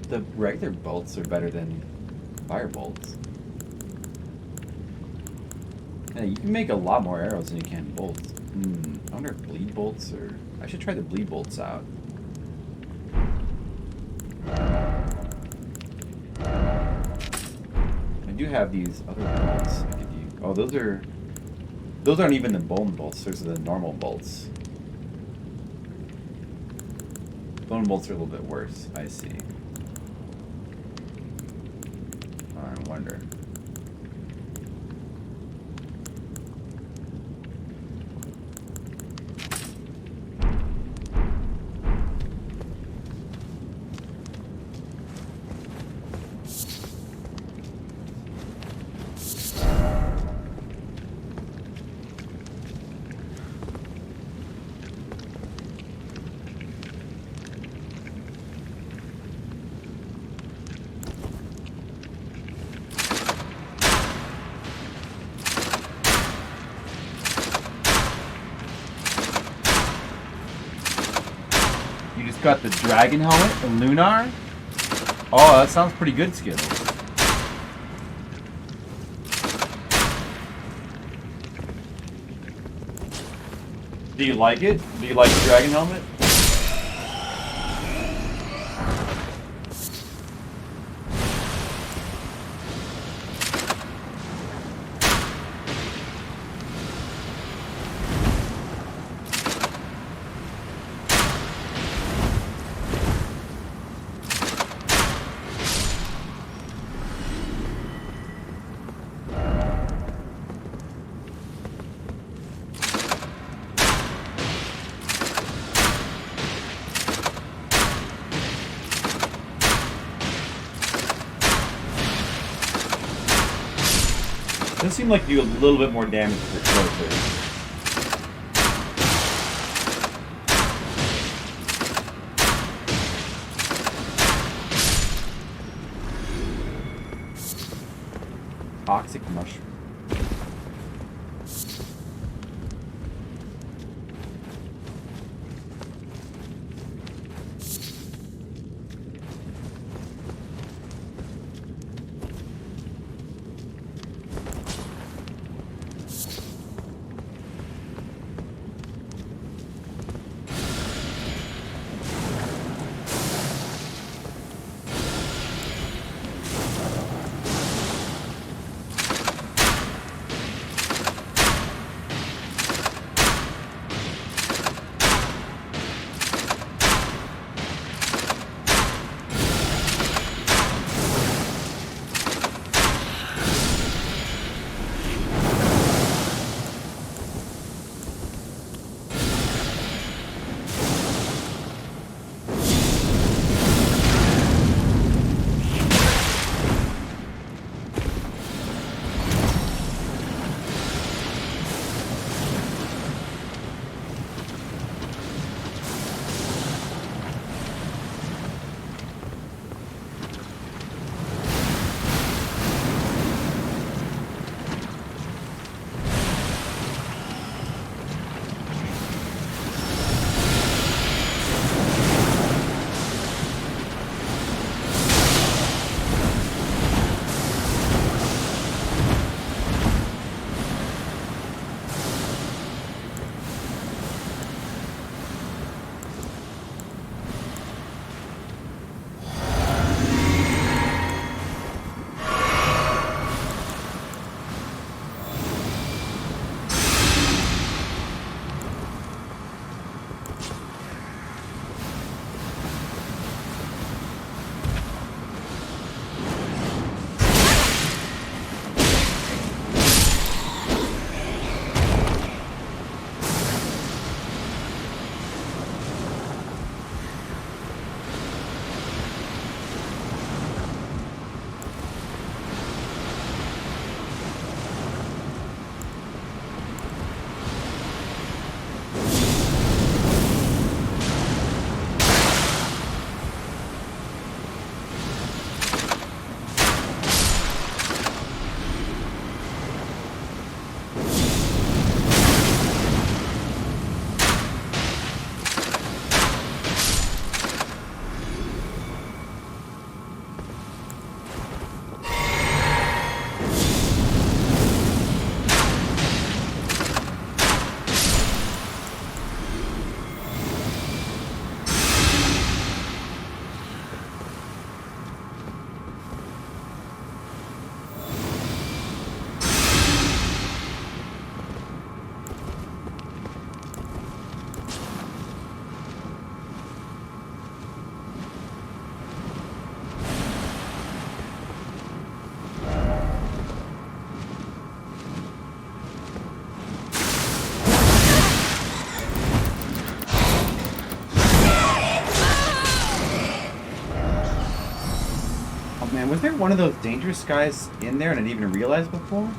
The regular bolts are better than fire bolts. Yeah, you can make a lot more arrows than you can bolts. I wonder if bleed bolts or... I should try the bleed bolts out. I do have these other bolts I could use. Oh, those are... Those aren't even the bone bolts, those are the normal bolts. Bone bolts are a little bit worse, I see. I wonder. Got the dragon helmet, the lunar. Oh, that sounds pretty good, Skittles. Do you like it? Do you like the dragon helmet? Does seem like you do a little bit more damage for closer. Toxic mushroom. Man, was there one of those dangerous guys in there and I didn't even realize before?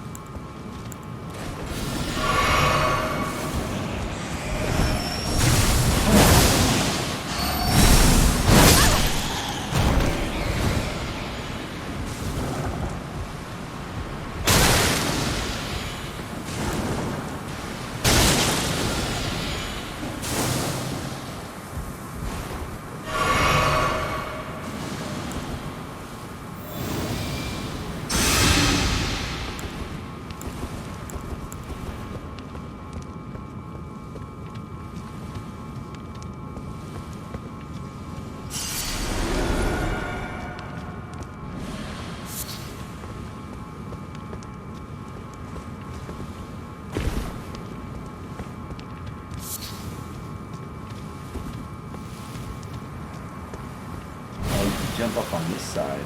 Jump up on this side.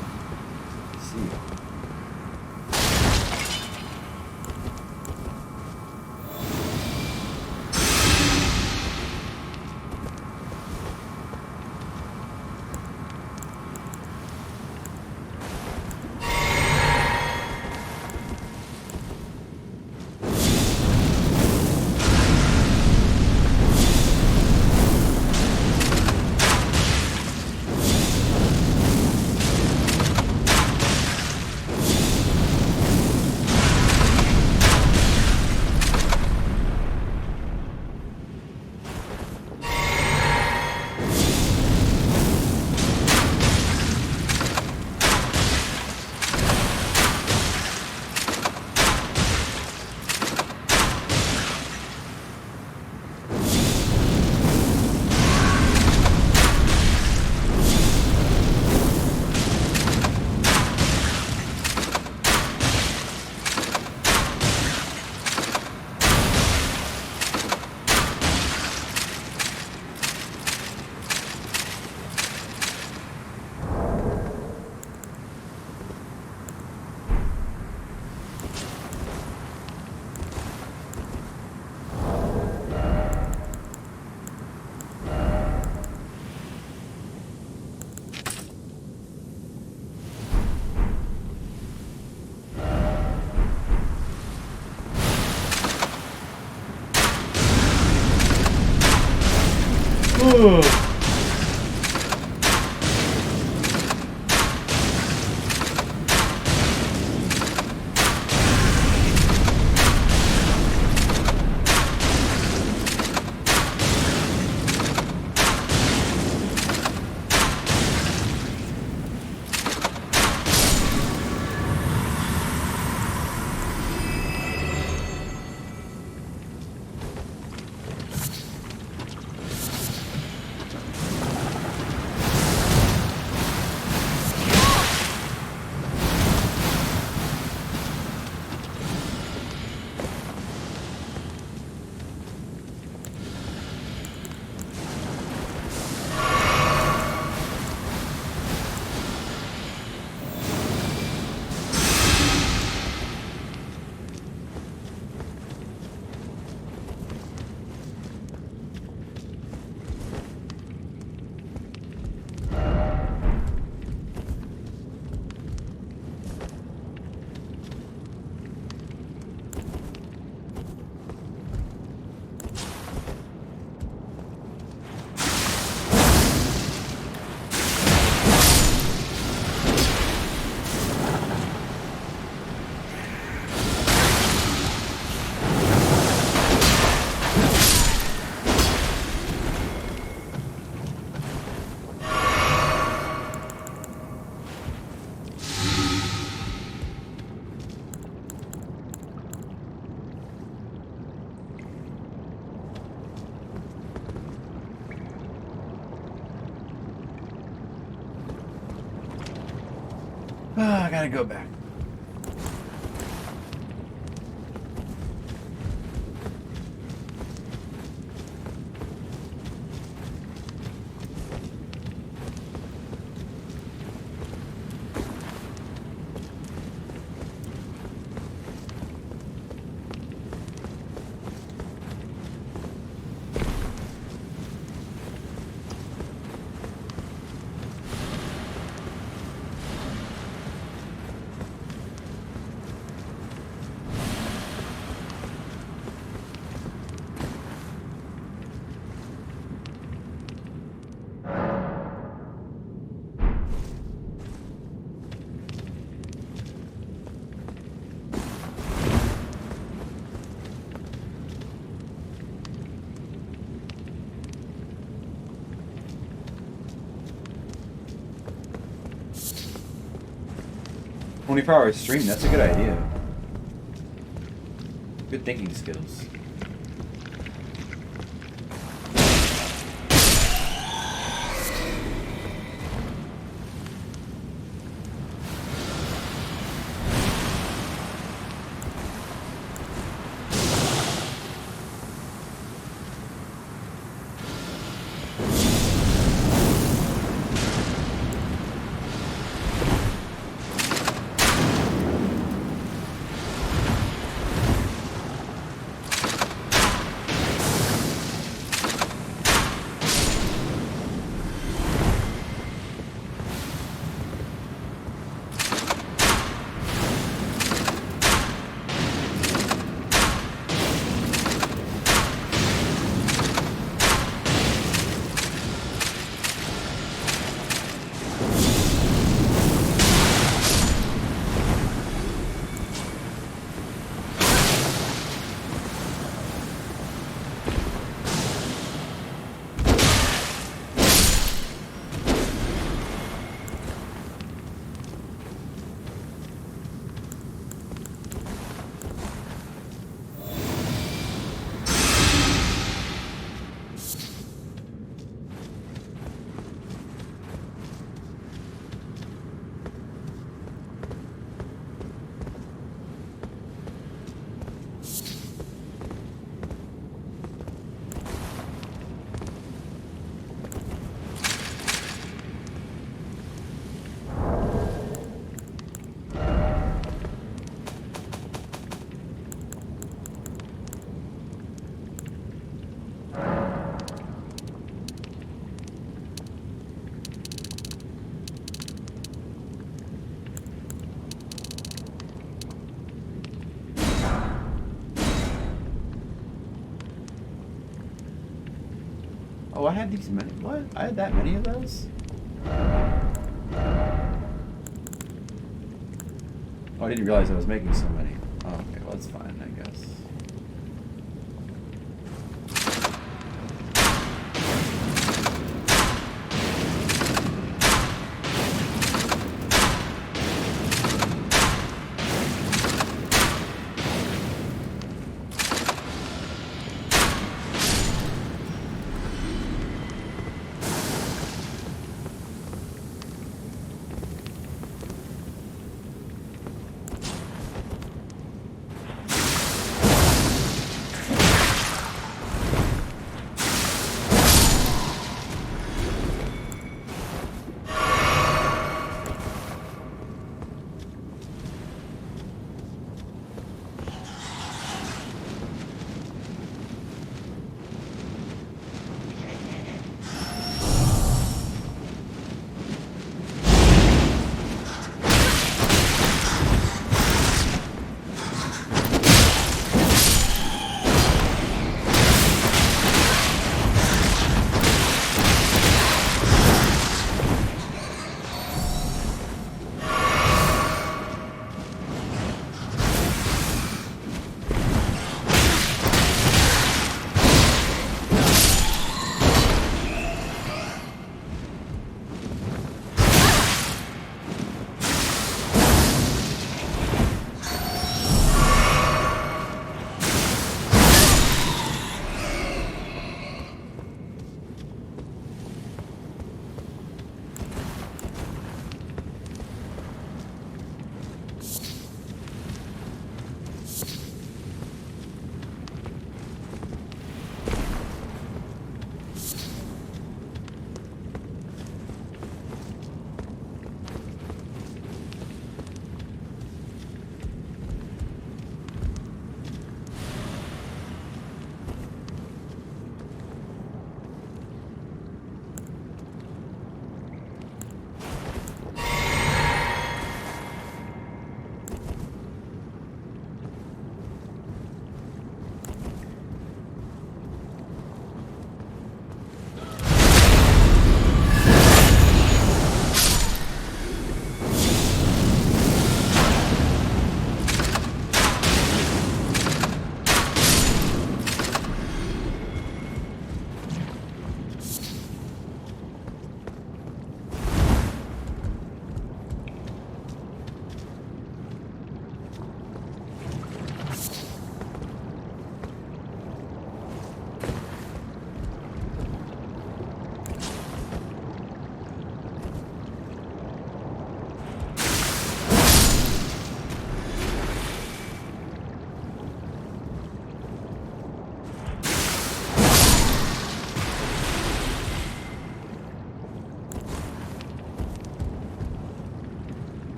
Let's see. Ooh. I gotta go back. 24-hour stream, that's a good idea. Good thinking skills. Oh, I had these many. What? I had that many of those? Oh, I didn't realize I was making so many. Oh, okay, well, that's fine, I guess.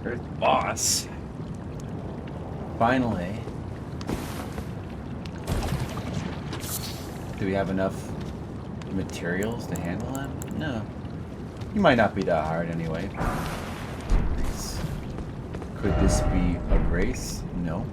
There's the boss. Finally. Do we have enough materials to handle him? No. He might not be that hard anyway. Could this be a race? No.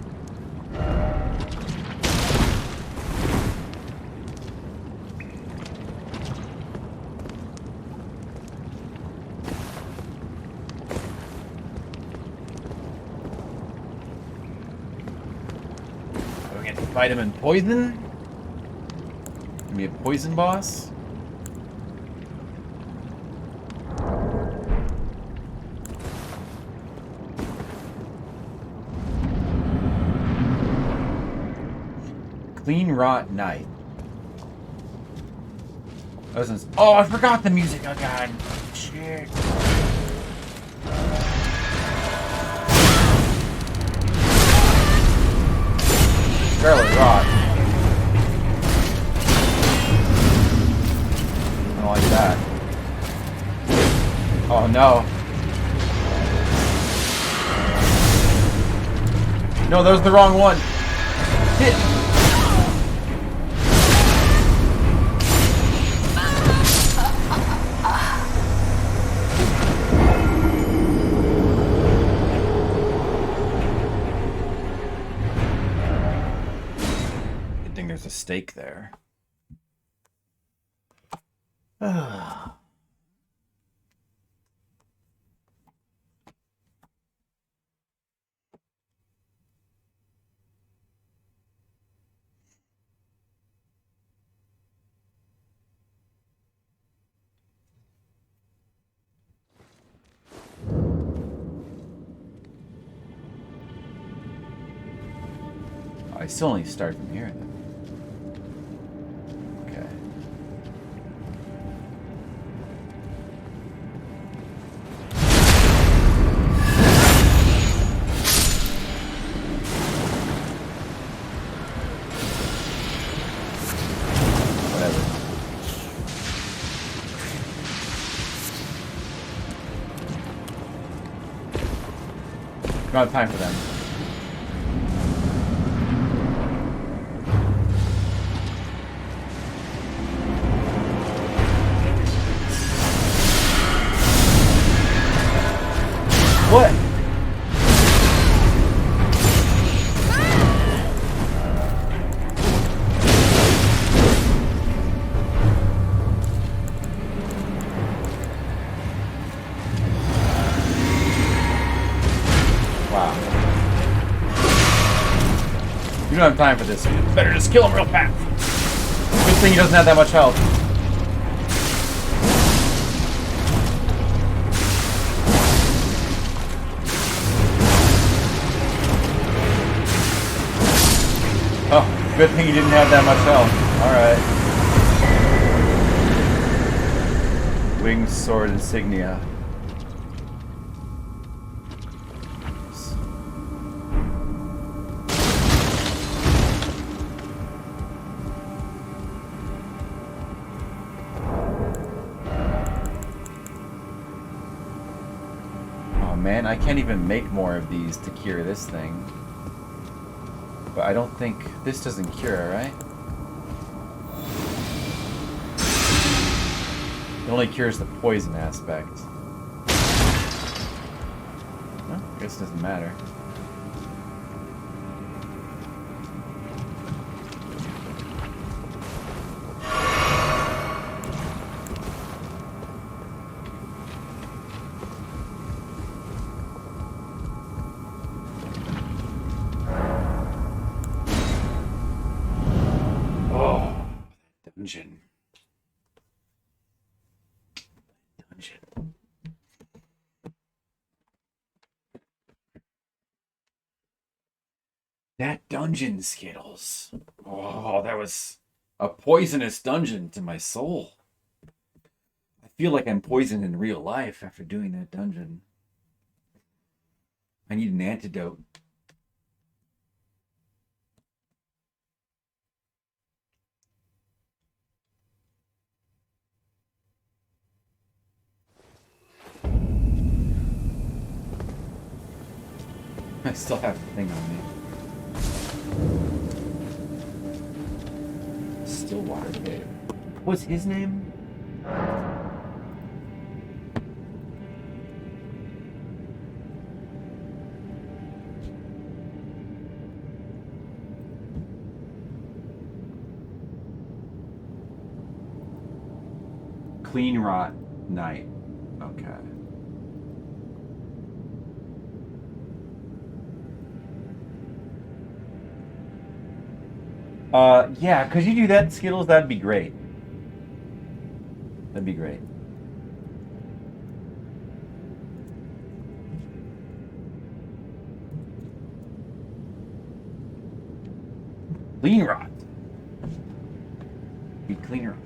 Are we going to fight him in poison? Give me a poison boss? Cleanrot Night. Oh, I forgot the music again. Shit. Scarlet Rot. I don't like that. Oh no. No, that was the wrong one. Hit. There's a stake there. I still need to start from here then. I don't have time for them. What? We don't have time for this. Better just kill him real fast. Good thing he doesn't have that much health. Oh, good thing he didn't have that much health. Alright. Winged sword insignia. Man, I can't even make more of these to cure this thing. But I don't think... This doesn't cure, right? It only cures the poison aspect. Well, I guess it doesn't matter. Dungeon. That dungeon, Skittles. Oh, that was a poisonous dungeon to my soul. I feel like I'm poisoned in real life after doing that dungeon. I need an antidote. I still have the thing on me. Stillwater Cave. What's his name? Cleanrot Knight. Okay. Yeah, could you do that, Skittles? That'd be great. That'd be great. Cleanrot. Be Cleanrot.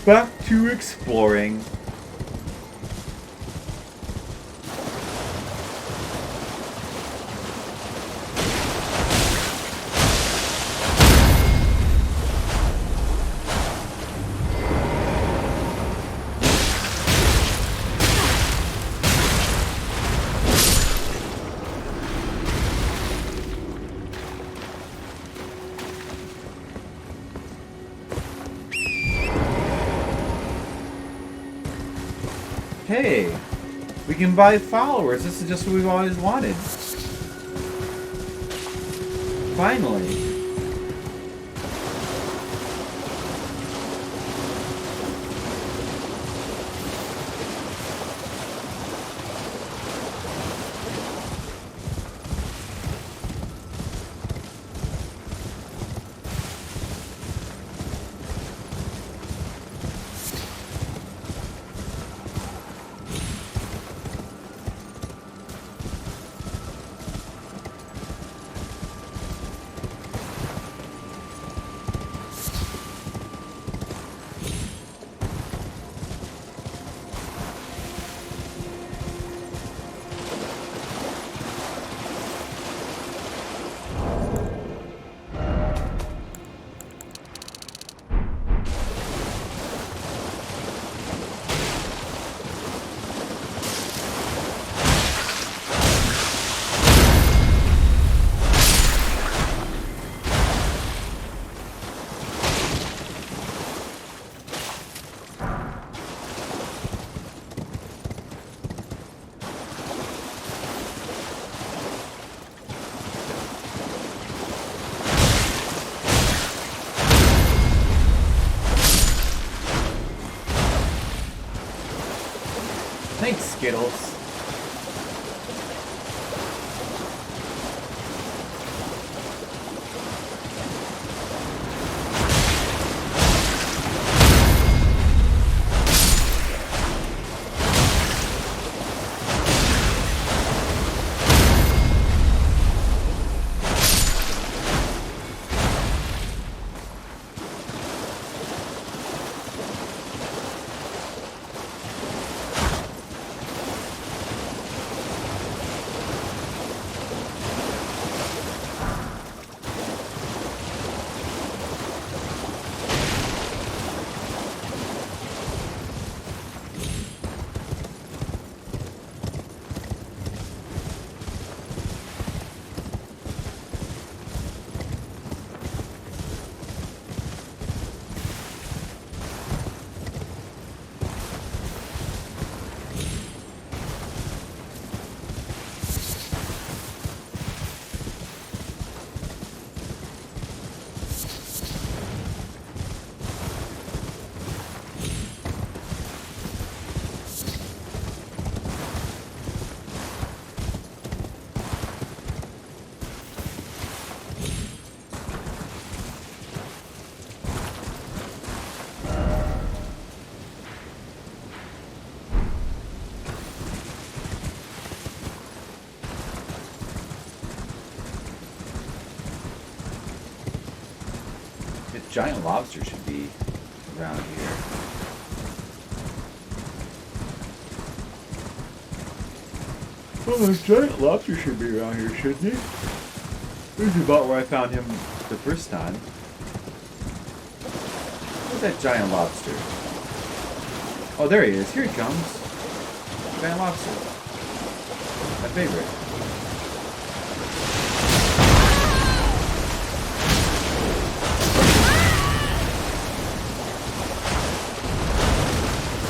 Back to exploring. Hey, we can buy followers. This is just what we've always wanted. Finally. Thanks, Skittles. giant lobster should be around here. Oh, this giant lobster should be around here, shouldn't he? This is about where I found him the first time. Where's that giant lobster? Oh, there he is. Here he comes. Giant lobster. My favorite.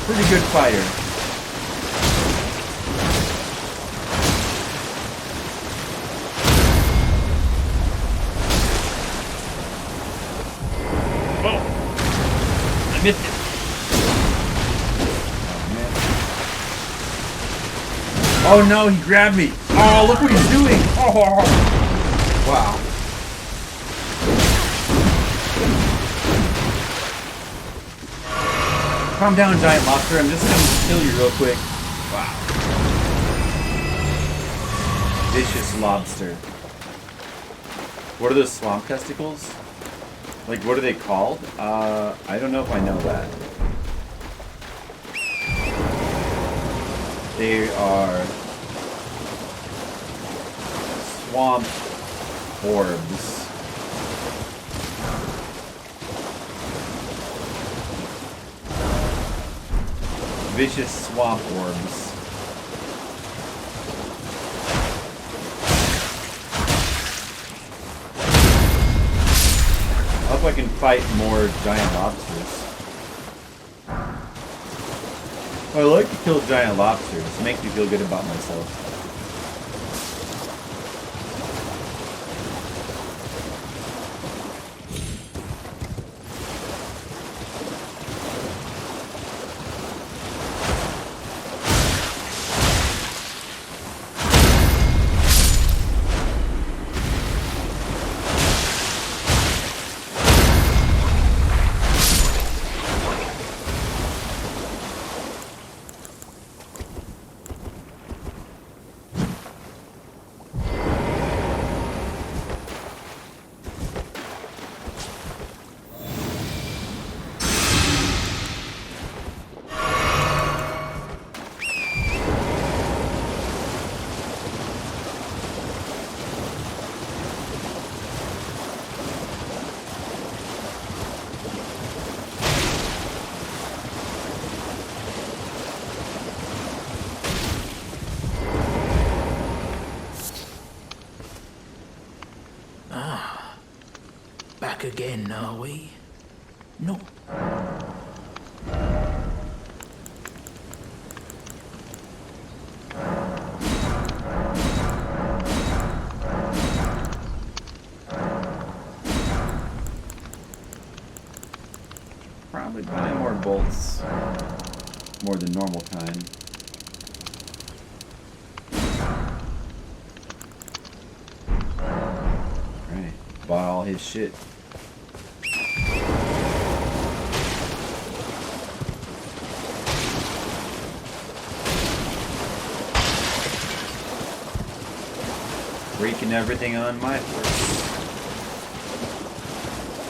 Pretty good fighter. Oh! I missed it. Oh no, he grabbed me. Oh, look what he's doing. Oh, wow. Calm down, giant lobster. I'm just gonna kill you real quick. Wow. Vicious lobster. What are those swamp testicles? Like, what are they called? I don't know if I know that. They are swamp orbs. Vicious swamp orbs. I hope I can fight more giant lobsters. I like to kill giant lobsters. It makes me feel good about myself. Back again, are we? No. Probably buy more bolts. More than normal kind. Right. Bought all his shit. Breaking everything on my horse.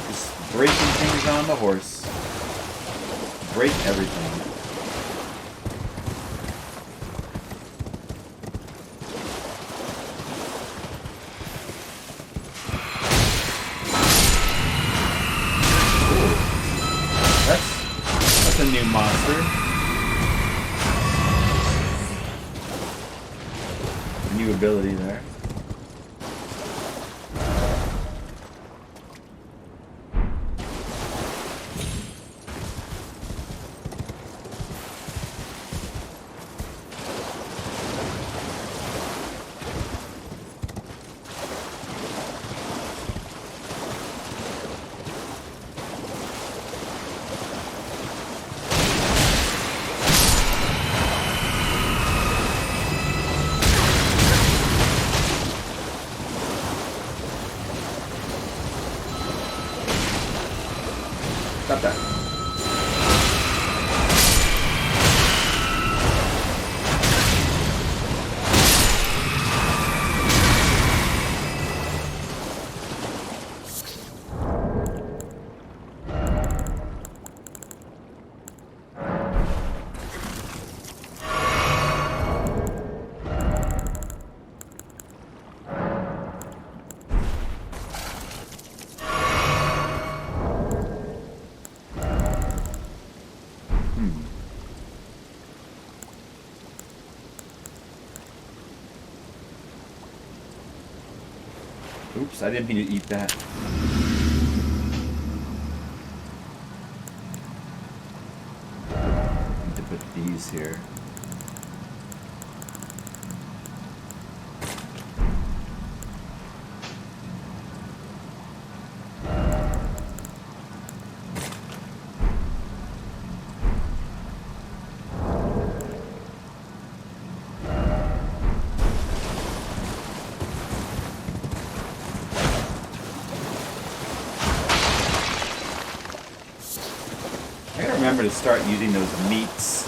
Just breaking things on the horse. Break everything. Ooh. That's a new monster. New ability there. Oops, I didn't mean to eat that. Need to put these here. Remember to start using those meats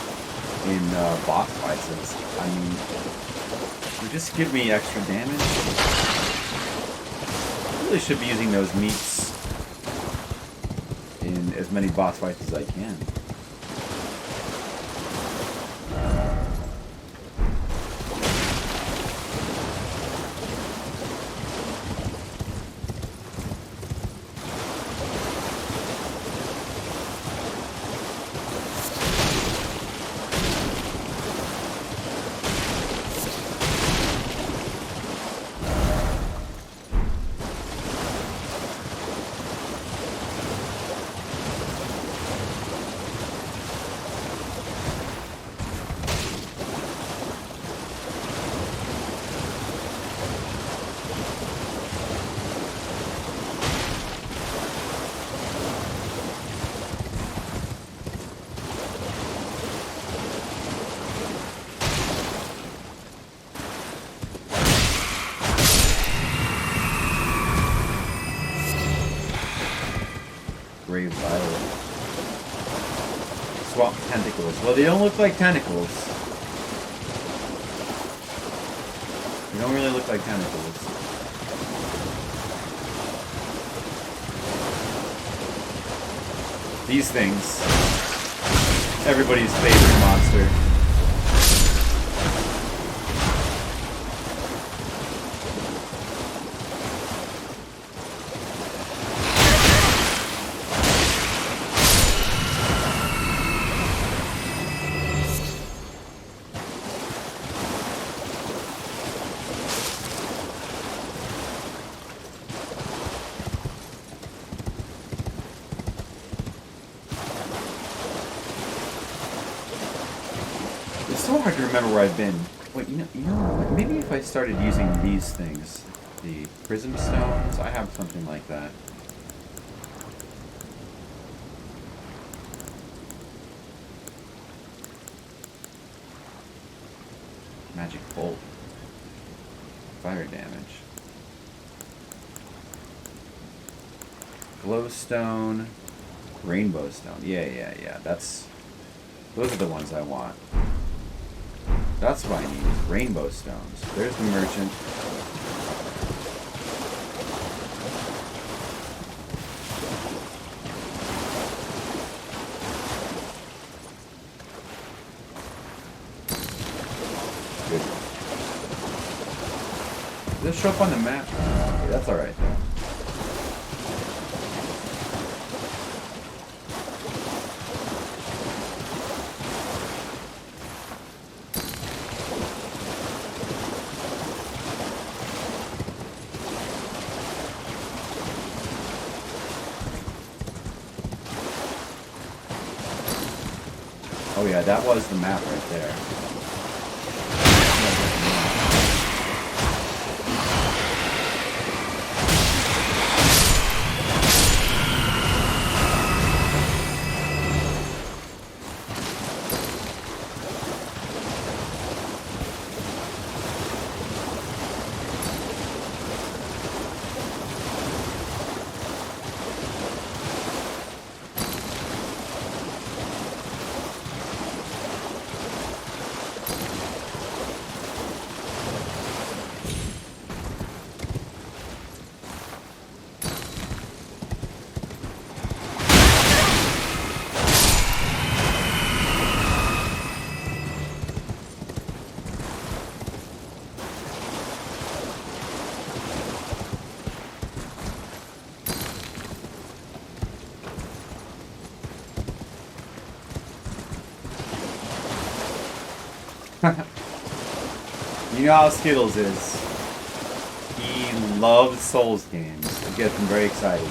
in boss fights. I mean, would just give me extra damage. I really should be using those meats in as many boss fights as I can. Swamp tentacles. Well, they don't look like tentacles. They don't really look like tentacles. These things. Everybody's favorite monster. Remember where I've been. Wait, you know, maybe if I started using these things, the prism stones, I have something like that. Magic bolt. Fire damage. Glowstone. Rainbow stone. Yeah. Those are the ones I want. That's what I need, is rainbow stones. There's the merchant. Good. Does this show up on the map? Okay, that's alright though. Oh yeah, that was the map right there. You know how Skittles is. He loves Souls games. It gets him very excited.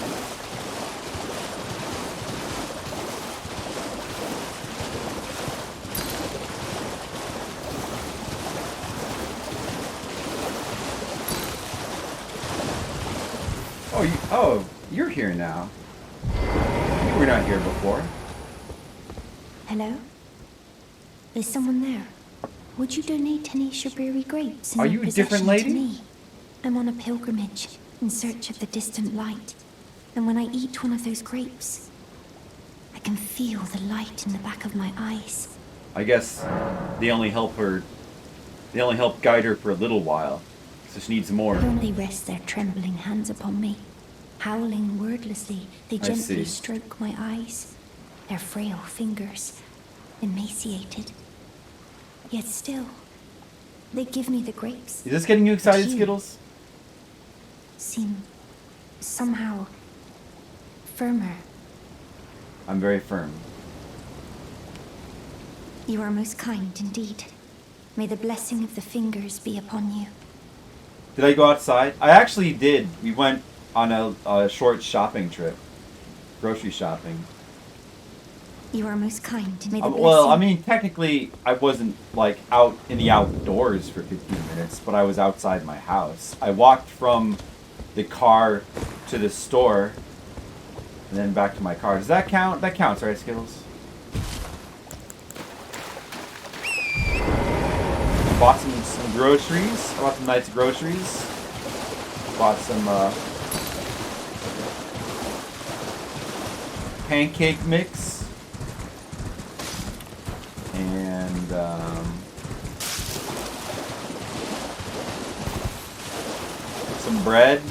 You're here now. You were not here before. Hello? Is someone there? Would you donate any Shabriri grapes? Are you a different lady? To me? I'm on a pilgrimage in search of the distant light. And when I eat one of those grapes, I can feel the light in the back of my eyes. I guess they only help guide her for a little while. So she needs more. They rest their trembling hands upon me. Howling wordlessly, they gently stroke my eyes. Their frail fingers, emaciated. Yet still, they give me the grapes. Is this getting you excited, Skittles? Seem somehow firmer. I'm very firm. You are most kind indeed. May the blessing of the fingers be upon you. Did I go outside? I actually did. We went on a short shopping trip. Grocery shopping. You are most kind. May the well, I mean, technically, I wasn't, like, out in the outdoors for 15 minutes, but I was outside my house. I walked from the car to the store, and then back to my car. Does that count? That counts, right, Skittles? I bought some groceries. I bought some nice groceries. Bought some, pancake mix. And, some bread.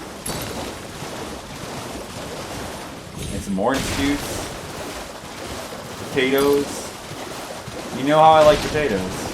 And some orange juice. Potatoes. You know how I like potatoes.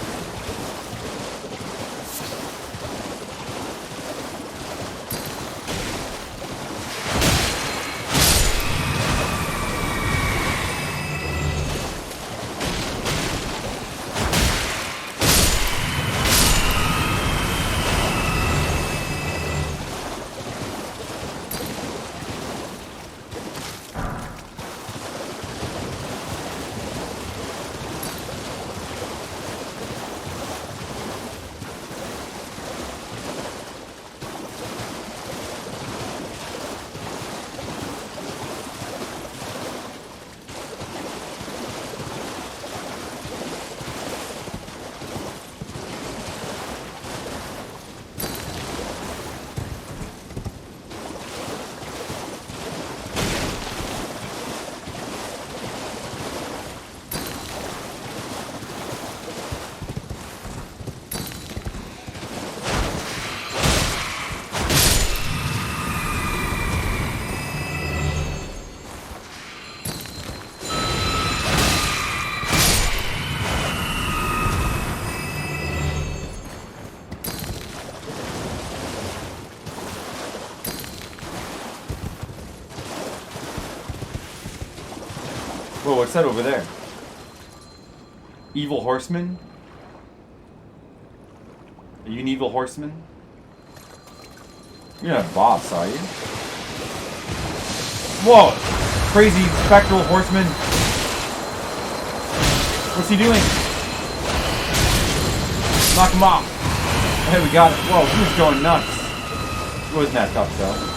Whoa, what's that over there? Evil horseman? Are you an evil horseman? You're not a boss, are you? Whoa! Crazy spectral horseman! What's he doing? Knock him off! Hey, we got it. Whoa, he was going nuts. It wasn't that tough, though.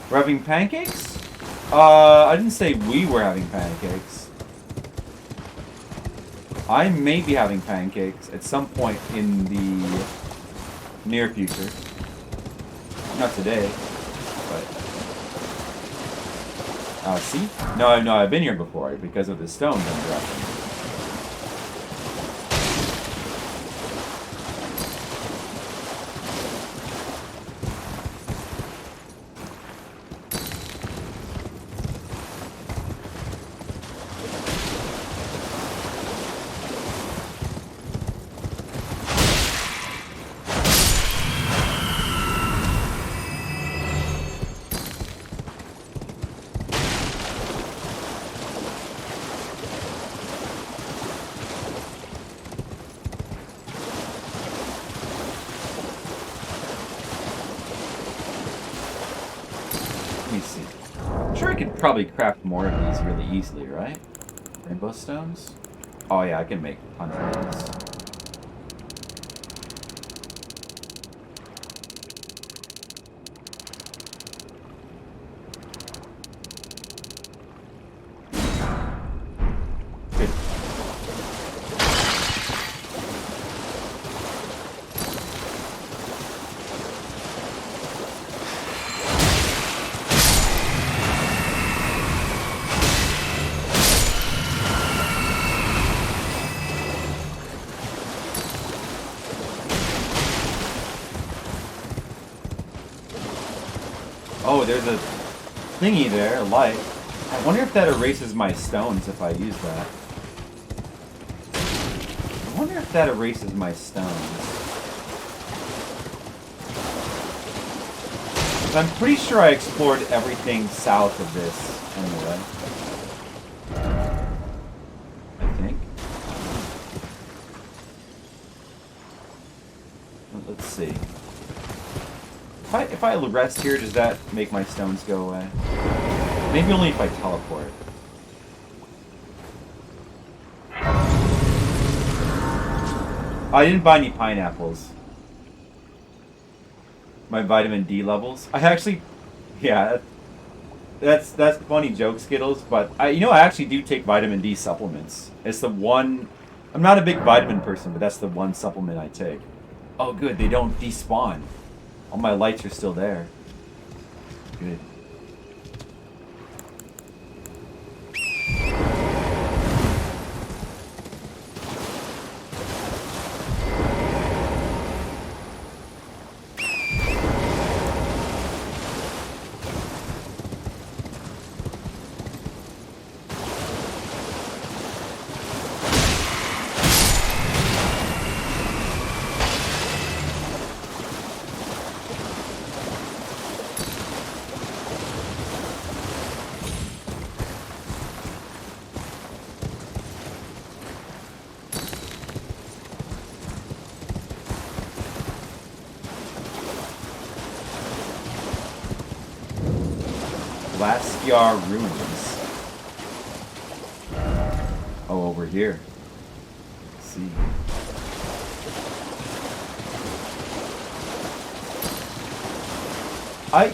We're having pancakes? I didn't say we were having pancakes. I may be having pancakes at some point in the near future. Not today, but... see? No, I've been here before because of the stones I'm dropping. Let me see. I'm sure I could probably craft more of these really easily, right? Rainbow stones? Oh yeah, I can make tons of these. Good. Oh, there's a thingy there, a light. I wonder if that erases my stones if I use that. I wonder if that erases my stones. 'Cause I'm pretty sure I explored everything south of this anyway. I think. Let's see. If I rest here, does that make my stones go away? Maybe only if I teleport. I didn't buy any pineapples. My vitamin D levels. I actually, yeah, that's funny joke, Skittles. But I actually do take vitamin D supplements. It's the one. I'm not a big vitamin person, but that's the one supplement I take. Oh, good. They don't despawn. All my lights are still there. Good. Glaciar ruins. Oh, over here. Let's see.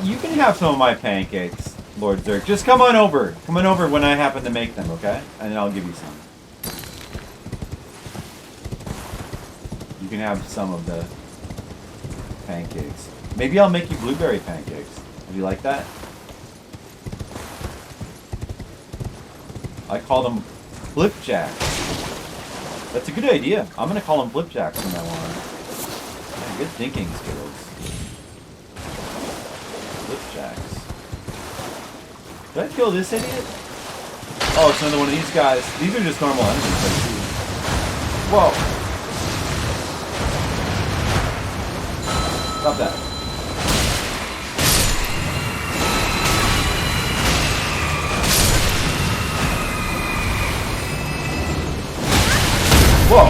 You can have some of my pancakes, Lord Zerk. Just come on over. Come on over when I happen to make them, okay? And then I'll give you some. You can have some of the pancakes. Maybe I'll make you blueberry pancakes. Would you like that? I call them flipjacks. That's a good idea. I'm gonna call them flipjacks from now on. Yeah, good thinking, Skittles. Flipjacks. Did I kill this idiot? Oh, it's another one of these guys. These are just normal enemies. Whoa. Stop that. Whoa!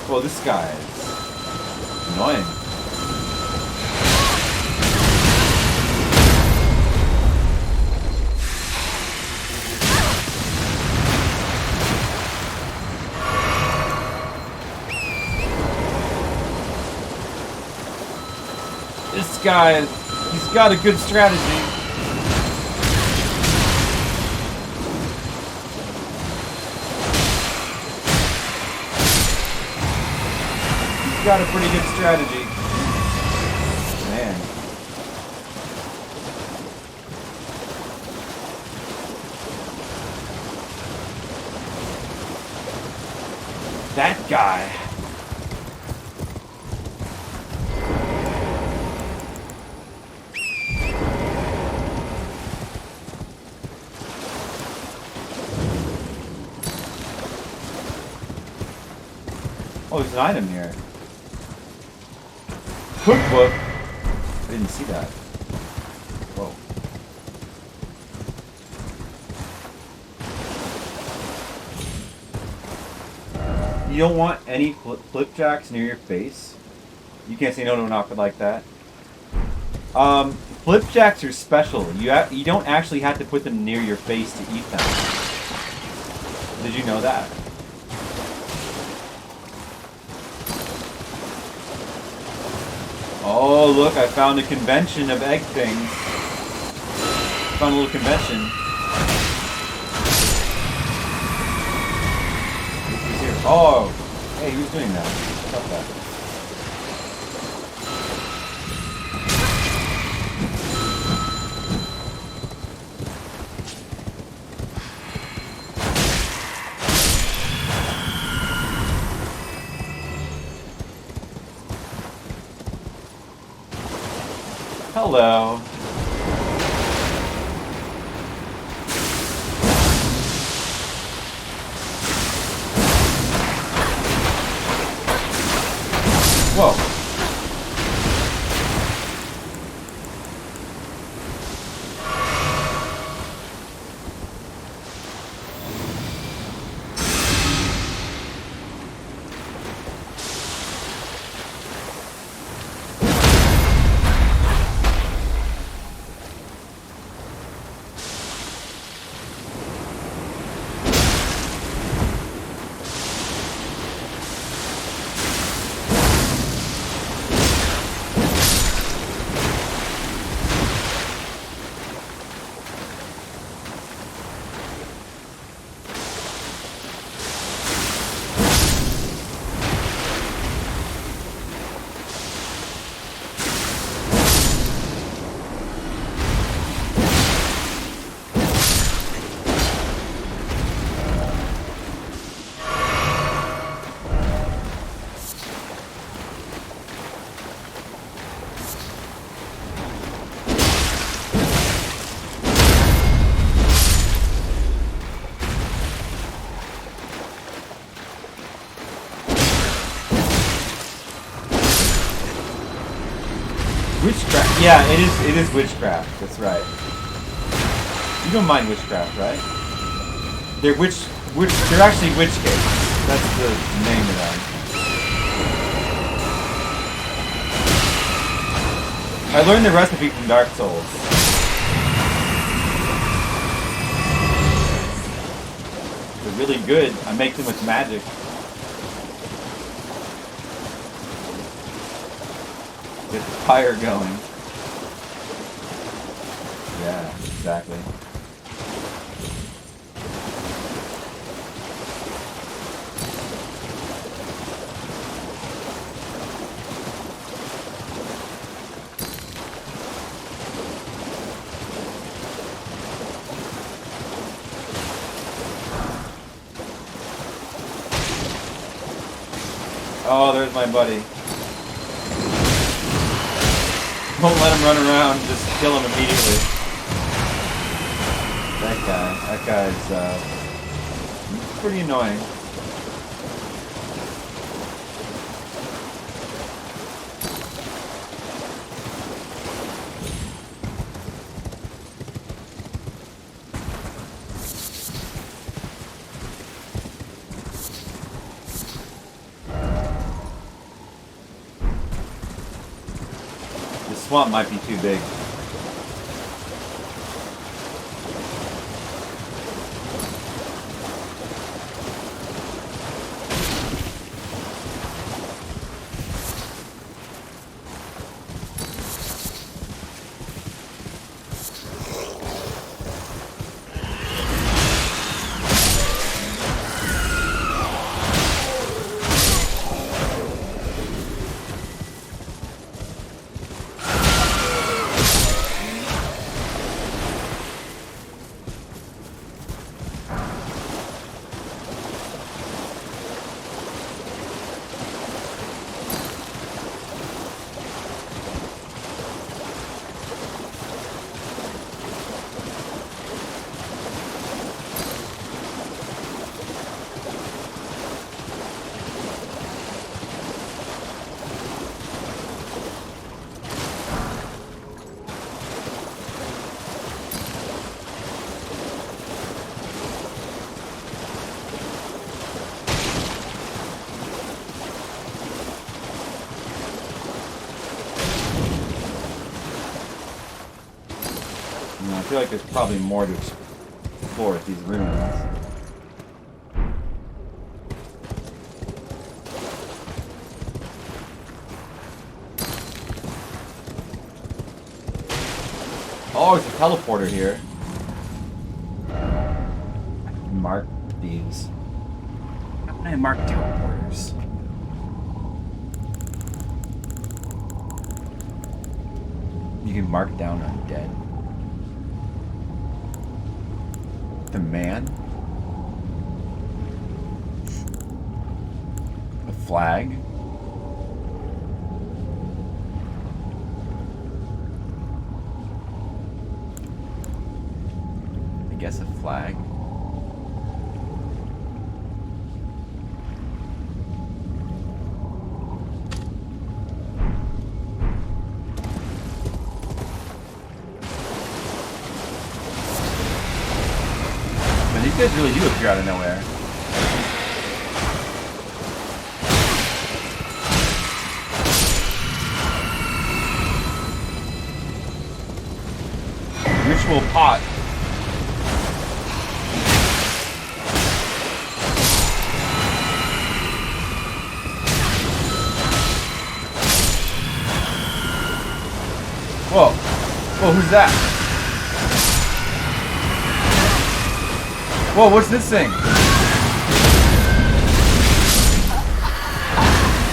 Well, this guy is annoying. This guy, he's got a good strategy. He's got a pretty good strategy. Man. That guy. Oh, there's an item here. Cookbook. I didn't see that. Whoa. You don't want any flipjacks near your face. You can't say no to an offer like that. Flipjacks are special. You don't actually have to put them near your face to eat them. Did you know that? Oh, look, I found a convention of egg things. Found a little convention. Who's here? Oh, hey, who's doing that? What's up that? Hello. Whoa. Witchcraft. Yeah, it is witchcraft. That's right. You don't mind witchcraft, right? They're they're actually witch cakes. That's the name of them. I learned the recipe from Dark Souls. They're really good. I make them with magic. Get the fire going. Yeah, exactly. Oh, there's my buddy. Don't let him run around, just kill him immediately. That guy's, pretty annoying. The swamp might be too big. feel like there's probably more to explore with these ruins. Oh, it's a teleporter here. Mark these. How can I mark teleporters? You can mark down undead. The man? The flag? I guess a flag. These guys really do appear out of nowhere. Ritual pot. Whoa. Whoa, who's that? Whoa, what's this thing?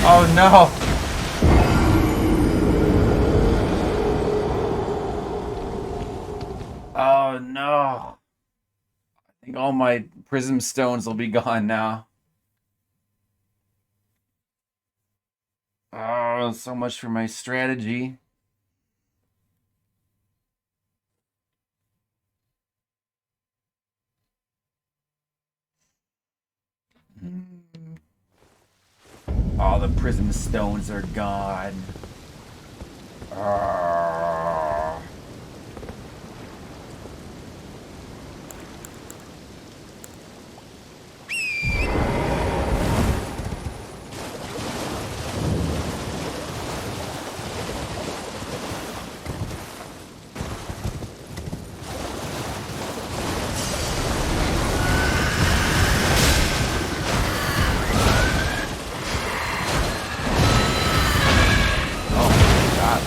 Oh no. Oh no. I think all my prism stones will be gone now. Oh, so much for my strategy. All the prism stones are gone.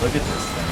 Look at this thing.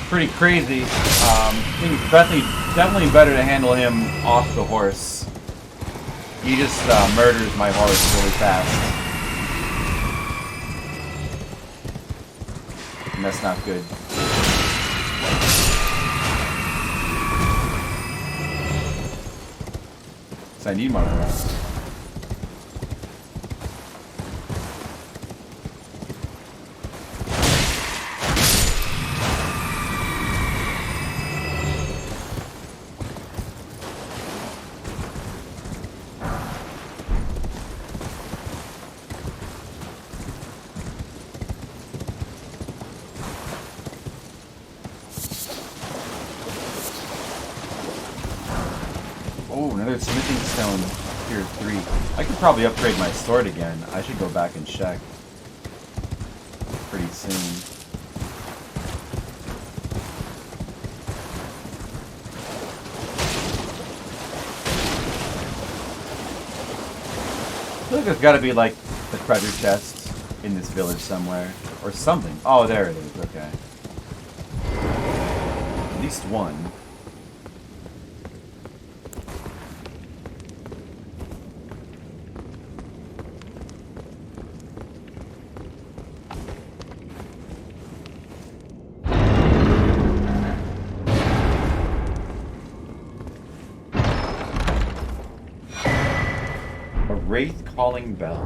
Pretty crazy. I think it's definitely better to handle him off the horse. He just murders my horse really fast. And that's not good. So I need my horse. Smithing stone tier 3. I could probably upgrade my sword again. I should go back and check pretty soon. feel like there's got to be like the treasure chest in this village somewhere or something. Oh, there it is. Okay. At least one. Wraith calling bell.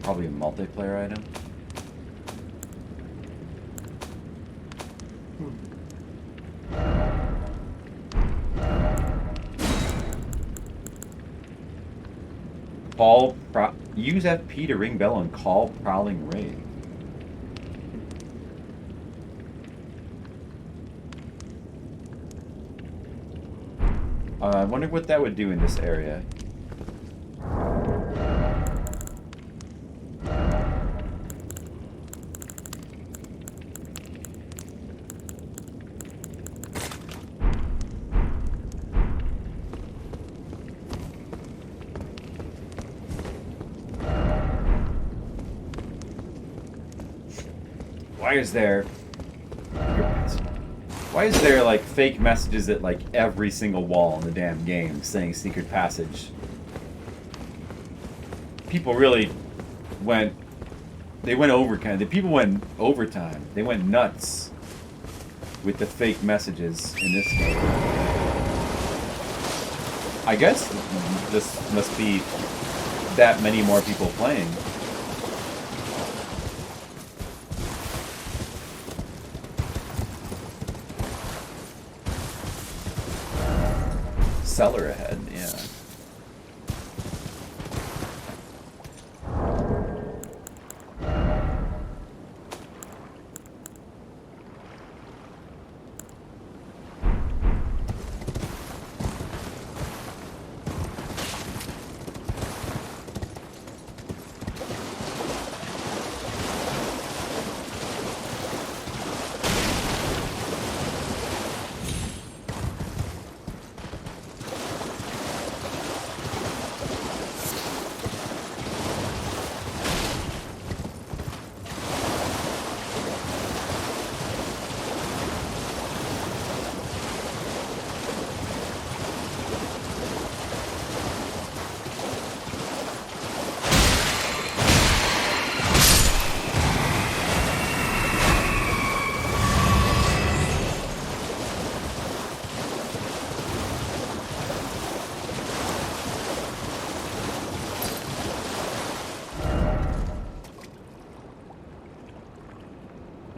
Probably a multiplayer item. Use FP to ring bell and call prowling wraith. I wonder what that would do in this area. Why is there like fake messages at like every single wall in the damn game saying secret passage? People really went overtime. People went overtime. They went nuts with the fake messages in this game. I guess this must be that many more people playing. Cellar ahead, yeah.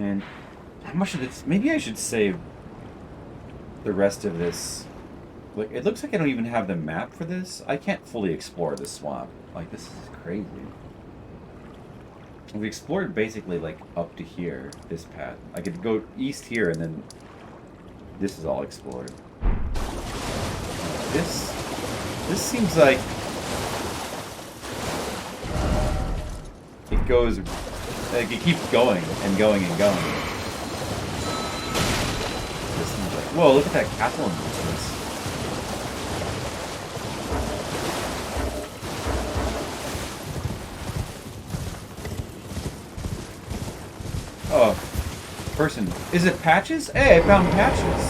And how much of this? Maybe I should save the rest of this. Like, it looks like I don't even have the map for this. I can't fully explore this swamp. Like, this is crazy. We explored basically like up to here, this path. I could go east here and then this is all explored. This seems like it goes, like it keeps going and going and going. This seems like, whoa, look at that castle in this. Oh, person. Is it Patches? Hey, I found Patches.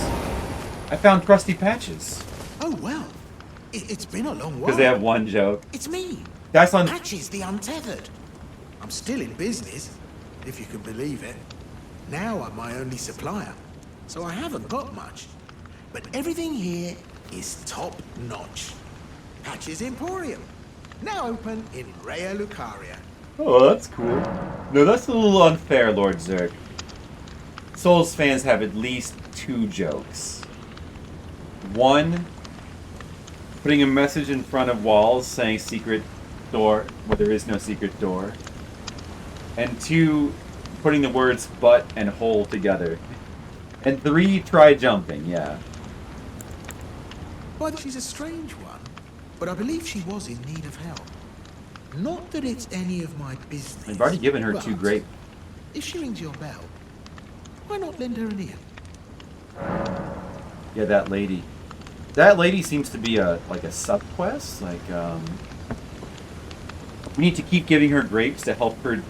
I found Crusty Patches. Oh, well. It's been a long while. Because they have one joke. It's me. That's on Patches the Untethered. I'm still in business, if you can believe it. Now I'm my only supplier, so I haven't got much. But everything here is top notch. Patches Emporium. Now open in Rea Lucaria. Oh, that's cool. No, that's a little unfair, Lord Zerk. Souls fans have at least two jokes. One, putting a message in front of walls saying secret door where there is no secret door. And two, putting the words butt and hole together. And three, try jumping, yeah. Well, she's a strange one, but I believe she was in need of help. Not that it's any of my business. I've already given her two great. If she rings your bell, why not lend her an ear? Yeah, that lady. That lady seems to be like a sub quest. Like we need to keep giving her grapes to help her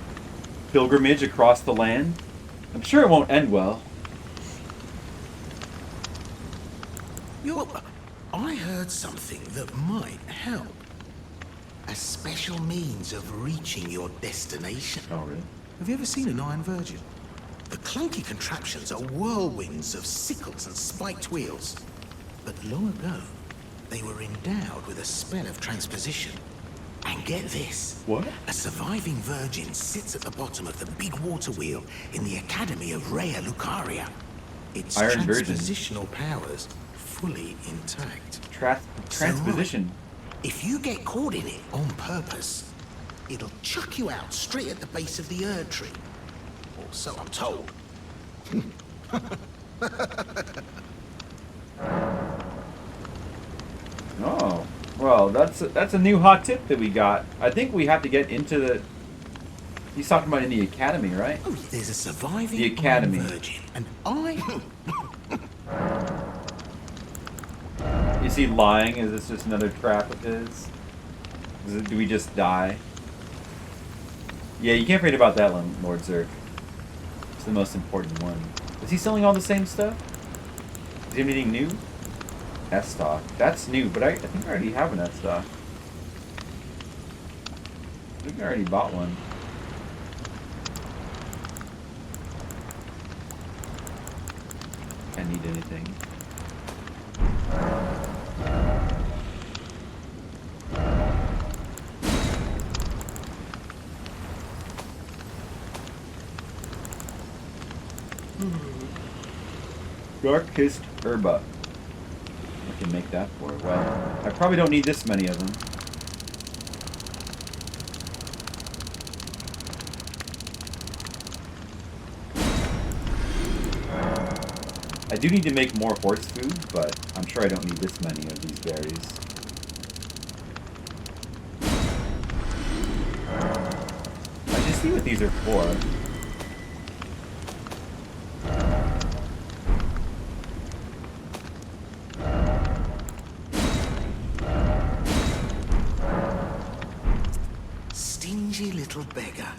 pilgrimage across the land. I'm sure it won't end well. I heard something that might help. A special means of reaching your destination. Oh, really? Have you ever seen an Iron Virgin? The clunky contraptions are whirlwinds of sickles and spiked wheels. But long ago, they were endowed with a spell of transposition. And get this. What? A surviving virgin sits at the bottom of the big water wheel in the Academy of Rhea Lucaria. Its Iron Virgin. transpositional powers fully intact. Transposition. If you get caught in it on purpose, it'll chuck you out straight at the base of the Erd tree. Or so I'm told. Oh, well, that's a new hot tip that we got. I think we have to get into the. He's talking about in the academy, right? Oh, there's a surviving The academy. Iron Virgin, and I. Is he lying? Is this just another trap of his? Do we just die? Yeah, you can't forget about that one, Lord Zerk. It's the most important one. Is he selling all the same stuff? Is he anything new? S-stock. That's new, but I think I already have an S-stock. I think I already bought one. Can't need anything. Dark-kissed herba. I can make that for it. Well, I probably don't need this many of them. I do need to make more horse food, but I'm sure I don't need this many of these berries. I should see what these are for. Stingy little beggar.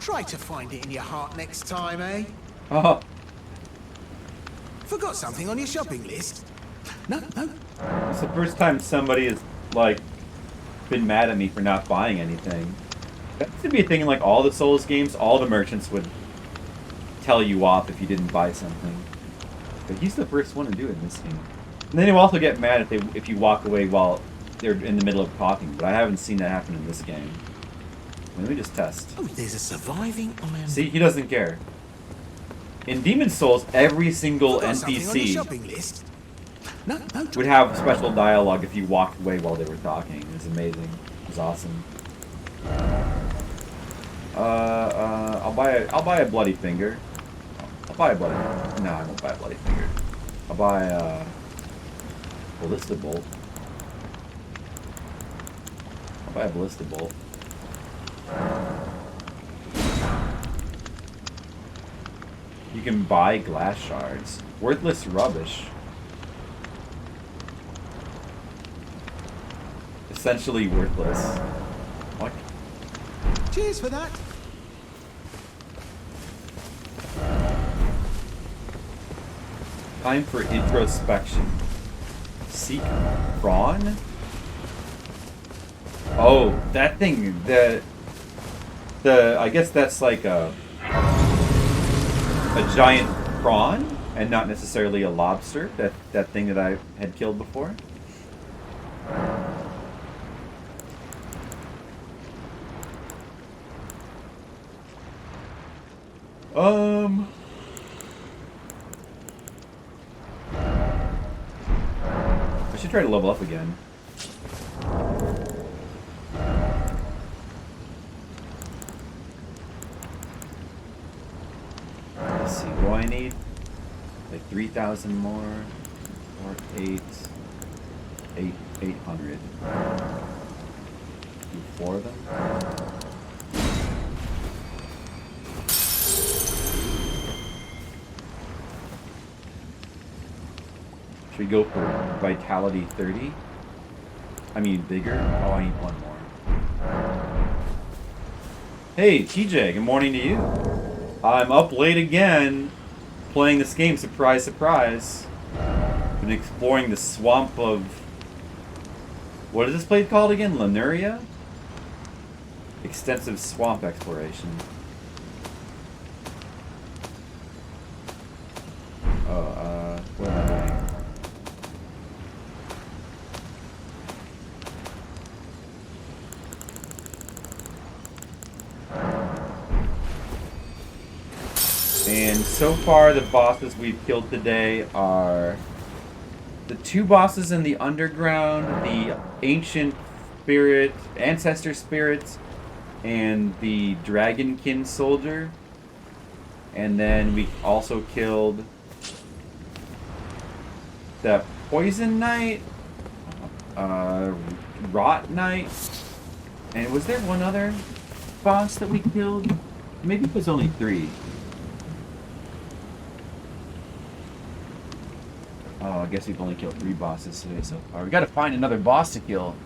Try to find it in your heart next time, eh? Oh. Forgot something on your shopping list? No. It's the first time somebody has, like, been mad at me for not buying anything. That used to be a thing in, like, all the Souls games. All the merchants would tell you off if you didn't buy something. But he's the first one to do it in this game. And then he'll also get mad if you walk away while they're in the middle of talking. But I haven't seen that happen in this game. Let me just test. Oh, there's a surviving Iron. See, he doesn't care. In Demon's Souls, every single Forgot something on your NPC shopping list? No. would have special dialogue if you walked away while they were talking. It was amazing. It was awesome. I'll buy a bloody finger. I'll buy a bloody. No, I won't buy a bloody finger. I'll buy a ballista bolt. I'll buy a ballista bolt. You can buy glass shards. Worthless rubbish. Essentially worthless. What? Cheers for that. Time for introspection. Seek prawn? Oh, that thing. The I guess that's like a giant prawn and not necessarily a lobster. That thing that I had killed before. I should try to level up again. Let's see, what do I need? Like 3,000 more, or 800. Do 4 of them. Should we go for Vitality 30? I mean, bigger? Oh, I need one more. Hey, TJ, good morning to you. I'm up late again, playing this game, surprise, surprise. Been exploring the swamp of... What is this place called again? Lemuria? Extensive swamp exploration. Oh, what am I doing? And so far, the bosses we've killed today are the two bosses in the underground, the ancient spirit, ancestor spirits, and the Dragonkin soldier. And then we also killed the poison knight, rot knight, and was there one other boss that we killed? Maybe it was only 3. Oh, I guess we've only killed 3 bosses today so far. We gotta find another boss to kill.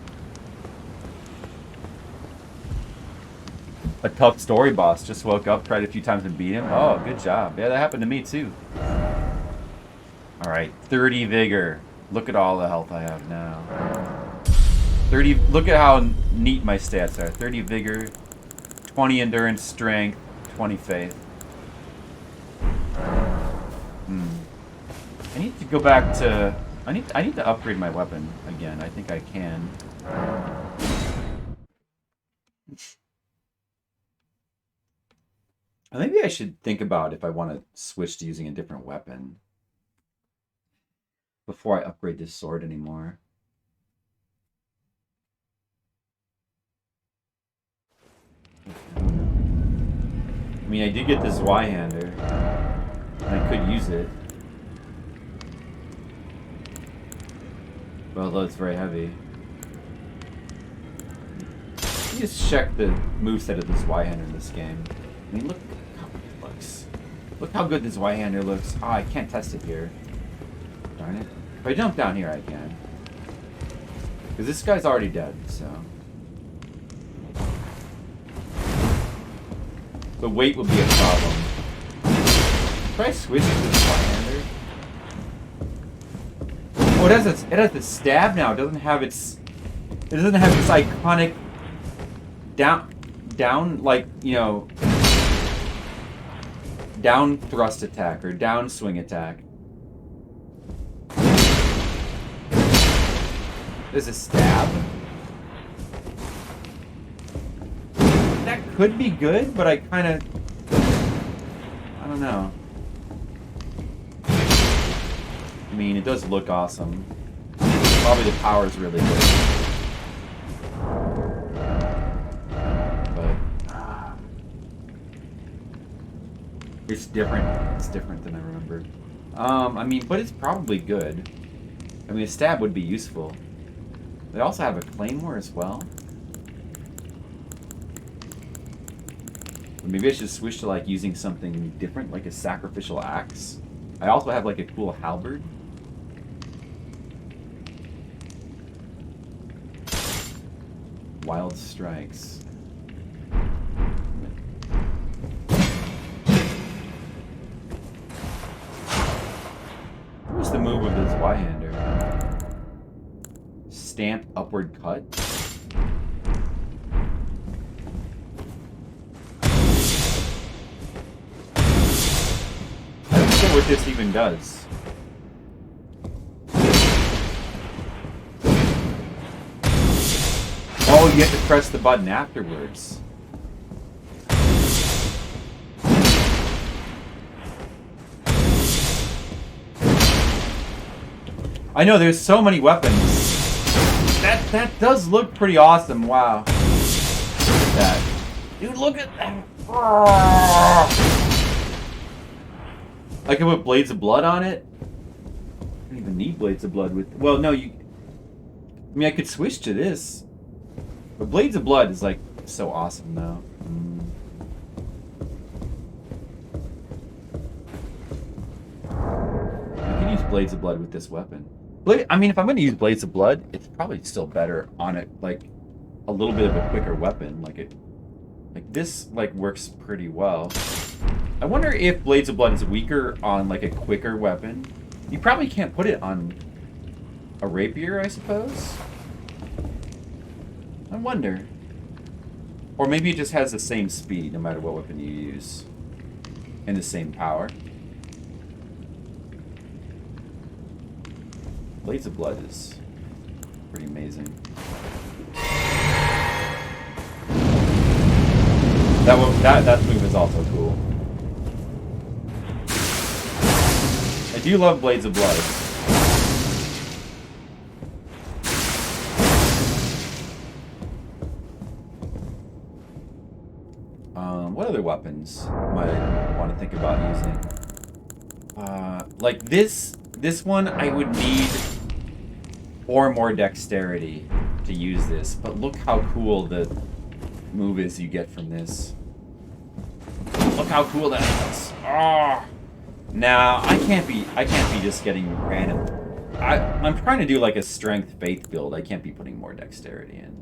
A tough story boss. Just woke up, tried a few times and beat him. Oh, good job. Yeah, that happened to me too. Alright, 30 vigor. Look at all the health I have now. 30. Look at how neat my stats are. 30 vigor, 20 endurance, strength, 20 faith. I need to go back to... I need to upgrade my weapon again. I think I can. Maybe I should think about if I want to switch to using a different weapon before I upgrade this sword anymore. I mean, I did get this Y-hander, and I could use it. Although it's very heavy. Let me just check the moveset of this Y-hander in this game. I mean, look how good it looks. Look how good this Y-hander looks. Oh, I can't test it here. Darn it. If I jump down here, I can. Because this guy's already dead, so... The weight would be a problem. Should I switch to this Y-hander? Oh, it has the stab now. It doesn't have its iconic down like, you know, down thrust attack or down swing attack. There's a stab. That could be good, but I don't know. I mean, it does look awesome. Probably the power's really good. But it's different. It's different than I remembered. I mean, but it's probably good. I mean, a stab would be useful. They also have a claymore as well. Or maybe I should switch to like using something different, like a sacrificial axe. I also have like a cool halberd. Wild strikes. What was the move of this Y-hander? Stamp upward cut? I don't know what this even does. Oh, you have to press the button afterwards. I know, there's so many weapons. That does look pretty awesome, wow. Look at that. Dude, look at that. I can put Blades of Blood on it. I don't even need Blades of Blood with... Well, no, you... I mean, I could switch to this. But Blades of Blood is, like, so awesome, though. I can use Blades of Blood with this weapon. I mean, if I'm going to use Blades of Blood, it's probably still better on it, like, a little bit of a quicker weapon. Like this, like, works pretty well. I wonder if Blades of Blood is weaker on, like, a quicker weapon. You probably can't put it on a rapier, I suppose? I wonder. Or maybe it just has the same speed no matter what weapon you use. And the same power. Blades of Blood is pretty amazing. That move is also cool. I do love Blades of Blood. What other weapons might I want to think about using? Like this one, I would need 4 more dexterity to use this. But look how cool the move is you get from this. Look how cool that is. Oh. Now I can't be just getting random. I'm trying to do like a strength faith build. I can't be putting more dexterity in.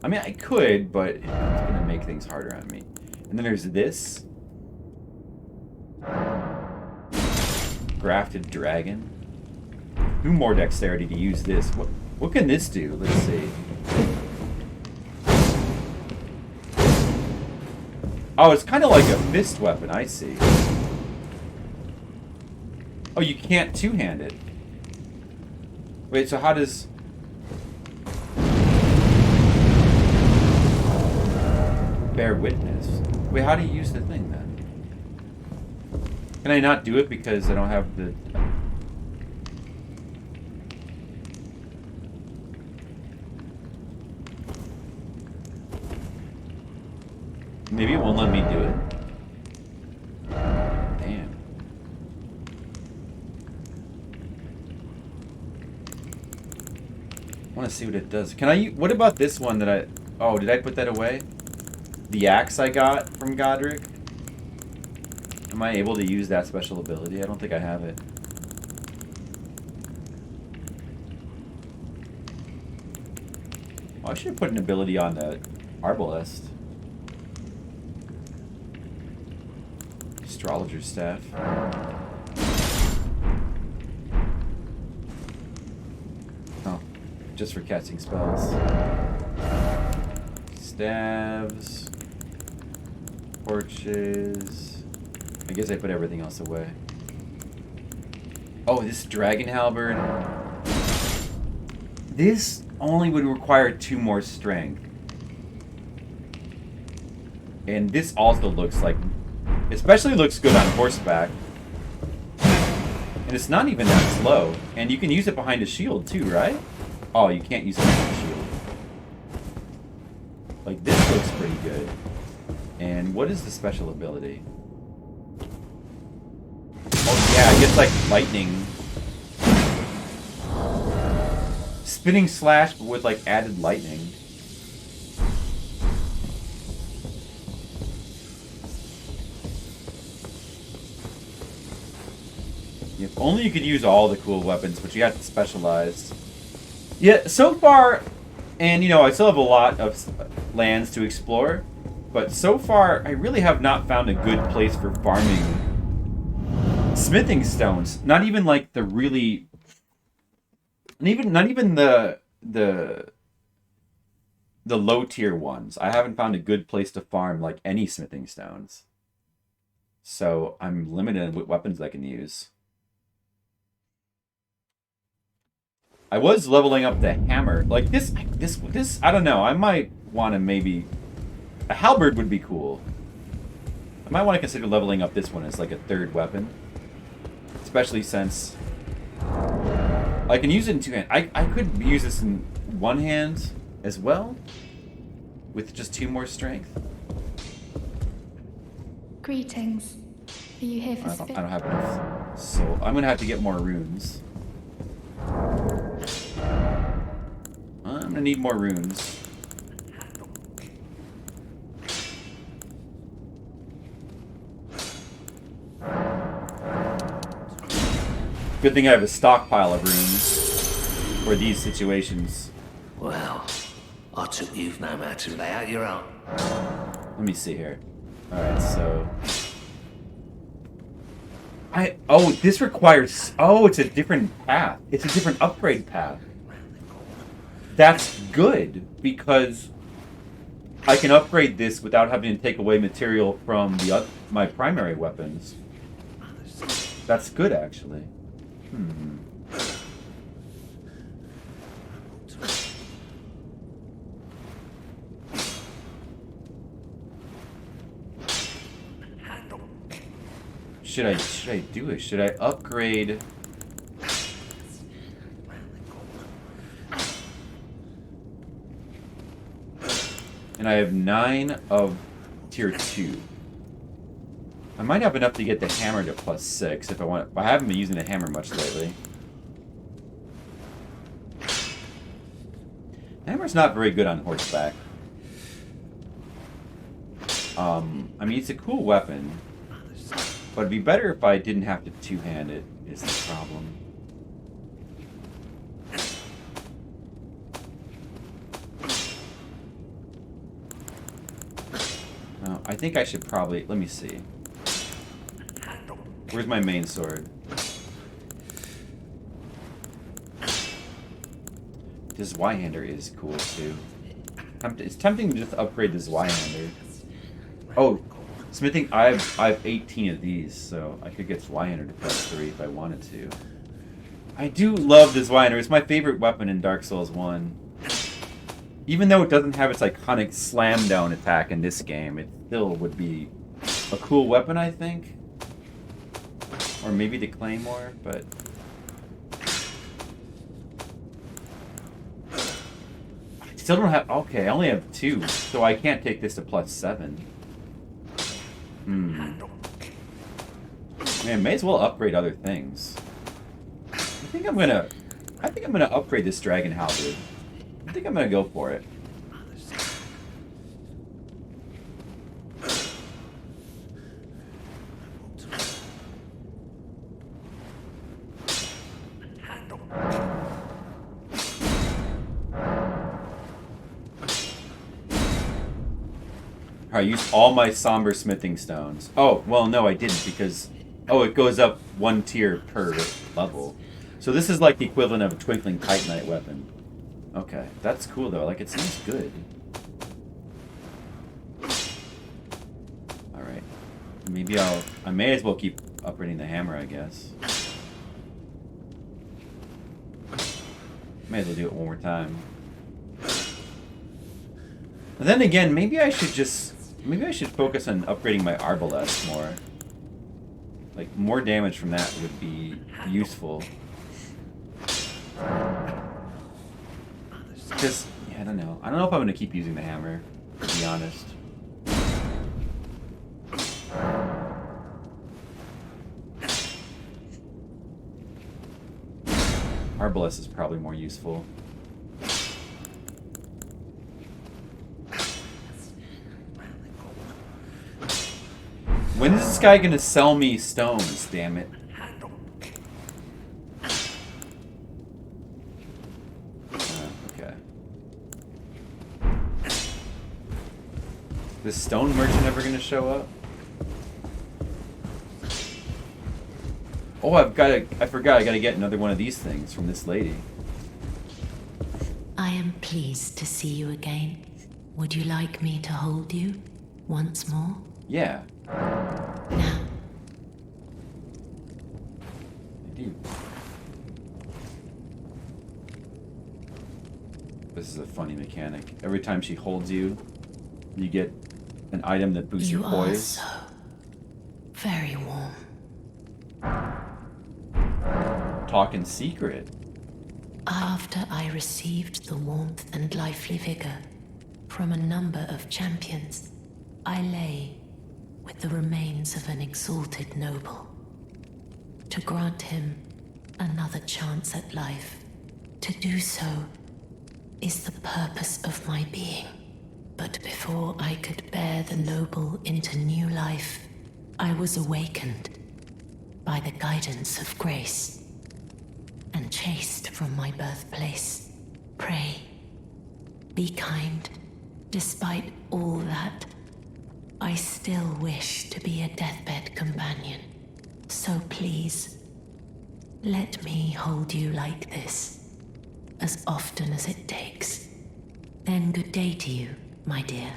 I mean, I could, but it's gonna make things harder on me. And then there's this. Grafted Dragon. 2 more dexterity to use this. What can this do? Let's see. Oh, it's kind of like a fist weapon. I see. Oh, you can't two-hand it. Wait, so how does... Bear witness. Wait, how do you use the thing then? Can I not do it because I don't have the... Maybe it won't let me do it. Damn. I want to see what it does. Can I... What about this one that I... Oh, did I put that away? The axe I got from Godric? Am I able to use that special ability? I don't think I have it. Oh, I should have put an ability on the Arbalest. Astrologer's Staff. Oh, just for casting spells. Staves. Torches. I guess I put everything else away. Oh, this Dragon Halberd. This only would require 2 more strength. And this also looks like... Especially looks good on horseback. And it's not even that slow. And you can use it behind a shield too, right? Oh, you can't use it behind a shield. Like, this looks pretty good. And what is the special ability? Oh yeah, it gets like lightning. Spinning slash, but with like added lightning. If only you could use all the cool weapons, but you have to specialize. Yeah, so far, and you know, I still have a lot of lands to explore, but so far, I really have not found a good place for farming smithing stones. Not even like the really, not even the low tier ones. I haven't found a good place to farm like any smithing stones. So I'm limited in what weapons I can use. I was leveling up the hammer. Like this, I don't know. I might want to maybe... A halberd would be cool. I might want to consider leveling up this one as like a 3rd weapon. Especially since... I can use it in 2 hands. I could use this in 1 hand as well. With just 2 more strength. Greetings. Are you here for I don't have enough. So I'm going to have to get more runes. I'm gonna need more runes. Good thing I have a stockpile of runes for these situations. Well, I took you've known how to lay out your own. Let me see here. Alright, so... Oh, this requires... Oh, it's a different path. It's a different upgrade path. That's good, because I can upgrade this without having to take away material from my primary weapons. That's good, actually. Should I do it? Should I upgrade? And I have 9 of tier 2. I might have enough to get the hammer to +6 if I want. I haven't been using the hammer much lately. The hammer's not very good on horseback. I mean, it's a cool weapon. But it'd be better if I didn't have to two-hand it, is the problem. No, I think I should probably... Let me see. Where's my main sword? This Zweihander is cool, too. It's tempting to just upgrade this Zweihander. Oh, smithing, I have 18 of these, so I could get Zweihander to +3 if I wanted to. I do love this Zweihander. It's my favorite weapon in Dark Souls 1. Even though it doesn't have its iconic slam down attack in this game, it still would be a cool weapon, I think. Or maybe the Claymore, but... I still don't have... Okay, I only have 2, so I can't take this to +7. Man, may as well upgrade other things. I think I'm gonna upgrade this Dragon Halberd. I think I'm gonna go for it. I used all my somber smithing stones. Oh, well, no, I didn't because... Oh, it goes up 1 tier per level. So this is like the equivalent of a Twinkling Titanite weapon. Okay, that's cool, though. Like, it seems good. Alright. Maybe I may as well keep upgrading the hammer, I guess. May as well do it one more time. And then again, maybe I should focus on upgrading my Arbalest more. Like, more damage from that would be useful. Because, yeah, I don't know. I don't know if I'm going to keep using the hammer, to be honest. Arbalest is probably more useful. When is this guy gonna sell me stones, damn it? Okay. This stone merchant ever gonna show up? Oh, I forgot I gotta get another one of these things from this lady. I am pleased to see you again. Would you like me to hold you once more? Yeah. Now. I do. This is a funny mechanic. Every time she holds you, you get an item that boosts your poise. You are so very warm. Talk in secret. After I received the warmth and lively vigor from a number of champions, I lay with the remains of an exalted noble. To grant him another chance at life, to do so is the purpose of my being. But before I could bear the noble into new life, I was awakened by the guidance of grace. been chased from my birthplace. Pray, be kind. Despite all that, I still wish to be a deathbed companion. So please, let me hold you like this, as often as it takes. Then good day to you, my dear.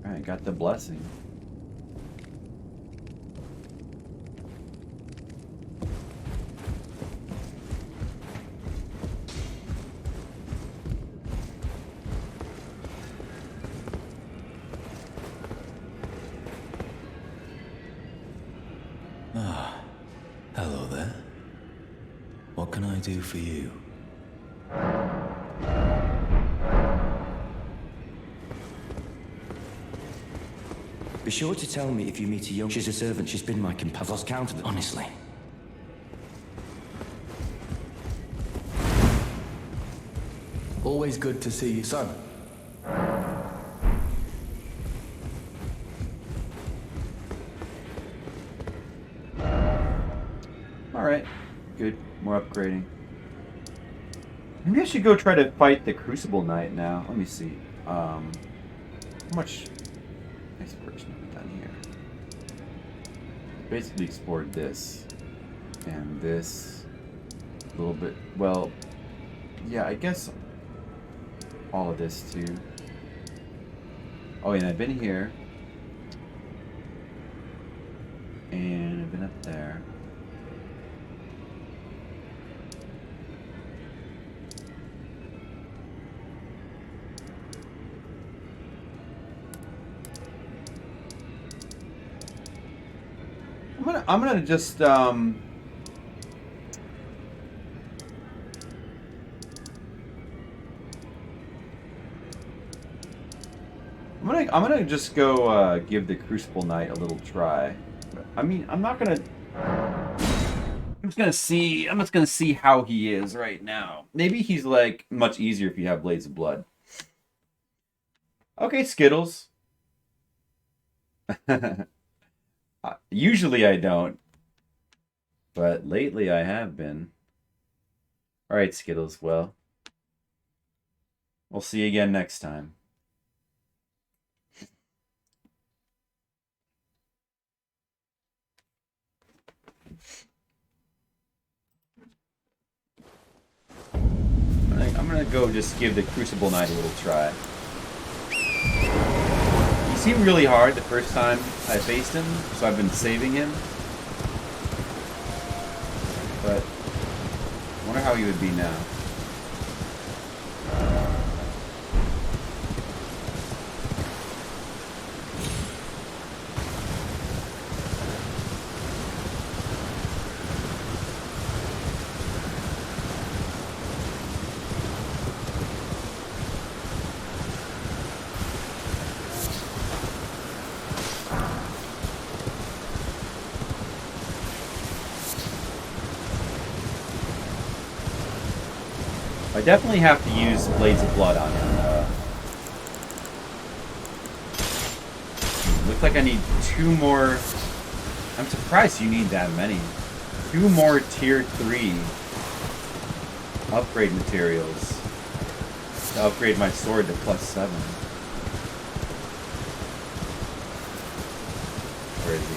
Alright, got the blessing. Ah, hello there. What can I do for you? Be sure to tell me if you meet a young... She's a servant. She's been my companion. I've lost count of them, honestly. Always good to see you, son. Alright, good. More upgrading. Maybe I should go try to fight the Crucible Knight now. Let me see. How much exploration have we done here? Basically explored this. And this. A little bit. Well, yeah, I guess all of this too. Oh, yeah, and I've been here. And I've been up there. I'm gonna just I'm gonna just go give the Crucible Knight a little try. I mean, I'm just gonna see how he is right now. Maybe he's like much easier if you have Blades of Blood. Okay, Skittles. Usually I don't, but lately I have been. Alright, Skittles, well, we'll see you again next time. I'm gonna go just give the Crucible Knight a little try. He seemed really hard the first time I faced him, so I've been saving him. But I wonder how he would be now. I definitely have to use Blades of Blood on him. Looks like I need 2 more. I'm surprised you need that many. 2 more tier 3 upgrade materials to upgrade my sword to +7. Where is he?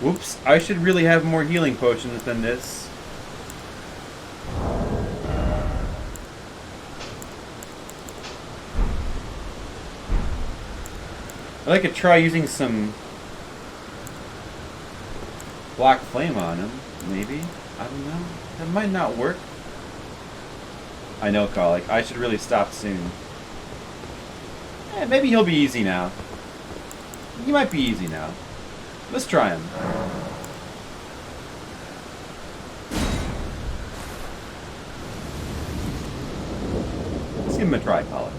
Whoops, I should really have more healing potions than this. I could try using some Black Flame on him, maybe. I don't know. That might not work. I know, Carl. Like, I should really stop soon. Maybe he'll be easy now. He might be easy now. Let's try him. Let's give him a try, Colin.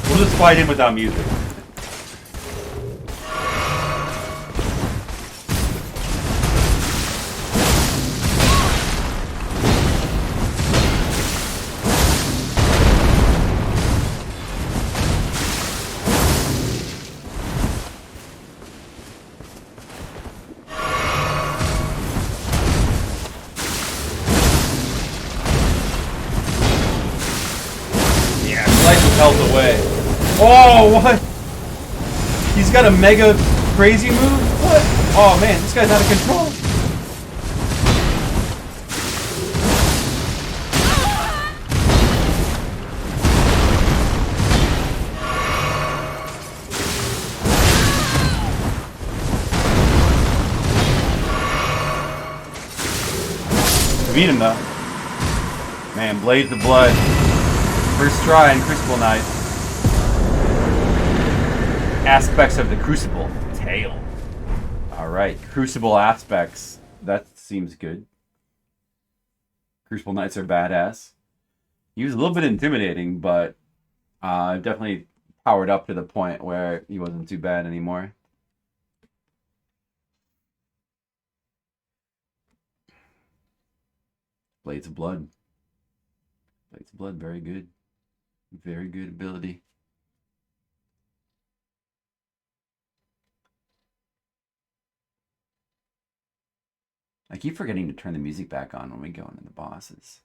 We'll just fight him without music. Health away. Oh, what? He's got a mega crazy move? What? Oh man, this guy's out of control. Beat him though. Man, Blades of Blood. First try in Crucible Night. Aspects of the Crucible. Tail. Alright, Crucible aspects. That seems good. Crucible Knights are badass. He was a little bit intimidating, but definitely powered up to the point where he wasn't too bad anymore. Blades of Blood. Blades of Blood, very good. Very good ability. I keep forgetting to turn the music back on when we go into the bosses.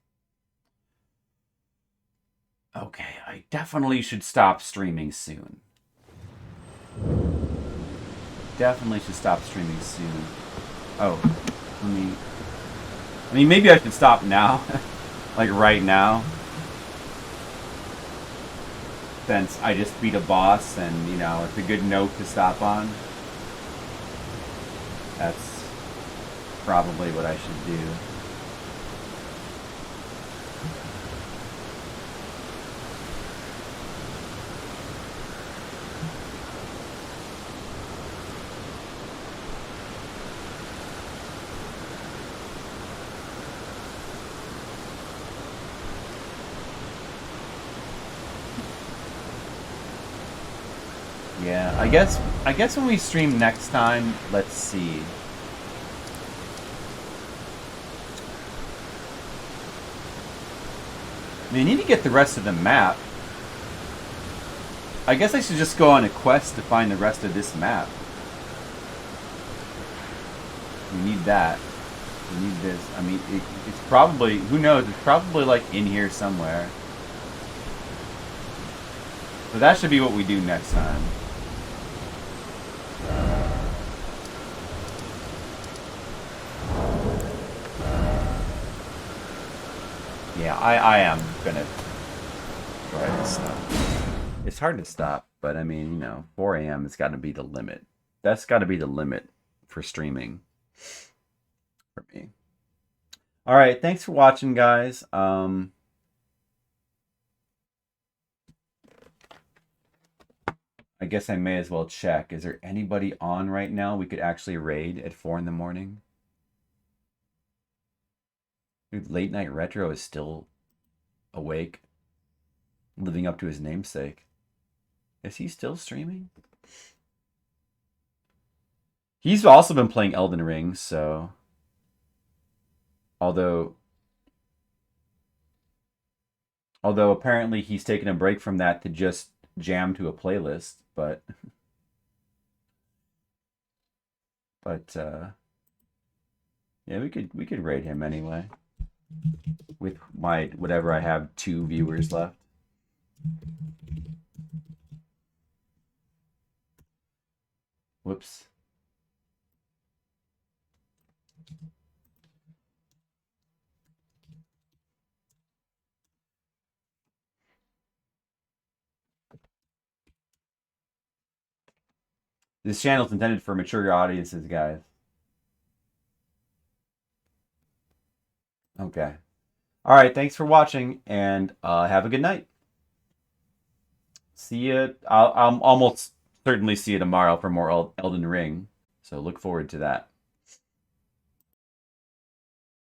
Okay, I definitely should stop streaming soon. Definitely should stop streaming soon. Oh, I mean, maybe I should stop now. Like right now. Since I just beat a boss and, you know, it's a good note to stop on. That's probably what I should do. Yeah, I guess when we stream next time, let's see. I mean, I need to get the rest of the map. I guess I should just go on a quest to find the rest of this map. We need that. We need this. I mean, it's probably, who knows, it's probably like in here somewhere. So that should be what we do next time. Yeah, I am gonna try to stop. It's hard to stop, but I mean, you know, 4 a.m. has got to be the limit. That's got to be the limit for streaming for me. All right, thanks for watching, guys. I guess I may as well check. Is there anybody on right now we could actually raid at 4 in the morning? Dude, Late Night Retro is still awake, living up to his namesake. Is he still streaming? He's also been playing Elden Ring, so... Although apparently he's taken a break from that to just jam to a playlist, but yeah, we could rate him anyway. With my whatever I have 2 viewers left. Whoops. This channel's intended for mature audiences, guys. Okay. All right, thanks for watching, and have a good night. See you. I'll almost certainly see you tomorrow for more Elden Ring, so look forward to that.